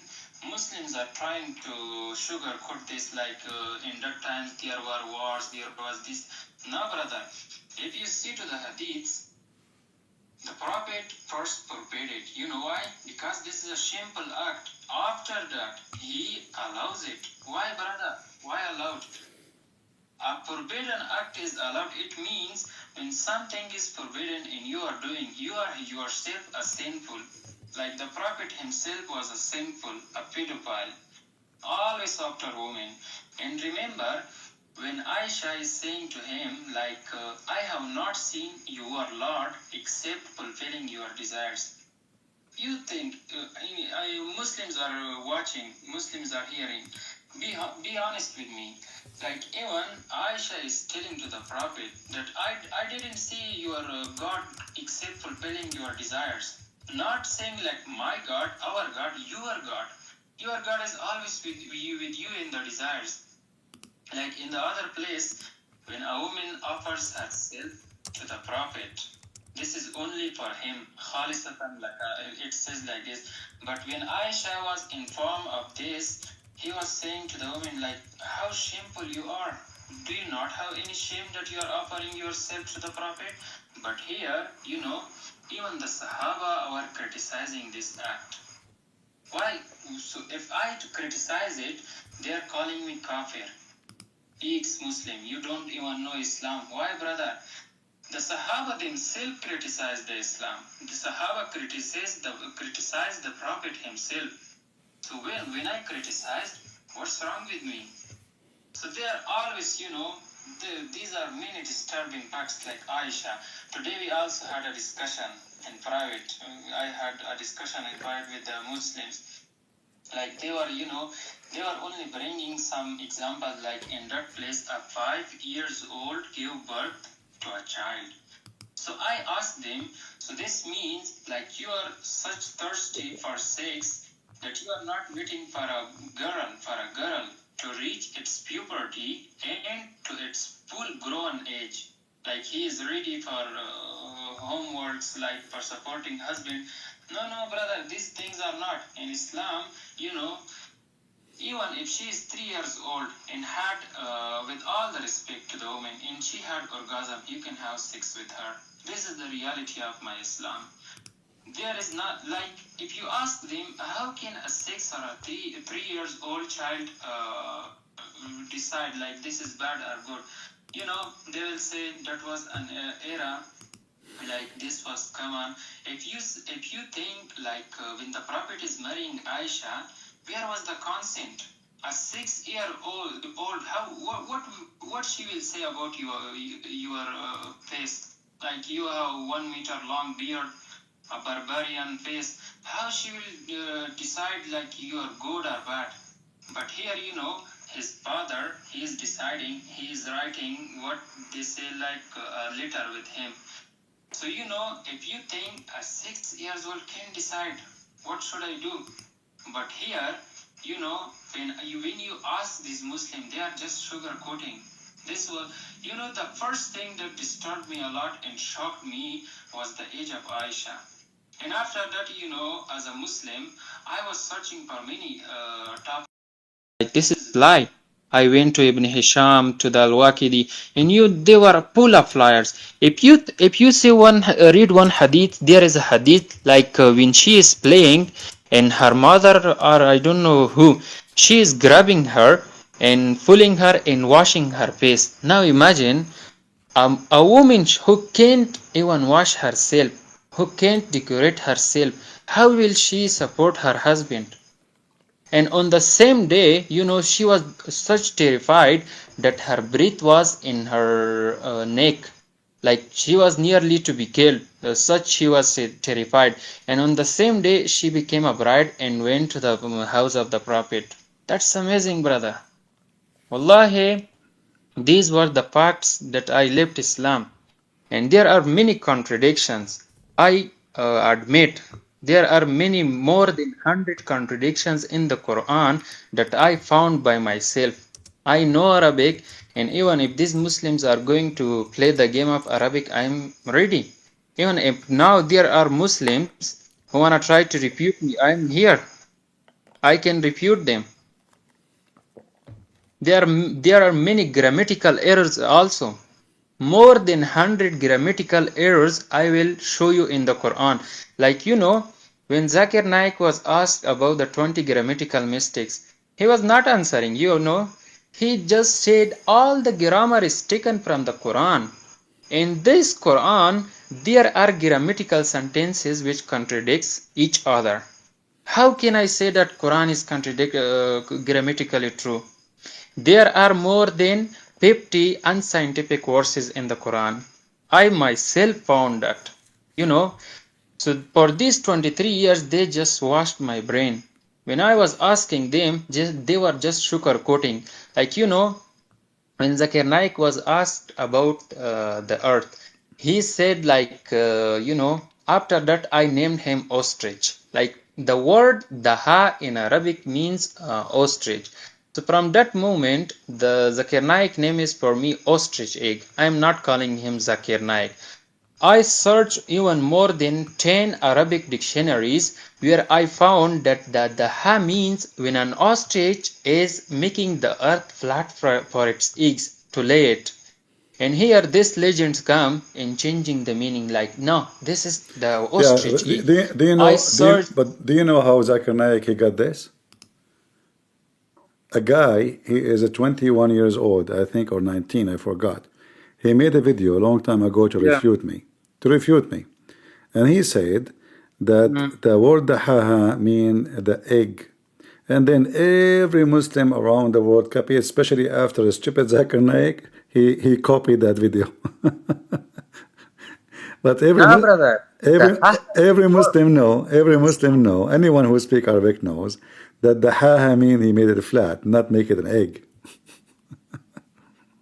Muslims are trying to sugarcoat this, like in that times there were wars, there was this. No, brother. If you see to the hadiths, the Prophet first forbade it. You know why? Because this is a shameful act. After that, he allows it. Why, brother? Why allowed? A forbidden act is allowed. It means when something is forbidden and you are doing, you are yourself a sinful. Like the Prophet himself was a sinful, a pedophile, always after women. And remember, when Aisha is saying to him, like, I have not seen your Lord except fulfilling your desires. You think, Muslims are watching, Muslims are hearing. Be honest with me. Like even Aisha is telling to the Prophet that I didn't see your God except fulfilling your desires. Not saying like my God, our God, your God. Your God is always with you in the desires. Like in the other place, when a woman offers herself to the Prophet, this is only for him. Khalisatan, like it says like this. But when Aisha was informed of this, he was saying to the woman, like, how shameful you are. Do you not have any shame that you are offering yourself to the Prophet? But here, even the Sahaba were criticizing this act. Why? So if I criticize it, they are calling me kafir, ex-Muslim. You don't even know Islam. Why, brother? The Sahaba themselves criticized the Islam. The Sahaba criticized the Prophet himself. So when I criticized, what's wrong with me? So they are always, these are many disturbing facts like Aisha. Today we also had a discussion in private. I had a discussion in private with the Muslims. Like they were only bringing some examples, like in that place a 5 years old gave birth to a child. So I asked them, so this means like you are such thirsty for sex that you are not waiting for a girl to reach its puberty and to its full-grown age. Like he is ready for homeworks, like for supporting husband. No, brother, these things are not. In Islam, even if she is 3 years old and had, with all the respect to the woman, and she had orgasm, you can have sex with her. This is the reality of my Islam. There is not, like, if you ask them, how can a 6 or a 3 years old child decide like this is bad or good? They will say that was an era, like this was common. If you think like when the Prophet is marrying Aisha, where was the consent? A 6-year-old, what she will say about your face? Like you have 1 meter long beard, a barbarian face. How she will decide like you are good or bad? But here, his father, he is deciding, he is writing what they say like a letter with him. So if you think a 6 years old can decide what should I do, but here, when you ask these Muslims, they are just sugarcoating. This was, the first thing that disturbed me a lot and shocked me was the age of Aisha. And after that, as a Muslim, I was searching for many topics. Like, this is lie. I went to Ibn Hisham, to the Al-Waqidi, and they were full of liars. If you see read one hadith, there is a hadith like when she is playing, and her mother, or I don't know who, she is grabbing her and pulling her and washing her face. Now imagine a woman who can't even wash herself, who can't decorate herself, how will she support her husband? And on the same day, she was such terrified that her breath was in her neck. Like she was nearly to be killed. Such she was terrified. And on the same day, she became a bride and went to the house of the Prophet. That's amazing, brother. Wallahi, these were the facts that I left Islam. And there are many contradictions. I admit there are many more than 100 contradictions in the Quran that I found by myself. I know Arabic, and even if these Muslims are going to play the game of Arabic, I'm ready. Even if now there are Muslims who want to try to refute me, I'm here. I can refute them. There are many grammatical errors also. More than 100 grammatical errors I will show you in the Quran. Like when Zakir Naik was asked about the 20 grammatical mistakes, he was not answering, he just said all the grammar is taken from the Quran. In this Quran, there are grammatical sentences which contradicts each other. How can I say that Quran is grammatically true? There are more than 50 unscientific verses in the Quran. I myself found that. So for these 23 years, they just washed my brain. When I was asking them, they were just sugarcoating. Like, when Zakir Naik was asked about the earth, he said after that I named him ostrich. Like the word daha in Arabic means ostrich. So from that moment, the Zakir Naik name is for me ostrich egg. I am not calling him Zakir Naik. I searched even more than 10 Arabic dictionaries where I found that the ha means when an ostrich is making the earth flat for its eggs to lay it. And here these legends come in changing the meaning, like, no, this is the ostrich egg. Do you know, do you know how Zakir Naik he got this? A guy, he is a 21 years old, I think, or 19, I forgot. He made a video a long time ago to refute me. And he said that the word ha mean the egg. And then every Muslim around the world copied, especially after a stupid Zakir Naik, he copied that video. But every Muslim know, anyone who speaks Arabic knows that the ha mean he made it flat, not make it an egg.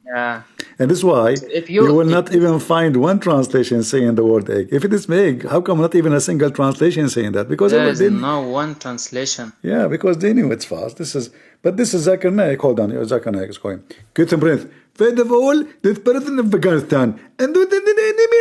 Yeah. And this is why you will not even find one translation saying the word egg. If it is egg, how come not even a single translation saying that? Because there is no one translation. Yeah, because they knew it's fast. But this is Zakir Naik. Hold on, Zakir Naik is going. First of all, this person in Afghanistan, and they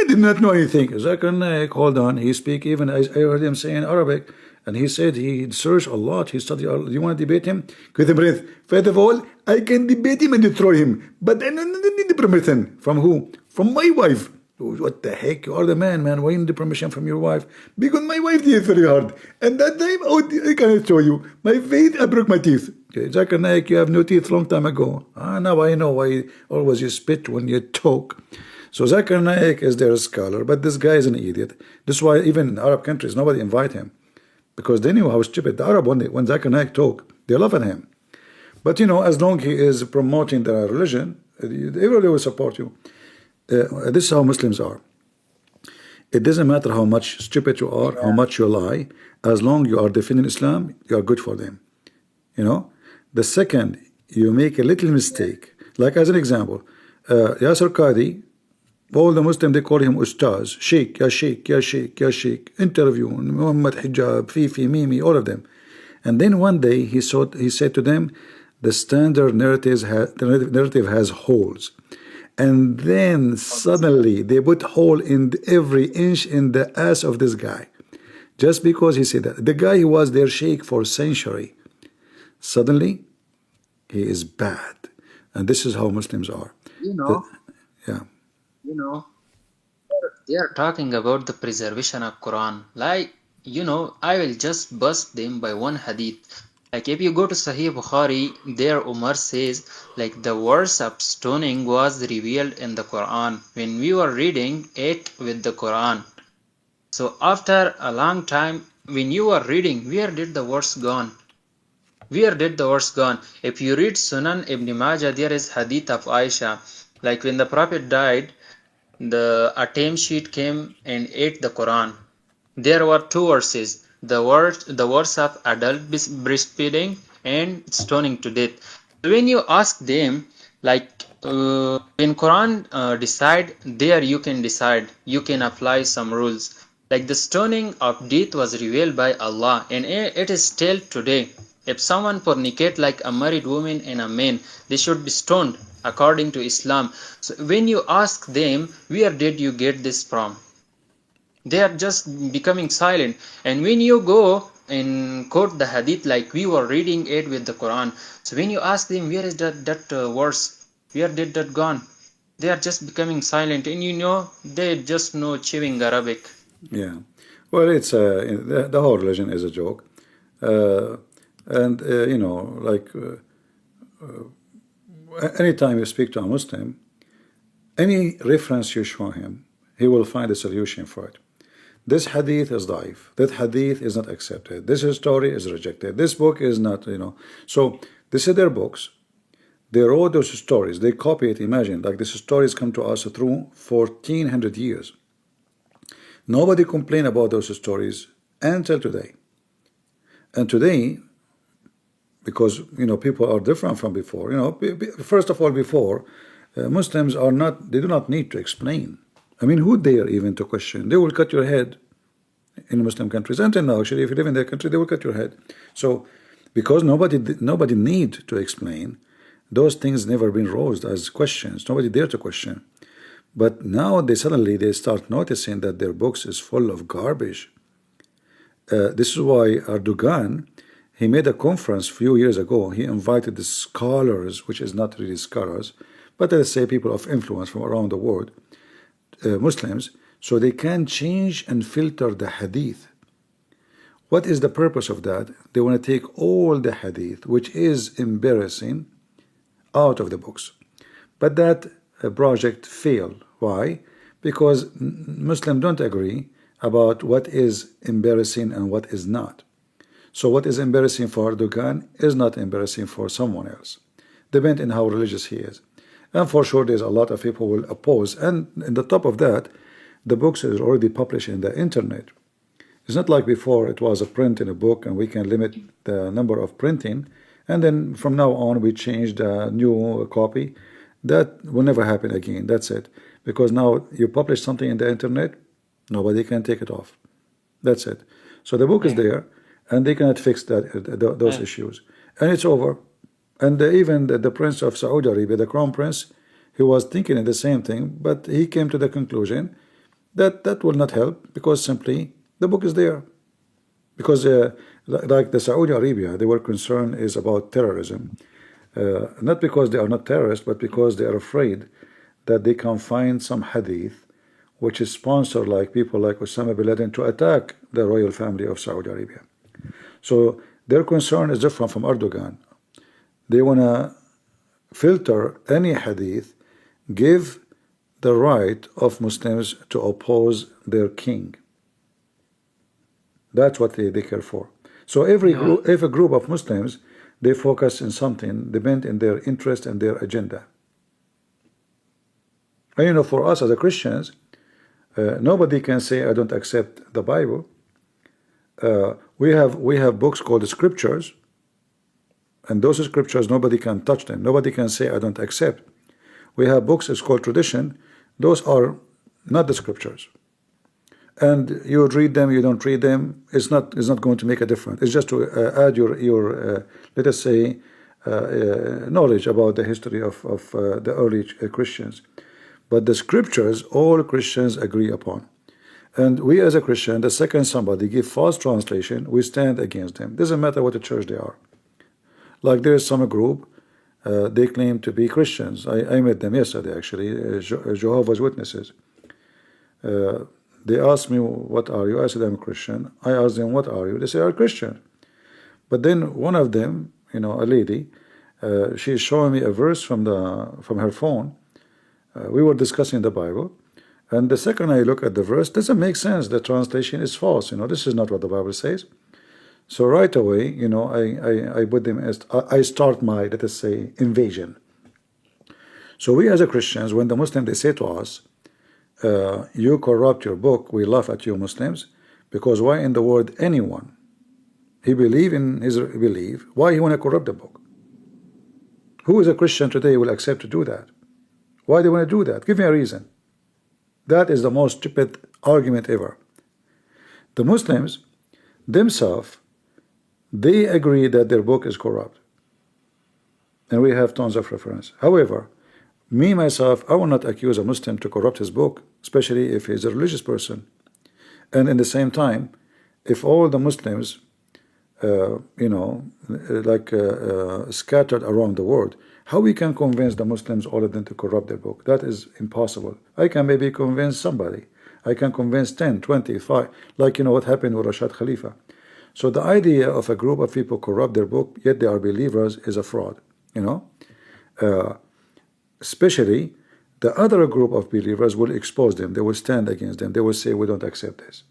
did not know anything. Zakir Naik, hold on, he speak even. I heard him saying Arabic. And he said he searched a lot. He studied. Do you want to debate him? First of all, I can debate him and destroy him, but I don't need the permission. From who? From my wife. What the heck? You are the man. Why you need the permission from your wife? Because my wife did very hard. And that time, I cannot show you. My face, I broke my teeth. Okay, Zakir Naik, you have no teeth long time ago. Now I know why always you spit when you talk. So Zakir Naik is their scholar, but this guy is an idiot. This is why even in Arab countries, nobody invite him. Because they knew how stupid the Arab, when Zakir Naik talk, they love him. But as long he is promoting their religion, everybody will support you. This is how Muslims are. It doesn't matter how much stupid you are, how much you lie, as long you are defending Islam, you are good for them. The second you make a little mistake, like as an example, Yasser Qadi, all the Muslims, they call him Ustaz, Sheikh, Ya Sheikh, Ya Sheikh, Ya Sheikh, interview, Muhammad Hijab, Fifi, Mimi, all of them. And then one day he said to them, the standard narrative has holes. And then suddenly they put hole in every inch in the ass of this guy. Just because he said that. The guy who was their sheikh for a century, suddenly he is bad. And this is how Muslims are. You know, Yeah. you know, they are talking about the preservation of Quran. Like, you know, I will just bust them by one hadith. Like if you go to Sahih Bukhari, there Umar says, like the verse of stoning was revealed in the Quran when we were reading it with the Quran. So after a long time, when you were reading, where did the verse gone? Where did the verse gone? If you read Sunan Ibn Majah, there is hadith of Aisha. Like when the Prophet died, the attempt sheet came and ate the Quran. There were two verses, the verse of adult breastfeeding and stoning to death. When you ask them, like when Quran decide, there you can decide, you can apply some rules. Like the stoning of death was revealed by Allah, and it is still today. If someone fornicate like a married woman and a man, they should be stoned according to Islam. So when you ask them, where did you get this from? They are just becoming silent. And when you go and quote the hadith like we were reading it with the Quran, so when you ask them where is that verse, where did that gone, they are just becoming silent, and you know they just know chewing Arabic. Yeah. Well, it's the whole religion is a joke. And you know, like anytime you speak to a Muslim, any reference you show him, he will find a solution for it. This hadith is daif. That hadith is not accepted. This story is rejected. This book is not, you know. So this is their books. They wrote those stories. They copy it. Imagine, like these stories come to us through 1400 years. Nobody complained about those stories until today. And today, because you know people are different from before. You know, first of all, before Muslims are not. They do not need to explain. I mean, who dare even to question? They will cut your head in Muslim countries. Until now, actually, if you live in their country, they will cut your head. So, because nobody need to explain, those things never been raised as questions. Nobody dare to question. But now they suddenly start noticing that their books is full of garbage. This is why Erdogan, he made a conference a few years ago. He invited the scholars, which is not really scholars, but let's say people of influence from around the world, Muslims, so they can change and filter the hadith. What is the purpose of that? They want to take all the hadith, which is embarrassing, out of the books. But that project failed. Why? Because Muslims don't agree about what is embarrassing and what is not. So what is embarrassing for Erdogan is not embarrassing for someone else. Depends on how religious he is. And for sure, there's a lot of people will oppose. And on the top of that, the books is already published in the internet. It's not like before it was a print in a book and we can limit the number of printing. And then from now on, we changed a new copy. That will never happen again. That's it. Because now you publish something in the internet, nobody can take it off. That's it. So the book is there, and they cannot fix those issues. And it's over. And even the Prince of Saudi Arabia, the Crown Prince, he was thinking the same thing, but he came to the conclusion that that will not help because simply the book is there. Because like the Saudi Arabia, their concern is about terrorism. Not because they are not terrorists, but because they are afraid that they can find some hadith which is sponsored like people like Osama bin Laden to attack the royal family of Saudi Arabia. So their concern is different from Erdogan. They want to filter any hadith, give the right of Muslims to oppose their king. That's what they care for. So every group of Muslims, they focus on something, depend on their interest and their agenda. And you know, for us as a Christians, nobody can say I don't accept the Bible. We have books called the scriptures, and those scriptures nobody can touch them. Nobody can say I don't accept. We have books it's called tradition. Those are not the scriptures. And you read them, you don't read them. It's not going to make a difference. It's just to add your let us say knowledge about the history of the early Christians. But the scriptures all Christians agree upon. And we as a Christian, the second somebody give false translation, we stand against them. Doesn't matter what the church they are. Like there is some group, they claim to be Christians. I met them yesterday actually, Jehovah's Witnesses. They asked me, what are you? I said, I'm a Christian. I asked them, what are you? They say, I'm a Christian. But then one of them, you know, a lady, she's showing me a verse from her phone. We were discussing the Bible. And the second I look at the verse, doesn't make sense. The translation is false. You know, this is not what the Bible says. So right away, you know, I put them as, I start my, let us say, invasion. So we as a Christians, when the Muslims, they say to us, you corrupt your book, we laugh at you Muslims, because why in the world anyone, he believe in his belief, why he want to corrupt the book? Who is a Christian today will accept to do that? Why they want to do that? Give me a reason. That is the most stupid argument ever. The Muslims themselves, they agree that their book is corrupt. And we have tons of reference. However, me, myself, I will not accuse a Muslim to corrupt his book, especially if he's a religious person. And in the same time, if all the Muslims, you know, scattered around the world, how we can convince the Muslims, all of them, to corrupt their book? That is impossible. I can maybe convince somebody. I can convince 10, 20, 5, like, you know, what happened with Rashad Khalifa. So the idea of a group of people corrupt their book, yet they are believers, is a fraud, you know. Especially the other group of believers will expose them. They will stand against them. They will say, we don't accept this.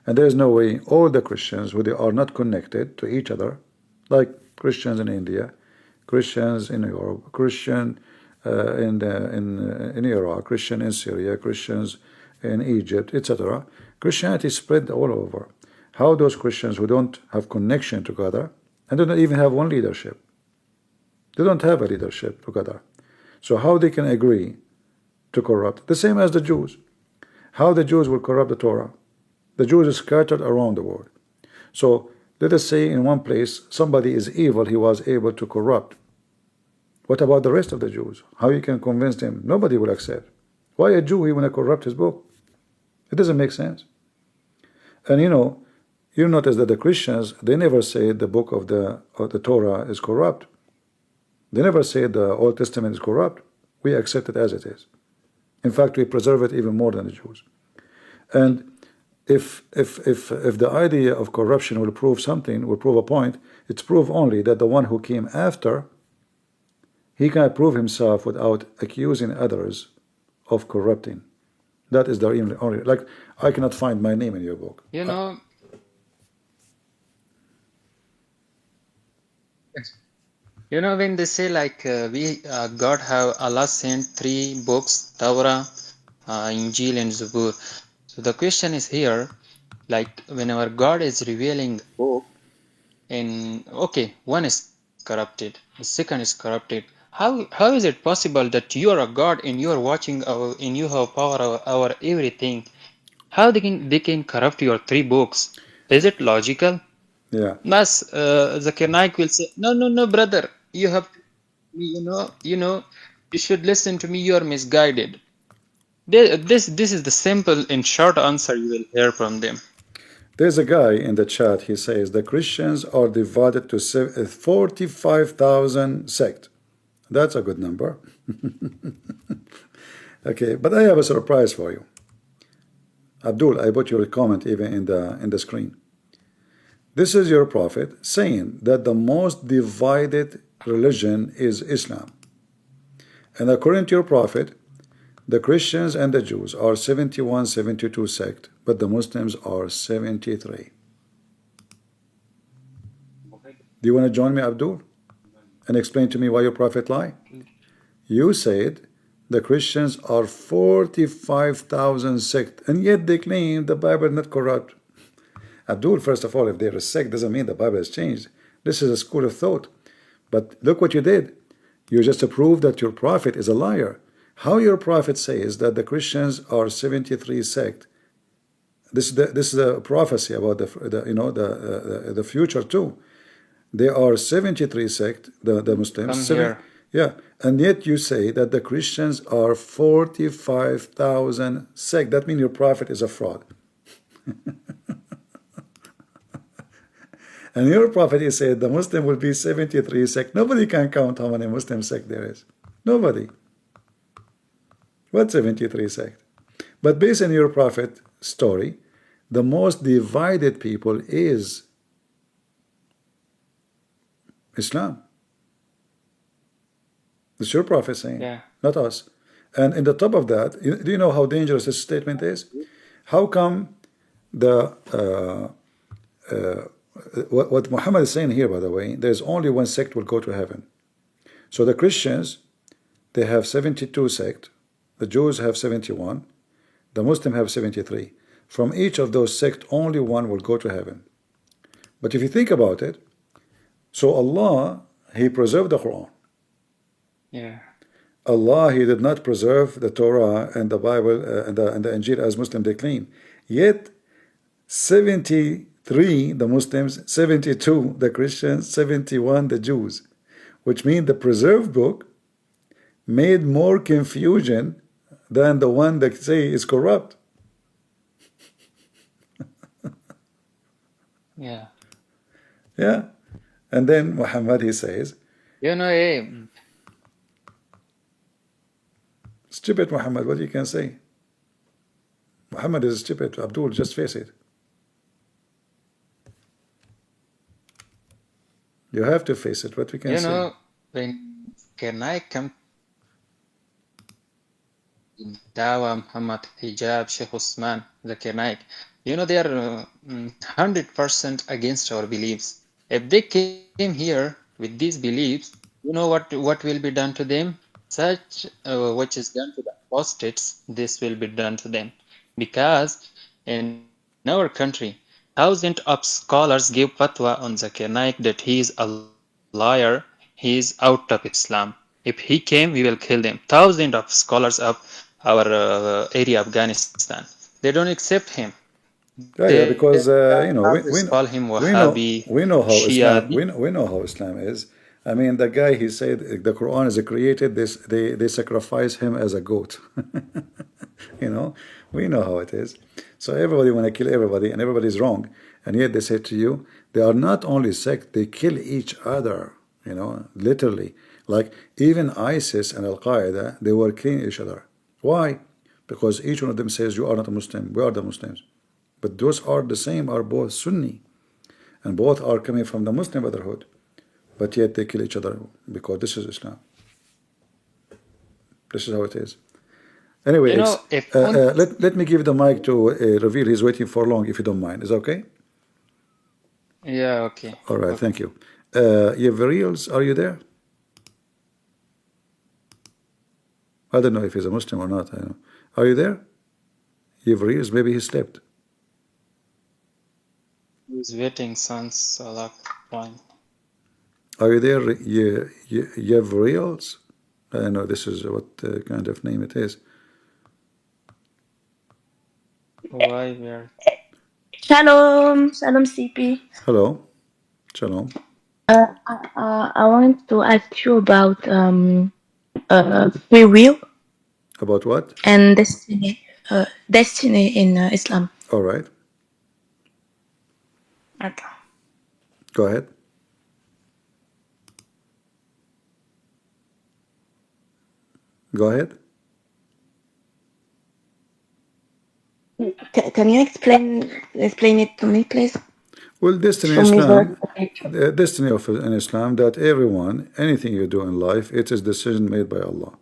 And there is no way all the Christians who they are not connected to each other, like Christians in India, Christians in Europe, Christian in Iraq, Christian in Syria, Christians in Egypt, etc. Christianity spread all over. How those Christians who don't have connection together and don't even have one leadership, they don't have a leadership together. So how they can agree to corrupt? The same as the Jews. How the Jews will corrupt the Torah? The Jews are scattered around the world. So let us say in one place somebody is evil, he was able to corrupt. What about the rest of the Jews? How you can convince them? Nobody will accept. Why a Jew, he want to corrupt his book? It doesn't make sense. And you know, you notice that the Christians, they never say the book of the Torah is corrupt. They never say the Old Testament is corrupt. We accept it as it is. In fact, we preserve it even more than the Jews. And if the idea of corruption will prove something, will prove a point, it's proof only that the one who came after, he can prove himself without accusing others of corrupting. That is the only, like, I cannot find my name in your book. You know, when they say like God have Allah sent 3 books, Torah, Injil and Zabur. So the question is here, like whenever God is revealing the book, and okay, one is corrupted, the second is corrupted. How is it possible that you are a God and you are watching and you have power over everything? How they can corrupt your 3 books? Is it logical? Yeah. Mas Zakir Naik will say, no, brother, you have, you should listen to me. You are misguided. This is the simple and short answer you will hear from them. There's a guy in the chat. He says the Christians are divided to 45,000 sects. That's a good number. Okay, but I have a surprise for you. Abdul, I put your comment even in the screen. This is your prophet saying that the most divided religion is Islam. And according to your prophet, the Christians and the Jews are 71, 72 sects, but the Muslims are 73. Do you want to join me, Abdul, and explain to me why your prophet lied? You said the Christians are 45,000 sects, and yet they claim the Bible is not corrupt. Abdul, first of all, if they're a sect, doesn't mean the Bible has changed. This is a school of thought. But look what you did. You just proved that your prophet is a liar. How your prophet says that the Christians are 73 sects. This is a prophecy about the future too. They are 73 sects, the Muslims. Yeah, and yet you say that the Christians are 45,000 sect. That means your prophet is a fraud. And your prophet is said the Muslim will be 73 sect. Nobody can count how many Muslim sect there is. Nobody. What 73 sect? But based on your prophet story, the most divided people is Islam. It's your prophet saying, Yeah. not us. And in the top of that, do you know how dangerous this statement is? How come the what Muhammad is saying here, by the way, there's only one sect will go to heaven. So the Christians, they have 72 sect, the Jews have 71, the Muslims have 73. From each of those sects, only one will go to heaven. But if you think about it, so Allah, He preserved the Quran. Yeah. Allah, He did not preserve the Torah and the Bible and the Injil as Muslims they claim. Yet 73 the Muslims, 72 the Christians, 71 the Jews, which means the preserved book made more confusion than the one that say is corrupt. Yeah. Yeah. And then Muhammad, he says, You know, stupid Muhammad, what you can say? Muhammad is stupid. Abdul, just face it. You have to face it. What we can you say? know, when I come in Dawa, Muhammad, Hijab, Sheikh Usman, Zakir Naik, you know, they are 100% against our beliefs. If they came here with these beliefs, you know what will be done to them? Such which is done to the apostates, this will be done to them. Because in our country, thousands of scholars give fatwa on Zakir Naik that he is a liar, he is out of Islam. If he came, we will kill them. Thousands of scholars of our area, Afghanistan, they don't accept him. Yeah, because you know, Always call him Wahhabi, we know how Shia. Islam we know how Islam is. I mean, the guy, he said the Quran is created. They sacrifice him as a goat. You know, we know how it is. So everybody want to kill everybody, and everybody's wrong. And yet they say to you, they are not only sect; they kill each other. You know, literally. Like even ISIS and Al Qaeda, they were killing each other. Why? Because each one of them says, "You are not a Muslim. We are the Muslims." But those are the same, are both Sunni, and both are coming from the Muslim Brotherhood. But yet they kill each other because this is Islam. This is how it is. Anyway, You know, if let me give the mic to Ravil. He's waiting for long, if you don't mind. Is okay? yeah, okay. All right, thank you. Yavrils, are you there? I don't know if he's a Muslim or not. I don't know. Are you there? Yavrils, maybe he slept. He's waiting since a long time. Are you there, Yavrils? I don't know this is what kind of name it is. Why we are Shalom, Shalom CP. Hello, Shalom. I want to ask you about free will About what? and destiny. Destiny in Islam. All right, Okay. go ahead. Go ahead. Can you explain it to me, please? Well, destiny in Show me Islam, the the destiny of in Islam, that everyone, anything you do in life, it is decision made by Allah.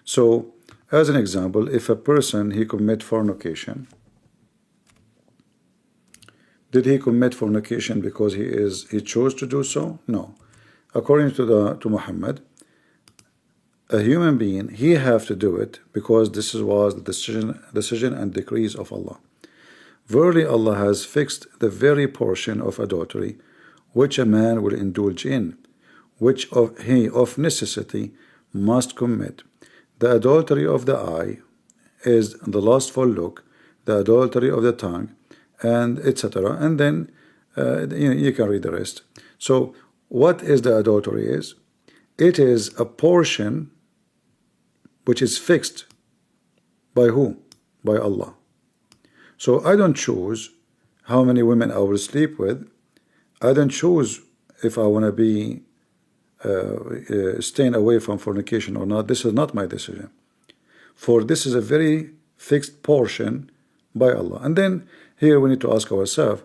So, as an example, if a person he commit fornication, did he commit fornication because he chose to do so? No. According to Muhammad, a human being, he have to do it because this was the decision and decrees of Allah. Verily Allah has fixed the very portion of adultery which a man will indulge in, which he of necessity must commit. The adultery of the eye is the lustful look, the adultery of the tongue, and etc. And then you can read the rest. So what is the adultery is? it is a portion which is fixed by who? By Allah. So I don't choose how many women I will sleep with. I don't choose if I want to be staying away from fornication or not. This is not my decision. For this is a very fixed portion by Allah. And then here we need to ask ourselves,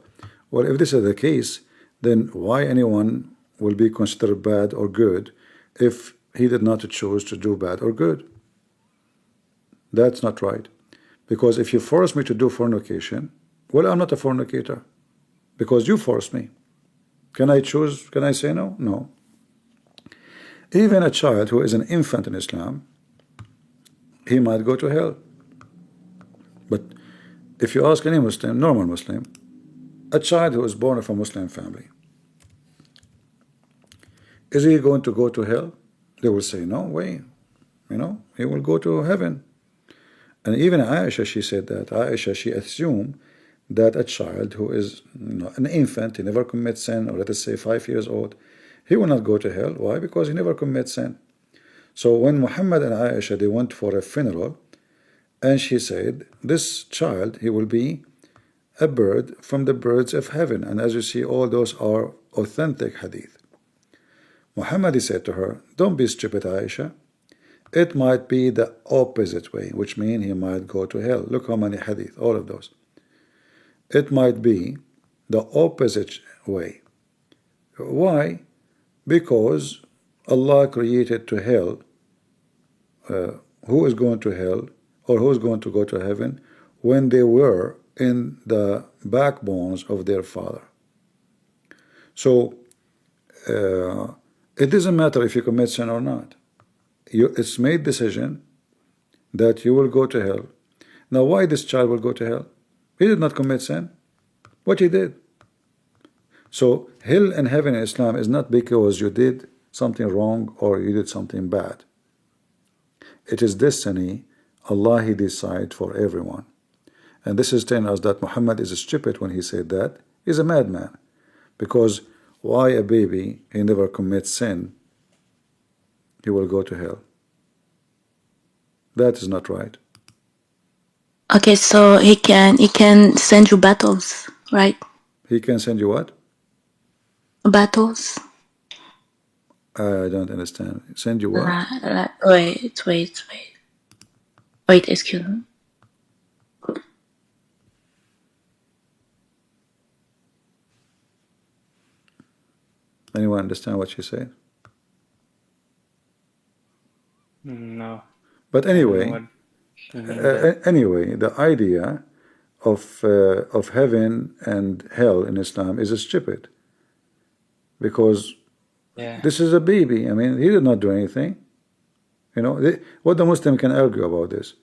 well, if this is the case, then why anyone will be considered bad or good if he did not choose to do bad or good? That's not right. Because if you force me to do fornication, well, I'm not a fornicator because you force me. Can I choose? Can I say no? No. Even a child who is an infant in Islam, he might go to hell. But if you ask any Muslim, normal Muslim, a child who is born of a Muslim family, is he going to go to hell? They will say, no way. He will go to heaven. And even Aisha, she said that. Aisha, she assumed that a child who is an infant, he never commits sin, or let us say 5 years old, he will not go to hell. Why? Because he never commits sin. So when Muhammad and Aisha, they went for a funeral, and she said, this child, he will be a bird from the birds of heaven. And as you see, all those are authentic hadith. Muhammad said to her, don't be stupid, Aisha. It might be the opposite way, which means he might go to hell. Look how many hadith, all of those. It might be the opposite way. Why? Because Allah created to hell, who is going to hell or who is going to go to heaven when they were in the backbones of their father. So it doesn't matter if you commit sin or not. It's made decision that you will go to hell. Now, why this child will go to hell? He did not commit sin. What he did? So hell and heaven in Islam is not because you did something wrong or you did something bad. It is destiny. Allah, He decides for everyone. And this is telling us that Muhammad is stupid when he said that. He's a madman. Because why a baby, he never commits sin, he will go to hell? That is not right. Okay, so he can send you battles, right? He can send you what? Battles. I don't understand. Send you what? Wait, excuse me. Anyone understand what she said? No. But anyway, the idea of heaven and hell in Islam is stupid, because this is a baby. I mean, he did not do anything. What the Muslim can argue about this?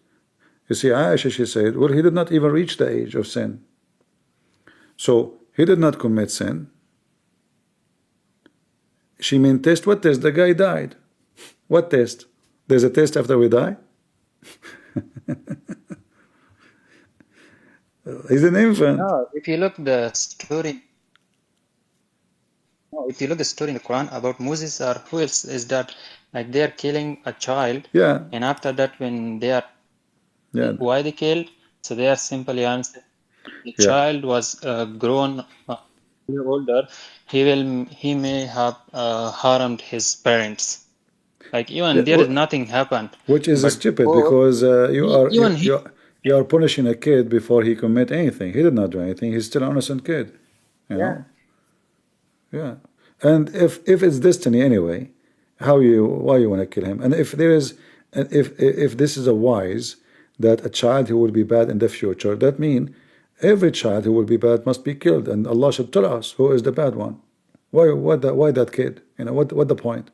You see, Aisha, she said, well, he did not even reach the age of sin. So he did not commit sin. She mean test. What test? The guy died. What test? There's a test after we die? He's an infant. No, if you look the story, in the Quran about Moses or who else is that, like they are killing a child, and after that when they are, why they killed? So they are simply answered, the child was grown older, he may have harmed his parents. Like even there is nothing happened. Which is stupid, because you are punishing a kid before he commit anything. He did not do anything. He's still an innocent kid. You know? Yeah. And if it's destiny anyway, why you want to kill him? And if this is a wise, that a child who will be bad in the future, that means every child who will be bad must be killed, and Allah should tell us who is the bad one. Why that kid? What the point?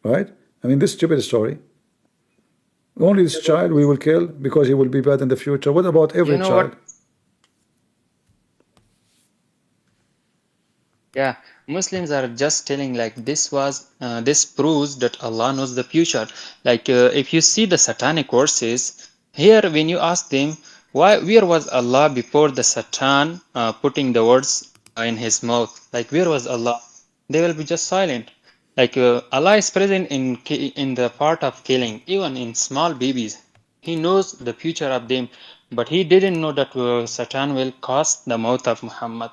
Right? I mean, this stupid story. Only this child we will kill because he will be bad in the future. What about every child? Yeah, Muslims are just telling like this proves that Allah knows the future. Like if you see the satanic verses here, when you ask them where was Allah before the Satan putting the words in his mouth, like where was Allah, they will be just silent. Like Allah is present in the part of killing, even in small babies. He knows the future of them, but he didn't know that Satan will cause the mouth of Muhammad.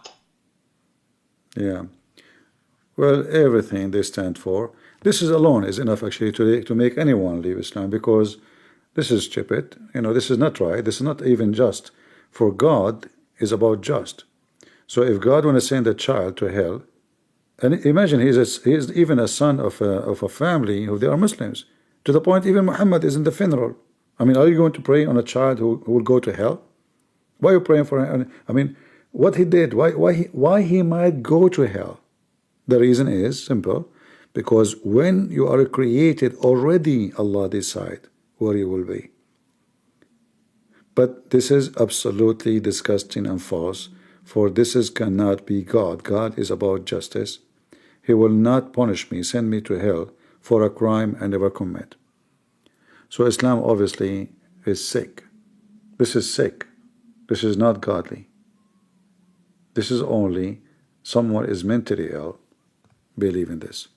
Yeah. Well, everything they stand for. This is alone is enough actually to make anyone leave Islam, because this is stupid. This is not right. This is not even just. For God is about just. So if God want to send a child to hell, and imagine he is even a son of a family who they are Muslims, to the point even Muhammad is in the funeral. I mean, are you going to pray on a child who will go to hell? Why are you praying for him? I mean, what he did, why he might go to hell? The reason is simple, because when you are created already, Allah decide where you will be. But this is absolutely disgusting and false, for cannot be God. God is about justice. He will not punish me, send me to hell for a crime I never commit. So Islam obviously is sick. This is sick. This is not godly. This is only someone is mentally ill believe in this.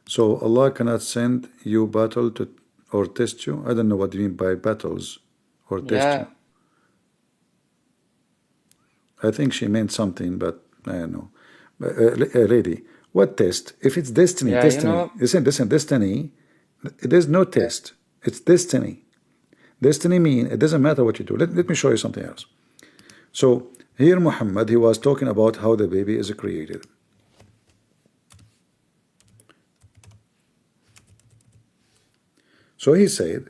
So Allah cannot send you battle to or test you. I don't know what you mean by battles or test you. I think she meant something, but I don't know. Lady, what test? If it's destiny, destiny. Listen, destiny. There's no test. It's destiny. Destiny means it doesn't matter what you do. Let me show you something else. So here Muhammad, he was talking about how the baby is created. So he said,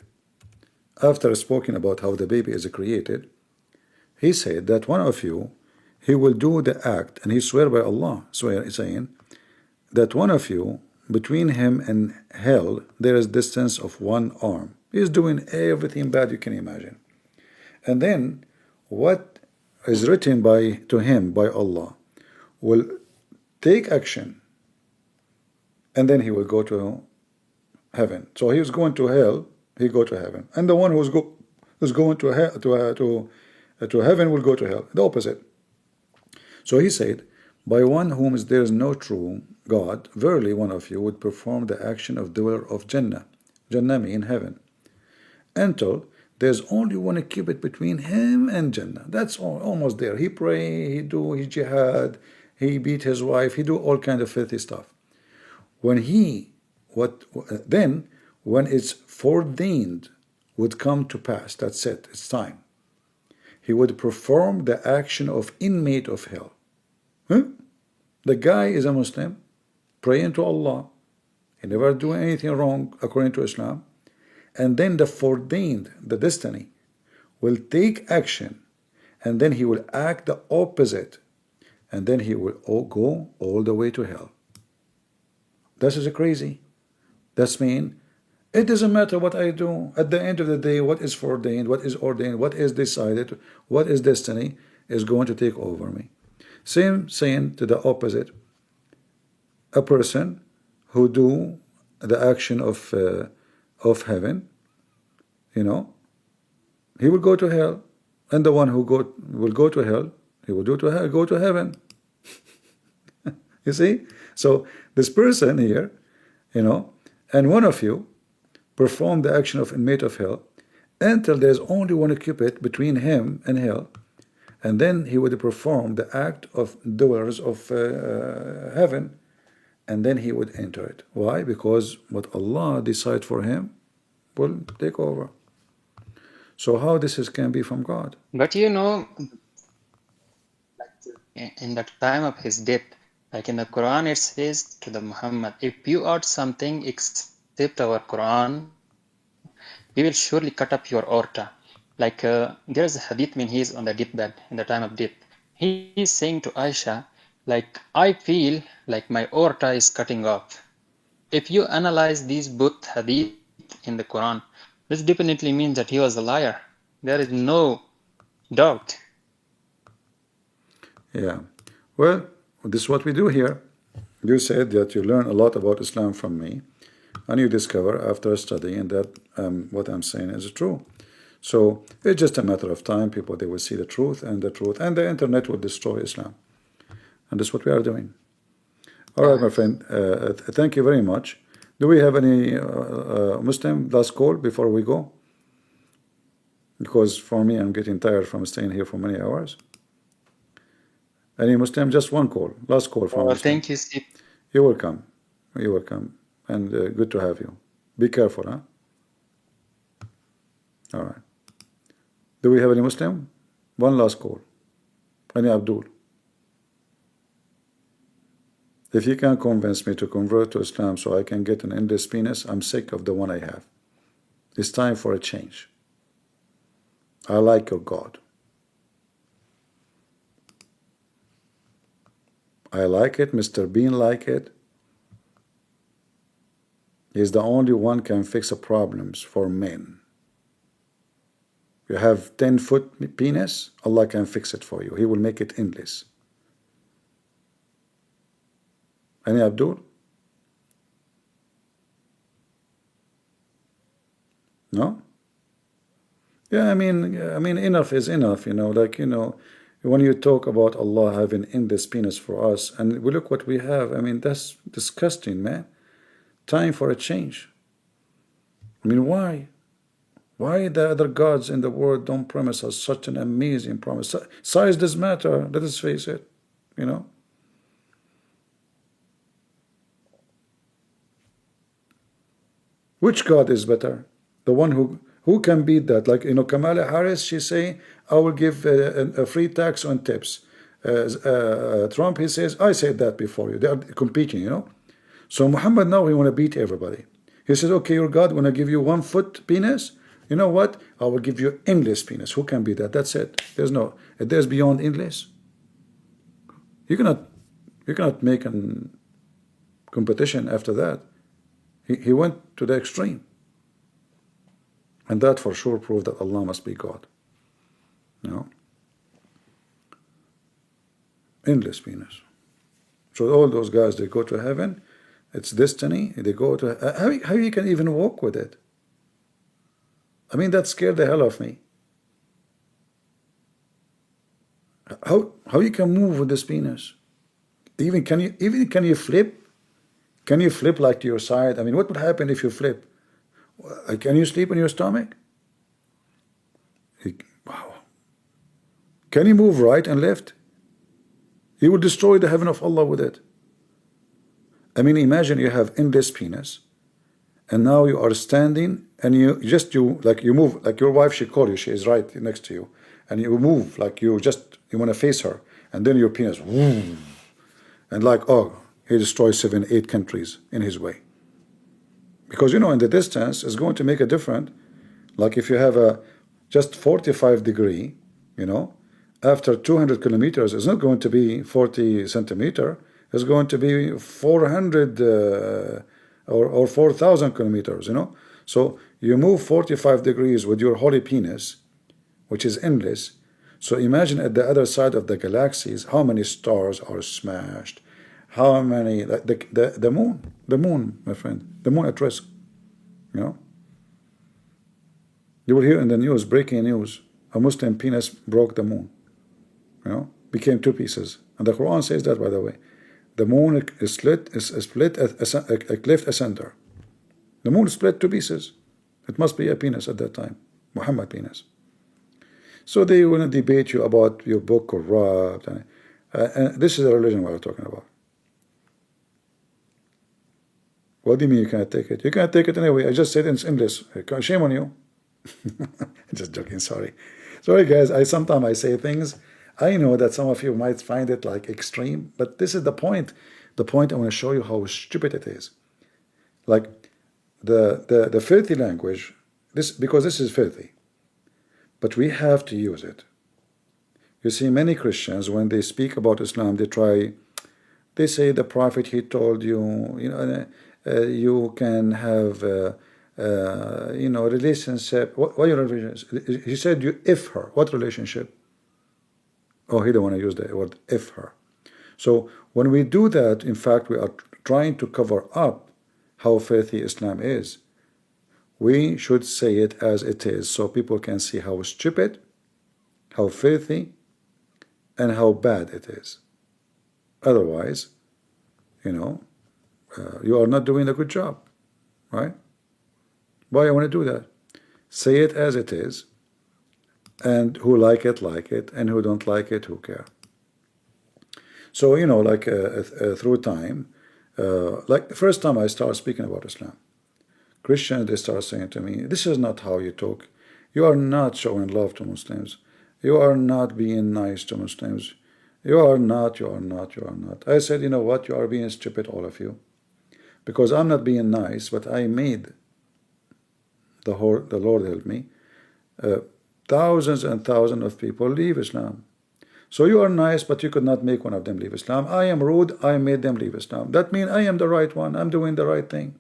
after speaking about how the baby is created, he said that one of you, he will do the act, and he swear by Allah, saying that one of you, between him and hell, there is distance of one arm. He is doing everything bad you can imagine. And then what is written to him by Allah will take action, and then he will go to heaven. So he is going to hell, he go to heaven, and the one who's going to heaven will go to hell. The opposite. So he said, by one whom there is no true God, verily one of you would perform the action of dweller of Jannah. Jannah mean heaven. Until there's only one cubit between him and Jannah. That's almost there. He pray, he do his jihad, he beat his wife, he do all kind of filthy stuff. When when it's foreordained would come to pass, that's it, it's time, he would perform the action of inmate of hell. The guy is a Muslim, praying to Allah, he never do anything wrong according to Islam, and then the foreordained, the destiny, will take action, and then he will act the opposite, and then he will go all the way to hell. This is crazy. That's mean it doesn't matter what I do. At the end of the day, what is foreordained, what is ordained, what is decided, what is destiny is going to take over me. Same saying to the opposite. A person who do the action of heaven, he will go to hell, and the one who will go to hell, he will go to heaven. You see? So this person here, and one of you perform the action of inmate of hell until there's only one cubit between him and hell, and then he would perform the act of dwellers of heaven, and then he would enter it. Why? Because what Allah decide for him will take over. So how this can be from God? But in the time of his death, like in the Quran, it says to the Muhammad, if you add something except our Quran, we will surely cut up your aorta. Like there's a hadith when he is on the deathbed in the time of death. He is saying to Aisha, like, I feel like my aorta is cutting off. If you analyze these both hadith in the Quran, this definitely means that he was a liar. There is no doubt. Yeah. Well, this is what we do here. You said that you learn a lot about Islam from me, and you discover after studying that what I'm saying is true. So it's just a matter of time. People, they will see the truth, and the internet will destroy Islam. And that's what we are doing. All right, my friend. Thank you very much. Do we have any Muslim last call before we go? Because for me, I'm getting tired from staying here for many hours. Any Muslim? Just one call. Last call from Muslim. Thank you, Steve. You're welcome. You're welcome. And good to have you. Be careful, huh? All right. Do we have any Muslim? One last call. Any Abdul? If you can convince me to convert to Islam so I can get an endless penis, I'm sick of the one I have. It's time for a change. I like your God. I like it. Mr. Bean like it. He's the only one can fix the problems for men. You have 10-foot penis, Allah can fix it for you. He will make it endless. Any Abdul? No? Yeah, I mean, enough is enough, when you talk about Allah having endless penis for us, and we look what we have, that's disgusting, man. Time for a change. Why? Why the other gods in the world don't promise us such an amazing promise? Size does matter, let us face it, Which God is better? The one who can beat that? Like, Kamala Harris, she say, I will give a free tax on tips. Trump, he says, I said that before you. They are competing, So Muhammad now, he want to beat everybody. He says, okay, your God, when I give you 1-foot penis, you know what? I will give you endless penis. Who can beat that? That's it. There's beyond endless. You cannot make a competition after that. He went to the extreme. And that for sure proved that Allah must be God. Endless penis. So all those guys, they go to heaven. It's destiny. They go to... How you can even walk with it? That scared the hell out of me. How you can move with this penis? Can you flip? Can you flip like to your side? What would happen if you flip? Can you sleep on your stomach? Wow. Can you move right and left? You will destroy the heaven of Allah with it. Imagine you have endless penis, and now you are standing, and you move, like your wife, she called you, she is right next to you, and you move, like you want to face her, and then your penis, whoom, and he destroys 7, 8 countries in his way. Because, in the distance, it's going to make a difference. Like if you have a just 45 degree, after 200 kilometers, it's not going to be 40 centimeter. It's going to be 400 or 4,000 kilometers, So you move 45 degrees with your holy penis, which is endless. So imagine at the other side of the galaxies, how many stars are smashed. How many, the moon, my friend, the moon at risk, You will hear in the news, breaking news, a Muslim penis broke the moon, became 2 pieces. And the Quran says that, by the way. The moon is split a cleft asunder. The moon split 2 pieces. It must be a penis at that time, Muhammad penis. So they want to debate you about your book corrupt. And this is a religion we're talking about. What do you mean you can't take it? You can't take it anyway. I just said it's endless. Shame on you. Just joking, sorry. Sorry, guys. Sometimes I say things. I know that some of you might find it like extreme, but this is the point. The point I want to show you how stupid it is. Like the filthy language, because this is filthy, but we have to use it. You see, many Christians, when they speak about Islam, they say the Prophet, he told you, you can have, relationship. What relationship? He said you if her. What relationship? Oh, he don't want to use the word if her. So when we do that, in fact, we are trying to cover up how filthy Islam is. We should say it as it is, so people can see how stupid, how filthy, and how bad it is. Otherwise, you know, you are not doing a good job, right? Why I want to do that? Say it as it is, and who like it, and who don't like it, who care? So, you know, like through time, like the first time I started speaking about Islam, Christians, they start saying to me, this is not how you talk. You are not showing love to Muslims. You are not being nice to Muslims. You are not. I said, you know what? You are being stupid, all of you. Because I'm not being nice, but I made, the Lord help me, thousands and thousands of people leave Islam. So you are nice, but you could not make one of them leave Islam. I am rude, I made them leave Islam. That means I am the right one. I'm doing the right thing.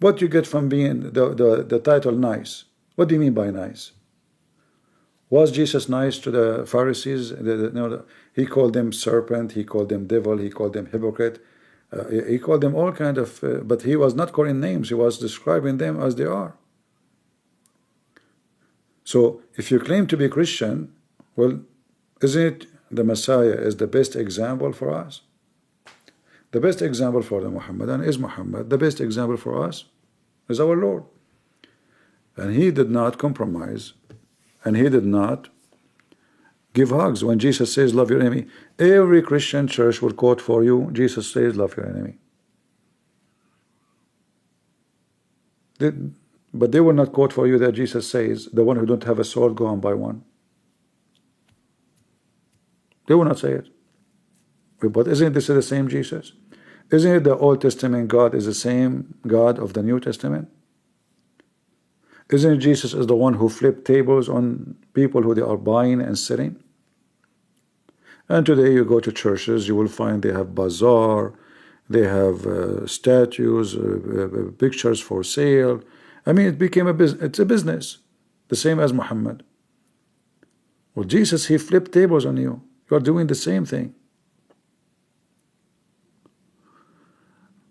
What you get from being the title nice? What do you mean by nice? Was Jesus nice to the Pharisees? He called them serpent, he called them devil, he called them hypocrite. He called them all kind of, but he was not calling names. He was describing them as they are. So if you claim to be Christian, well, isn't it the Messiah is the best example for us? The best example for the Muhammadan is Muhammad. The best example for us is our Lord. And he did not compromise, and he did not give hugs. When Jesus says, love your enemy, every Christian church will quote for you, Jesus says, love your enemy. But they will not quote for you that Jesus says, the one who don't have a sword, go and buy one. They will not say it. But isn't this the same Jesus? Isn't it the Old Testament God is the same God of the New Testament? Isn't Jesus is the one who flipped tables on people who they are buying and selling? And today you go to churches, you will find they have bazaar, they have statues, pictures for sale. I mean, it became a business. It's a business, the same as Muhammad. Well, Jesus, he flipped tables on you. You are doing the same thing.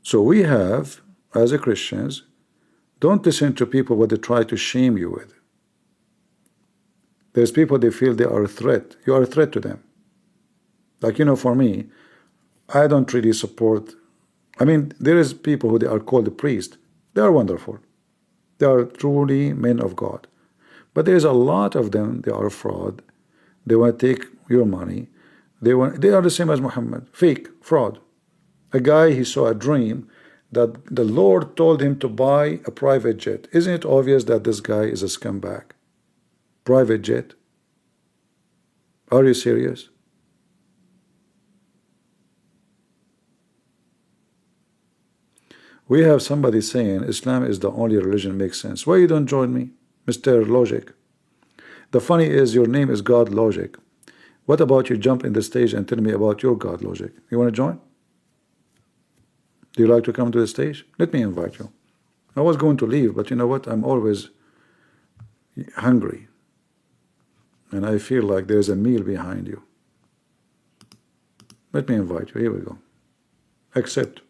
So we have, as a Christians, don't listen to people what they try to shame you with. There's people they feel they are a threat. You are a threat to them. Like, you know, for me, I don't really support. I mean, there is people who they are called the priest. They are wonderful. They are truly men of God. But there's a lot of them, they are fraud. They want to take your money. They are the same as Muhammad. Fake, fraud. A guy, he saw a dream that the Lord told him to buy a private jet. Isn't it obvious that this guy is a scumbag? Private jet? Are you serious? We have somebody saying Islam is the only religion makes sense. Why you don't join me, Mr. Logic? The funny is your name is God Logic. What about you jump in the stage and tell me about your God Logic? You want to join? Do you like to come to the stage? Let me invite you. I was going to leave, but you know what? I'm always hungry. And I feel like there's a meal behind you. Let me invite you. Here we go. Accept.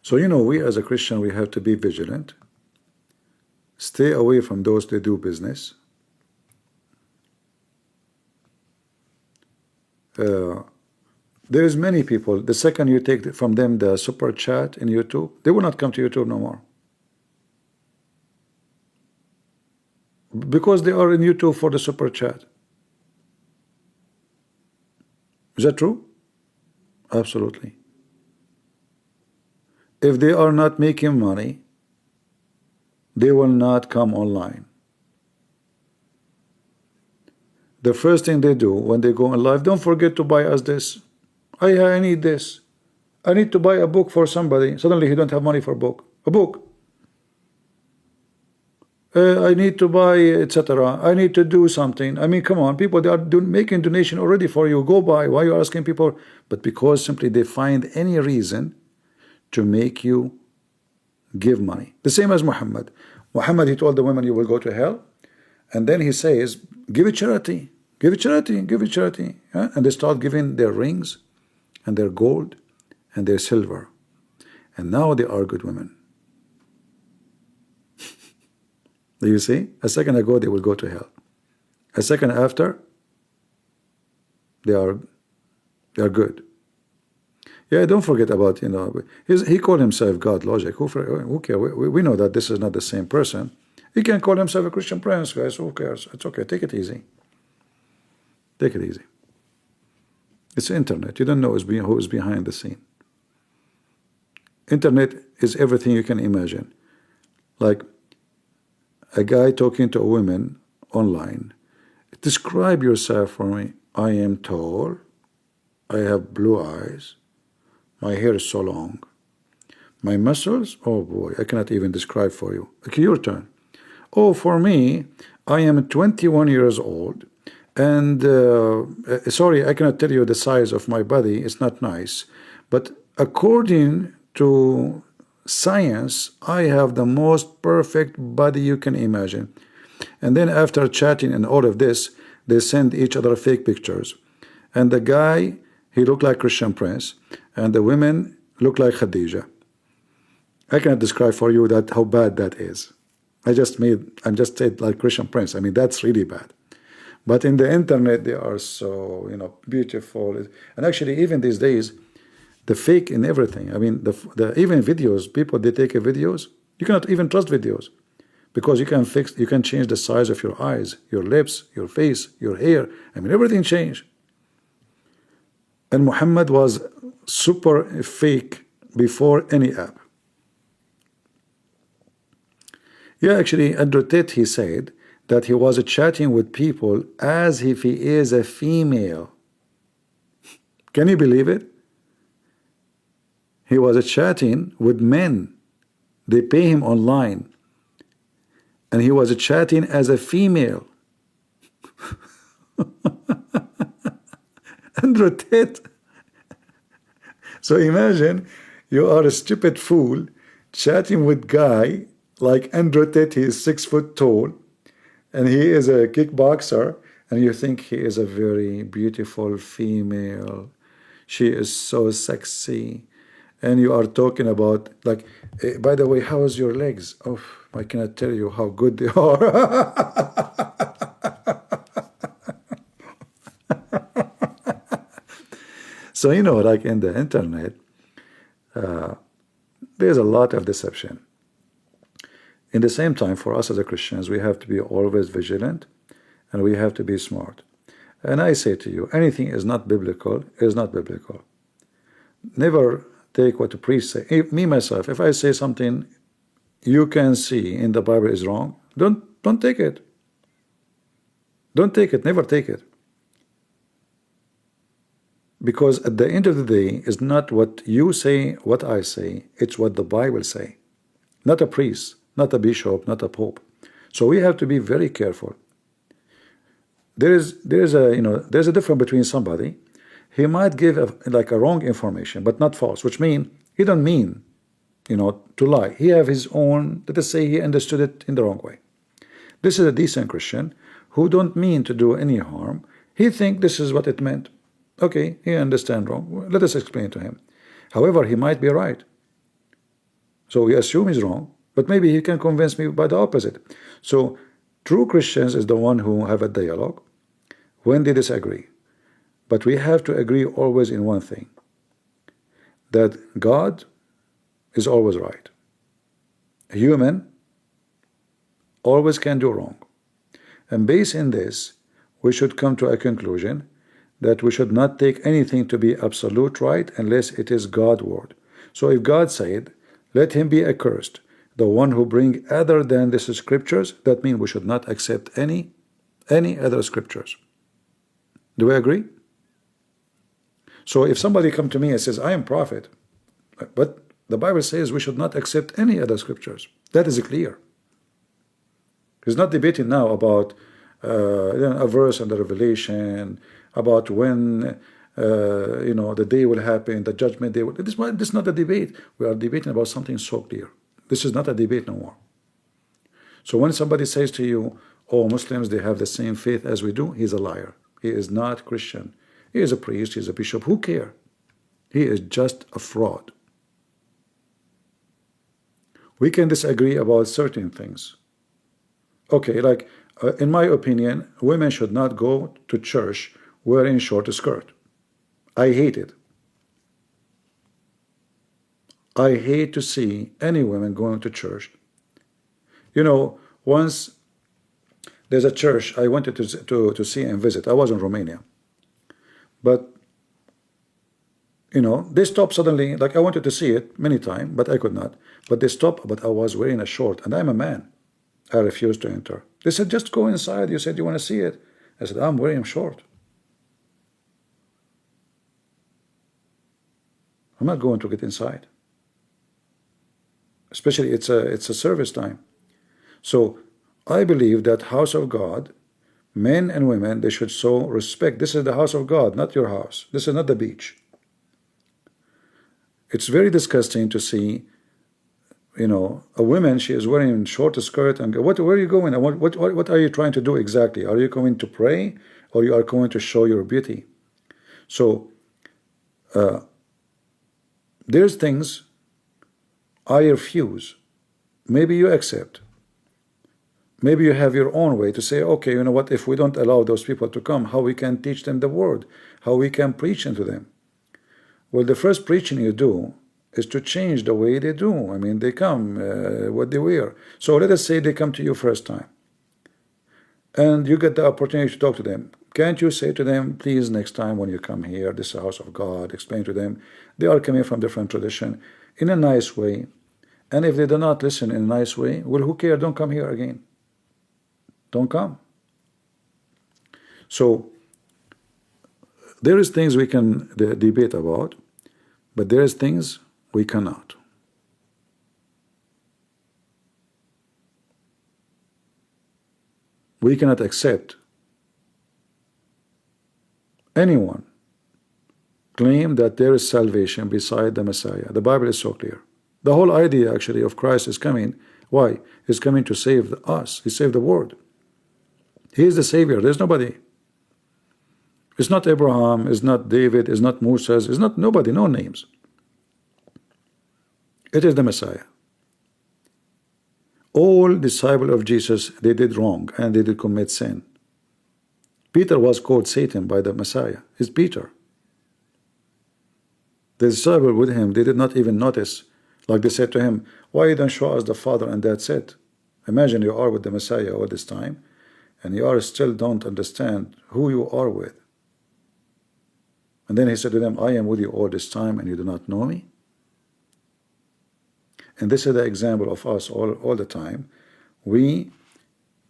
So, you know, we as a Christian, we have to be vigilant. Stay away from those that do business. There is many people, the second you take from them the super chat in YouTube, they will not come to YouTube no more. Because they are in YouTube for the super chat. Is that true? Absolutely. If they are not making money, they will not come online. The first thing they do when they go on live, don't forget to buy us this. I need this. I need to buy a book for somebody. Suddenly he don't have money for a book. A book. I need to buy, etc. I need to do something. I mean, come on, people, they are making donation already for you. Go buy. Why are you asking people? But because simply they find any reason to make you give money. The same as Muhammad. Muhammad, he told the women, you will go to hell. And then he says, give it charity. Give it charity. Give it charity. Yeah? And they start giving their rings and their gold and their silver. And now they are good women. Do you see? A second ago, they will go to hell. a second after, they are good. Yeah, don't forget about, he called himself God Logic. Who cares? We know that this is not the same person. He can call himself a Christian Prince, guys. Who cares? It's okay. Take it easy. Take it easy. It's internet. You don't know who is behind the scene. Internet is everything you can imagine. Like a guy talking to a woman online. Describe yourself for me. I am tall. I have blue eyes. My hair is so long. My muscles, oh boy, I cannot even describe for you. Okay, your turn. Oh, for me, I am 21 years old. And sorry, I cannot tell you the size of my body. It's not nice. But according to science, I have the most perfect body you can imagine. And then after chatting and all of this, they send each other fake pictures. And the guy, he looked like Christian Prince. And the women look like Khadija. I cannot describe for you that how bad that is. I'm just said like Christian Prince. I mean, that's really bad. But in the internet, they are so, beautiful. And actually, even these days, the fake in everything. I mean, even videos, people, they take videos. You cannot even trust videos because you can change the size of your eyes, your lips, your face, your hair. I mean, everything changed. And Muhammad was super fake before any app. Yeah, actually, Andrew Tate, he said that he was chatting with people as if he is a female. Can you believe it? He was chatting with men. They pay him online. And he was chatting as a female. Andrew Tate. So imagine you are a stupid fool chatting with guy like Andrew Tate. He is 6 foot tall and he is a kickboxer, and you think he is a very beautiful female. She is so sexy. And you are talking about like, by the way, how is your legs? Oh, I cannot tell you how good they are. So, like in the internet, there's a lot of deception. In the same time, for us as Christians, we have to be always vigilant and we have to be smart. And I say to you, anything is not biblical is not biblical. Never take what the priest say. Me, myself, if I say something you can see in the Bible is wrong, don't take it. Don't take it. Never take it. Because at the end of the day, it's not what you say, what I say. It's what the Bible say. Not a priest, not a bishop, not a pope. So we have to be very careful. There's a difference between somebody. He might give a wrong information, but not false, which means he don't mean, to lie. He have his own, let us say he understood it in the wrong way. This is a decent Christian who don't mean to do any harm. He think this is what it meant. Okay, he understand wrong. Let us explain to him. However, he might be right. So we assume he's wrong, but maybe he can convince me by the opposite. So true Christians is the one who have a dialogue when they disagree. But we have to agree always in one thing, that God is always right. A human always can do wrong. And based on this, we should come to a conclusion that we should not take anything to be absolute right unless it is God's word. So if God said, let him be accursed, the one who bring other than this scriptures, that means we should not accept any other scriptures. Do we agree? So if somebody come to me and says, I am prophet, but the Bible says we should not accept any other scriptures. That is clear. He's not debating now about a verse in the Revelation, about when the day will happen, the judgment day. This is not a debate. We are debating about something so clear. This is not a debate no more. So when somebody says to you, oh, Muslims, they have the same faith as we do, he's a liar. He is not Christian. He is a priest, he is a bishop. Who cares? He is just a fraud. We can disagree about certain things. Okay, like in my opinion, women should not go to church wearing short skirt. I hate it. I hate to see any women going to church. You know, once there's a church I wanted to see and visit. I was in Romania. But, you know, they stopped suddenly. Like I wanted to see it many times, but I could not. But they stopped, but I was wearing a short, and I'm a man. I refused to enter. They said, just go inside. You said you want to see it. I said, I'm wearing short. I'm not going to get inside. Especially it's a service time. So I believe that house of God, men and women, they should show respect. This is the house of God, not your house. This is not the beach. It's very disgusting to see, you know, a woman, she is wearing short skirt and where are you going? What are you trying to do exactly? Are you going to pray or you are going to show your beauty? So there's things I refuse. Maybe you accept. Maybe you have your own way to say, okay, you know what, if we don't allow those people to come, how we can teach them the word, how we can preach into them. Well, the first preaching you do is to change the way they do. I mean, they come, what they wear. So let us say they come to you first time. And you get the opportunity to talk to them. Can't you say to them, please, next time when you come here, this is the house of God, explain to them, they are coming from different tradition, in a nice way. And if they do not listen in a nice way, well, who cares? Don't come here again. Don't come. So there is things we can debate about, but there is things we cannot. We cannot accept anyone claim that there is salvation beside the Messiah. The Bible is so clear. The whole idea actually of Christ is coming. Why? He's coming to save us. He saved the world. He is the Savior. There's nobody. It's not Abraham, it's not David, it's not Moses, it's not nobody, no names. It is the Messiah. All disciples of Jesus, they did wrong and they did commit sin. Peter was called Satan by the Messiah. It's Peter. The disciples with him, they did not even notice. Like they said to him, why you don't show us the Father and that's it? Imagine you are with the Messiah all this time and you are still don't understand who you are with. And then he said to them, I am with you all this time and you do not know me. And this is the example of us all the time. We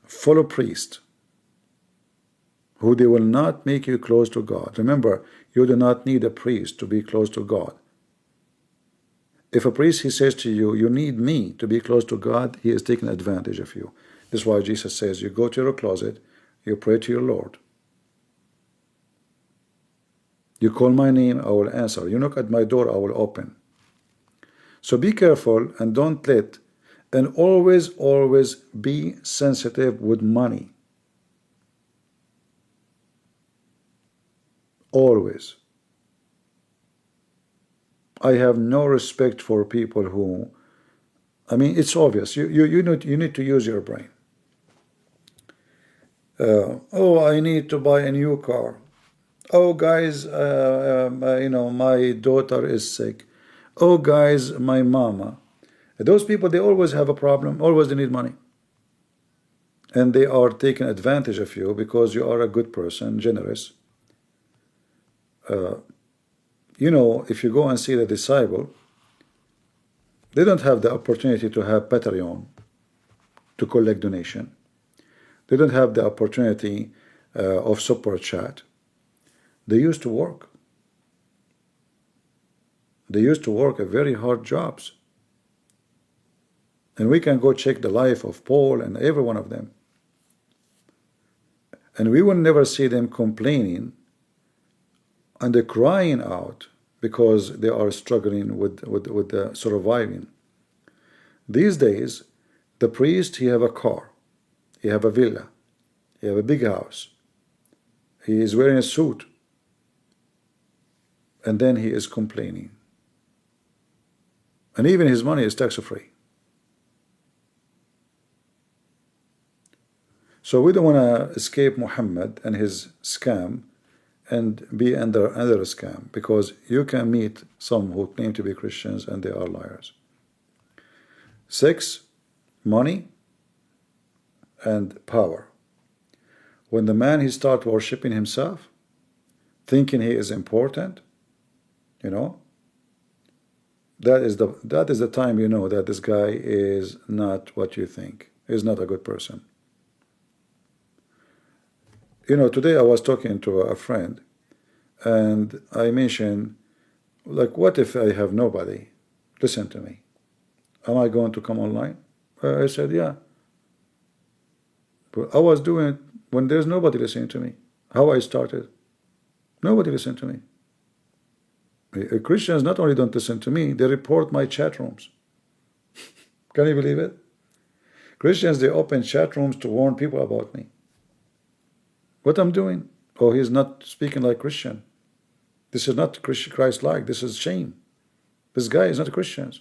follow priests who they will not make you close to God. Remember, you do not need a priest to be close to God. If a priest, he says to you, you need me to be close to God, he is taking advantage of you. This is why Jesus says, you go to your closet, you pray to your Lord. You call my name, I will answer. You knock at my door, I will open. So be careful and don't let, and always be sensitive with money. Always. I have no respect for people who, I mean, it's obvious. You need to use your brain. Oh, I need to buy a new car. Oh, guys, you know, my daughter is sick. Oh, guys, my mama. Those people, they always have a problem. Always they need money. And they are taking advantage of you because you are a good person, generous. You know, if you go and see the disciple, they don't have the opportunity to have Patreon to collect donation. They don't have the opportunity of support chat. They used to work. They used to work at very hard jobs. And we can go check the life of Paul and every one of them. And we will never see them complaining and they're crying out because they are struggling with surviving. These days, the priest, he have a car, he have a villa, he have a big house, he is wearing a suit, and then he is complaining. And even his money is tax-free. So we don't want to escape Muhammad and his scam and be under another scam, because you can meet some who claim to be Christians and they are liars. 6, money and power. When the man he start worshipping himself, thinking he is important, you know, that is the time you know that this guy is not what you think. He's not a good person. You know, today I was talking to a friend, and I mentioned, like, what if I have nobody? Listen to me. Am I going to come online? I said, yeah. But I was doing it when there's nobody listening to me. How I started. Nobody listened to me. Christians not only don't listen to me, they report my chat rooms. Can you believe it? Christians, they open chat rooms to warn people about me. What I'm doing? Oh, he's not speaking like Christian. This is not Christ-like. This is shame. This guy is not a Christian.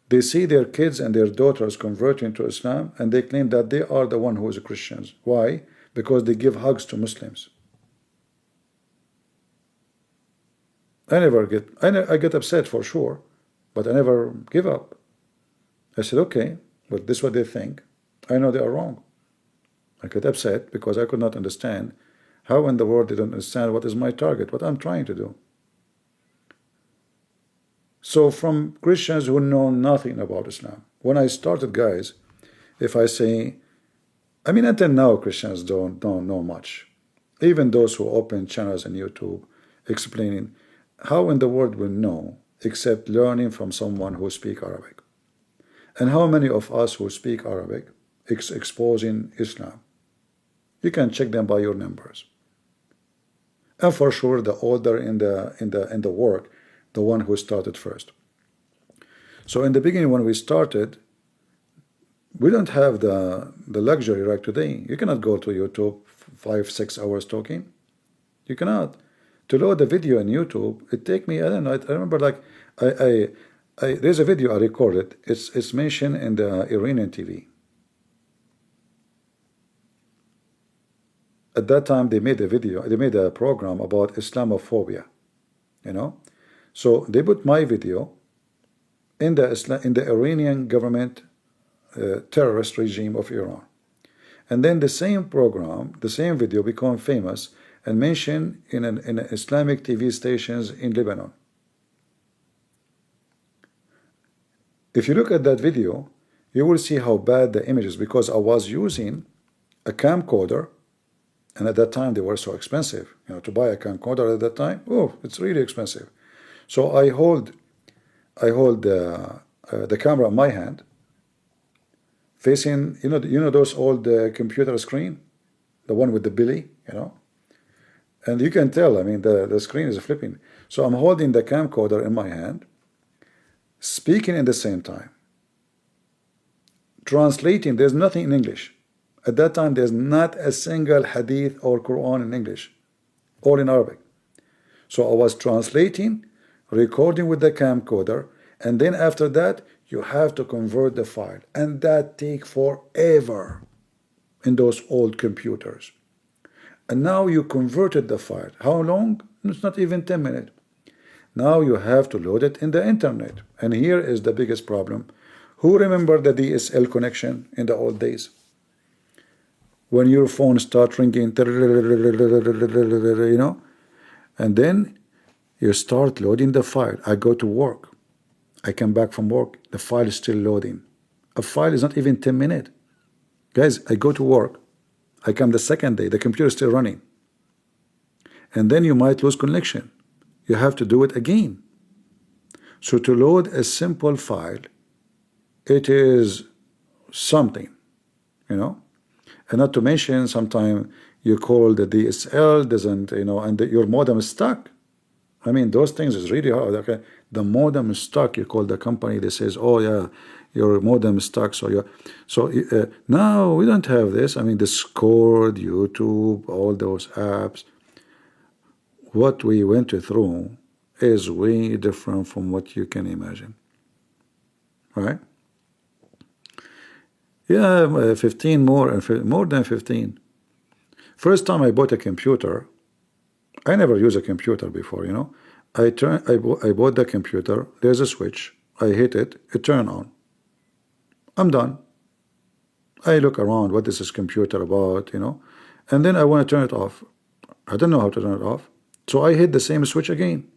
They see their kids and their daughters converting to Islam, and they claim that they are the one who is Christians. Why? Because they give hugs to Muslims. I get upset for sure, but I never give up. I said, okay, but this is what they think. I know they are wrong. I get upset because I could not understand how in the world they don't understand what is my target, what I'm trying to do. So from Christians who know nothing about Islam, when I started, guys, if I say, I mean, until now Christians don't know much. Even those who open channels on YouTube explaining, how in the world will know except learning from someone who speaks Arabic? And how many of us who speak Arabic exposing Islam? You can check them by your numbers. And for sure, the older in the work, the one who started first. So in the beginning, when we started, we don't have the luxury like today. You cannot go to YouTube 5-6 hours talking. You cannot. To load the video on YouTube, it take me, I don't know, I remember, like, there's a video I recorded. It's mentioned in the Iranian TV. At that time, they made a program about Islamophobia, you know. So they put my video in the Iranian government terrorist regime of Iran, and then the same program, the same video, became famous and mentioned in Islamic TV stations in Lebanon. If you look at that video, you will see how bad the image is, because I was using a camcorder. And at that time, they were so expensive. You know, to buy a camcorder at that time, oh, it's really expensive. So I hold the camera in my hand, facing, you know those old computer screen, the one with the belly, you know, and you can tell. I mean, the screen is flipping. So I'm holding the camcorder in my hand, speaking at the same time, translating. There's nothing in English. At that time, there's not a single hadith or Quran in English, all in Arabic. So I was translating, recording with the camcorder, and then after that, you have to convert the file. And that takes forever in those old computers. And now you converted the file. How long? It's not even 10 minutes. Now you have to load it in the internet. And here is the biggest problem. Who remember the DSL connection in the old days? When your phone starts ringing, you know, and then you start loading the file. I go to work. I come back from work. The file is still loading. A file is not even 10 minutes. Guys, I go to work. I come the second day. The computer is still running. And then you might lose connection. You have to do it again. So to load a simple file, it is something, you know. And not to mention, sometimes you call the DSL, doesn't, you know, and your modem is stuck. I mean, those things is really hard. Okay, the modem is stuck. You call the company, they says, oh yeah, your modem is stuck. So now we don't have this. I mean, Discord, YouTube, all those apps. What we went through is way different from what you can imagine, right? Yeah, 15 more, and more than 15. First time I bought a computer, I never used a computer before, you know. I bought the computer, there's a switch, I hit it, it turned on. I'm done. I look around, what is this computer about, you know, and then I want to turn it off. I don't know how to turn it off. So I hit the same switch again.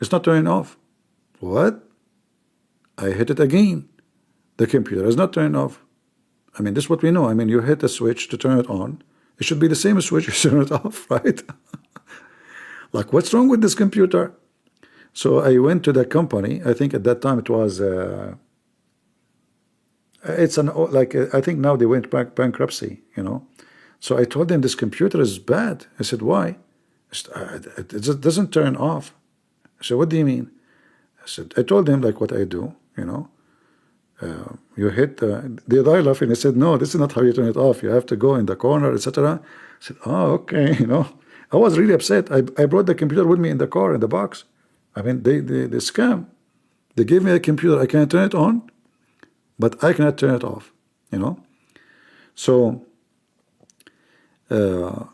It's not turning off. What? I hit it again. The computer is not turning off. I mean, this is what we know. I mean, you hit the switch to turn it on. It should be the same switch you turn it off, right? Like, what's wrong with this computer? So I went to the company. I think at that time it was, I think now they went bankruptcy, you know. So I told them this computer is bad. I said, why? I said, it just doesn't turn off. I said, what do you mean? I told them like what I do, you know. You hit the dial off, and I said, no, this is not how you turn it off. You have to go in the corner, etc. I said, oh, okay, you know. I was really upset. I brought the computer with me in the car, in the box. I mean, they scam. They gave me a computer. I can turn it on, but I cannot turn it off, you know. So, and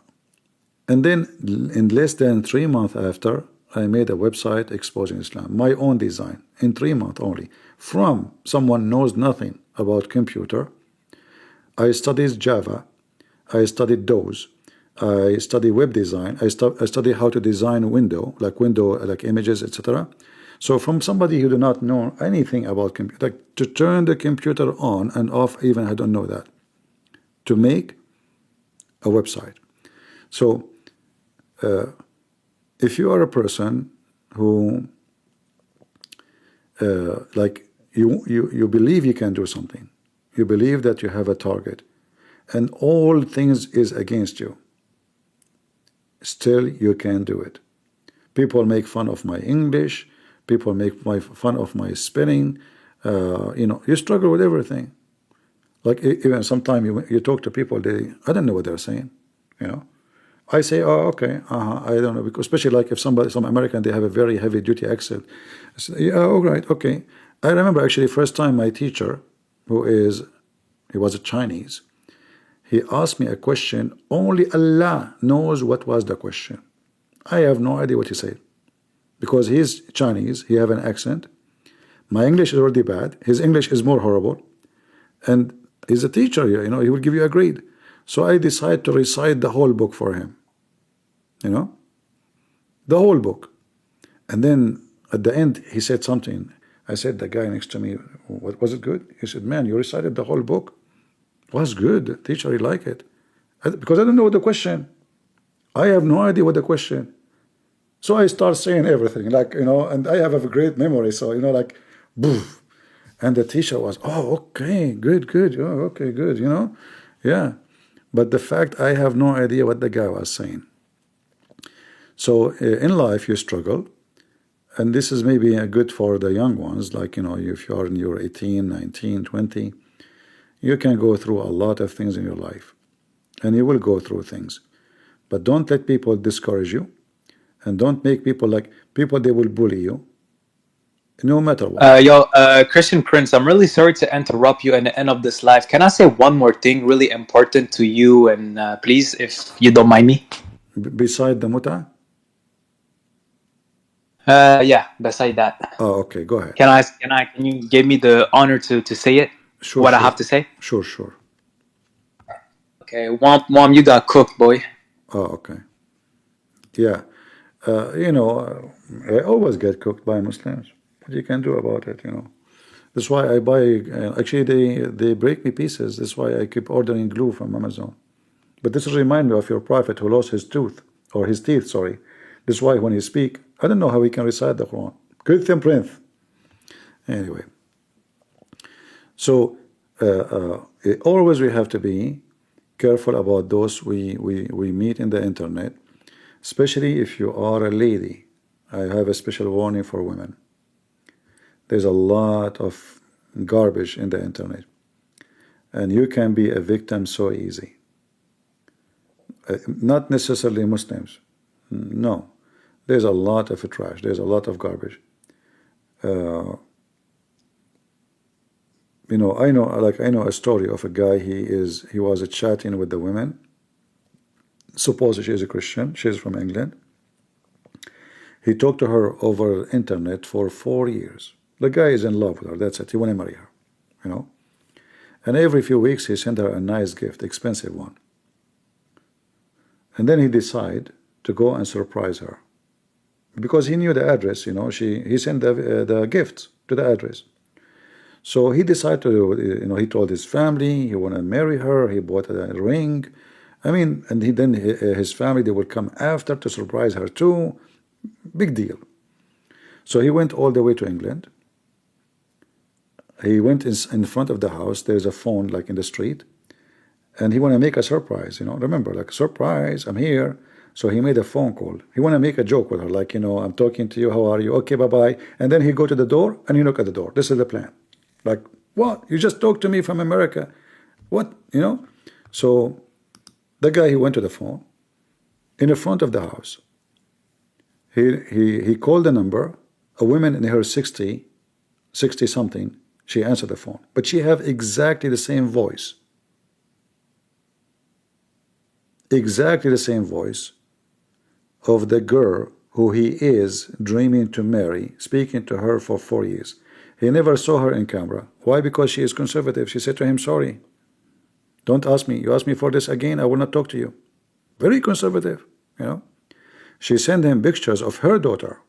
then in less than 3 months after, I made a website exposing Islam, my own design, in 3 months only, from someone knows nothing about computer. I studied Java, I studied DOS, I studied web design, I studied how to design window like images, etc. So from somebody who do not know anything about computer, like to turn the computer on and off, even I don't know that, to make a website. So if you are a person who like you believe you can do something, you believe that you have a target, and all things is against you, still you can do it. People make fun of my English, people make fun of my spelling, you know, you struggle with everything. Like even sometimes you talk to people, I don't know what they're saying, you know. I say, oh, okay, I don't know, because especially like if some American, they have a very heavy duty accent. I say, yeah, all right, okay. I remember actually first time my teacher, he was a Chinese, he asked me a question, only Allah knows what was the question. I have no idea what he said, because he's Chinese, he have an accent. My English is already bad, his English is more horrible, and he's a teacher, you know, he will give you a grade. So I decided to recite the whole book for him, you know, the whole book. And then at the end, he said something. I said, the guy next to me, what, was it good? He said, man, you recited the whole book. It was good. Teacher, he liked it. Because I don't know what the question. I have no idea what the question. So I start saying everything, like, you know, and I have a great memory. So, you know, like, boof. And the teacher was, oh, okay, good. Oh, okay, good, you know. Yeah. But the fact, I have no idea what the guy was saying. So in life, you struggle. And this is maybe good for the young ones, like, you know, if you are in your 18, 19, 20, you can go through a lot of things in your life. And you will go through things. But don't let people discourage you. And don't make people they will bully you. No matter what. Christian Prince, I'm really sorry to interrupt you at the end of this live. Can I say one more thing really important to you, and please, if you don't mind me? Beside the muta? Yeah, beside that. Oh, okay, go ahead. Can you give me the honor to say it? Sure, what sure. I have to say? Sure. Okay, Mom, you got cooked, boy. Oh, okay. Yeah. You know, I always get cooked by Muslims. What you can do about it, you know. That's why I buy, actually they break me pieces. That's why I keep ordering glue from Amazon. But this reminds me of your prophet who lost his tooth, or his teeth, sorry. That's why when he speak, I don't know how he can recite the Quran. Christian Prince. Anyway. So always we have to be careful about those we meet in the internet, especially if you are a lady. I have a special warning for women. There's a lot of garbage in the internet, and you can be a victim so easy. Not necessarily Muslims. No. There's a lot of trash. There's a lot of garbage. You know, I know a story of a guy. He was chatting with the women. Suppose she is a Christian. She's from England. He talked to her over internet for 4 years. The guy is in love with her. That's it. He want to marry her. You know. And every few weeks he sent her a nice gift, expensive one. And then he decided to go and surprise her, because he knew the address. You know, he sent the gifts to the address. So he decided to, you know, he told his family he want to marry her. He bought a ring. I mean, and then his family, they would come after to surprise her too. Big deal. So he went all the way to England. He went in front of the house. There's a phone like in the street, and he want to make a surprise. You know, remember, like, surprise, I'm here. So he made a phone call. He want to make a joke with her, like, you know, I'm talking to you. How are you? Okay, bye bye. And then he go to the door and he knock at the door. This is the plan. Like, what? You just talked to me from America. What? You know? So the guy, he went to the phone in the front of the house. He called the number. A woman in her 60 something, she answered the phone. But she have exactly the same voice. Exactly the same voice of the girl who he is dreaming to marry, speaking to her for 4 years. He never saw her in camera. Why? Because she is conservative. She said to him, sorry, don't ask me. You ask me for this again, I will not talk to you. Very conservative, you know. She sent him pictures of her daughter.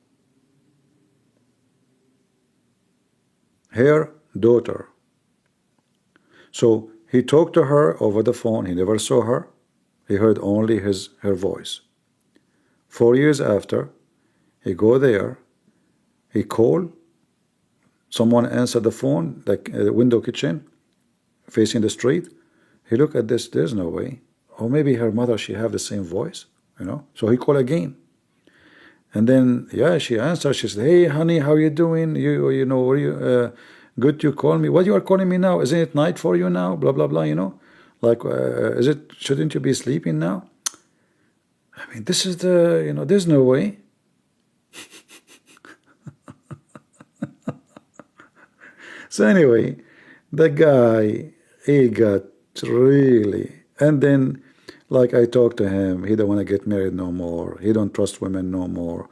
Her daughter. So he talked to her over the phone. He never saw her. He heard only her voice. 4 years after, he go there. He call. Someone answered the phone, like a window kitchen, facing the street. He look at this. There's no way. Or maybe her mother, she have the same voice, you know. So he call again. And then, yeah, she answered. She said, hey, honey, how you doing? You know, are you good to call me? What you are calling me now? Isn't it night for you now? Blah, blah, blah, you know. Like, shouldn't you be sleeping now? I mean, this is you know, there's no way. So anyway, the guy, he got really, and then, like, I talked to him, he don't want to get married no more. He don't trust women no more.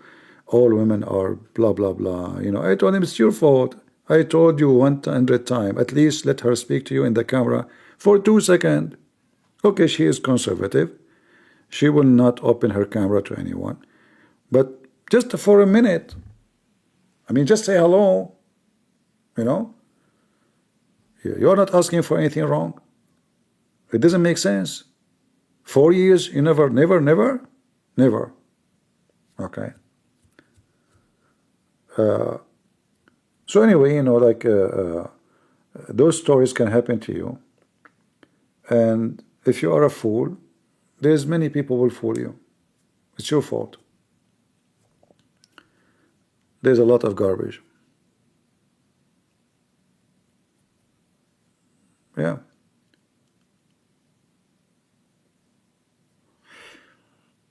All women are blah, blah, blah. You know, I told him, it's your fault. I told you 100 times, at least let her speak to you in the camera for 2 seconds. Okay, she is conservative. She will not open her camera to anyone. But just for a minute, I mean, just say hello, you know. You're not asking for anything wrong. It doesn't make sense. 4 years, you never. Okay. So anyway, you know, like, those stories can happen to you. And if you are a fool, there's many people will fool you. It's your fault. There's a lot of garbage. Yeah.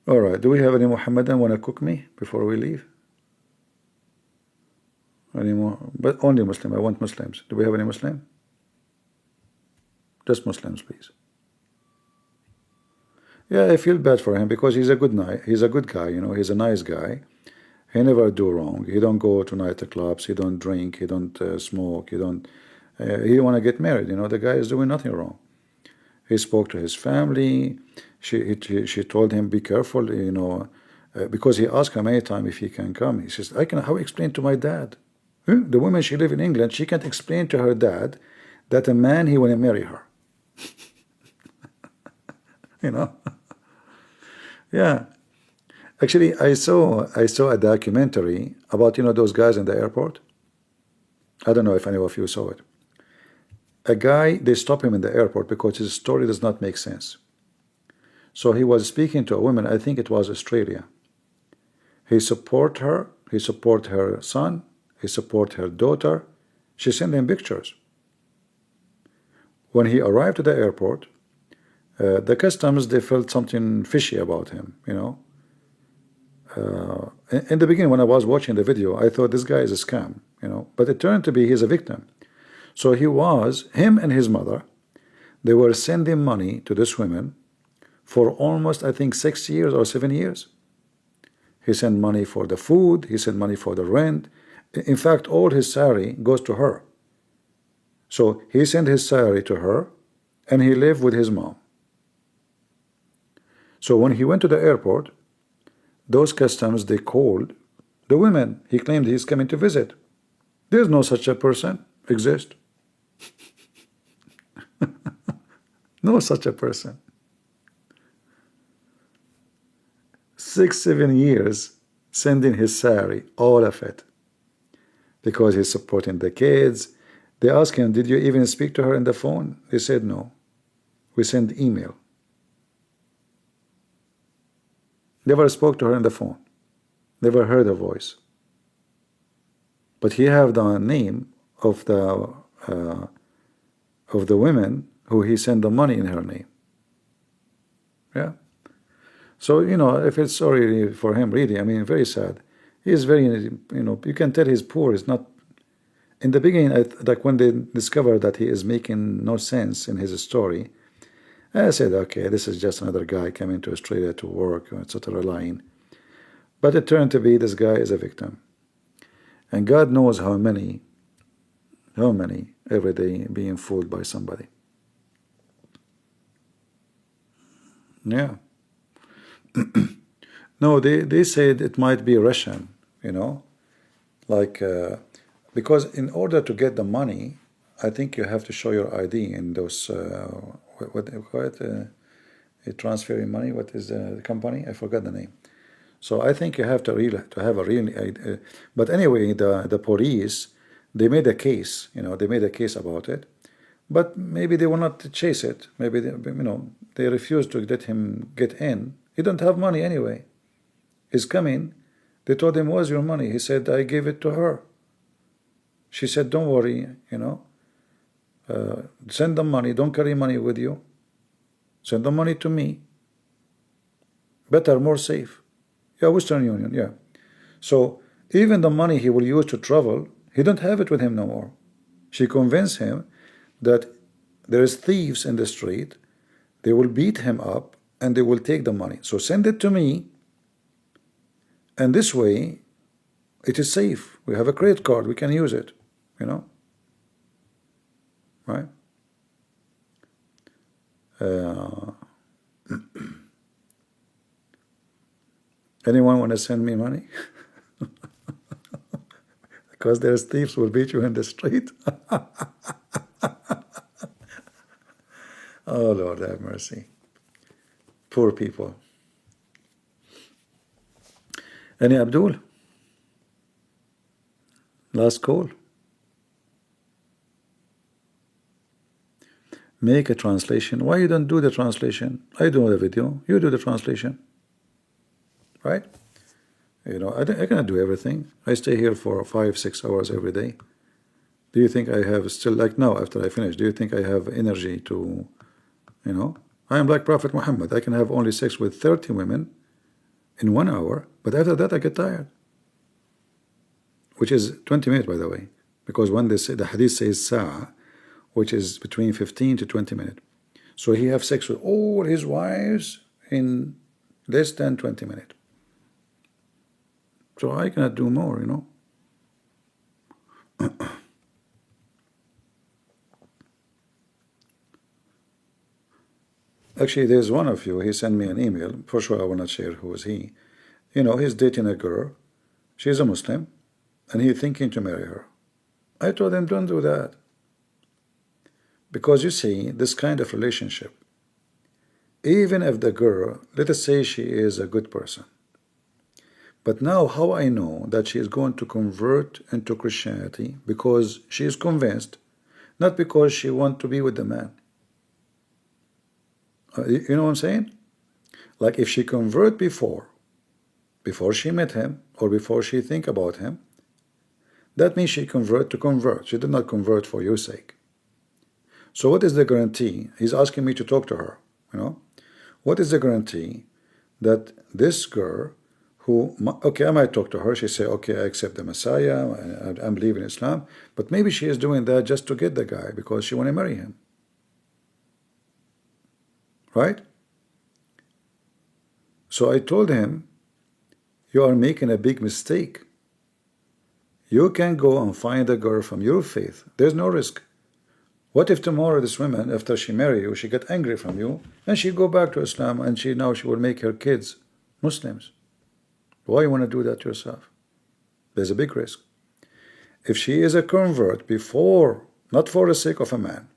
All right. Do we have any Muhammadan want to cook me before we leave? Any more? But only Muslim. I want Muslims. Do we have any Muslim? Just Muslims, please. Yeah, I feel bad for him because he's a good guy. You know, he's a nice guy. He never do wrong. He don't go to nightclubs. He don't drink. He don't smoke. He don't. He want to get married. You know, the guy is doing nothing wrong. He spoke to his family. She told him, be careful, you know, because he asked her many times if he can come. He says, how explain to my dad? The woman, she live in England, she can't explain to her dad that a man, he want to marry her. You know? Yeah. Actually, I saw a documentary about, you know, those guys in the airport. I don't know if any of you saw it. A guy, they stop him in the airport because his story does not make sense. So he was speaking to a woman, I think it was Australia. He support her son, he support her daughter. She sent him pictures. When he arrived at the airport, the customs, they felt something fishy about him, you know. In the beginning, when I was watching the video, I thought this guy is a scam, you know, but it turned to be he's a victim. So him and his mother, they were sending money to this woman for almost, I think, 6 years or 7 years. He sent money for the food, he sent money for the rent. In fact, all his salary goes to her. So he sent his salary to her, and he lived with his mom. So when he went to the airport, those customs, they called the women. He claimed he's coming to visit. There's no such a person exist. No such a person. 6, 7 years sending his salary, all of it, because he's supporting the kids. They asked him, did you even speak to her on the phone? He said, no. We sent email. Never spoke to her on the phone. Never heard her voice. But he have the name of the women who he sent the money in her name. Yeah. So, you know, I feel sorry for him, really. I mean, very sad. He is very, you know, you can tell he's poor. He's not. In the beginning, like when they discovered that he is making no sense in his story, I said, okay, this is just another guy coming to Australia to work, etc., lying. But it turned to be this guy is a victim. And God knows how many every day being fooled by somebody. Yeah. No, they said it might be Russian, you know, like, because in order to get the money, I think you have to show your ID in those, what they call it, transferring money. What is the company? I forgot the name. So I think you have to have a real ID. But anyway, the police, they made a case, you know, they made a case about it. But maybe they will not chase it. Maybe they, you know, they refuse to let him get in. He don't have money anyway. He's coming. They told him, where's your money? He said, I gave it to her. She said, don't worry, you know. Send them money. Don't carry money with you. Send the money to me. Better, more safe. Yeah, Western Union, yeah. So even the money he will use to travel, he don't have it with him no more. She convinced him that there is thieves in the street. They will beat him up and they will take the money. So send it to me. And this way, it is safe. We have a credit card. We can use it, you know. Right? Anyone want to send me money? Because there's thieves who will beat you in the street. Oh, Lord have mercy. Poor people. Any Abdul? Last call. Make a translation. Why you don't do the translation? I do the video. You do the translation. Right? You know, I cannot do everything. I stay here for 5-6 hours every day. Do you think I have still, like now after I finish, do you think I have energy to, you know? I am like Prophet Muhammad. I can have only sex with 30 women in 1 hour, but after that I get tired. Which is 20 minutes, by the way. Because when they say, the hadith says sa'a, which is between 15 to 20 minutes. So he have sex with all his wives in less than 20 minutes. So I cannot do more, you know. Actually, there's one of you, he sent me an email. For sure, I will not share who is he. You know, he's dating a girl. She's a Muslim. And he's thinking to marry her. I told him, don't do that. Because you see, this kind of relationship, even if the girl, let us say she is a good person, but now how I know that she is going to convert into Christianity? Because she is convinced, not because she wants to be with the man. You know what I'm saying? Like if she convert before she met him, or before she think about him, that means she convert to convert. She did not convert for your sake. So what is the guarantee? He's asking me to talk to her, you know. What is the guarantee that this girl okay, I might talk to her. She say, okay, I accept the Messiah. I'm believing Islam. But maybe she is doing that just to get the guy because she want to marry him. Right? So I told him, you are making a big mistake. You can go and find a girl from your faith. There's no risk. What if tomorrow this woman, after she marry you, she get angry from you, and she go back to Islam, and now she will make her kids Muslims? Why you want to do that yourself? There's a big risk. If she is a convert before, not for the sake of a man,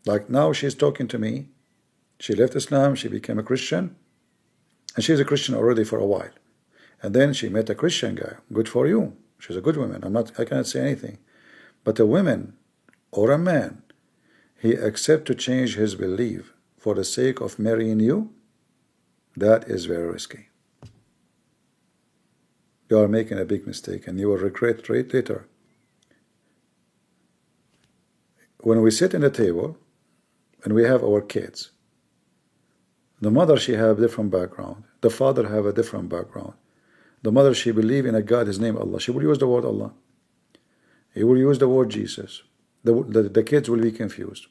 like now she's talking to me, she left Islam, she became a Christian, and she's a Christian already for a while. And then she met a Christian guy. Good for you. She's a good woman. I cannot say anything. But a woman or a man, he accept to change his belief for the sake of marrying you, that is very risky. You are making a big mistake and you will regret it later. When we sit in the table and we have our kids, the mother, she have a different background. The father have a different background. The mother, she believe in a God, his name Allah. She will use the word Allah. He will use the word Jesus. The kids will be confused.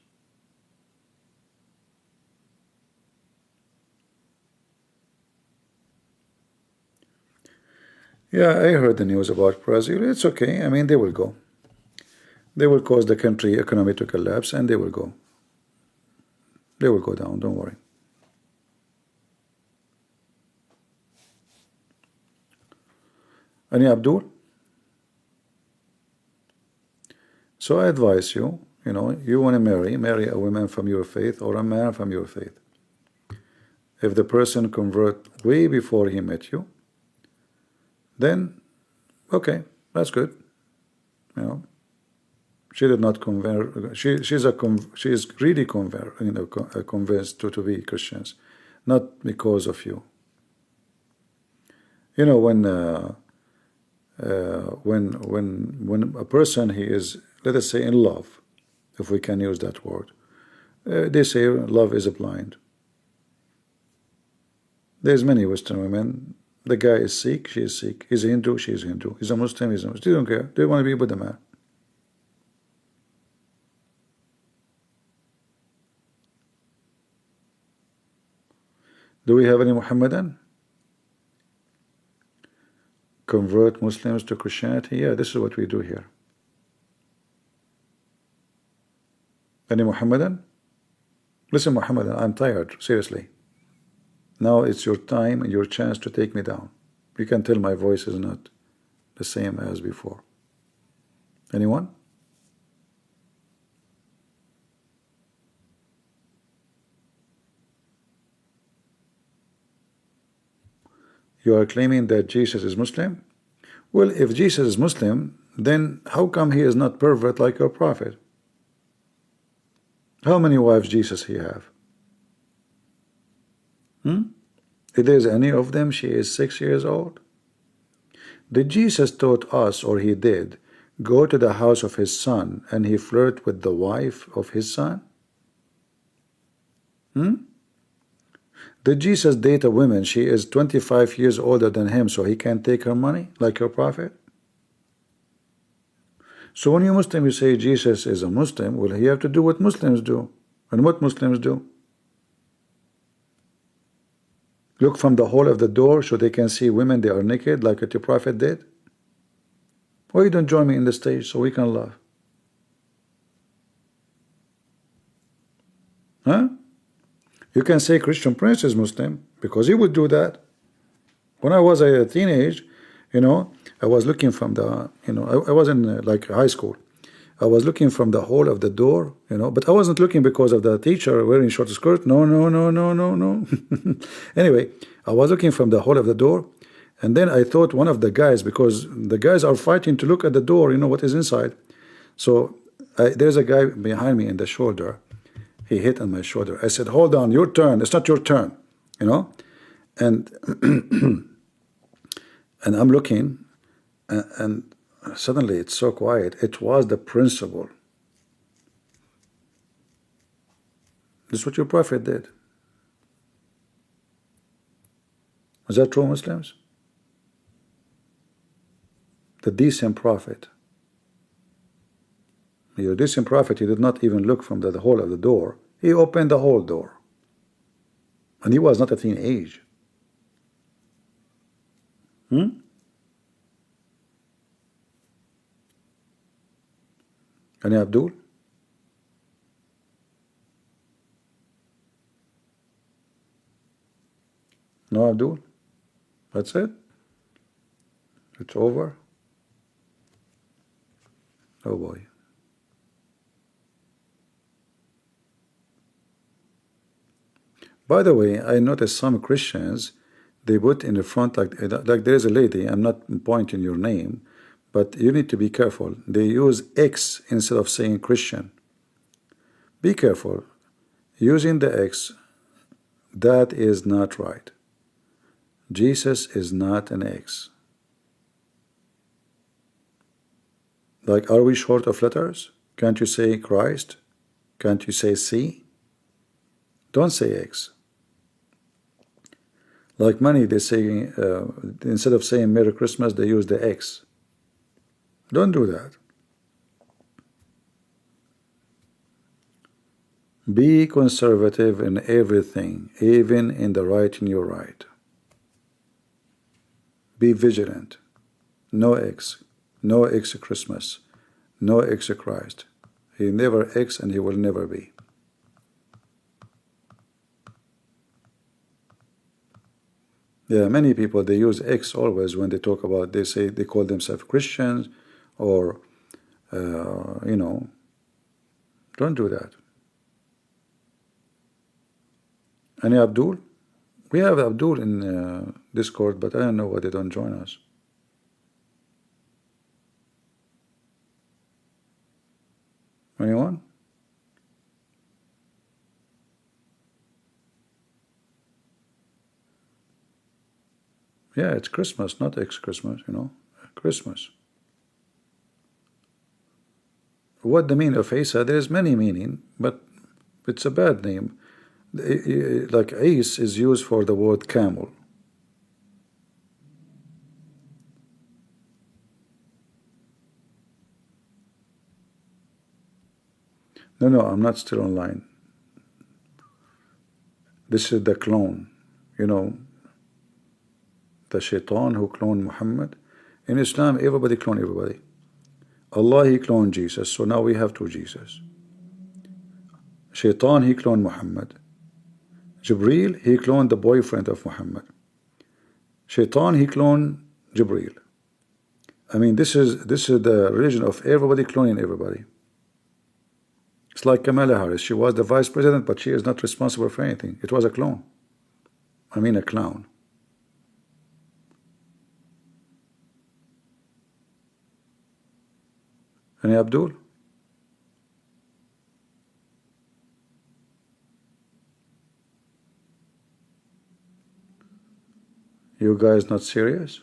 Yeah, I heard the news about Brazil. It's okay. I mean, they will go. They will cause the country economy to collapse, and they will go. They will go down, don't worry. Any Abdul? So I advise you, you want to marry a woman from your faith or a man from your faith. If the person convert way before he met you, then okay, that's good. She did not convert. She is really convinced to be Christians, not because of you. When a person, he is, let us say, in love, if we can use that word, they say love is blind. There's many Western women. The guy is Sikh, she is Sikh. He's a Hindu, she is Hindu. He's a Muslim, he's a Muslim. They don't care. They want to be with the man. Do we have any Muhammadan? Convert Muslims to Christianity? Yeah, this is what we do here. Any Muhammadan? Listen, Muhammadan, I'm tired, seriously. Now it's your time and your chance to take me down. You can tell my voice is not the same as before. Anyone? You are claiming that Jesus is Muslim? Well, if Jesus is Muslim, then how come he is not pervert like your prophet? How many wives Jesus he have? If there's any of them, she is 6 years old. Did Jesus taught us, or he did, go to the house of his son and he flirt with the wife of his son? Did Jesus date a woman, she is 25 years older than him, so he can take her money like your prophet? So when you Muslim, you say Jesus is a Muslim, well, he have to do what Muslims do. And what Muslims do? Look from the hole of the door so they can see women, they are naked, like what your prophet did? Why you don't join me in the stage so we can laugh? Huh? You can say Christian Prince is Muslim, because he would do that. When I was a teenage, I was looking from the, I was in like high school. I was looking from the hole of the door, but I wasn't looking because of the teacher wearing short skirt. No. Anyway, I was looking from the hole of the door, and then I thought one of the guys, because the guys are fighting to look at the door, what is inside. So there's a guy behind me in the shoulder. He hit on my shoulder. I said, hold on, your turn. It's not your turn, and and I'm looking, and suddenly it's so quiet. It was the principal. This is what your prophet did. Is that true, Muslims? The decent prophet. Your decent prophet, he did not even look from the hole of the door. He opened the whole door. And he was not a teenage. Any Abdul? No Abdul? That's it? It's over? Oh boy. By the way, I noticed some Christians, they put in the front like there's a lady, I'm not pointing your name, but you need to be careful. They use X instead of saying Christian. Be careful. Using the X, that is not right. Jesus is not an X. Like, are we short of letters? Can't you say Christ? Can't you say C? Don't say X. Like many, they say, instead of saying Merry Christmas, they use the X. Don't do that. Be conservative in everything, even in the writing you write. Be vigilant. No X. No X Christmas. No X Christ. He never X and he will never be. Yeah, many people, they use X always when they talk about, they say they call themselves Christians or, you know, don't do that. Any Abdul? We have Abdul in Discord, but I don't know why they don't join us. Anyone? Yeah, it's Christmas, not X-Christmas, you know, Christmas. What the meaning of Isa? There's many meaning, but it's a bad name. Like Is is used for the word camel. No, I'm not still online. This is the clone, you know, the shaitan who cloned Muhammad. In Islam, everybody clone everybody. Allah, he cloned Jesus, so now we have two Jesus. Shaitan, he cloned Muhammad. Jibreel, he cloned the boyfriend of Muhammad. Shaitan, he cloned Jibreel. I mean, this is the religion of everybody cloning everybody. It's like Kamala Harris. She was the vice president, but she is not responsible for anything. It was a clone. I mean, a clown. Any Abdul? You guys not serious?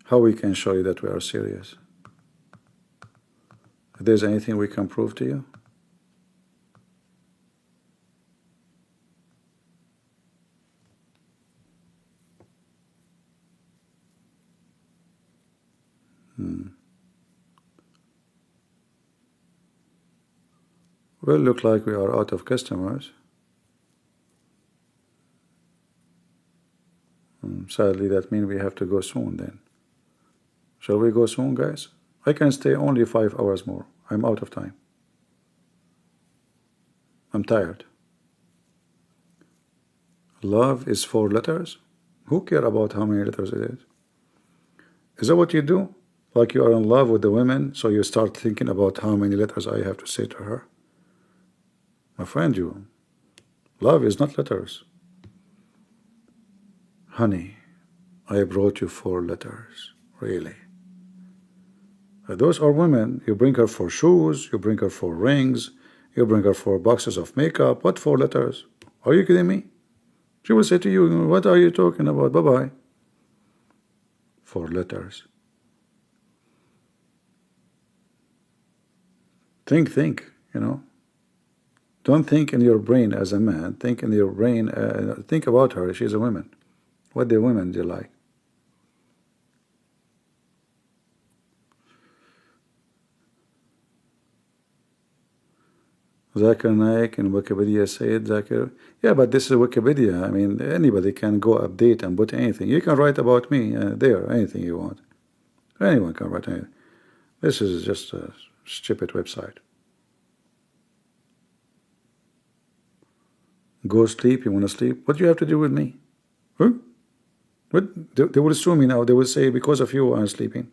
How we can show you that we are serious? If there's anything we can prove to you? Well, look like we are out of customers. Sadly, that means we have to go soon then. Shall we go soon, guys? I can stay only 5 hours more. I'm out of time. I'm tired. Love is 4 letters? Who care about how many letters it is? Is that what you do? Like you are in love with the women, so you start thinking about how many letters I have to say to her? My friend, love is not letters. Honey, I brought you 4 letters. Really? Those are women. You bring her for shoes, you bring her for rings, you bring her for boxes of makeup. What 4 letters? Are you kidding me? She will say to you, what are you talking about? Bye-bye. 4 letters. Think, you know. Don't think in your brain as a man. Think in your brain, think about her. She's a woman. What the women do like? Zakir Naik in Wikipedia said Zakir. Yeah, but this is Wikipedia. I mean, anybody can go update and put anything. You can write about me there, anything you want. Anyone can write anything. This is just a stupid website. Go sleep. You want to sleep? What do you have to do with me? Huh? What? They will sue me now. They will say because of you I'm sleeping.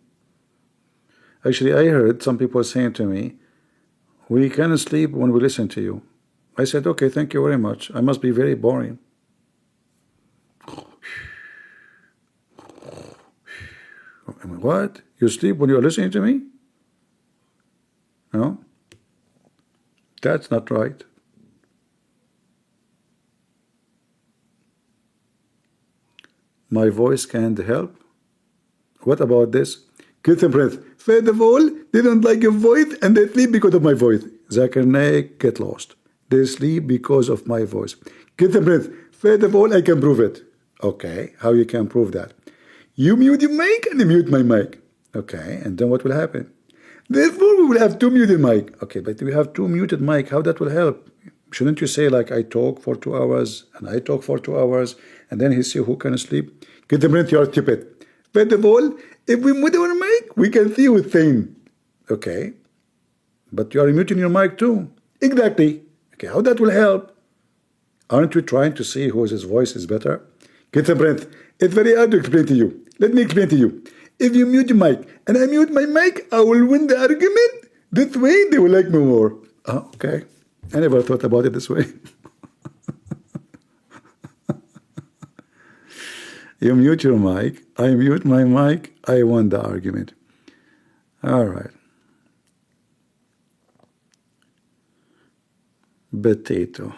Actually, I heard some people saying to me, we can sleep when we listen to you. I said, okay, thank you very much. I must be very boring. What? You sleep when you're listening to me? No? That's not right. My voice can't help. What about this? Kiss and breath. First of all, they don't like your voice and they sleep because of my voice. Zakir Naik, get lost. They sleep because of my voice. Kiss and breath. First of all, I can prove it. Okay, how you can prove that? You mute your mic and I mute my mic. Okay, and then what will happen? Therefore, we will have two muted mic. Okay, but we have two muted mic. How that will help? Shouldn't you say like I talk for 2 hours and I talk for 2 hours and then he see who can sleep? Get the breath, you're stupid. First of all, if we mute our mic, we can see who's saying. Okay, but you are muting your mic too. Exactly. Okay, how that will help? Aren't we trying to see whose voice is better? Get the breath. It's very hard to explain to you. Let me explain to you. If you mute your mic and I mute my mic, I will win the argument. This way, they will like me more. Oh, okay. I never thought about it this way. You mute your mic, I mute my mic, I won the argument. All right. Potato.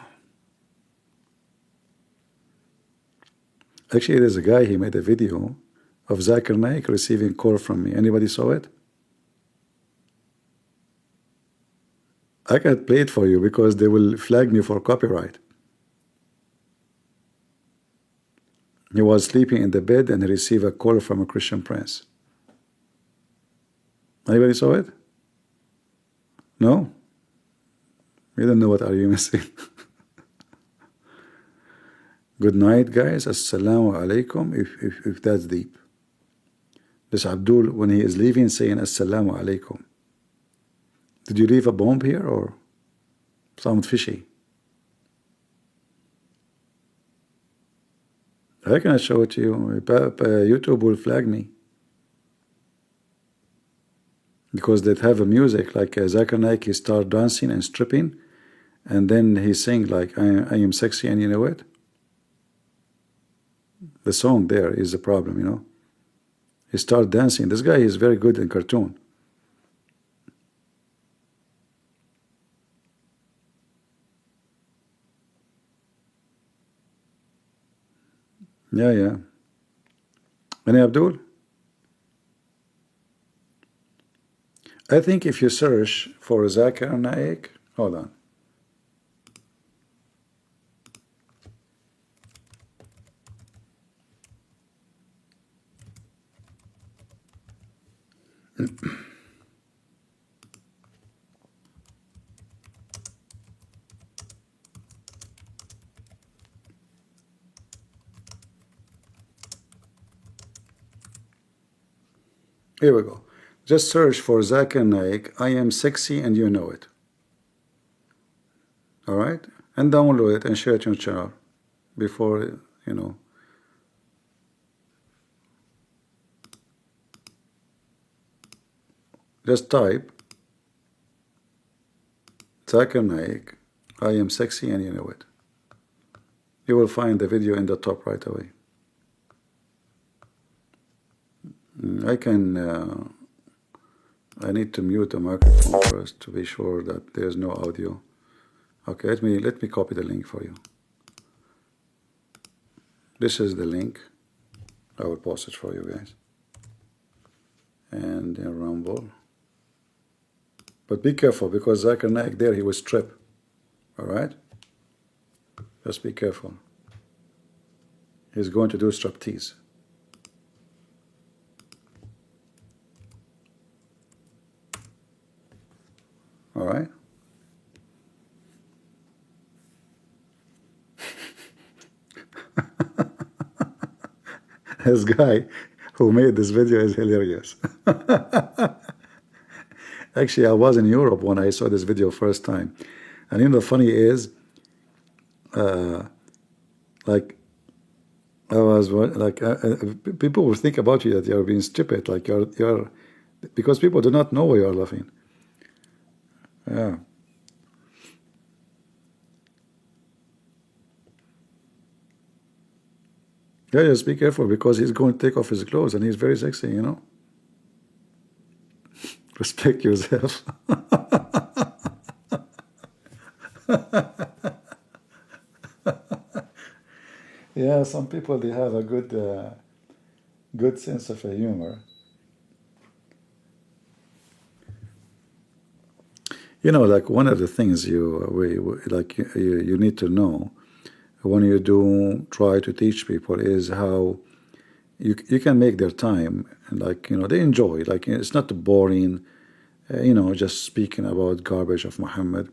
Actually, there's a guy, he made a video of Zakir Naik receiving call from me. Anybody saw it? I can't play it for you because they will flag me for copyright. He was sleeping in the bed and he received a call from a Christian prince. Anybody saw it? No? You don't know what are you missing. Good night, guys. Assalamu alaikum, if that's deep. This Abdul, when he is leaving, saying Assalamu alaikum. Did you leave a bomb here or sound fishy? How can I show it to you? YouTube will flag me. Because they have a music like Zakir Naik, he start dancing and stripping, and then he sing like I am sexy and you know it. The song there is the problem, you know. He start dancing. This guy is very good in cartoon. Yeah. Any Abdul? I think if you search for Zakir Naik, hold on. Here we go. Just search for Zakir Naik, I am sexy and you know it. All right? And download it and share it on your channel before, you know. Just type Zakir Naik, I am sexy and you know it. You will find the video in the top right away. I need to mute the microphone first to be sure that there's no audio. Okay, let me copy the link for you. This is the link. I will post it for you guys. And in Rumble. But be careful because Zakir Naik there, he was stripped. All right? Just be careful. He's going to do striptease. All right? This guy who made this video is hilarious. Actually, I was in Europe when I saw this video first time. And you know, the funny is, like, I was like, people will think about you that you're being stupid, like you're, because people do not know why you're laughing. Yeah. Yeah, just be careful because he's going to take off his clothes and he's very sexy, you know. Respect yourself. Yeah, some people they have a good sense of humor. You know, like one of the things you need to know when you do try to teach people is how you can make their time, like, you know, they enjoy, like, it's not boring, you know, just speaking about garbage of Muhammad.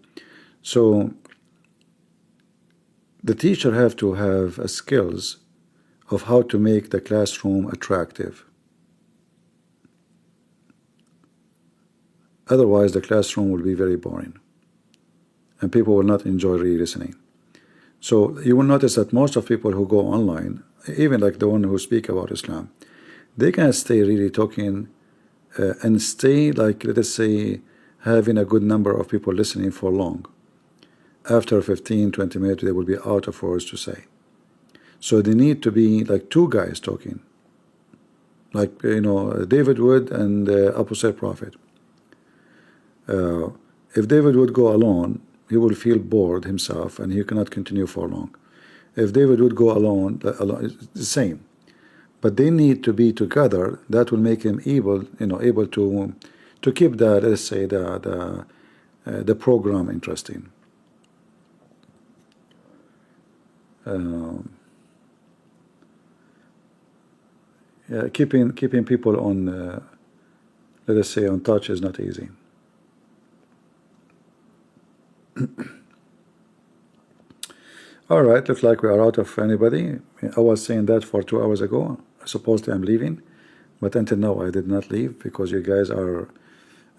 So the teacher have to have a skills of how to make the classroom attractive. Otherwise, the classroom will be very boring and people will not enjoy really listening. So you will notice that most of people who go online, even like the one who speak about Islam, they can stay really talking and stay, like, let us say, having a good number of people listening for long. After 15-20 minutes, they will be out of words to say. So they need to be like two guys talking, like, you know, David Wood and Apostle Prophet. If David would go alone, he will feel bored himself and he cannot continue for long. If David would go alone, it's the same. But they need to be together. That will make him able to keep the, let's say, the program interesting. Yeah, keeping people on, let us say, on touch is not easy. All right, looks like we are out of anybody. I was saying that for 2 hours ago. Supposedly I'm leaving, but until now I did not leave because you guys are,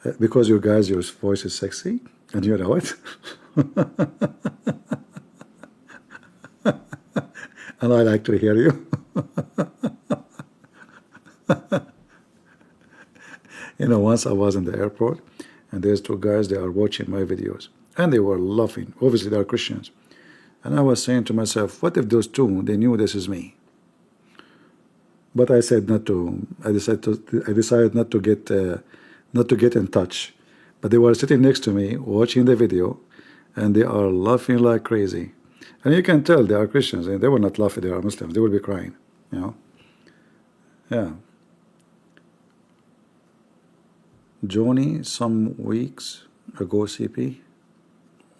your voice is sexy, and you know it. And I like to hear you. You know, once I was in the airport, and there's two guys, they are watching my videos, and they were laughing. Obviously, they are Christians. And I was saying to myself, what if those two, they knew this is me? But I said not to. I decided not to get in touch. But they were sitting next to me, watching the video, and they are laughing like crazy. And you can tell they are Christians. And they were not laughing, they are Muslims. They will be crying, you know. Yeah. Johnny, some weeks ago, CP.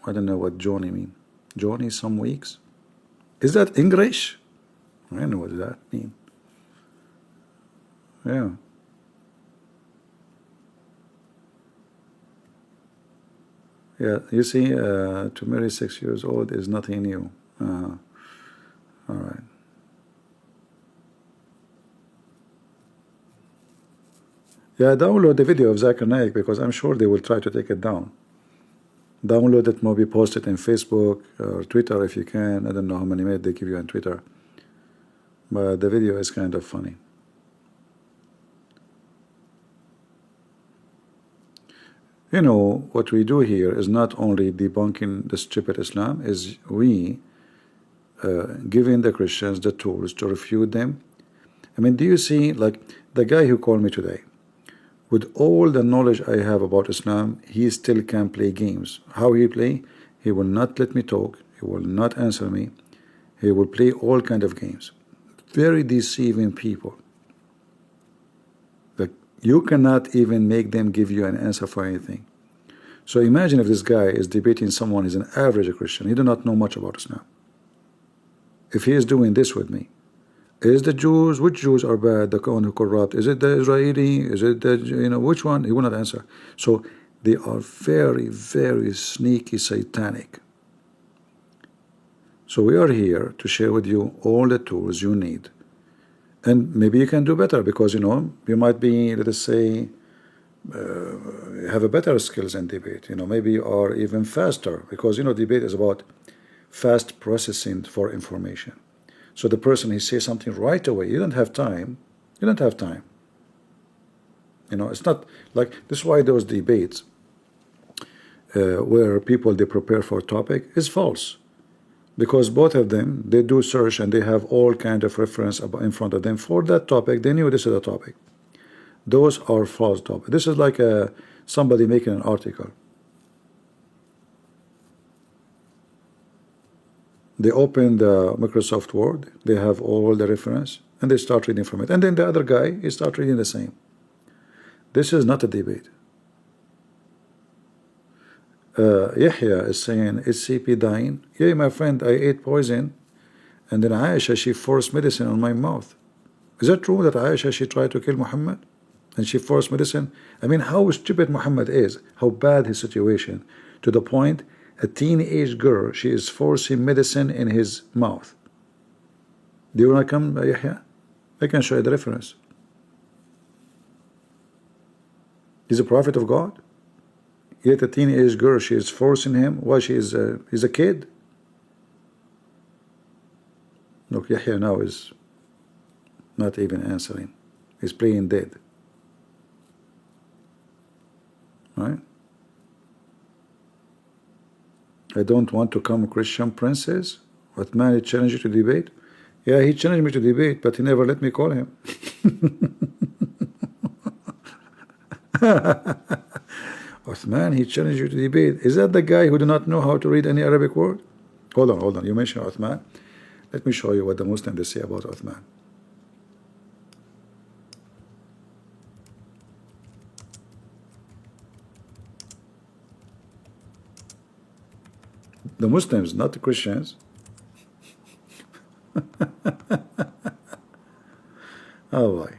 I don't know what Johnny mean. Johnny, some weeks. Is that English? I don't know what that mean. Yeah. Yeah, you see, to marry 6 years old is nothing new. All right. Yeah, download the video of Zakir Naik because I'm sure they will try to take it down. Download it, maybe post it in Facebook or Twitter if you can. I don't know how many minutes they give you on Twitter. But the video is kind of funny. You know, what we do here is not only debunking the stupid Islam, is we giving the Christians the tools to refute them. I mean, do you see, like, the guy who called me today, with all the knowledge I have about Islam, he still can play games. How he play? He will not let me talk. He will not answer me. He will play all kind of games. Very deceiving people. Like, you cannot even make them give you an answer for anything. So imagine if this guy is debating someone who is an average Christian. He does not know much about Islam. If he is doing this with me, is the Jews, which Jews are bad, the one who corrupt? Is it the Israeli? Is it the, you know, which one? He will not answer. So they are very, very sneaky, satanic. So we are here to share with you all the tools you need And maybe you can do better because, you know, you might be, let us say, have a better skills in debate. You know, maybe you are even faster because, you know, debate is about fast processing for information. So the person, he says something right away. You don't have time. You don't have time. You know, it's not like this is why those debates where people they prepare for a topic is false, because both of them they do search and they have all kind of reference in front of them for that topic. They knew this is a topic. Those are false topics. This is like somebody making an article. They open the Microsoft Word, they have all the reference, and they start reading from it. And then the other guy, he starts reading the same. This is not a debate. Yahya is saying, is CP dying? Yeah, my friend, I ate poison, and then Aisha, she forced medicine on my mouth. Is that true that Aisha, she tried to kill Muhammad? And she forced medicine? I mean, how stupid Muhammad is, how bad his situation, to the point a teenage girl, she is forcing medicine in his mouth. Do you want to come, Yahya? I can show you the reference. He's a prophet of God. Yet a teenage girl, she is forcing him. Why? He's a kid. Look, Yahya now is not even answering. He's playing dead. Right? I don't want to come Christian princess. But man, he challenged you to debate. Yeah, he challenged me to debate, but he never let me call him. Uthman, he challenged you to debate. Is that the guy who do not know how to read any Arabic word? Hold on. You mentioned Uthman. Let me show you what the Muslims say about Uthman. The Muslims, not the Christians. Oh boy.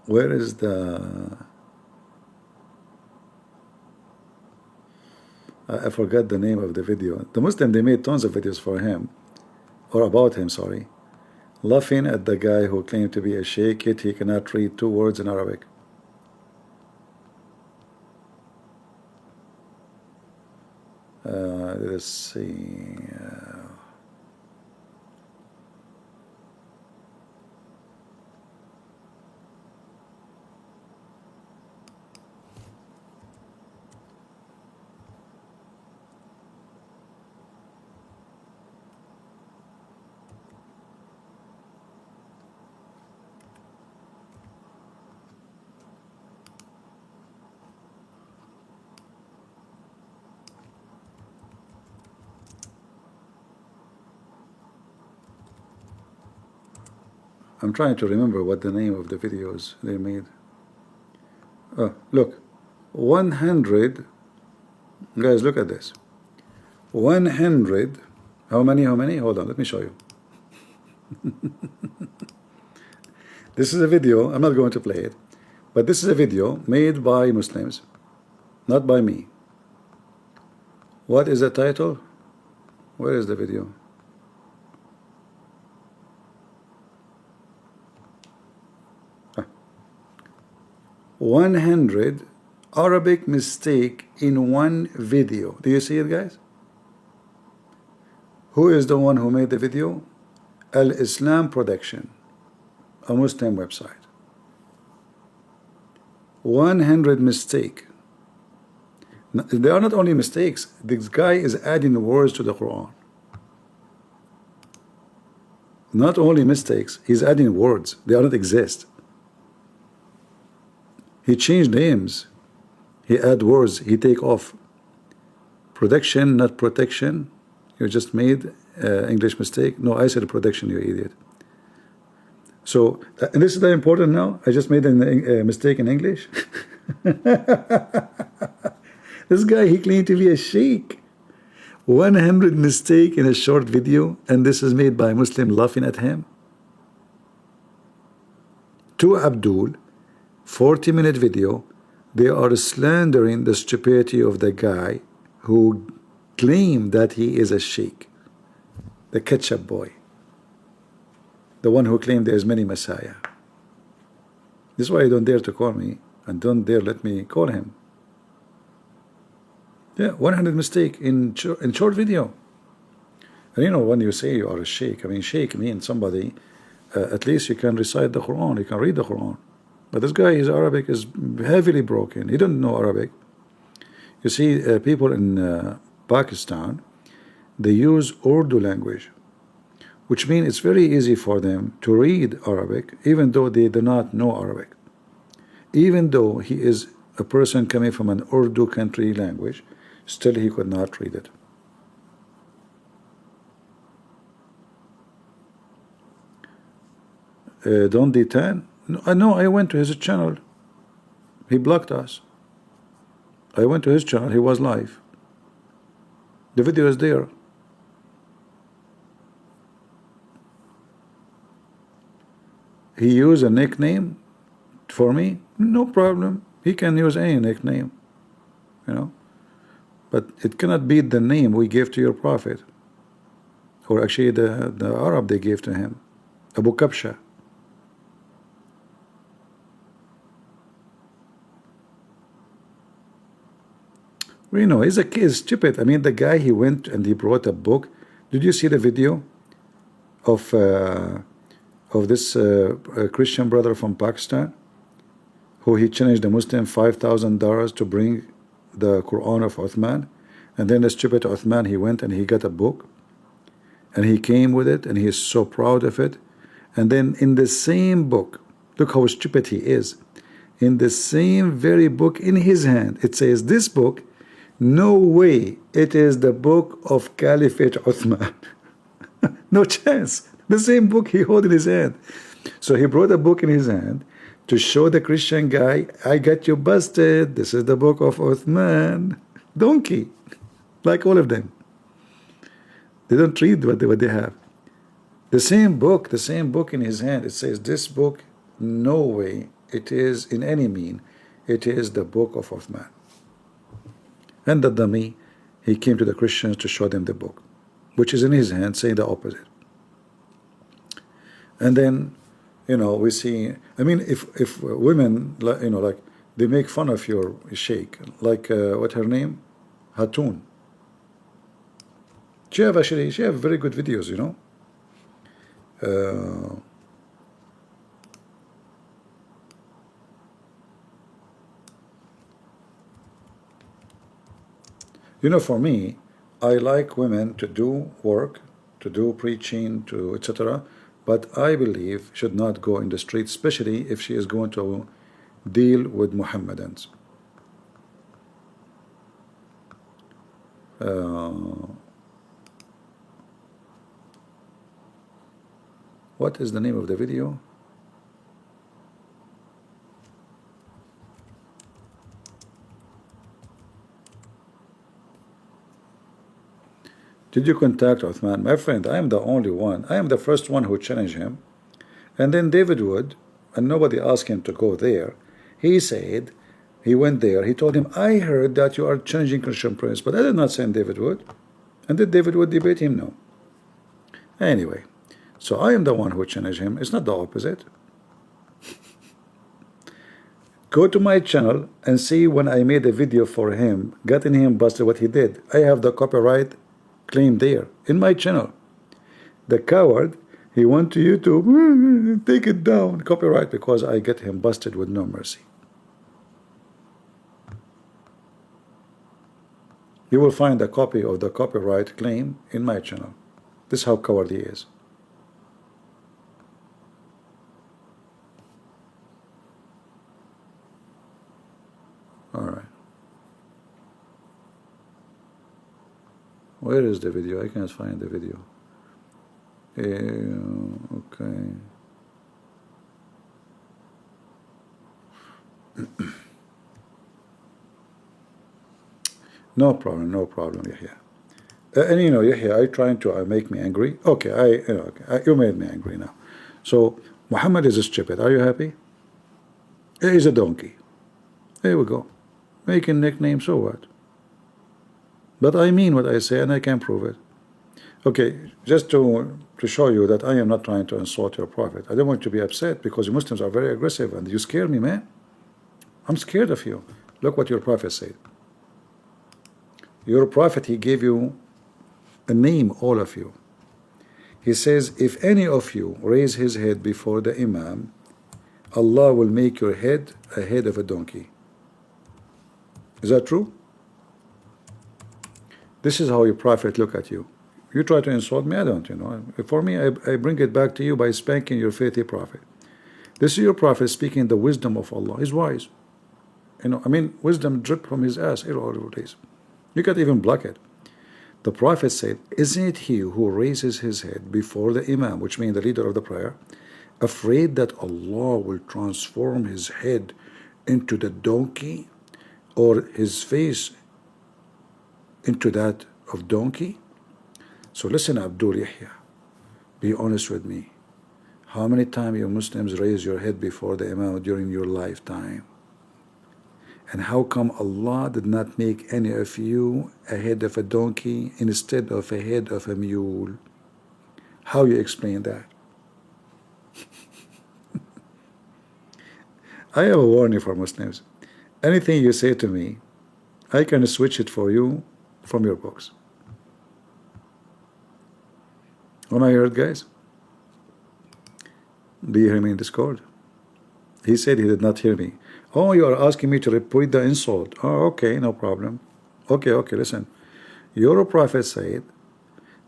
Where is the... I forgot the name of the video. The Muslim, they made tons of videos for him, or about him, sorry, laughing at the guy who claimed to be a sheikh, yet he cannot read 2 words in Arabic. Let's see. I'm trying to remember what the name of the videos they made. Look, 100, guys, look at this. 100, how many? Hold on, let me show you. This is a video, I'm not going to play it, but this is a video made by Muslims, not by me. What is the title? Where is the video? Huh. 100 Arabic mistake in one video. Do you see it, guys? Who is the one who made the video? Al-Islam Production, a Muslim website. 100 mistake. They are not only mistakes. This guy is adding words to the Quran. Not only mistakes, he's adding words. They don't exist. He changed names. He add words. He take off. Production, not protection. You just made English mistake. No, I said production, you idiot. So, and this is very important now. I just made a mistake in English. This guy, he claimed to be a sheikh. 100 mistake in a short video, and this is made by a Muslim laughing at him. To Abdul, 40-minute video, they are slandering the stupidity of the guy who claim that he is a sheikh, the ketchup boy, the one who claimed there is many Messiah. This is why you don't dare to call me, and don't dare let me call him. Yeah, 100 mistake in short video. And you know, when you say you are a sheikh, I mean, sheikh means somebody, at least you can recite the Quran, you can read the Quran. But this guy, his Arabic is heavily broken. He doesn't know Arabic. You see, people in Pakistan, they use Urdu language, which means it's very easy for them to read Arabic, even though they do not know Arabic. Even though he is a person coming from an Urdu country language, still he could not read it. Don't D10? No, I went to his channel. He blocked us. I went to his channel. He was live. The video is there. He used a nickname for me. No problem. He can use any nickname, you know. But it cannot beat the name we gave to your prophet, or actually the Arab they gave to him, Abu Kabsha. You know, he's a kid, stupid. I mean, the guy, he went and he brought a book. Did you see the video of this Christian brother from Pakistan, who he challenged the Muslim $5,000 to bring the Quran of Uthman? And then the stupid Uthman, he went and he got a book, and he came with it, and he is so proud of it. And then in the same book, look how stupid he is. In the same very book in his hand, it says, this book, no way it is the book of Caliphate Uthman. No chance. The same book he held in his hand. So he brought a book in his hand to show the Christian guy, I got you busted. This is the book of Uthman. Donkey. Like all of them. They don't read what they have. The same book in his hand, it says, this book, no way it is in any mean, it is the book of Uthman. And the dummy, he came to the Christians to show them the book, which is in his hand, saying the opposite. And then, you know, we see, I mean, if women, you know, like, they make fun of your sheikh, like, what her name? Hatun. She have very good videos, you know. You know, for me, I like women to do work, to do preaching, to etc. But I believe should not go in the street, especially if she is going to deal with Muhammadans. What is the name of the video? Did you contact Uthman? My friend, I am the only one. I am the first one who challenged him. And then David Wood, and nobody asked him to go there. He said, he went there. He told him, I heard that you are challenging Christian Prince, but I did not send David Wood. And did David Wood debate him? No. Anyway, so I am the one who challenged him. It's not the opposite. Go to my channel and see when I made a video for him, getting him busted what he did. I have the copyright claim there in my channel. The coward, he went to YouTube, take it down, copyright, because I get him busted with no mercy. You will find a copy of the copyright claim in my channel. This is how coward he is. All right. Where is the video? I can't find the video. Okay. No problem, Yahya. And you know, Yahya, are you trying to make me angry? Okay, you made me angry now. So, Muhammad is stupid. Are you happy? He's a donkey. There we go. Making nicknames, so what? But I mean what I say, and I can prove it. Okay, just to show you that I am not trying to insult your prophet. I don't want you to be upset because you Muslims are very aggressive and you scare me, man. I'm scared of you. Look what your prophet said. Your prophet, he gave you a name, all of you. He says, if any of you raise his head before the Imam, Allah will make your head a head of a donkey. Is that true? This is how your prophet look at you. You try to insult me, I don't, you know. For me, I bring it back to you by spanking your filthy prophet. This is your prophet speaking the wisdom of Allah. He's wise. You know, I mean, wisdom drip from his ass all over the place. You can't even block it. The prophet said, isn't it he who raises his head before the Imam, which means the leader of the prayer, afraid that Allah will transform his head into the donkey or his face into that of donkey? So listen, Abdul Yahya, be honest with me. How many times you Muslims raise your head before the Imam during your lifetime? And how come Allah did not make any of you a head of a donkey instead of a head of a mule? How you explain that? I have a warning for Muslims. Anything you say to me, I can switch it for you from your books. Am I heard, guys? Do you hear me in Discord? He said he did not hear me. Oh, you are asking me to repeat the insult. Oh, okay, no problem. Okay, listen. Your prophet said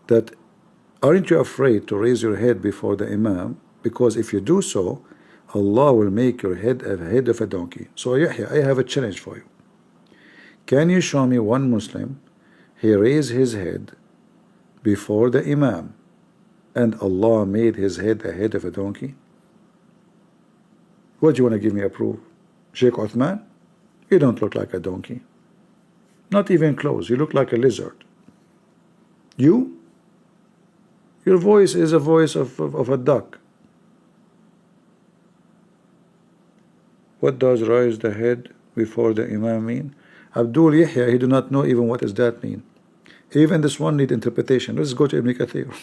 that, aren't you afraid to raise your head before the Imam? Because if you do so, Allah will make your head a head of a donkey. So Yahya, I have a challenge for you. Can you show me one Muslim, he raised his head before the Imam, and Allah made his head a head of a donkey? What do you want to give me a proof? Sheikh Uthman, you don't look like a donkey. Not even close. You look like a lizard. You? Your voice is a voice of a duck. What does raise the head before the Imam mean? Abdul Yahya, he do not know even what does that mean. Even this one need interpretation. Let's go to Ibn Kathir.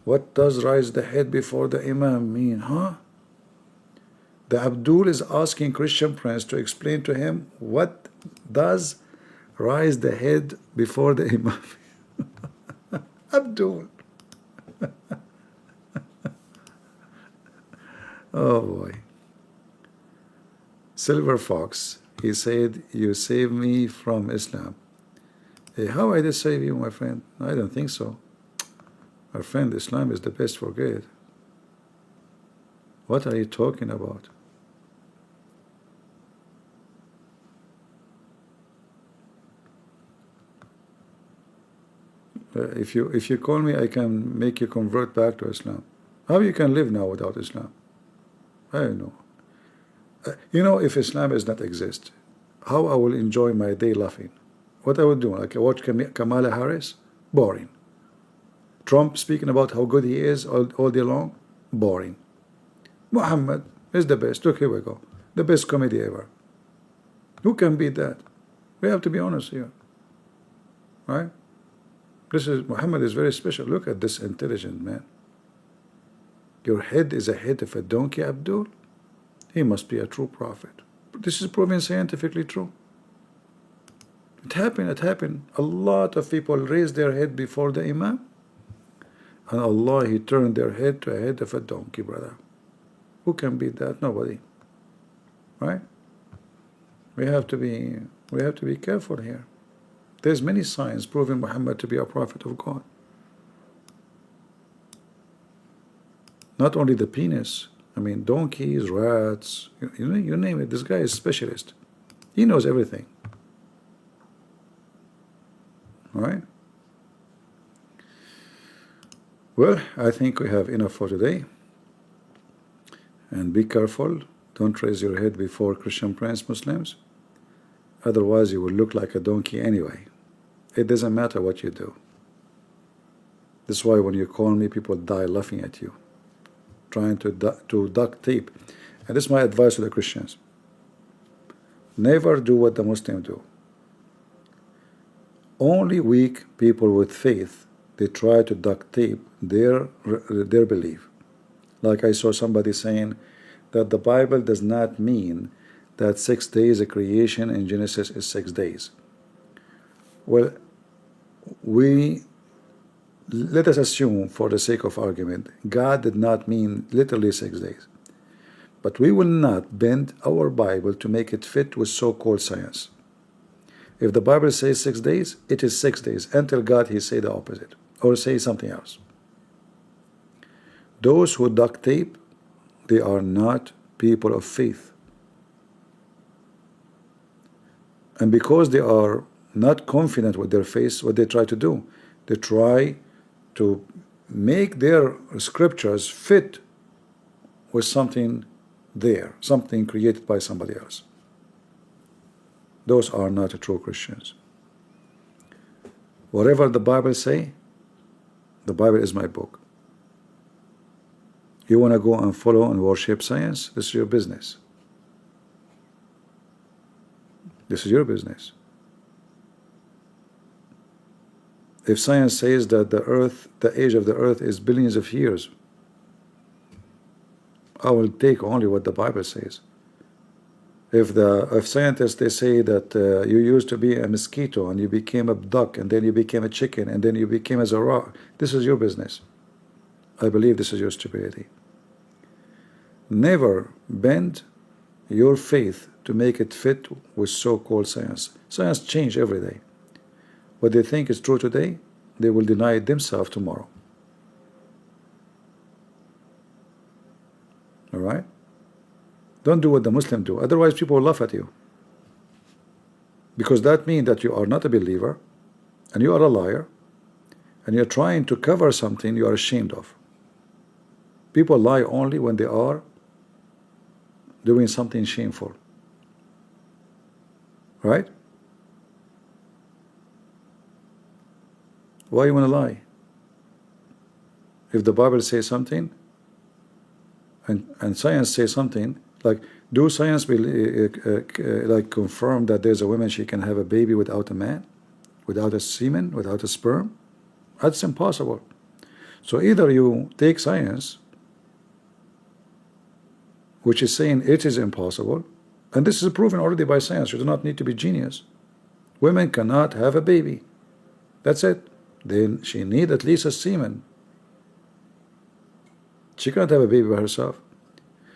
What does raise the head before the Imam mean, huh? The Abdul is asking Christian Prince to explain to him what does rise the head before the Imam. Abdul. Oh boy. Silver Fox, he said, you saved me from Islam. Hey, how I did save you, my friend? I don't think so. My friend, Islam is the best, forget it. What are you talking about? If you call me, I can make you convert back to Islam. How you can live now without Islam? I don't know. You know, if Islam does not exist, how I will enjoy my day laughing? What I would do? Like I watch Kamala Harris? Boring. Trump speaking about how good he is all day long? Boring. Muhammad is the best. Look, here we go. The best comedy ever. Who can beat that? We have to be honest here. Right? Muhammad is very special. Look at this intelligent man. Your head is a head of a donkey, Abdul? He must be a true prophet. This is proven scientifically true. It happened. A lot of people raised their head before the Imam, and Allah, he turned their head to a head of a donkey, brother. Who can beat that? Nobody. Right? We have to be careful here. There's many signs proving Muhammad to be a prophet of God. Not only the penis. I mean, donkeys, rats, you name it. This guy is a specialist. He knows everything. All right? Well, I think we have enough for today. And be careful. Don't raise your head before Christian Prince Muslims. Otherwise, you will look like a donkey anyway. It doesn't matter what you do. That's why when you call me, people die laughing at you, trying to duct tape. And this is my advice to the Christians. Never do what the Muslims do. Only weak people with faith, they try to duct tape their belief. Like I saw somebody saying that the Bible does not mean that 6 days of creation in Genesis is 6 days. Well, let us assume, for the sake of argument, God did not mean literally 6 days. But we will not bend our Bible to make it fit with so-called science. If the Bible says 6 days, it is 6 days. Until God, he say the opposite or say something else. Those who duct tape, they are not people of faith. And because they are not confident with their faith, what they try to do, they try to make their scriptures fit with something there, something created by somebody else. Those are not true Christians. Whatever the Bible say, the Bible is my book. You want to go and follow and worship science? This is your business. This is your business. If science says that the age of the earth is billions of years, I will take only what the Bible says. If scientists, they say that you used to be a mosquito and you became a duck and then you became a chicken and then you became as a rock, this is your business. I believe this is your stupidity. Never bend your faith to make it fit with so-called science. Science changes every day. What they think is true today, they will deny it themselves tomorrow. All right? Don't do what the Muslims do. Otherwise, people will laugh at you. Because that means that you are not a believer, and you are a liar, and you're trying to cover something you are ashamed of. People lie only when they are doing something shameful. Right? Why you want to lie? If the Bible says something, and science says something, like, do science like confirm that there's a woman, she can have a baby without a man, without a semen, without a sperm? That's impossible. So either you take science, which is saying it is impossible, and this is proven already by science. You do not need to be genius. Women cannot have a baby. That's it. Then she needs at least a semen. She cannot have a baby by herself.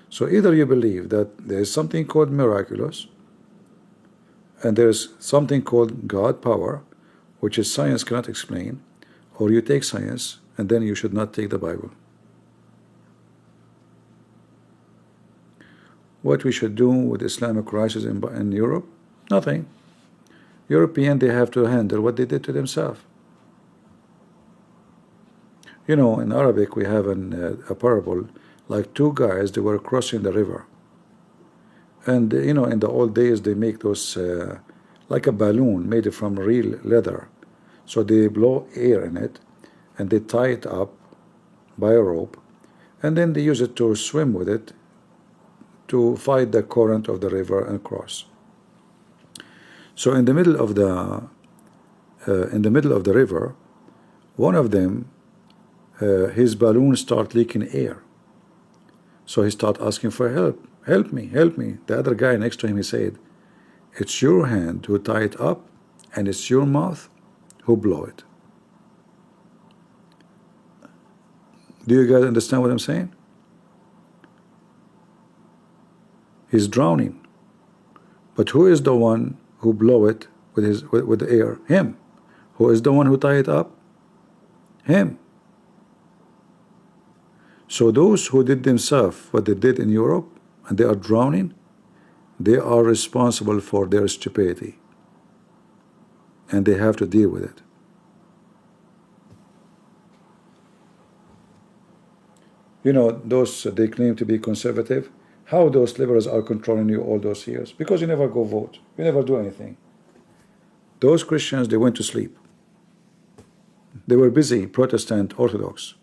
So either you believe that there is something called miraculous, and there is something called God power, which is science cannot explain, or you take science, and then you should not take the Bible. What we should do with Islamic crisis in Europe? Nothing. European, they have to handle what they did to themselves. You know, in Arabic we have a parable, like two guys, they were crossing the river. And, you know, in the old days, they make those, like a balloon made from real leather. So they blow air in it, and they tie it up by a rope, and then they use it to swim with it to fight the current of the river and cross. So in the middle of the river, one of them, his balloon start leaking air. So he start asking for help. Help me, help me. The other guy next to him, he said, it's your hand who tie it up, and it's your mouth who blow it. Do you guys understand what I'm saying? He's drowning. But who is the one who blow it with the air? Him. Who is the one who tie it up? Him. So those who did themselves what they did in Europe, and they are drowning, they are responsible for their stupidity, and they have to deal with it. You know, those they claim to be conservative, how those liberals are controlling you all those years? Because you never go vote, you never do anything. Those Christians, they went to sleep. They were busy, Protestant, Orthodox.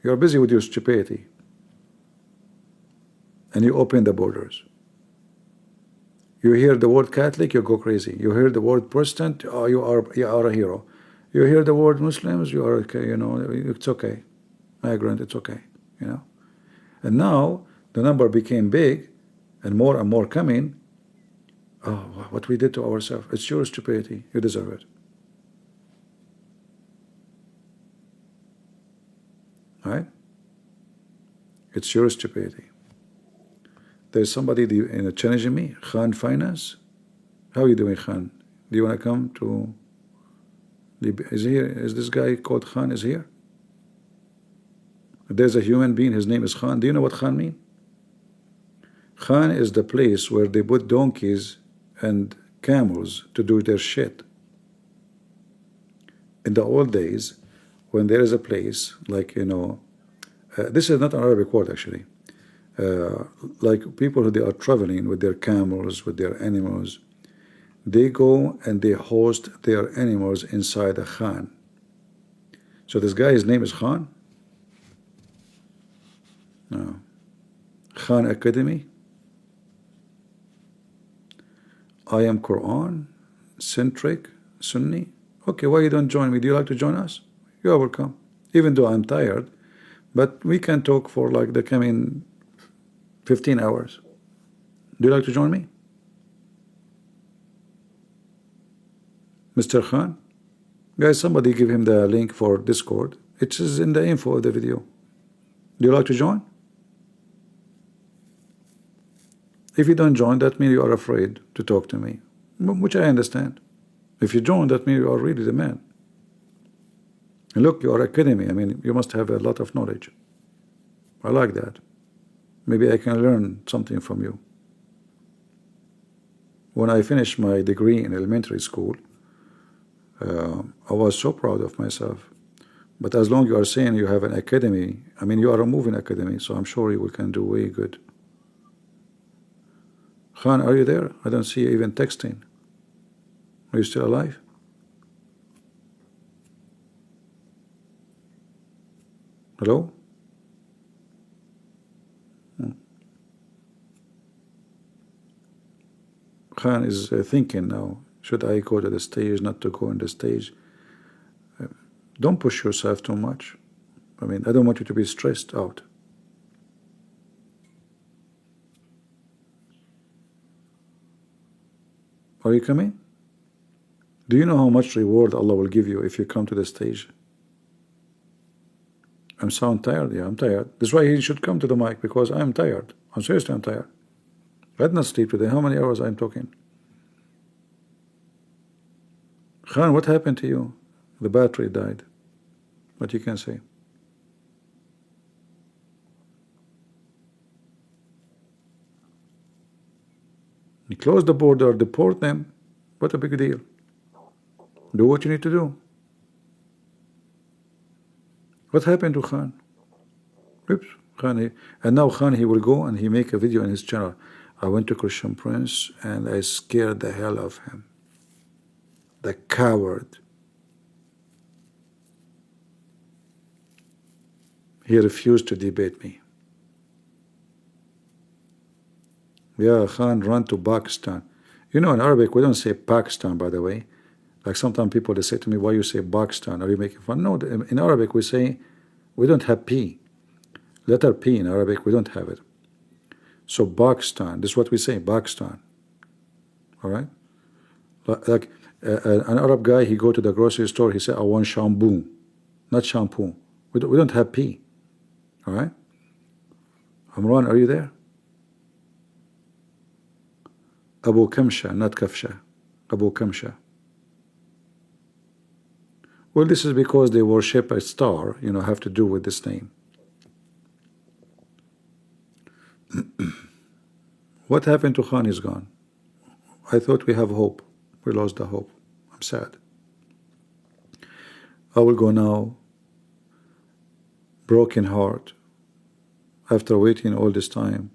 You're busy with your stupidity, and you open the borders. You hear the word Catholic, you go crazy. You hear the word Protestant, oh, you are a hero. You hear the word Muslims, you are okay, you know, it's okay. Migrant, it's okay, you know. And now the number became big and more coming. Oh, what we did to ourselves. It's your stupidity. You deserve it. Right? It's your stupidity. There's somebody challenging me. Khan Finance. How are you doing, Khan? Do you want to come to... Is here? Is this guy called Khan is here? There's a human being. His name is Khan. Do you know what Khan means? Khan is the place where they put donkeys and camels to do their shit. In the old days, when there is a place like, you know, this is not an Arabic word actually. Like people who they are traveling with their camels, with their animals, they go and they host their animals inside a khan. So this guy, his name is Khan? No. Khan Academy. I am Quran centric Sunni. Okay, why you don't join me? Do you like to join us? You are welcome. Even though I'm tired, but we can talk for like the coming 15 hours. Do you like to join me? Mr. Khan? Guys, somebody give him the link for Discord. It is in the info of the video. Do you like to join? If you don't join, that means you are afraid to talk to me, which I understand. If you join, that means you are really the man. And look, you are academy. I mean, you must have a lot of knowledge. I like that. Maybe I can learn something from you. When I finished my degree in elementary school, I was so proud of myself. But as long as you are saying you have an academy, I mean, you are a moving academy, so I'm sure you can do way good. Khan, are you there? I don't see you even texting. Are you still alive? Hello? Khan is thinking now, should I go to the stage, not to go on the stage? Don't push yourself too much. I mean, I don't want you to be stressed out. Are you coming? Do you know how much reward Allah will give you if you come to the stage? I'm sound tired. Yeah, I'm tired. That's why he should come to the mic, because I'm tired. I'm seriously, I'm tired. I did not sleep today. How many hours I'm talking? Khan, what happened to you? The battery died. What you can say? You close the border, deport them. What a big deal. Do what you need to do. What happened to Khan? Oops, Khan. And now Khan, he will go and he make a video in his channel. I went to Christian Prince and I scared the hell of him. The coward. He refused to debate me. Yeah, Khan ran to Pakistan. You know, in Arabic, we don't say Pakistan, by the way. Like sometimes people, they say to me, why you say Pakistan? Are you making fun? No, in Arabic, we say, we don't have P. Letter P in Arabic, we don't have it. So Pakistan, this is what we say, Pakistan. All right? Like an Arab guy, he go to the grocery store, he say, I want shampoo, not shampoo. We don't have P. All right? Amran, are you there? Abu Kamsha, not Kafsha. Abu Kamsha. Well, this is because they worship a star, you know, have to do with this name. What happened to Khan is gone. I thought we have hope. We lost the hope. I'm sad. I will go now, broken heart, after waiting all this time.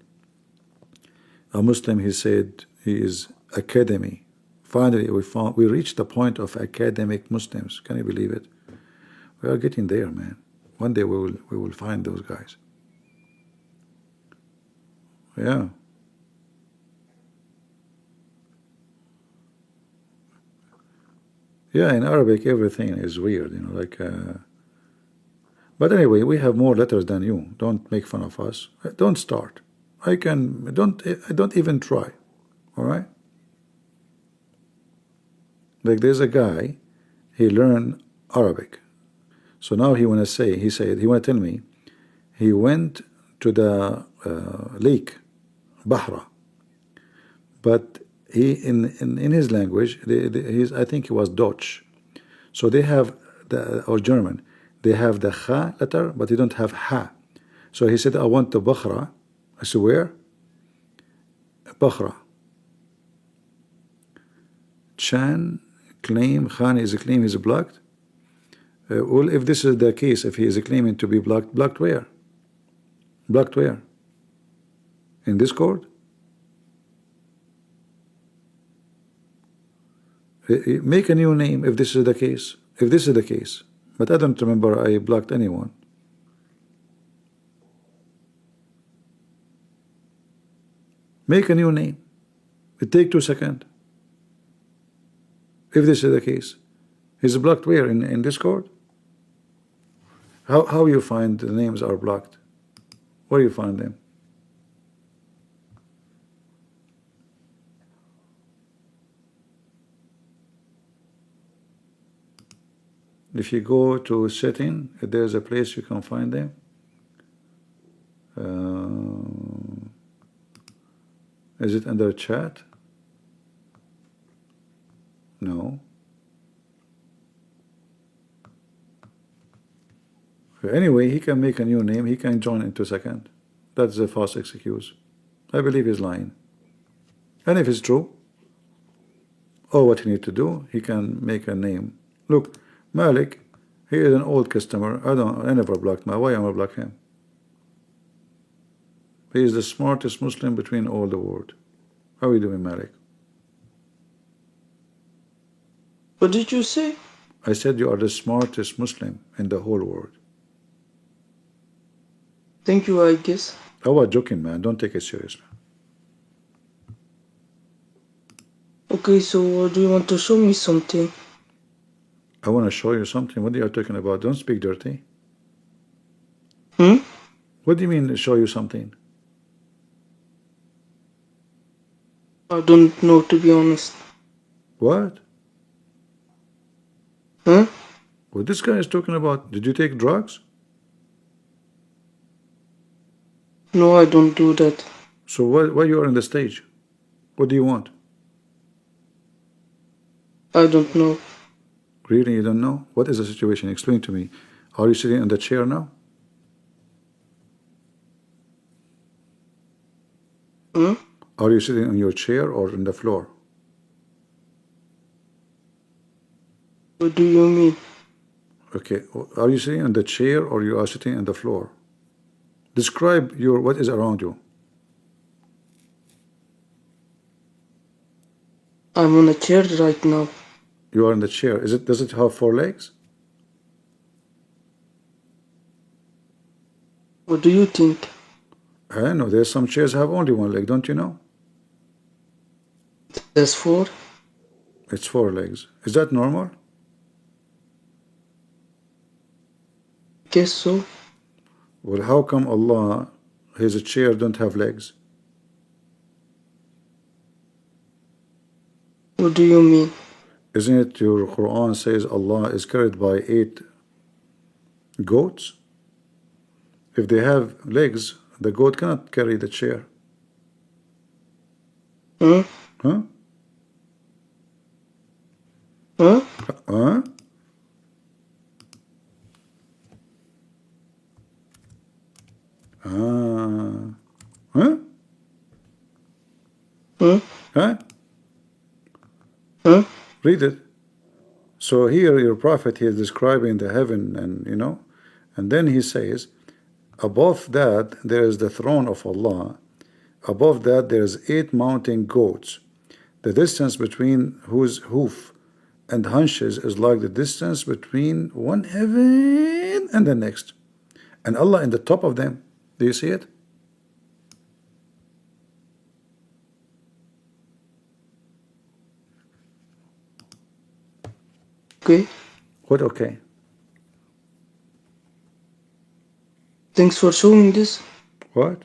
A Muslim, he said, he is academy. Finally, we reached the point of academic Muslims. Can you believe it? We are getting there, man. One day we will find those guys. Yeah. Yeah, in Arabic everything is weird, you know, like. But anyway, we have more letters than you. Don't make fun of us. Don't start. I don't even try. All right. Like there's a guy, he learned Arabic. So now he want to tell me he went to the lake, Bahra, but he in his language, I think he was Dutch. So they have or German, they have the Kha letter, but they don't have Ha. So he said, I want to Bahra. I said, where? Bahra. Chan claim Khan is a claim is blocked. Well, if this is the case, if he is claiming to be blocked, blocked where? Blocked where? In Discord? Make a new name if this is the case. If this is the case. But I don't remember I blocked anyone. Make a new name. It take 2 seconds. If this is the case. He's blocked where? In Discord? How you find the names are blocked? Where you find them? If you go to setting, there's a place you can find them. Is it under chat? No. Anyway, he can make a new name. He can join in 2 seconds. That's a false excuse. I believe he's lying. And if it's true, all what he need to do, he can make a name. Look, Malik, he is an old customer. I never blocked him. Why am I block him? He is the smartest Muslim between all the world. How are you doing, Malik? What did you say? I said you are the smartest Muslim in the whole world. Thank you, I guess. I was joking, man. Don't take it seriously. Okay, so do you want to show me something? I want to show you something. What are you talking about? Don't speak dirty. Hmm? What do you mean, show you something? I don't know, to be honest. What? Huh? What this guy is talking about? Did you take drugs? No, I don't do that. So why you are on the stage? What do you want? I don't know. Really, you don't know? What is the situation? Explain to me. Are you sitting in the chair now? Hmm? Are you sitting on your chair or on the floor? What do you mean? Okay. Are you sitting on the chair or you are sitting on the floor? Describe what is around you. I'm on a chair right now. You are in the chair. Does it have 4 legs? What do you think? I don't know. There's some chairs have only 1 leg, don't you know? There's 4? It's 4 legs. Is that normal? Guess so. Well, how come Allah, his chair don't have legs? What do you mean? Isn't it your Quran says Allah is carried by 8 goats? If they have legs, the goat cannot carry the chair. Huh? Huh? Huh? Huh? Huh? Huh? Huh? Huh? Read it. So here your prophet, he is describing the heaven and and then he says, above that there is the throne of Allah. Above that there is 8 mountain goats. The distance between whose hoof and hunches is like the distance between one heaven and the next. And Allah in the top of them. Do you see it? Okay. What okay? Thanks for showing this. What?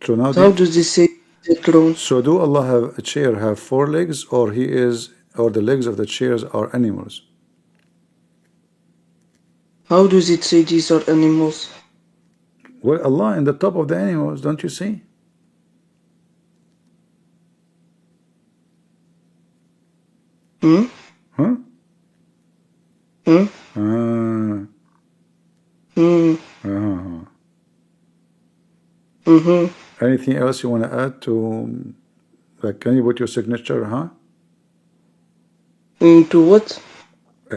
So now How does this say the throne? so do Allah have a chair have 4 legs, or the legs of the chairs are animals? How does it say these are animals? Well, Allah in the top of the animals, don't you see? Hmm? Huh? Hmm? Uh, Hmm. Anything else you want to add to, like, can you put your signature, huh? To what?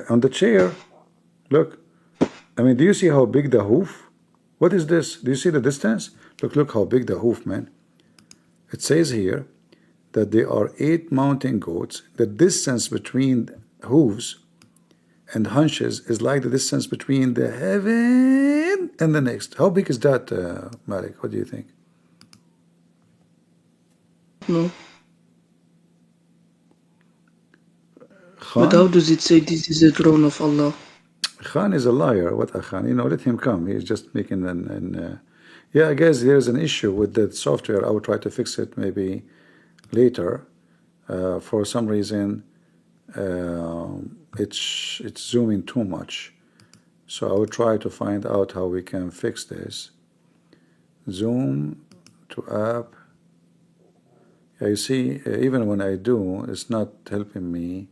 On the chair. Look. I mean, do you see how big the hoof? What is this? Do you see the distance? Look how big the hoof, man. It says here that there are 8 mountain goats. The distance between hooves and hunches is like the distance between the heaven and the next. How big is that, Malik? What do you think? No. But Khan? how does it say this is the throne of Allah? Khan is a liar. What a Khan? You know, let him come. He's just making yeah, I guess there's an issue with the software. I will try to fix it maybe later. For some reason, it's zooming too much. So I will try to find out how we can fix this. Zoom to app. Yeah, you see, even when I do, it's not helping me.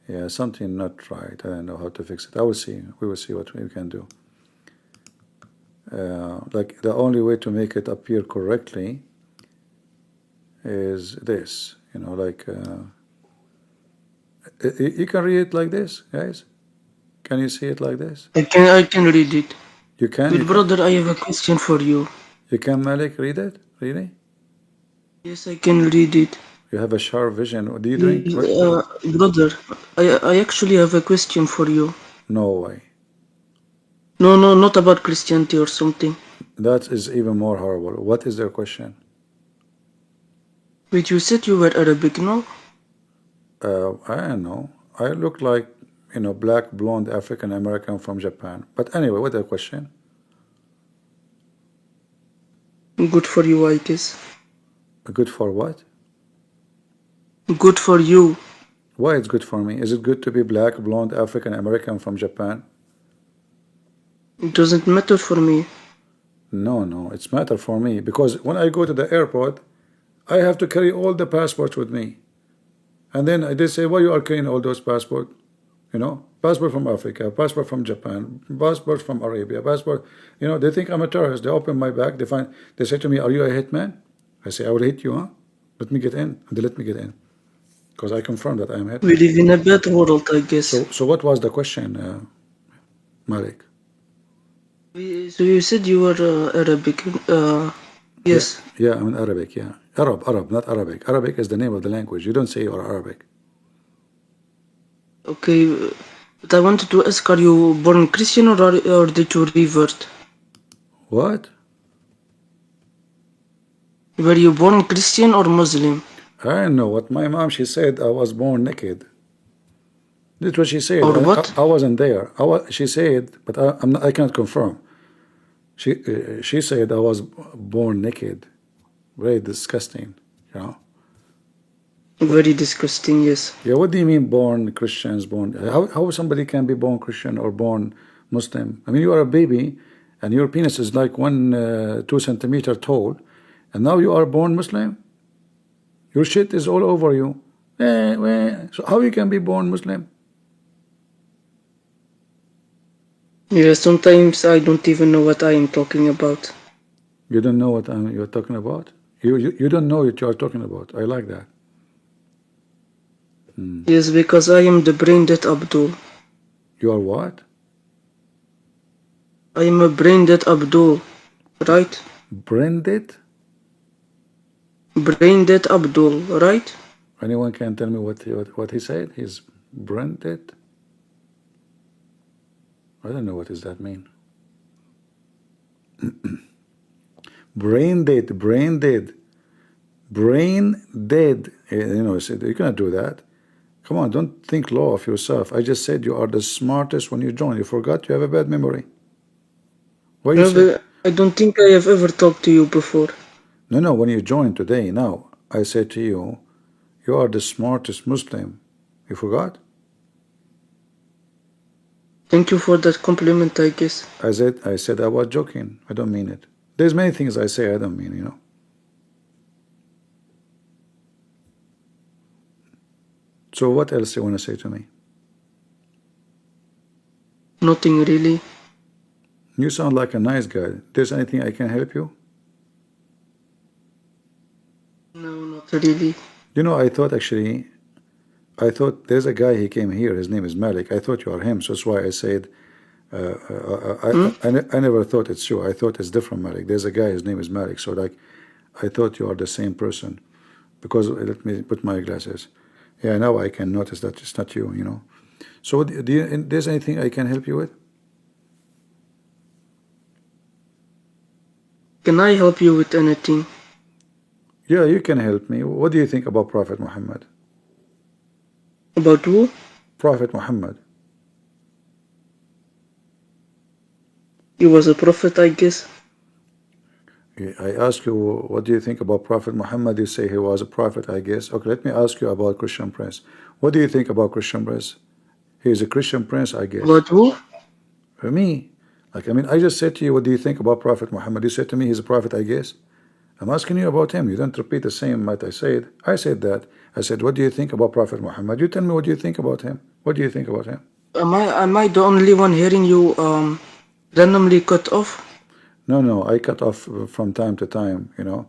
Yeah, something not right. I don't know how to fix it. I will see. We will see what we can do. Like the only way to make it appear correctly is this. You know, like you can read it like this, guys. Can you see it like this? I can read it. You can. But brother, I have a question for you. You can, Malik, read it? Really? Yes, I can read it. You have a sharp vision. Do you drink? Brother, I actually have a question for you. No way. No, not about Christianity or something. That is even more horrible. What is their question? Wait, you said you were Arabic, no? I don't know. I look like, you know, black, blonde, African American from Japan. But anyway, what's their question? Good for you, I guess. Good for what? Good for you. Why it's good for me? Is it good to be black, blonde, African American from Japan? It doesn't matter for me. No, it's matter for me because when I go to the airport, I have to carry all the passports with me. And then they say, why you are carrying all those passports? You know, passport from Africa, passport from Japan, passport from Arabia, passport. You know, they think I'm a terrorist. They open my bag. They say to me, are you a hitman? I say, I will hit you, huh? Let me get in. And they let me get in. Because I confirm that I am hitman. We live in a bad world, I guess. So what was the question, Malik? So you said you were Arabic. Yes. Yeah, I'm an Arabic, yeah. Arab, not Arabic. Arabic is the name of the language. You don't say you are Arabic. Okay, but I wanted to ask, are you born Christian or did you revert? What? Were you born Christian or Muslim? I don't know. What my mom, she said I was born naked. That's what she said. Or what? I wasn't there. She said, but I can't confirm. She said I was born naked. Very disgusting, you know. Very disgusting, yes. Yeah, what do you mean born Christians, born? How somebody can be born Christian or born Muslim? I mean, you are a baby and your penis is like 2 centimeters tall, and now you are born Muslim? Your shit is all over you. So how you can be born Muslim? Yeah, sometimes I don't even know what I am talking about. You don't know what you're talking about? You don't know what you are talking about. I like that. Yes, because I am the brain dead Abdul. You are what? I am a brain dead Abdul, right? Brain dead? Brain dead Abdul, right? Anyone can tell me what he said? He's brain dead? I don't know what does that mean. Brain dead. Brain dead. You know, said you cannot do that. Come on, don't think low of yourself. I just said you are the smartest when you join. You forgot you have a bad memory. What you say? I don't think I have ever talked to you before. No, when you joined today, now, I said to you, you are the smartest Muslim. You forgot? Thank you for that compliment, I guess. I said I was joking. I don't mean it. There's many things I say I don't mean, you know. So what else you want to say to me? Nothing really. You sound like a nice guy. There's anything I can help you? No, not really. You know, I thought there's a guy, he came here, his name is Malik. I thought you are him, so that's why I said, I never thought it's you. I thought it's different Malik. There's a guy, his name is Malik. So like, I thought you are the same person. Because, let me put my glasses. Yeah, now I can notice that it's not you, you know. So there's anything I can help you with? Can I help you with anything? Yeah, you can help me. What do you think about Prophet Muhammad? About who? Prophet Muhammad. He was a prophet, I guess. I ask you, what do you think about Prophet Muhammad? You say he was a prophet, I guess. Okay, let me ask you about Christian Prince. What do you think about Christian Prince? He is a Christian Prince, I guess. About who? For me. Like, I mean, I just said to you, what do you think about Prophet Muhammad? You said to me, he's a prophet, I guess. I'm asking you about him. You don't repeat the same what I said. I said that. I said, what do you think about Prophet Muhammad? You tell me what do you think about him. What do you think about him? Am I the only one hearing you randomly cut off? No, I cut off from time to time, you know.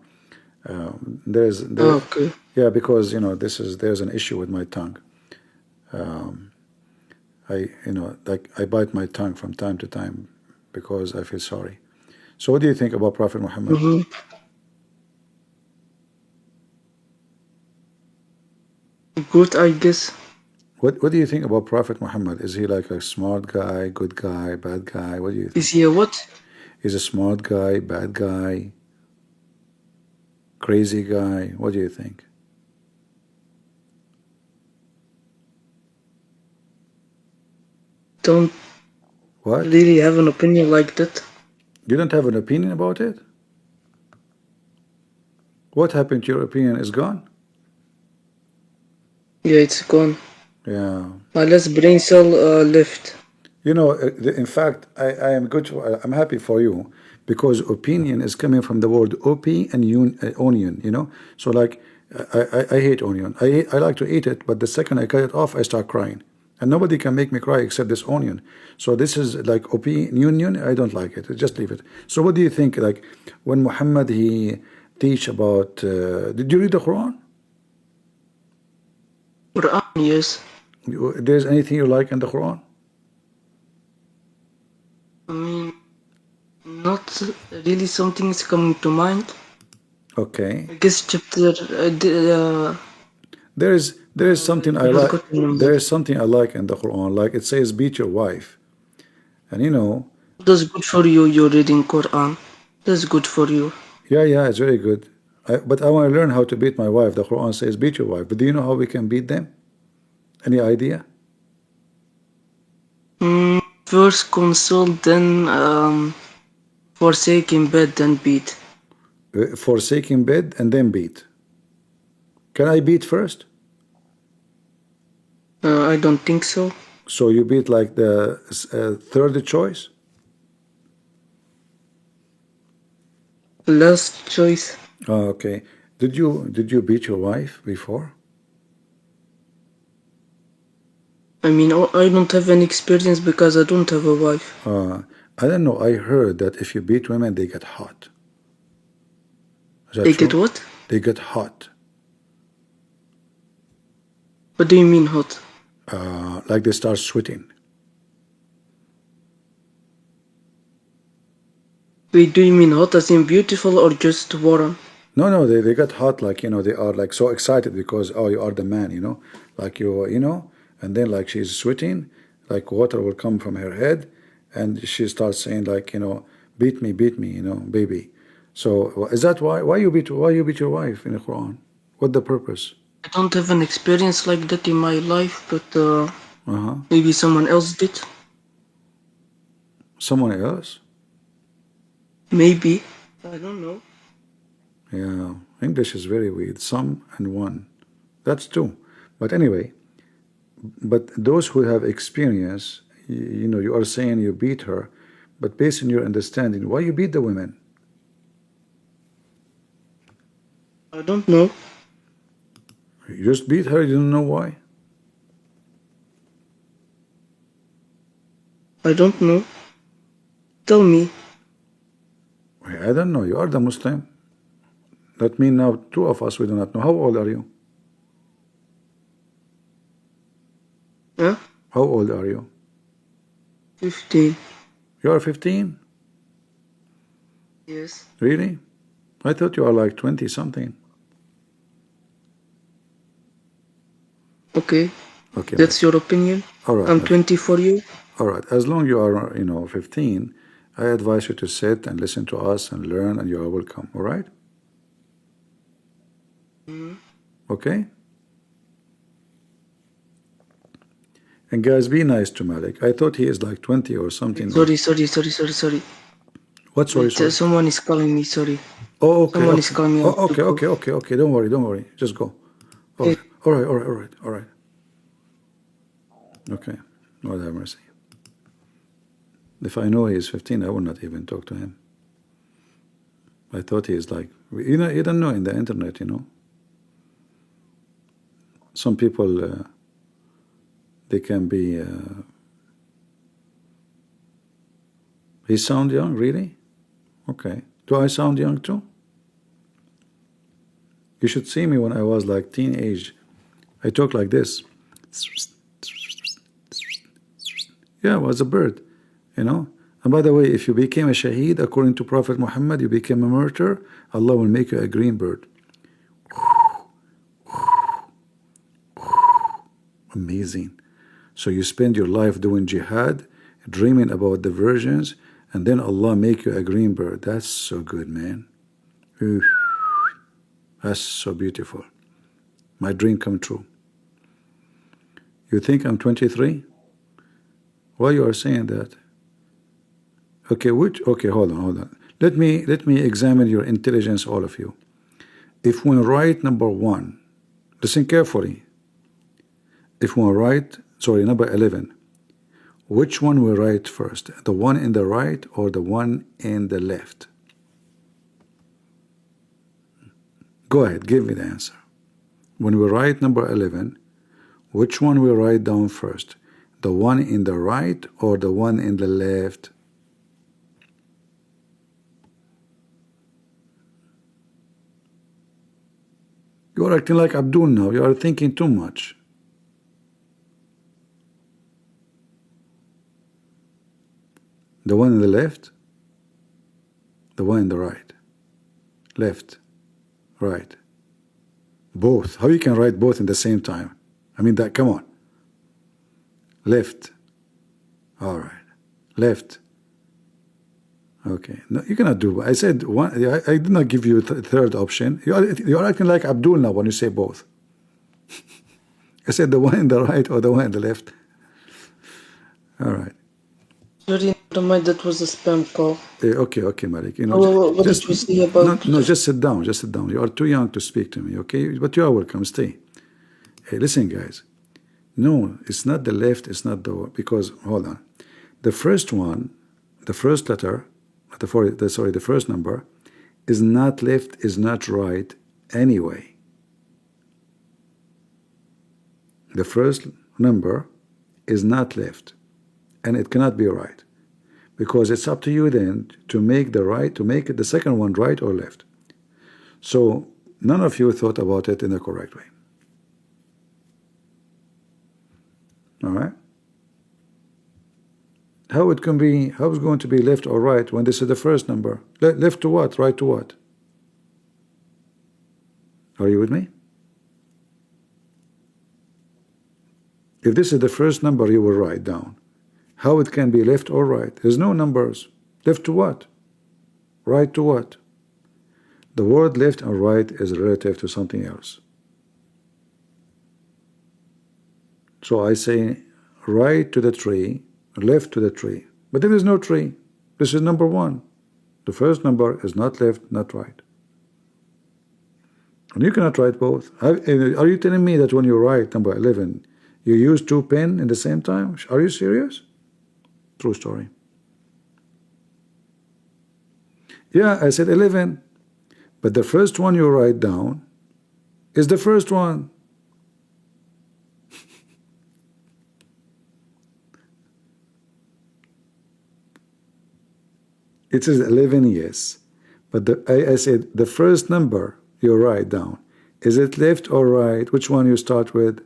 Okay. Yeah, because, you know, there's an issue with my tongue. I bite my tongue from time to time because I feel sorry. So what do you think about Prophet Muhammad? Good, I guess. What do you think about Prophet Muhammad? Is he like a smart guy, good guy, bad guy? What do you think? Is he a what? He's a smart guy, bad guy, crazy guy. What do you think? Don't What? really have an opinion like that. You don't have an opinion about it? What happened to your opinion? Is gone? Yeah, it's gone. Yeah. My last brain cell left. You know, in fact, I am good. I'm happy for you because opinion is coming from the word op and onion. You know, so like I hate onion. I like to eat it, but the second I cut it off, I start crying, and nobody can make me cry except this onion. So this is like op union. I don't like it. Just leave it. So what do you think? Like when Muhammad he teach about? Did you read the Quran? Quran, yes. There's anything you like in the Quran? I mean, not really something is coming to mind. Okay. I guess chapter. There is something I like. There is something I like in the Quran. Like it says, beat your wife, and you know. That's good for you. You're reading Quran. That's good for you. Yeah, it's very good. But I want to learn how to beat my wife. The Quran says, beat your wife. But do you know how we can beat them? Any idea? First consult, then forsake in bed, then beat. Forsake in bed and then beat. Can I beat first? I don't think so. So you beat like the third choice? Last choice. Oh, okay. Did you beat your wife before? I mean, I don't have any experience because I don't have a wife. I don't know. I heard that if you beat women, they get hot. They get what? They get hot. What do you mean hot? Like they start sweating. Wait, do you mean hot as in beautiful or just warm? No, they get hot, like, you know, they are like so excited because, oh, you are the man, you know, like you know, and then like she's sweating, like water will come from her head, and she starts saying like, you know, beat me, you know, baby. So is that why you beat your wife in the Quran? What the purpose? I don't have an experience like that in my life, but Uh-huh. maybe someone else did. Someone else? Maybe. I don't know. Yeah, English is very weird. Some and one. That's two. But anyway, but those who have experience, you know, you are saying you beat her, but based on your understanding, why you beat the women? I don't know. You just beat her, you don't know why? I don't know. Tell me. I don't know. You are the Muslim. That means now two of us, we do not know. How old are you? Huh? How old are you? 15. You are 15? Yes. Really? I thought you are like 20 something. Okay. Okay. That's your opinion? All right. I'm 20 for you? All right. As long you are, 15, I advise you to sit and listen to us and learn, and you are welcome. All right? Okay? And guys, be nice to Malik. I thought he is like 20 or something. Sorry. What? Sorry. Someone is calling me, sorry. Oh, okay. Someone is calling me. Okay. Don't worry. Just go. All right. Okay. Lord have mercy. If I know he is 15, I would not even talk to him. I thought he is like, you don't know in the internet, Some people, they can be, he sound young, really? Okay. Do I sound young too? You should see me when I was like teenage. I talk like this. Yeah, I was a bird, And by the way, if you became a shaheed, according to Prophet Muhammad, you became a martyr, Allah will make you a green bird. Amazing. So you spend your life doing jihad, dreaming about the virgins, and then Allah make you a green bird. That's so good, man. Oof. That's so beautiful. My dream come true. You think I'm 23? Why you are saying that? Okay, hold on. Let me examine your intelligence, all of you. If we write number 1, listen carefully. If we write, number 11, which one we write first? The one in the right or the one in the left? Go ahead, give me the answer. When we write number 11, which one we write down first? The one in the right or the one in the left? You are acting like Abdul now. You are thinking too much. The one in the left? The one in the right? Left, right. Both. How you can write both in the same time? I mean, that, come on. Left. All right. Left. Okay. No, you cannot do. I said one. I did not give you a third option. You are acting like Abdul now when you say both. I said the one in the right or the one in the left. All right. Sorry, never mind. That was a spam call. Okay, Malik. What did you say about? No, just sit down. You are too young to speak to me. Okay, but you are welcome. Stay. Hey, listen, guys. No, it's not the left. It's not the because hold on. The first one, the first letter. The first number is not left, is not right anyway. The first number is not left, and it cannot be right, because it's up to you then to make the second one right or left. So none of you thought about it in the correct way. All right? How it's going to be left or right when this is the first number? Left to what? Right to what? Are you with me? If this is the first number you will write down, how it can be left or right? There's no numbers. Left to what? Right to what? The word left and right is relative to something else. So I say right to the tree, left to the tree. But there is no tree. This is number 1. The first number is not left, not right. And you cannot write both. Are you telling me that when you write number 11, you use 2 pens in the same time? Are you serious? True story. Yeah, I said 11. But the first one you write down is the first one. It is 11, yes. But I said the first number you write down, is it left or right? Which one you start with?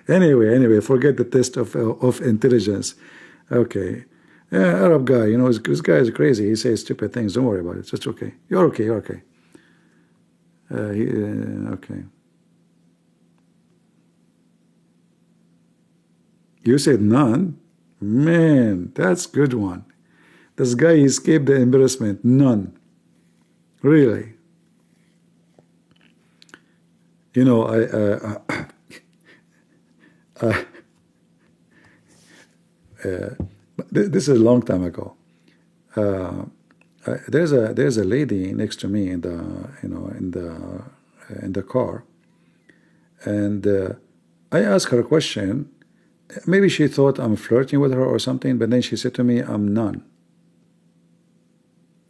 Anyway, forget the test of intelligence. Okay. Yeah, Arab guy, you know, this guy is crazy. He says stupid things. Don't worry about it. It's just okay. You're okay. You're okay. Okay. You said none? Man, that's good one. This guy escaped the embarrassment. None. Really. You know, this is a long time ago. There's a lady next to me in the car, and I asked her a question. Maybe she thought I'm flirting with her or something, but then she said to me, "I'm none."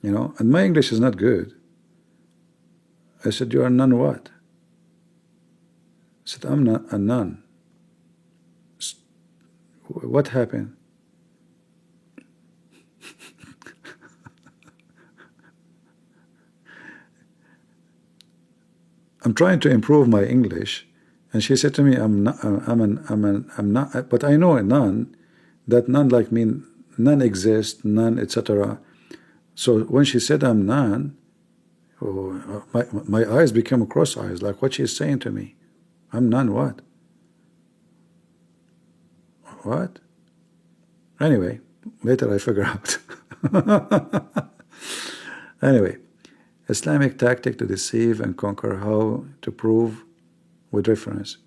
You know, and my English is not good. I said, "You are none what?" I said, "I'm not a none." What happened? I'm trying to improve my English, and she said to me, I'm not, but I know a none, that none like mean none exists, none, etc. So when she said I'm none, my eyes became cross eyes, like what she's saying to me. I'm none what? What? Anyway, later I figure out. Anyway, Islamic tactic to deceive and conquer, how to prove with reference.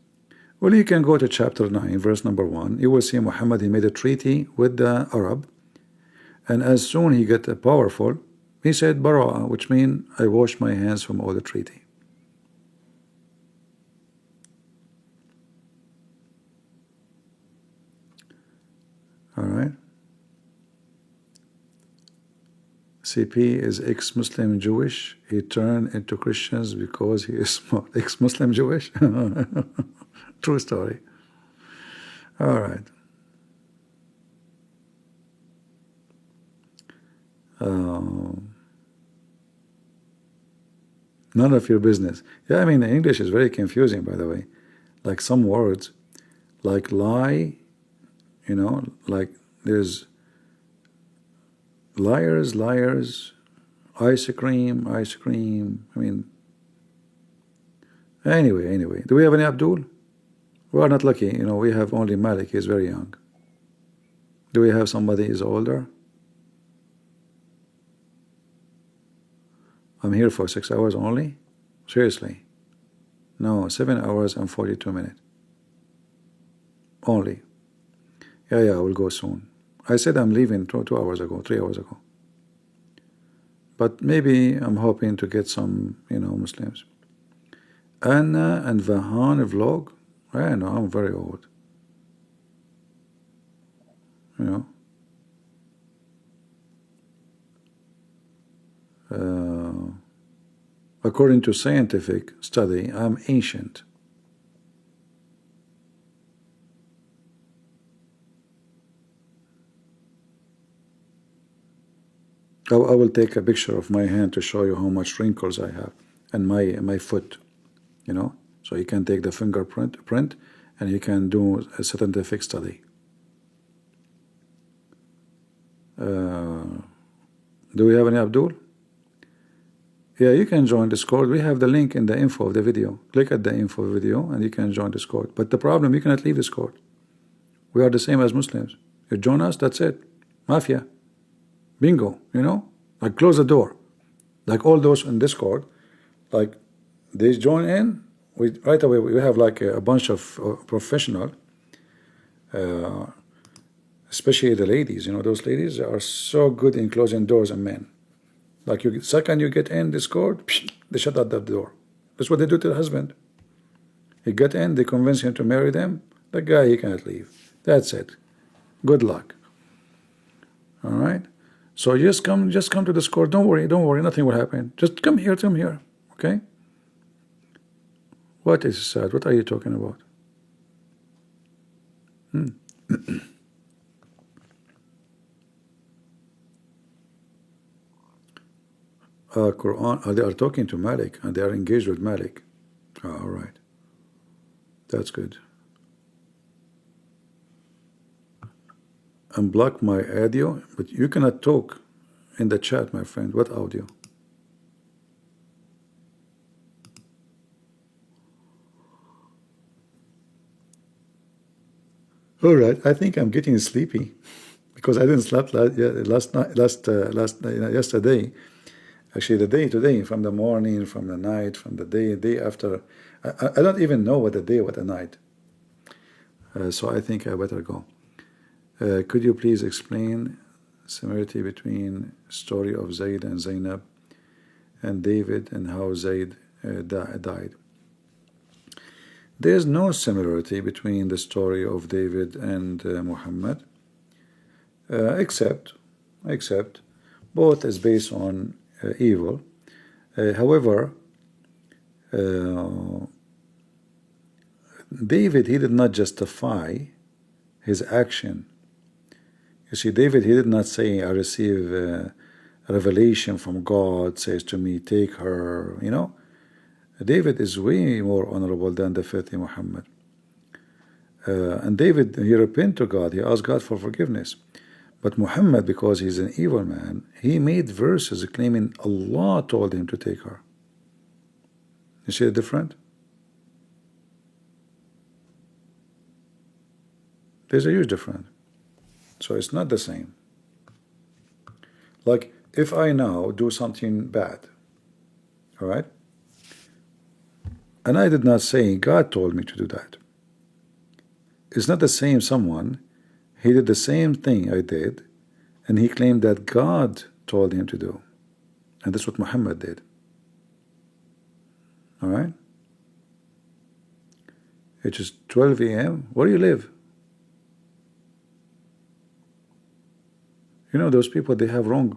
Well, you can go to chapter 9, verse number 1. You will see Muhammad, he made a treaty with the Arab, and as soon he got powerful, he said Bara'ah, which means I wash my hands from all the treaty. All right. CP is ex-Muslim Jewish. He turned into Christians because he is ex-Muslim Jewish. True story. All right. None of your business. Yeah, I mean, English is very confusing, by the way. Like some words, like lie, you know, like there's liars, ice cream. I mean, anyway. Do we have any Abdul? We are not lucky, you know, we have only Malik, he's very young. Do we have somebody who's older? I'm here for 6 hours only? Seriously? No, 7 hours and 42 minutes. Only. Yeah, I will go soon. I said I'm leaving 2 hours ago, 3 hours ago. But maybe I'm hoping to get some, you know, Muslims. Anna and Vahan vlog? I know, I'm very old. You know. According to scientific study, I'm ancient. I will take a picture of my hand to show you how much wrinkles I have, and my foot, you know. So you can take the fingerprint, and you can do a scientific study. Do we have any Abdul? Yeah, you can join Discord. We have the link in the info of the video. Click at the info video and you can join Discord. But the problem, you cannot leave Discord. We are the same as Muslims. You join us, that's it. Mafia. Bingo, you know? Like close the door. Like all those in Discord, like they join in, we right away we have like a bunch of professional, especially the ladies, you know, those ladies are so good in closing doors and men. Like you second you get in Discord, they shut out that door. That's what they do to the husband. He get in, they convince him to marry them. The guy, he can't leave. That's it. Good luck. All right. So just come to Discord. Don't worry, nothing will happen. Just come here, okay? What is sad? What are you talking about? Quran. They are talking to Malik and they are engaged with Malik. All right. That's good. Unblock my audio, but you cannot talk in the chat, my friend. What audio? All right, I think I'm getting sleepy because I didn't sleep yesterday. Actually, the day today, from the morning, from the night, from the day after. I don't even know what the day, what the night. So I think I better go. Could you please explain similarity between story of Zayd and Zainab and David and how Zayd died? There's no similarity between the story of David and Muhammad, except both is based on evil. However, David, he did not justify his action. You see, David, he did not say, I receive a revelation from God, says to me, take her, you know. David is way more honorable than the filthy Muhammad. And David, he repented to God, he asked God for forgiveness. But Muhammad, because he's an evil man, he made verses claiming Allah told him to take her. You see the difference? There's a huge difference. So it's not the same. Like if I now do something bad, all right, and I did not say God told me to do that, it's not the same someone, he did the same thing I did, and he claimed that God told him to do. And that's what Muhammad did. All right? It is 12 a.m. Where do you live? You know, those people, they have wrong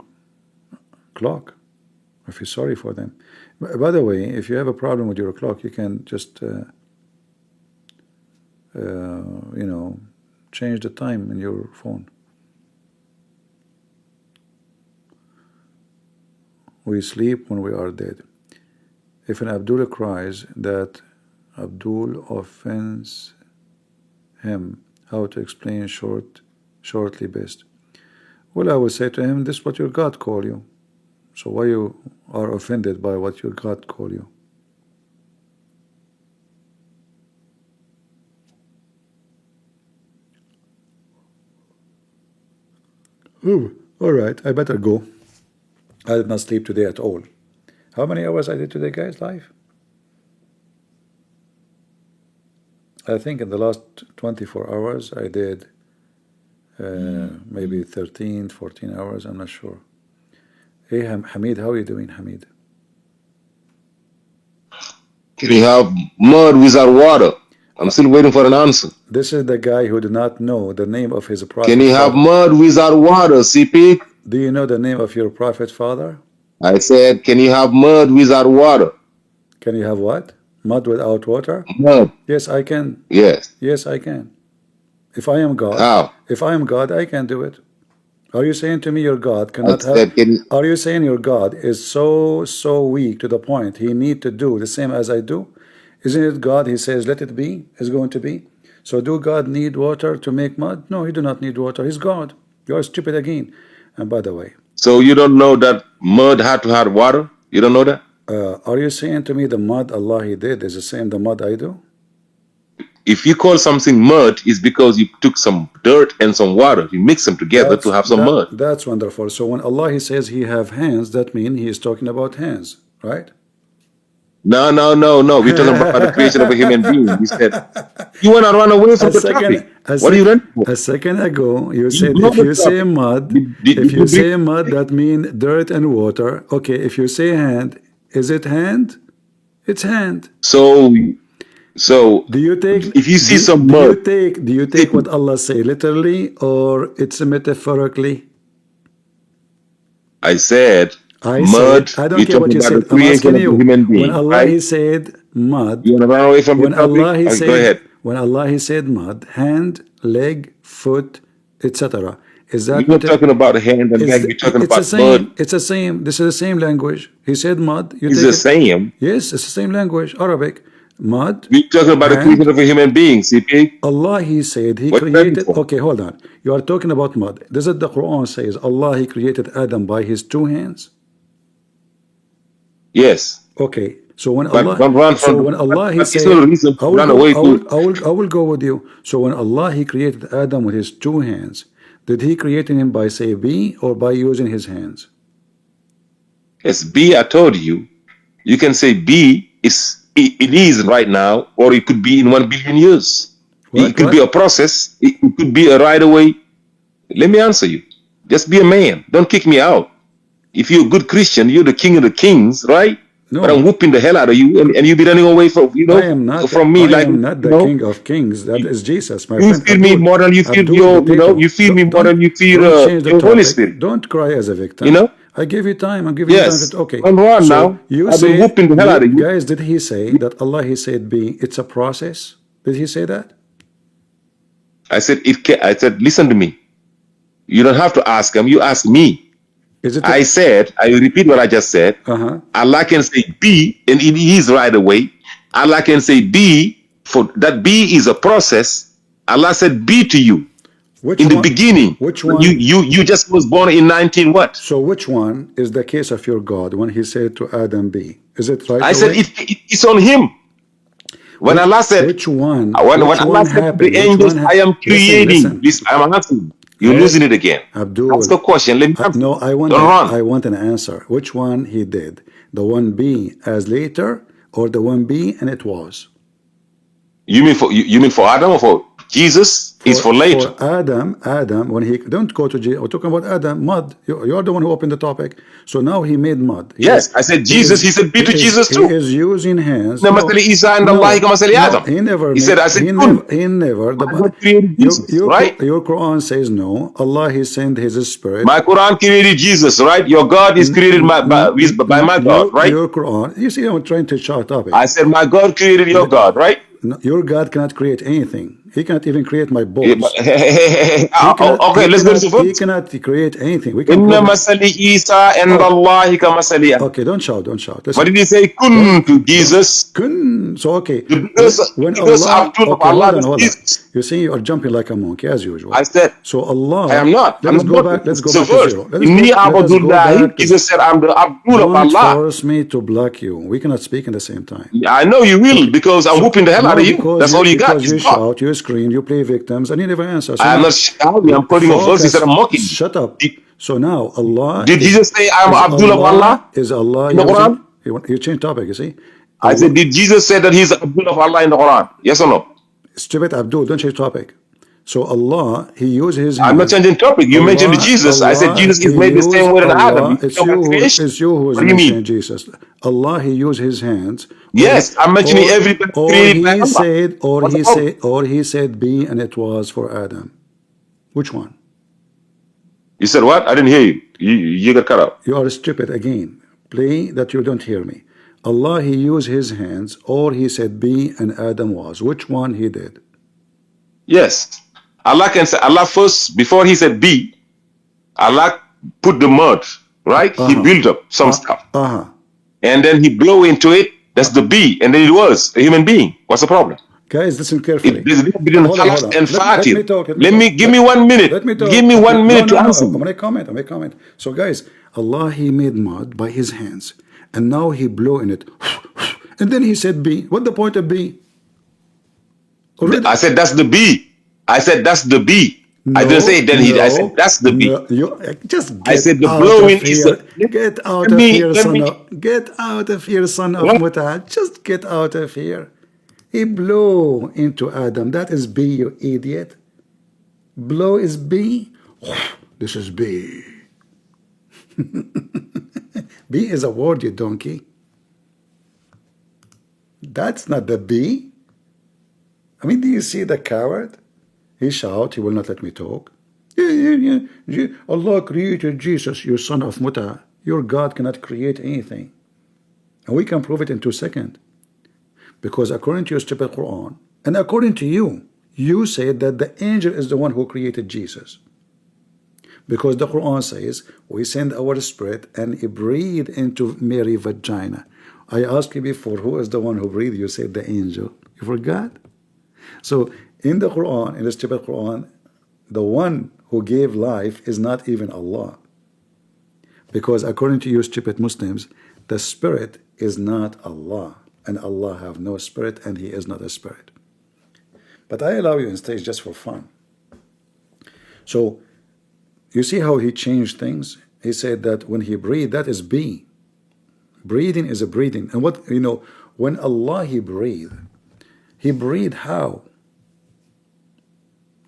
clock. I feel sorry for them. By the way, if you have a problem with your clock, you can just, you know, change the time in your phone. We sleep when we are dead. If an Abdullah cries that Abdul offends him, how to explain shortly best? Well, I will say to him, this is what your God call you. So why you are offended by what your God call you? Oh, all right, I better go. I did not sleep today at all. How many hours I did today, guys, live? I think in the last 24 hours I did maybe 13, 14 hours, I'm not sure. Hey, Hamid, how are you doing, Hamid? Can you have mud without water? I'm still waiting for an answer. This is the guy who did not know the name of his prophet. Can you have mud without water, CP? Do you know the name of your prophet, father? I said, can you have mud without water? Can you have what? Mud without water? Mud. Yes, I can. Yes. Yes, I can. If I am God, how? If I am God, I can do it. Are you saying to me your God cannot have? Are you saying your God is so weak to the point he need to do the same as I do? Isn't it God? He says, let it be, is going to be. So do God need water to make mud? No, he do not need water. He's God. You are stupid again. And by the way. So you don't know that mud had to have water? You don't know that? Are you saying to me the mud Allah he did is the same the mud I do? If you call something mud, it's because you took some dirt and some water, you mix them together to have some mud. That's wonderful. So when Allah He says He have hands, that means He is talking about hands, right? No. We're talking about the creation of a human being. He said, you want to run away from the topic. What are you running for? A second ago, you said if you say mud, that means dirt and water. Okay, if you say hand, is it hand? It's hand. So do you take? If you see some mud, do you take what Allah say literally or it's metaphorically? I said mud. I don't care what you said. I'm asking you. When Allah He said mud, you want to run away from when the topic? Allah He said, go ahead. When Allah He said mud, hand, leg, foot, etc. Is that? You're not talking about hand and leg. You're talking about mud. It's the same. This is the same language. He said mud. It's the same. Yes, it's the same language. Arabic. Mud. We're talking about the creation of a human being, CP. Allah He said He created. Okay, hold on. You are talking about mud. Does it the Quran says Allah He created Adam by His 2 hands? Yes. Okay. So when Allah, He said, I will go with you. So when Allah He created Adam with His 2 hands, did He create him by say be or by using His hands? Yes, be. I told you. You can say be it is right now, or it could be in 1 billion years. It could be a process. It could be a right away. Let me answer you. Just be a man. Don't kick me out. If you're a good Christian, you're the king of the kings, right? No. But I'm whooping the hell out of you, and you be running away from me. I am not the king of kings. That is Jesus, my you friend. Feel me more than you feel you feel me more than you feel your Holy Spirit. Don't cry as a victim. I give you time. I'm giving you time. Okay. I'm wrong now. You I've been whooping the hell out of you. Guys, did He say that Allah He said be? It's a process. Did He say that? I said listen to me. You don't have to ask Him. You ask me. I repeat what I just said. Allah can say be, and it is right away. Allah can say be, for that be is a process. Allah said be to you. The beginning. Which one? You just was born in 19 what? So which one is the case of your God when He said to Adam be? Is it right? I said it's on him. When Allah said which one? When Allah said to the angels, I am creating this, I'm asking. You're losing it again. Abdul, that's the question. Let me answer. No, I want an answer. Which one He did? The one be as later, or the one be and it was? You mean for Adam or for Jesus? Is for later. For Adam, when he don't go to Jesus, we're talking about Adam, mud. You're the one who opened the topic. So now He made mud. Yes, I said Jesus. He said be to Jesus too. He is using hands. He never. He said, I said, he never. Your Quran says no. Allah He sent His Spirit. My Quran created Jesus, right? Your God is created by my God, right? Your Quran. You see, I'm trying to chart topic. I said my God created your God, right? No, your God cannot create anything. He cannot even create my balls. Okay, let's go to the verse. He cannot create anything. We can. Okay, don't shout. Listen. What did He say? Kun to Jesus. Kun. So okay. When Allah, hold on. You see, you are jumping like a monkey as usual. I said. So Allah. I am not. Let's go back to zero. Jesus said, I'm the Abdul of Allah. Don't force me to block you. We cannot speak in the same time. I know you will because I'm whooping the hell out of you. That's all you got. Because you shout, you scream, you play victims, and you never answer. So I'm not shouting. I'm quoting a verse. He said I'm mocking. Shut up. So now Allah. Did Jesus say I'm Abdul of Allah? Is Allah in the Quran? You change topic. You see. I said, did Jesus say that He's Abdul of Allah in the Quran? Yes or no? Stupid Abdul. Don't change topic. So Allah, He used His hands. I'm not changing topic. You mentioned Jesus. I said Jesus is made the same way than Adam. It's you who is mentioning Jesus. Allah, He used His hands. Yes, I'm mentioning everybody. Or he said be, and it was for Adam. Which one? You said what? I didn't hear you. You got cut out. You are stupid again. Play that you don't hear me. Allah, He used His hands, or He said be, and Adam was. Which one He did? Yes. Allah can say, Allah first, before He said be, Allah put the mud, right? He built up some stuff. And then He blew into it, that's the be, and then it was a human being. What's the problem? Guys, listen carefully. There's a difference between khalaq and fatir. Give me 1 minute. Give me 1 minute to answer. I'm going to comment. So guys, Allah, He made mud by His hands. And now He blew in it. And then He said be. What's the point of be? Already. I said that's the B. I said that's the B. I didn't say No, then he. I said no, that's the B. no. You just I get said the out of blowing is here. Get out let of me here, let me get out of here, son of what? Muta. Just get out of here. He blew into Adam. That is B, you idiot. Blow is B. This is B. B is a word, you donkey. That's not the B. I mean, do you see the coward? He shout, he will not let me talk. Allah created Jesus, you son of Muta. Your God cannot create anything. And we can prove it in 2 seconds. Because according to your stupid Quran, and according to you, you said that the angel is the one who created Jesus. Because the Quran says, we send our spirit and it breathed into Mary's vagina. I asked you before, who is the one who breathed? You said the angel. You forgot? So in the Quran, in the stupid Quran, the one who gave life is not even Allah. Because according to you stupid Muslims, the spirit is not Allah. And Allah have no spirit and he is not a spirit. But I allow you on stage just for fun. So you see how he changed things? He said that when he breathed, that is B. Breathing is a breathing. And what, you know, when Allah he breathed how?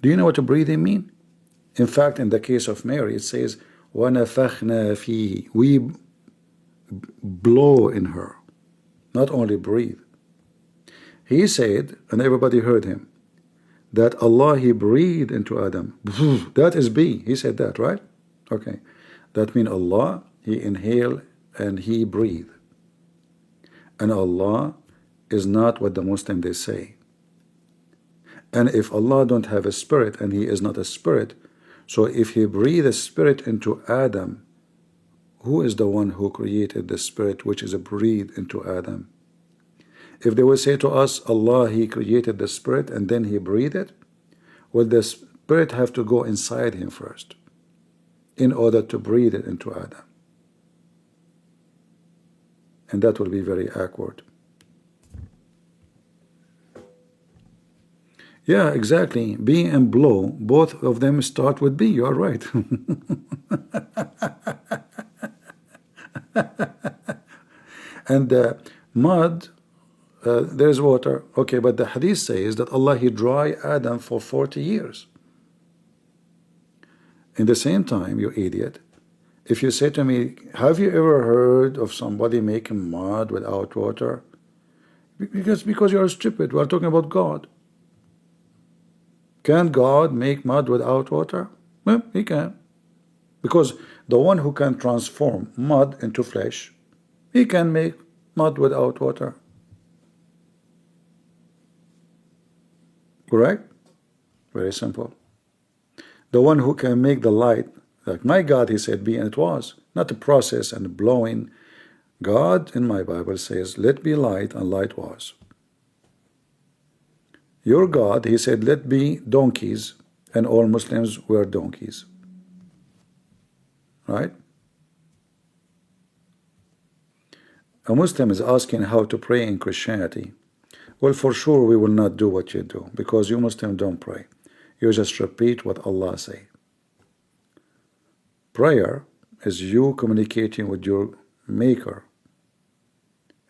Do you know what a breathing mean? In fact, in the case of Mary, it says, وَنَفَخْنَا فِيهِ. We blow in her, not only breathe. He said, and everybody heard him, that Allah he breathed into Adam. That is B. He said that, right? Okay. That means Allah, he inhaled and he breathed. And Allah is not what the Muslim they say. And if Allah don't have a spirit and he is not a spirit, so if he breathed a spirit into Adam, who is the one who created the spirit which is a breathe into Adam? If they would say to us, Allah he created the spirit and then he breathed it, well, the spirit have to go inside him first in order to breathe it into Adam. And that will be very awkward. Yeah, exactly. B and blow, both of them start with B. You are right. And mud, there's water. Okay, but the hadith says that Allah he dry Adam for 40 years. In the same time, you idiot, if you say to me, have you ever heard of somebody making mud without water? Because you are stupid. We are talking about God. Can God make mud without water? Well, he can. Because the one who can transform mud into flesh, he can make mud without water. Correct? Very simple. The one who can make the light, like my God, he said, be, and it was. Not a process and blowing. God in my Bible says, let be light, and light was. Your God, he said, let be donkeys, and all Muslims were donkeys. Right? A Muslim is asking how to pray in Christianity. Well, for sure we will not do what you do, because you Muslims don't pray. You just repeat what Allah say. Prayer is you communicating with your Maker,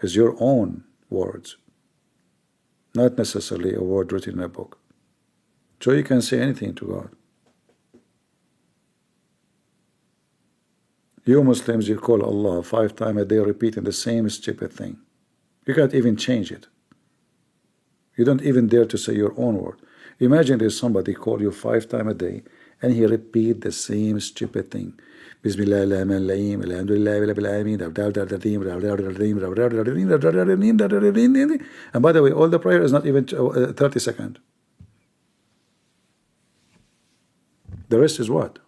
is your own words, not necessarily a word written in a book. So you can say anything to God. You Muslims, you call Allah 5 times a day, repeating the same stupid thing. You can't even change it. You don't even dare to say your own word. Imagine there's somebody call you 5 times a day and he repeat the same stupid thing. Bismillah ar-Rahman ar-Rahim, alhamdulillah rabbil alamin. And by the way, all the prayer is not even 30 seconds. The rest is what?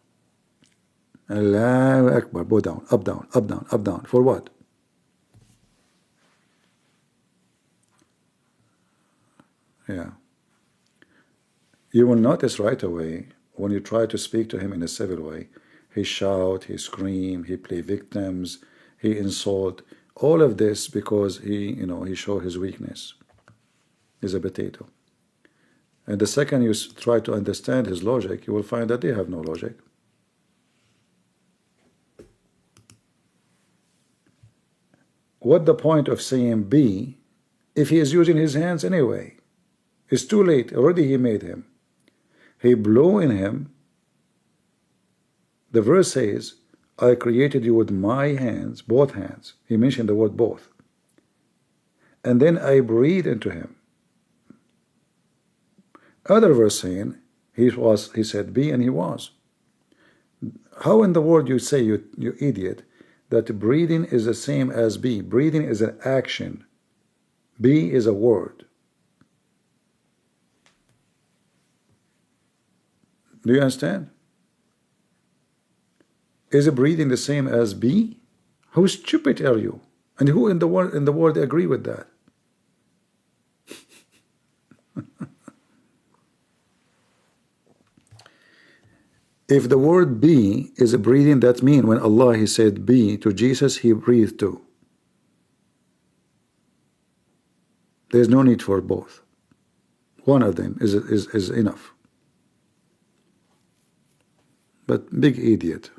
Allahu Akbar, go down, up, down, up, down, up, down. For what? Yeah. You will notice right away when you try to speak to him in a civil way, he shout, he scream, he play victims, he insult. All of this because he show his weakness. He's a potato. And the second you try to understand his logic, you will find that they have no logic. What the point of saying be if he is using his hands anyway? It's too late. Already he made him. He blew in him. The verse says, I created you with my hands, both hands. He mentioned the word both. And then I breathed into him. Other verse saying, he said be, and he was. How in the world you say, you idiot, that breathing is the same as be? Breathing is an action. Be is a word. Do you understand? Is breathing the same as be? How stupid are you? And who in the world agree with that? If the word be is a breathing, that means when Allah he said be to Jesus, he breathed too. There's no need for both. One of them is enough. But big idiot.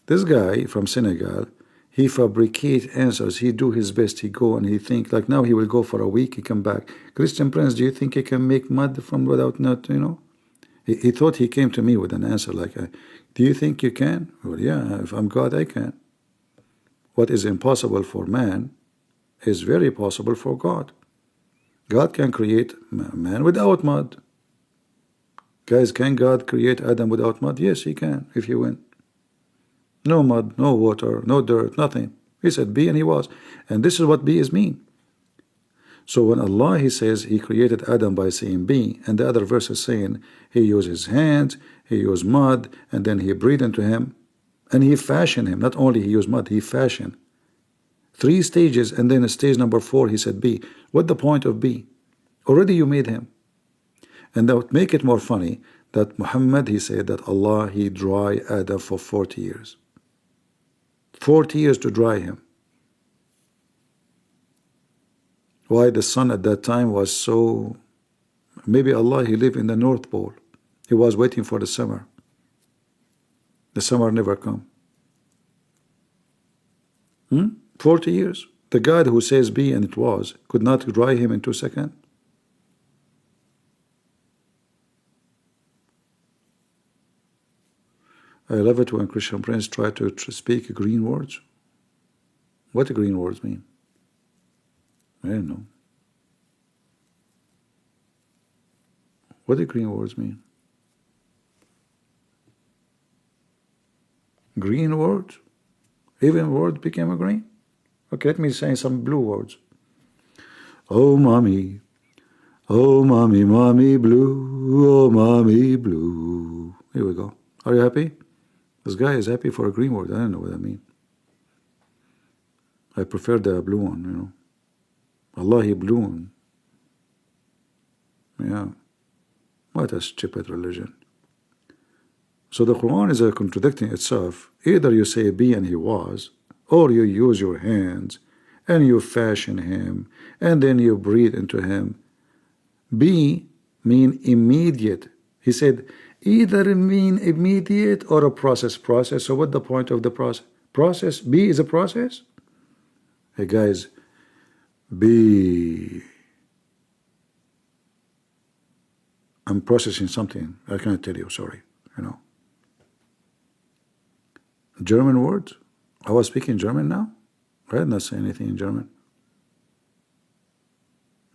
This guy from Senegal, he fabricate answers. He do his best. He go and he think like now he will go for a week. He come back. Christian Prince, do you think he can make mud from without not, you know? He thought he came to me with an answer like, do you think you can? Well, yeah, if I'm God, I can. What is impossible for man is very possible for God. God can create man without mud. Guys, can God create Adam without mud? Yes, he can, if you win. No mud, no water, no dirt, nothing. He said be, and he was. And this is what be is mean. So when Allah he says he created Adam by saying be, and the other verse is saying he used his hands, he used mud, and then he breathed into him, and he fashioned him. Not only he used mud, he fashioned. 3 stages, and then stage number 4 he said be. What the point of be? Already you made him. And that would make it more funny that Muhammad he said that Allah he dry Adam for 40 years. 40 years to dry him. Why the sun at that time was so... Maybe Allah he lived in the North Pole. He was waiting for the summer. The summer never come. 40 years. The God who says be and it was could not dry him in 2 seconds. I love it when Christian Prince try to speak green words. What do green words mean? I don't know. What do green words mean? Green words? Even word became a green? Okay, let me say some blue words. Oh, mommy, mommy blue, oh, mommy blue. Here we go. Are you happy? This guy is happy for a green word. I don't know what that means. I prefer the blue one, you know. Allah, he blue one. Yeah. What a stupid religion. So the Quran is contradicting itself. Either you say be and he was, or you use your hands and you fashion him and then you breathe into him. Be mean immediate. He said either mean immediate or a process. So what the point of the process? Process, be is a process? Hey guys, be... I'm processing something. I cannot tell you, sorry, you know. German words? I was speaking German now? I did not say anything in German.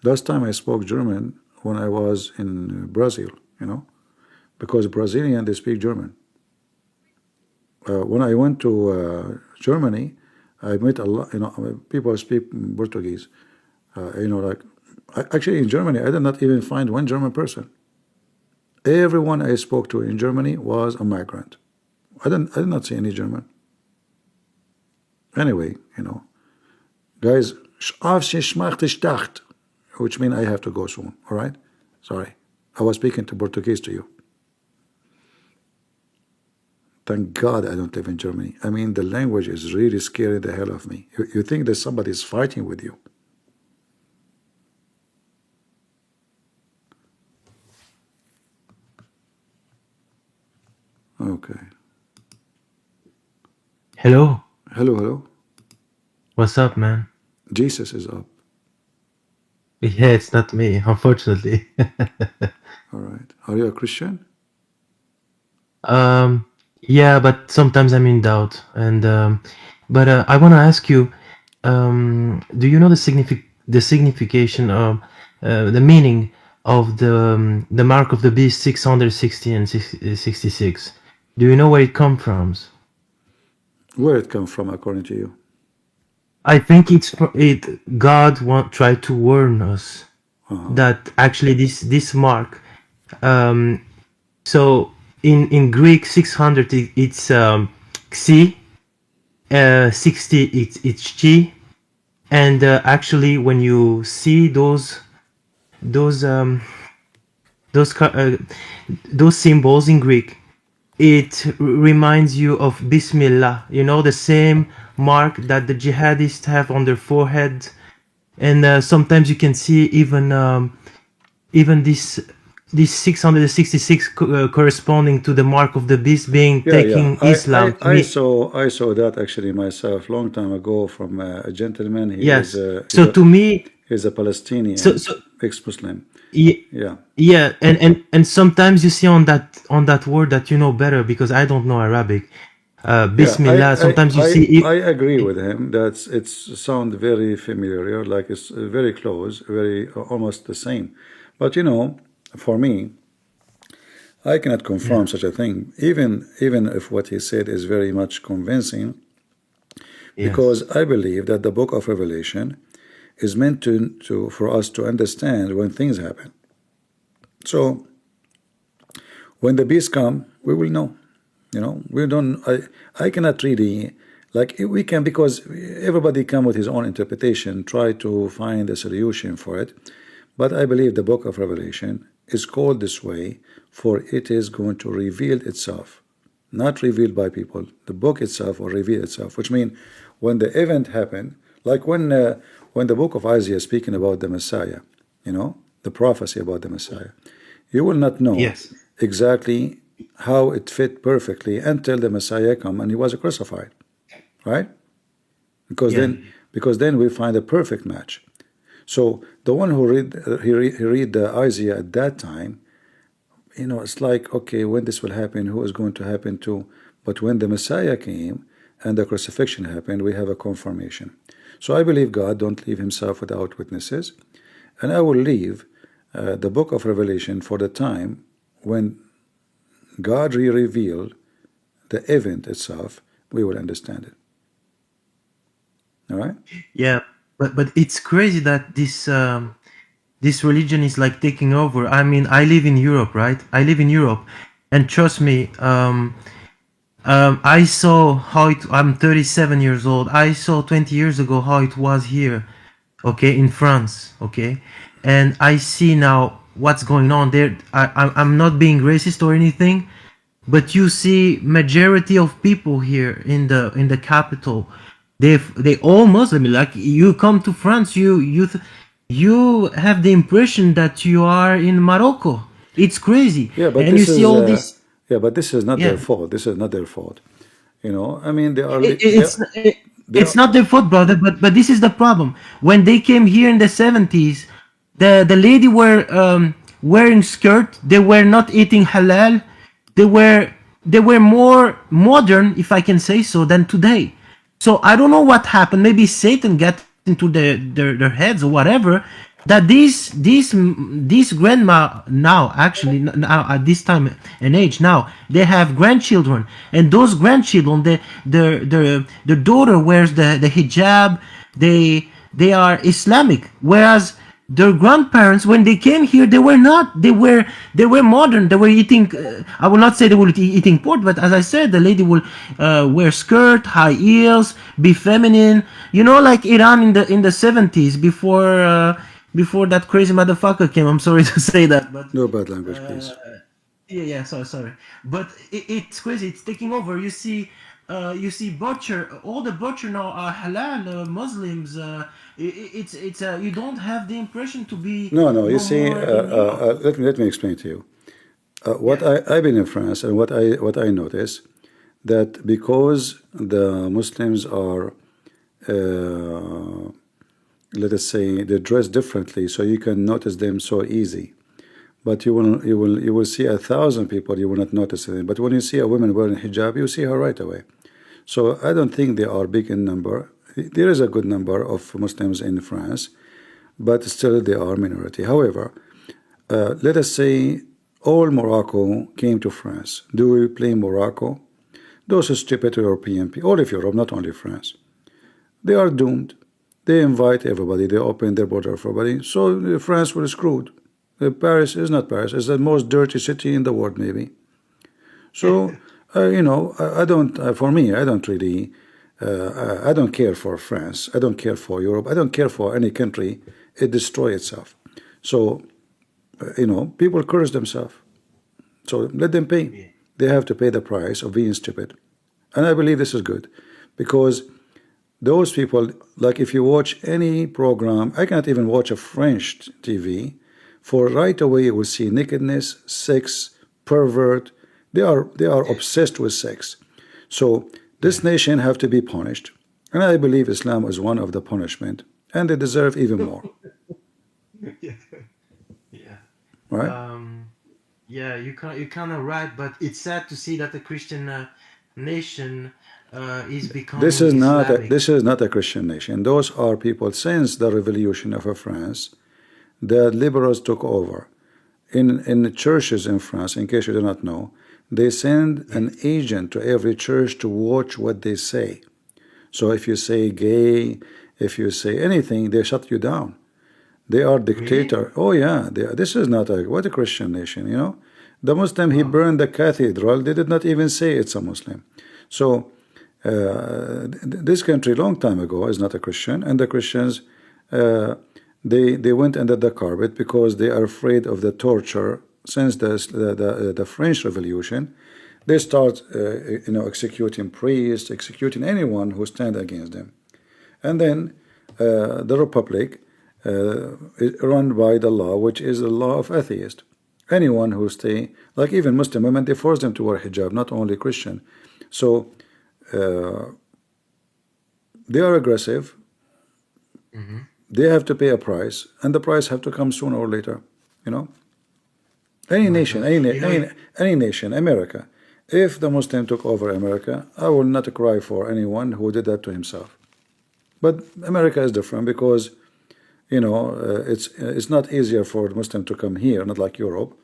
Last time I spoke German when I was in Brazil, you know, because Brazilian, they speak German. When I went to Germany, I met a lot, you know, people speak Portuguese. You know, like, actually in Germany, I did not even find one German person. Everyone I spoke to in Germany was a migrant. I did not see any German. Anyway, you know, guys, which means I have to go soon, all right? Sorry, I was speaking to Portuguese to you. Thank God I don't live in Germany. I mean, the language is really scaring the hell of me. You think that somebody is fighting with you. Okay. Hello. Hello, hello. What's up, man? Jesus is up. Yeah, it's not me, unfortunately. All right. Are you a Christian? Yeah, but sometimes I'm in doubt. And but I want to ask you, do you know the signification of the meaning of the mark of the beast 660 and 66? Do you know where it comes from? Where it come from, according to you? I think God tried to warn us that actually this mark. So in Greek 600 it's xi, 60 it's chi, and actually when you see those um, those ca- uh, those symbols in Greek, it reminds you of Bismillah. You know, the same mark that the jihadists have on their forehead, and sometimes you can see even this 666 corresponding to the mark of the beast being Yeah, yeah. taking Islam to I me. saw that actually myself long time ago from a gentleman. Yes. So to me, He's a so Palestinian so ex-Muslim. yeah, Yeah. yeah, and sometimes you see on that word that you know better because I don't know Arabic. Yeah, Bismillah. Sometimes you see I it. agree with him. It's sound very familiar, like it's very close, very almost the same. But for me, I cannot confirm such a thing, even if what he said is very much convincing, Yes. because I believe that the book of Revelation is meant to for us to understand when things happen. So when the beasts come, we will know. We don't. I cannot really like we can because everybody come with his own interpretation, try to find a solution for it. But I believe the book of Revelation is called this way for it is going to reveal itself, not revealed by people. The book itself will reveal itself, which means when the event happened, like when the book of Isaiah is speaking about the Messiah, the prophecy about the Messiah, you will not know Yes. exactly how it fit perfectly until the Messiah come and he was crucified, right? Because Yeah. then we find a perfect match. So the one who read the Isaiah at that time, it's like, okay, when this will happen, who is going to happen to? But when the Messiah came and the crucifixion happened, we have a confirmation. So I believe God don't leave himself without witnesses, and I will leave the book of Revelation for the time when God revealed the event itself, we will understand it. All right? Yeah. But it's crazy that this religion is like taking over. I mean, I live in Europe, right? I live in Europe, and trust me, I saw how it. I'm 37 years old. I saw 20 years ago how it was here, okay, in France, okay, and I see now what's going on there. I'm not being racist or anything, but you see, majority of people here in the capital, they all Muslim. Like you come to France, you have the impression that you are in Morocco. It's crazy, Yeah, but and you this see is all this. but this is not their Yeah. fault. This is not their fault. I mean, It's not their fault, brother. But this is the problem. When they came here in the 70s, the lady were wearing skirt. They were not eating halal. They were they were more modern, if I can say so, than today. So I don't know what happened. Maybe Satan got into their heads or whatever. That these grandma now actually now at this time and age now they have grandchildren, and those grandchildren the daughter wears the hijab. They are Islamic, whereas their grandparents when they came here they were not. They were modern. They were eating I will not say they were eating pork, but as I said, the lady will wear skirt, high heels, be feminine, like Iran in the 70s before that crazy motherfucker came. I'm sorry to say that, but no bad language, please. yeah, sorry. But it's crazy. It's taking over. You see butcher. All the butcher now are halal Muslims. It's you don't have the impression to be No, no. You no see, more in Europe. let me explain to you. I've been in France, and what I notice that because the Muslims are, let us say, they dress differently, so you can notice them so easy. But you will see 1,000 people, you will not notice it. But when you see a woman wearing hijab, you see her right away. So I don't think they are big in number. There is a good number of Muslims in France, but still they are minority. However, let us say all Morocco came to France. Do we blame Morocco? Those stupid European people, all of Europe, not only France, they are doomed. They invite everybody. They open their border for everybody. So France was screwed. Paris is not Paris. It's the most dirty city in the world, maybe. So, I don't, for me, I don't really, I don't care for France. I don't care for Europe. I don't care for any country. It destroys itself. So, people curse themselves. So let them pay. They have to pay the price of being stupid. And I believe this is good because those people, like if you watch any program, I cannot even watch a French TV, for right away you will see nakedness, sex, pervert. They are obsessed with sex. So this nation have to be punished. And I believe Islam is one of the punishment. And they deserve even more. Yeah. Right? Yeah, you're kind of right, but it's sad to see that the Christian nation is becoming Islamic. This is not a Christian nation. Those are people since the revolution of France. The liberals took over. In the churches in France, in case you do not know, they send an agent to every church to watch what they say. So if you say gay, if you say anything, they shut you down. They are dictator. Really? Oh yeah, this is not what a Christian nation, The Muslim, he burned the cathedral. They did not even say it's a Muslim. So this country long time ago is not a Christian, and the Christians, they went under the carpet because they are afraid of the torture. Since the French Revolution, they start executing priests, executing anyone who stand against them, and then the Republic is run by the law, which is the law of atheist. Anyone who stay, like even Muslim women, they force them to wear hijab, not only Christian. So they are aggressive. They have to pay a price, and the price have to come sooner or later. Any nation, any nation, America. If the Muslim took over America, I will not cry for anyone who did that to himself. But America is different because, it's not easier for the Muslim to come here, not like Europe.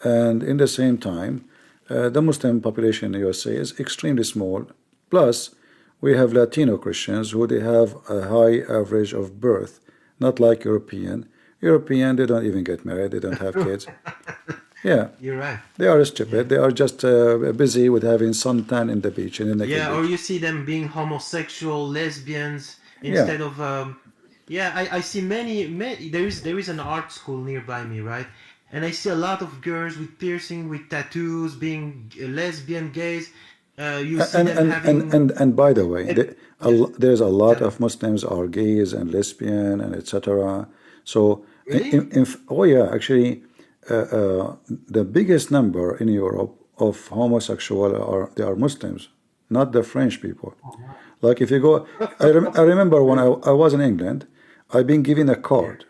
And in the same time, the Muslim population in the USA is extremely small. Plus, we have Latino Christians who they have a high average of birth, not like European. European, they don't even get married. They don't have kids. Yeah, you're right. They are stupid. Yeah. They are just busy with having suntan in the beach and in the yeah, or you see them being homosexual, lesbians instead of. I see many. There is an art school nearby me, right? And I see a lot of girls with piercing, with tattoos, being lesbian, gays. You see them having. And by the way, there's a lot of Muslims are gays and lesbian and etc. So, really? oh yeah, actually. The biggest number in Europe of homosexual they are Muslims, not the French people. Like if you go, I remember when I was in England, I've been given a card.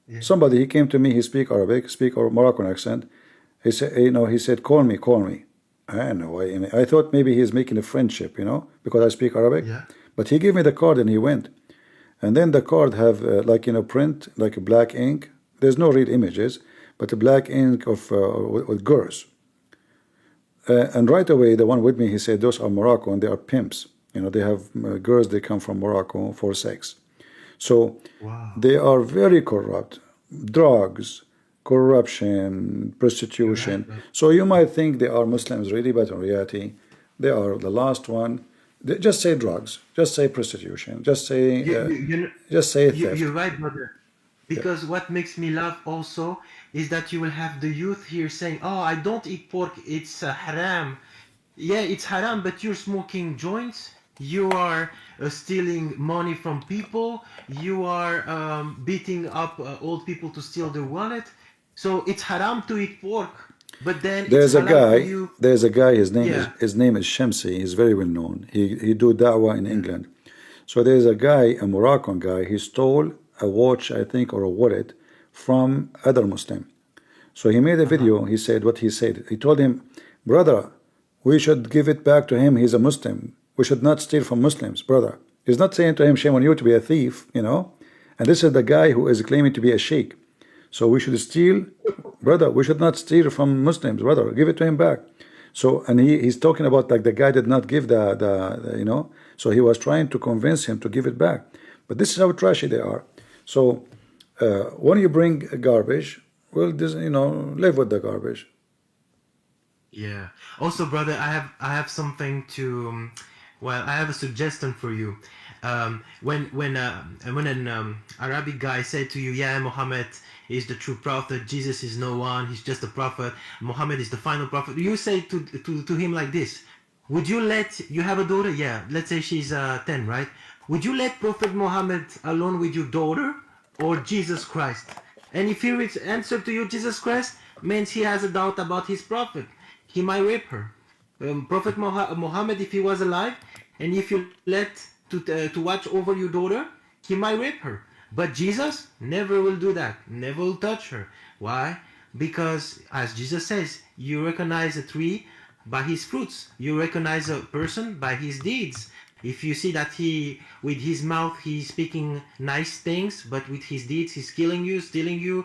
Yeah. Somebody, he came to me, he speak Arabic, speak or Moroccan accent. He said, he said, call me. I don't know. I thought maybe he's making a friendship, because I speak Arabic. Yeah. But he gave me the card and he went. And then the card have print, like a black ink. There's no real images, but a black ink of with girls. And right away, the one with me, he said, those are Morocco, and they are pimps. They have girls, they come from Morocco for sex. So they are very corrupt. Drugs, corruption, prostitution. Right. So you might think they are Muslims really, but in reality, they are the last one. They just say drugs, just say prostitution, just say theft. You're right, brother. Because what makes me laugh also is that you will have the youth here saying, oh, I don't eat pork, it's haram. Yeah, it's haram, but you're smoking joints, you are stealing money from people, you are beating up old people to steal their wallet. So it's haram to eat pork. But then it's There's a halal for guy. you. There's a guy. Yeah. His name is Shamsi. He's very well known. He do da'wah in England. So there's a guy, a Moroccan guy. He stole a watch, I think, or a wallet from other Muslim. So he made a video. He said what he said. He told him, brother, we should give it back to him. He's a Muslim. We should not steal from Muslims, brother. He's not saying to him, shame on you to be a thief, you know. And this is the guy who is claiming to be a sheikh. So we should steal, brother. We should not steal from Muslims, brother. Give it to him back. So, and he's talking about like the guy did not give the you know. So he was trying to convince him to give it back. But this is how trashy they are. So when you bring garbage, well, this, you know, live with the garbage. Yeah. Also, brother, I have something to. Well, I have a suggestion for you. When an Arabic guy said to you, "Yeah, Muhammad is the true prophet. Jesus is no one. He's just a prophet. Muhammad is the final prophet." You say to him like this: would you let, you have a daughter? Yeah. Let's say she's 10, right? Would you let Prophet Muhammad alone with your daughter or Jesus Christ? And if he answer to you Jesus Christ, means he has a doubt about his prophet. He might rape her. Prophet Muhammad, if he was alive, and if you let to watch over your daughter, he might rape her. But Jesus never will do that. Never will touch her. Why? Because as Jesus says, you recognize a tree by his fruits. You recognize a person by his deeds. If you see that he, with his mouth, he's speaking nice things, but with his deeds, he's killing you, stealing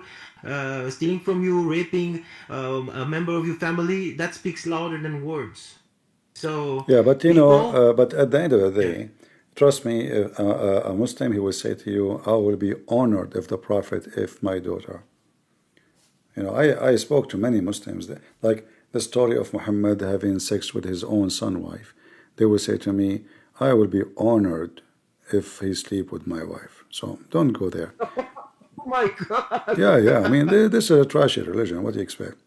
from you, raping a member of your family, that speaks louder than words. So yeah, but you people, know, but at the end of the day, trust me, a Muslim, he will say to you, I will be honored if the Prophet, if my daughter. You know, I spoke to many Muslims, like the story of Muhammad having sex with his own son wife. They will say to me, I will be honored if he sleep with my wife. So don't go there. oh my God. Yeah. I mean, this is a trashy religion. What do you expect?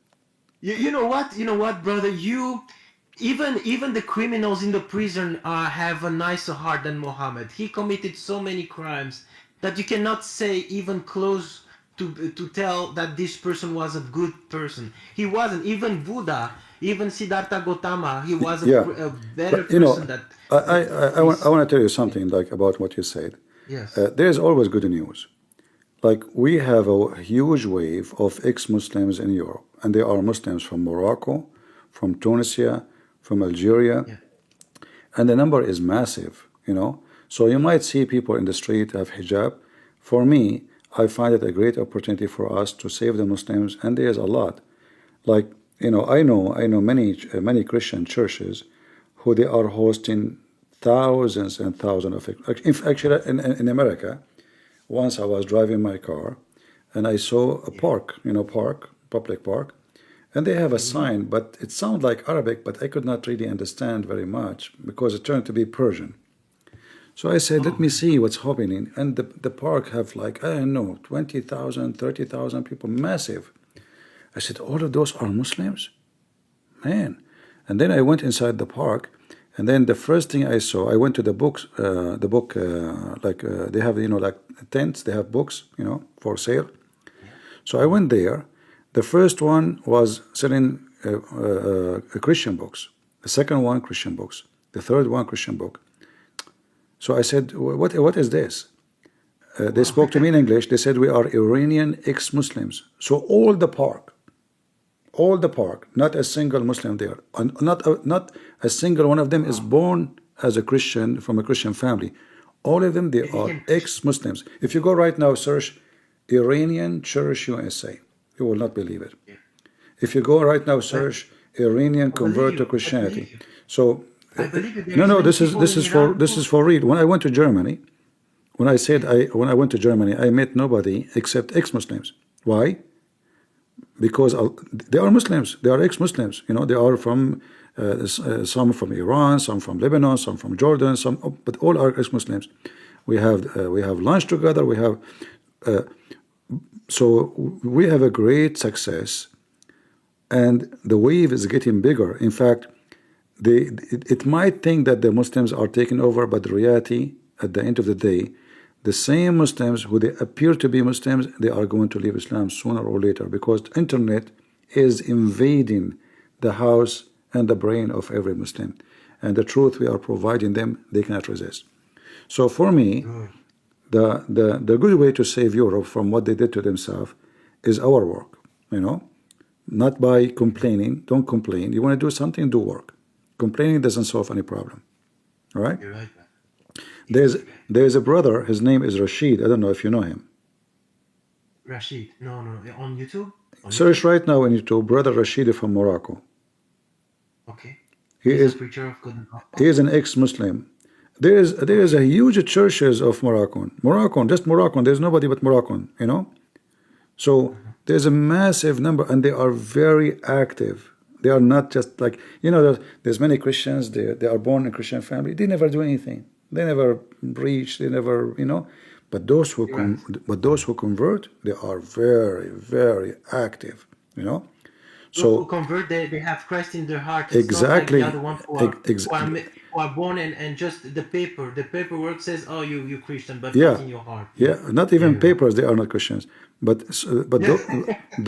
You know what, brother? Even the criminals in the prison have a nicer heart than Muhammad. He committed so many crimes that you cannot say even close to tell that this person was a good person. He wasn't. Even Buddha, even Siddhartha Gautama, he was a better but, you know, person. That I want to tell you something like about what you said. Yes. There's always good news. Like we have a huge wave of ex-Muslims in Europe, and they are Muslims from Morocco, from Tunisia, from Algeria, and the number is massive, you know. So you might see people in the street have hijab. For me, I find it a great opportunity for us to save the Muslims, and there's a lot. Like, you know, I know many Christian churches who they are hosting thousands and thousands of. Actually, in America, once I was driving my car, and I saw a park, you know, public park, and they have a sign, but it sounded like Arabic, but I could not really understand very much because it turned to be Persian. So I said, let me see what's happening. And the park have like, I don't know, 20,000, 30,000 people, massive. I said, all of those are Muslims? Man. And then I went inside the park, and then the first thing I saw, I went to the books, they have, you know, like tents, they have books, you know, for sale. So I went there. The first one was selling Christian books. The second one, Christian books. The third one, Christian book. So I said, what is this? They spoke to me in English. They said, we are Iranian ex-Muslims. So all the park, not a single Muslim there. Not a single one of them is born as a Christian, from a Christian family. All of them, they are ex-Muslims. If you go right now, search Iranian Church USA, you will not believe it. If you go right now, search Iranian convert to Christianity. So no, this is for real. When I went to Germany, when I went to Germany, I met nobody except ex-Muslims. Why? Because they are Muslims. They are ex-Muslims. You know, they are from some from Iran, some from Lebanon, some from Jordan, but all are ex-Muslims. We have lunch together. So we have a great success, and the wave is getting bigger. In fact, it might think that the Muslims are taking over, but the reality, at the end of the day, the same Muslims who they appear to be Muslims, they are going to leave Islam sooner or later, because the internet is invading the house and the brain of every Muslim. And the truth we are providing them, they cannot resist. So for me, the good way to save Europe from what they did to themselves is our work, not by complaining. Don't complain. You want to do something, do work. Complaining doesn't solve any problem. All right? You're right. There's a brother, his name is Rashid. I don't know if you know him. Rashid. No. On YouTube? Search right now on YouTube, Brother Rashid from Morocco. Okay. He He's is a preacher of God. he is an ex-Muslim. There is a huge churches of Moroccan, just Moroccan. There's nobody but Moroccan, So there's a massive number, and they are very active. They are not just like, there's many Christians. They are born in a Christian family. They never do anything. They never preach. They never, But those who convert, they are very, very active. Those who convert, they have Christ in their heart. It's Exactly. not like the other ones who are born and just the paperwork says, oh, you Christian, but not in your heart. Yeah, not even papers. They are not Christians. But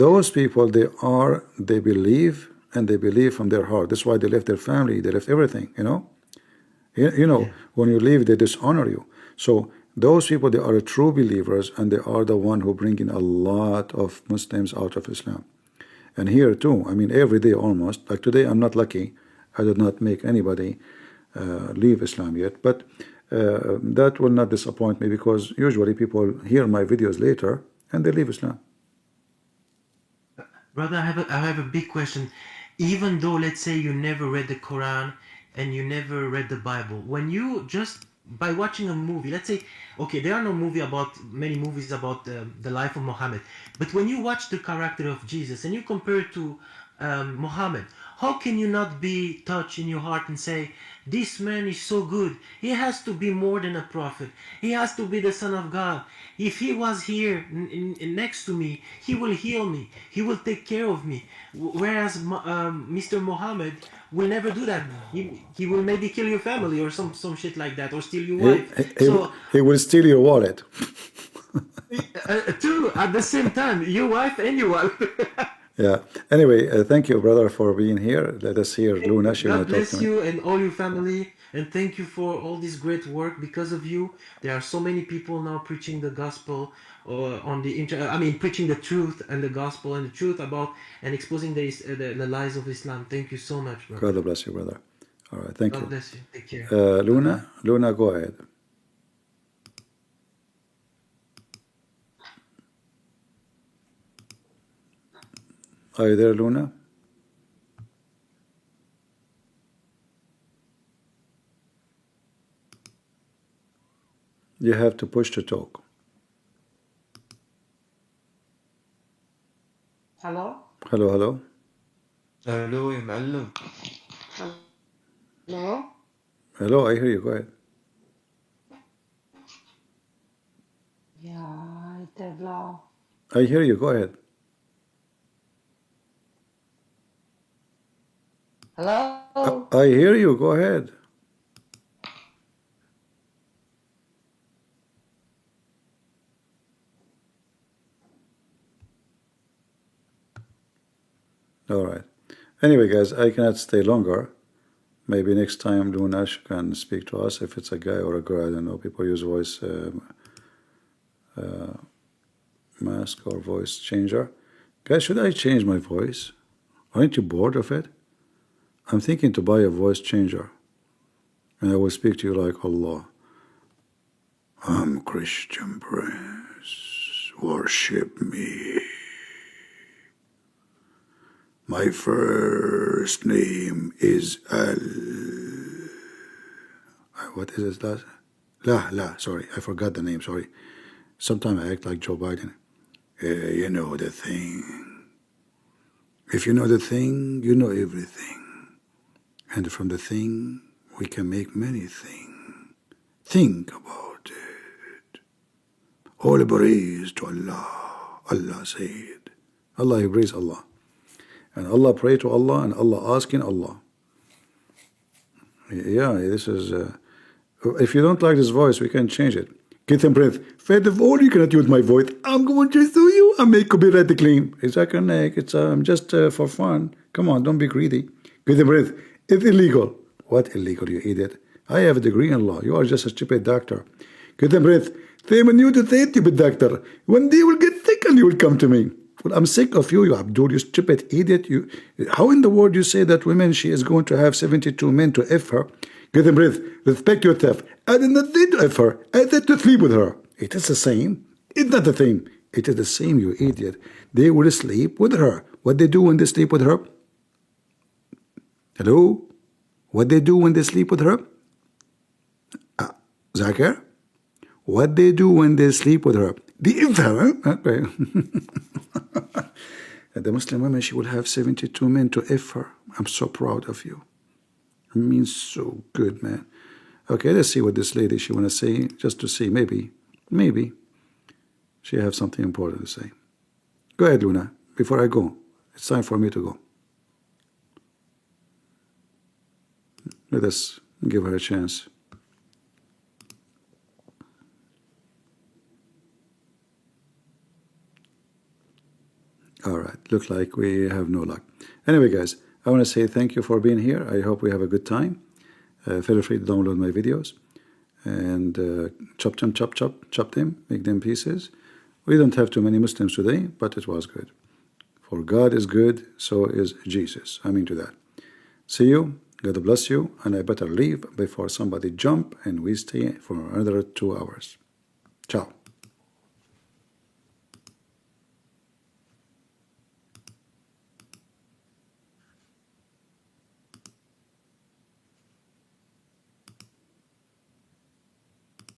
those people, they believe, and they believe from their heart. That's why they left their family. They left everything. When you leave, they dishonor you. So those people, they are true believers, and they are the one who bring in a lot of Muslims out of Islam. And here too, every day almost. Like today, I'm not lucky. I did not make anybody leave Islam yet. But that will not disappoint me, because usually people hear my videos later and they leave Islam. Brother, I have a big question. Even though, let's say, you never read the Quran and you never read the Bible, when you just by watching a movie, let's say, okay, there are many movies about the life of Muhammad, but when you watch the character of Jesus and you compare it to Muhammad, how can you not be touched in your heart and say, this man is so good, he has to be more than a prophet, he has to be the son of God. If he was here next to me, he will heal me, he will take care of me, whereas Mr. Muhammad will never do that. He will maybe kill your family or some shit like that, or steal your wife. He will steal your wallet. Two at the same time, your wife and your wife. Yeah. Anyway, thank you, brother, for being here. Let us hear Luna. God bless you and all your family, and thank you for all this great work. Because of you, there are so many people now preaching the gospel on the preaching the truth and the gospel and the truth about and exposing the lies of Islam. Thank you so much, brother. God bless you, brother. All right, thank you. God bless you. Take care. Luna, go ahead. Are you there, Luna? You have to push to talk. Hello? Hello, hello. Hello, يا معلم. Hello? Hello, I hear you. Go ahead. Yeah, Devla. I hear you. Go ahead. Hello? I hear you. Go ahead. All right. Anyway, guys, I cannot stay longer. Maybe next time Lunash can speak to us. If it's a guy or a girl, I don't know. People use voice mask or voice changer. Guys, should I change my voice? Aren't you bored of it? I'm thinking to buy a voice changer. And I will speak to you like Allah. I'm Christian Prince. Worship me. My first name is what is it last? La, sorry. I forgot the name, sorry. Sometimes I act like Joe Biden. You know the thing. If you know the thing, you know everything. And from the thing, we can make many things. Think about it. All praise to Allah. Allah said. Allah, He praise Allah. And Allah pray to Allah, and Allah asking Allah. Yeah, this is... if you don't like this voice, we can change it. Get some breath. First of all, you cannot use my voice. I'm going to sue you and make copyright claim. It's like a neck. It's just for fun. Come on, don't be greedy. Get some breath. It's illegal. What illegal, you idiot? I have a degree in law. You are just a stupid doctor. Get some breath. Same you to say, stupid doctor. One day you will get sick and you will come to me. Well, I'm sick of you, Abdul, you stupid idiot. You, how in the world you say that women, she is going to have 72 men to F her? Get a breath. Respect yourself. I did not say to F her. I said to sleep with her. It is the same. It's not the same. It is the same, you idiot. They will sleep with her. What they do when they sleep with her? Hello? What they do when they sleep with her? Zakir? What they do when they sleep with her? The F her. Okay. The Muslim woman, she will have 72 men to F her. I'm so proud of you. It means so good, man. Okay, let's see what this lady, she want to say, just to see, maybe she have something important to say. Go ahead, Luna, before I go. It's time for me to go. Let us give her a chance. All right, looks like we have no luck. Anyway, guys, I want to say thank you for being here. I hope we have a good time. Feel free to download my videos and chop them, make them pieces. We don't have too many Muslims today, but it was good. For God is good, so is Jesus. I'm into that. See you. God bless you. And I better leave before somebody jump and we stay for another 2 hours. Ciao.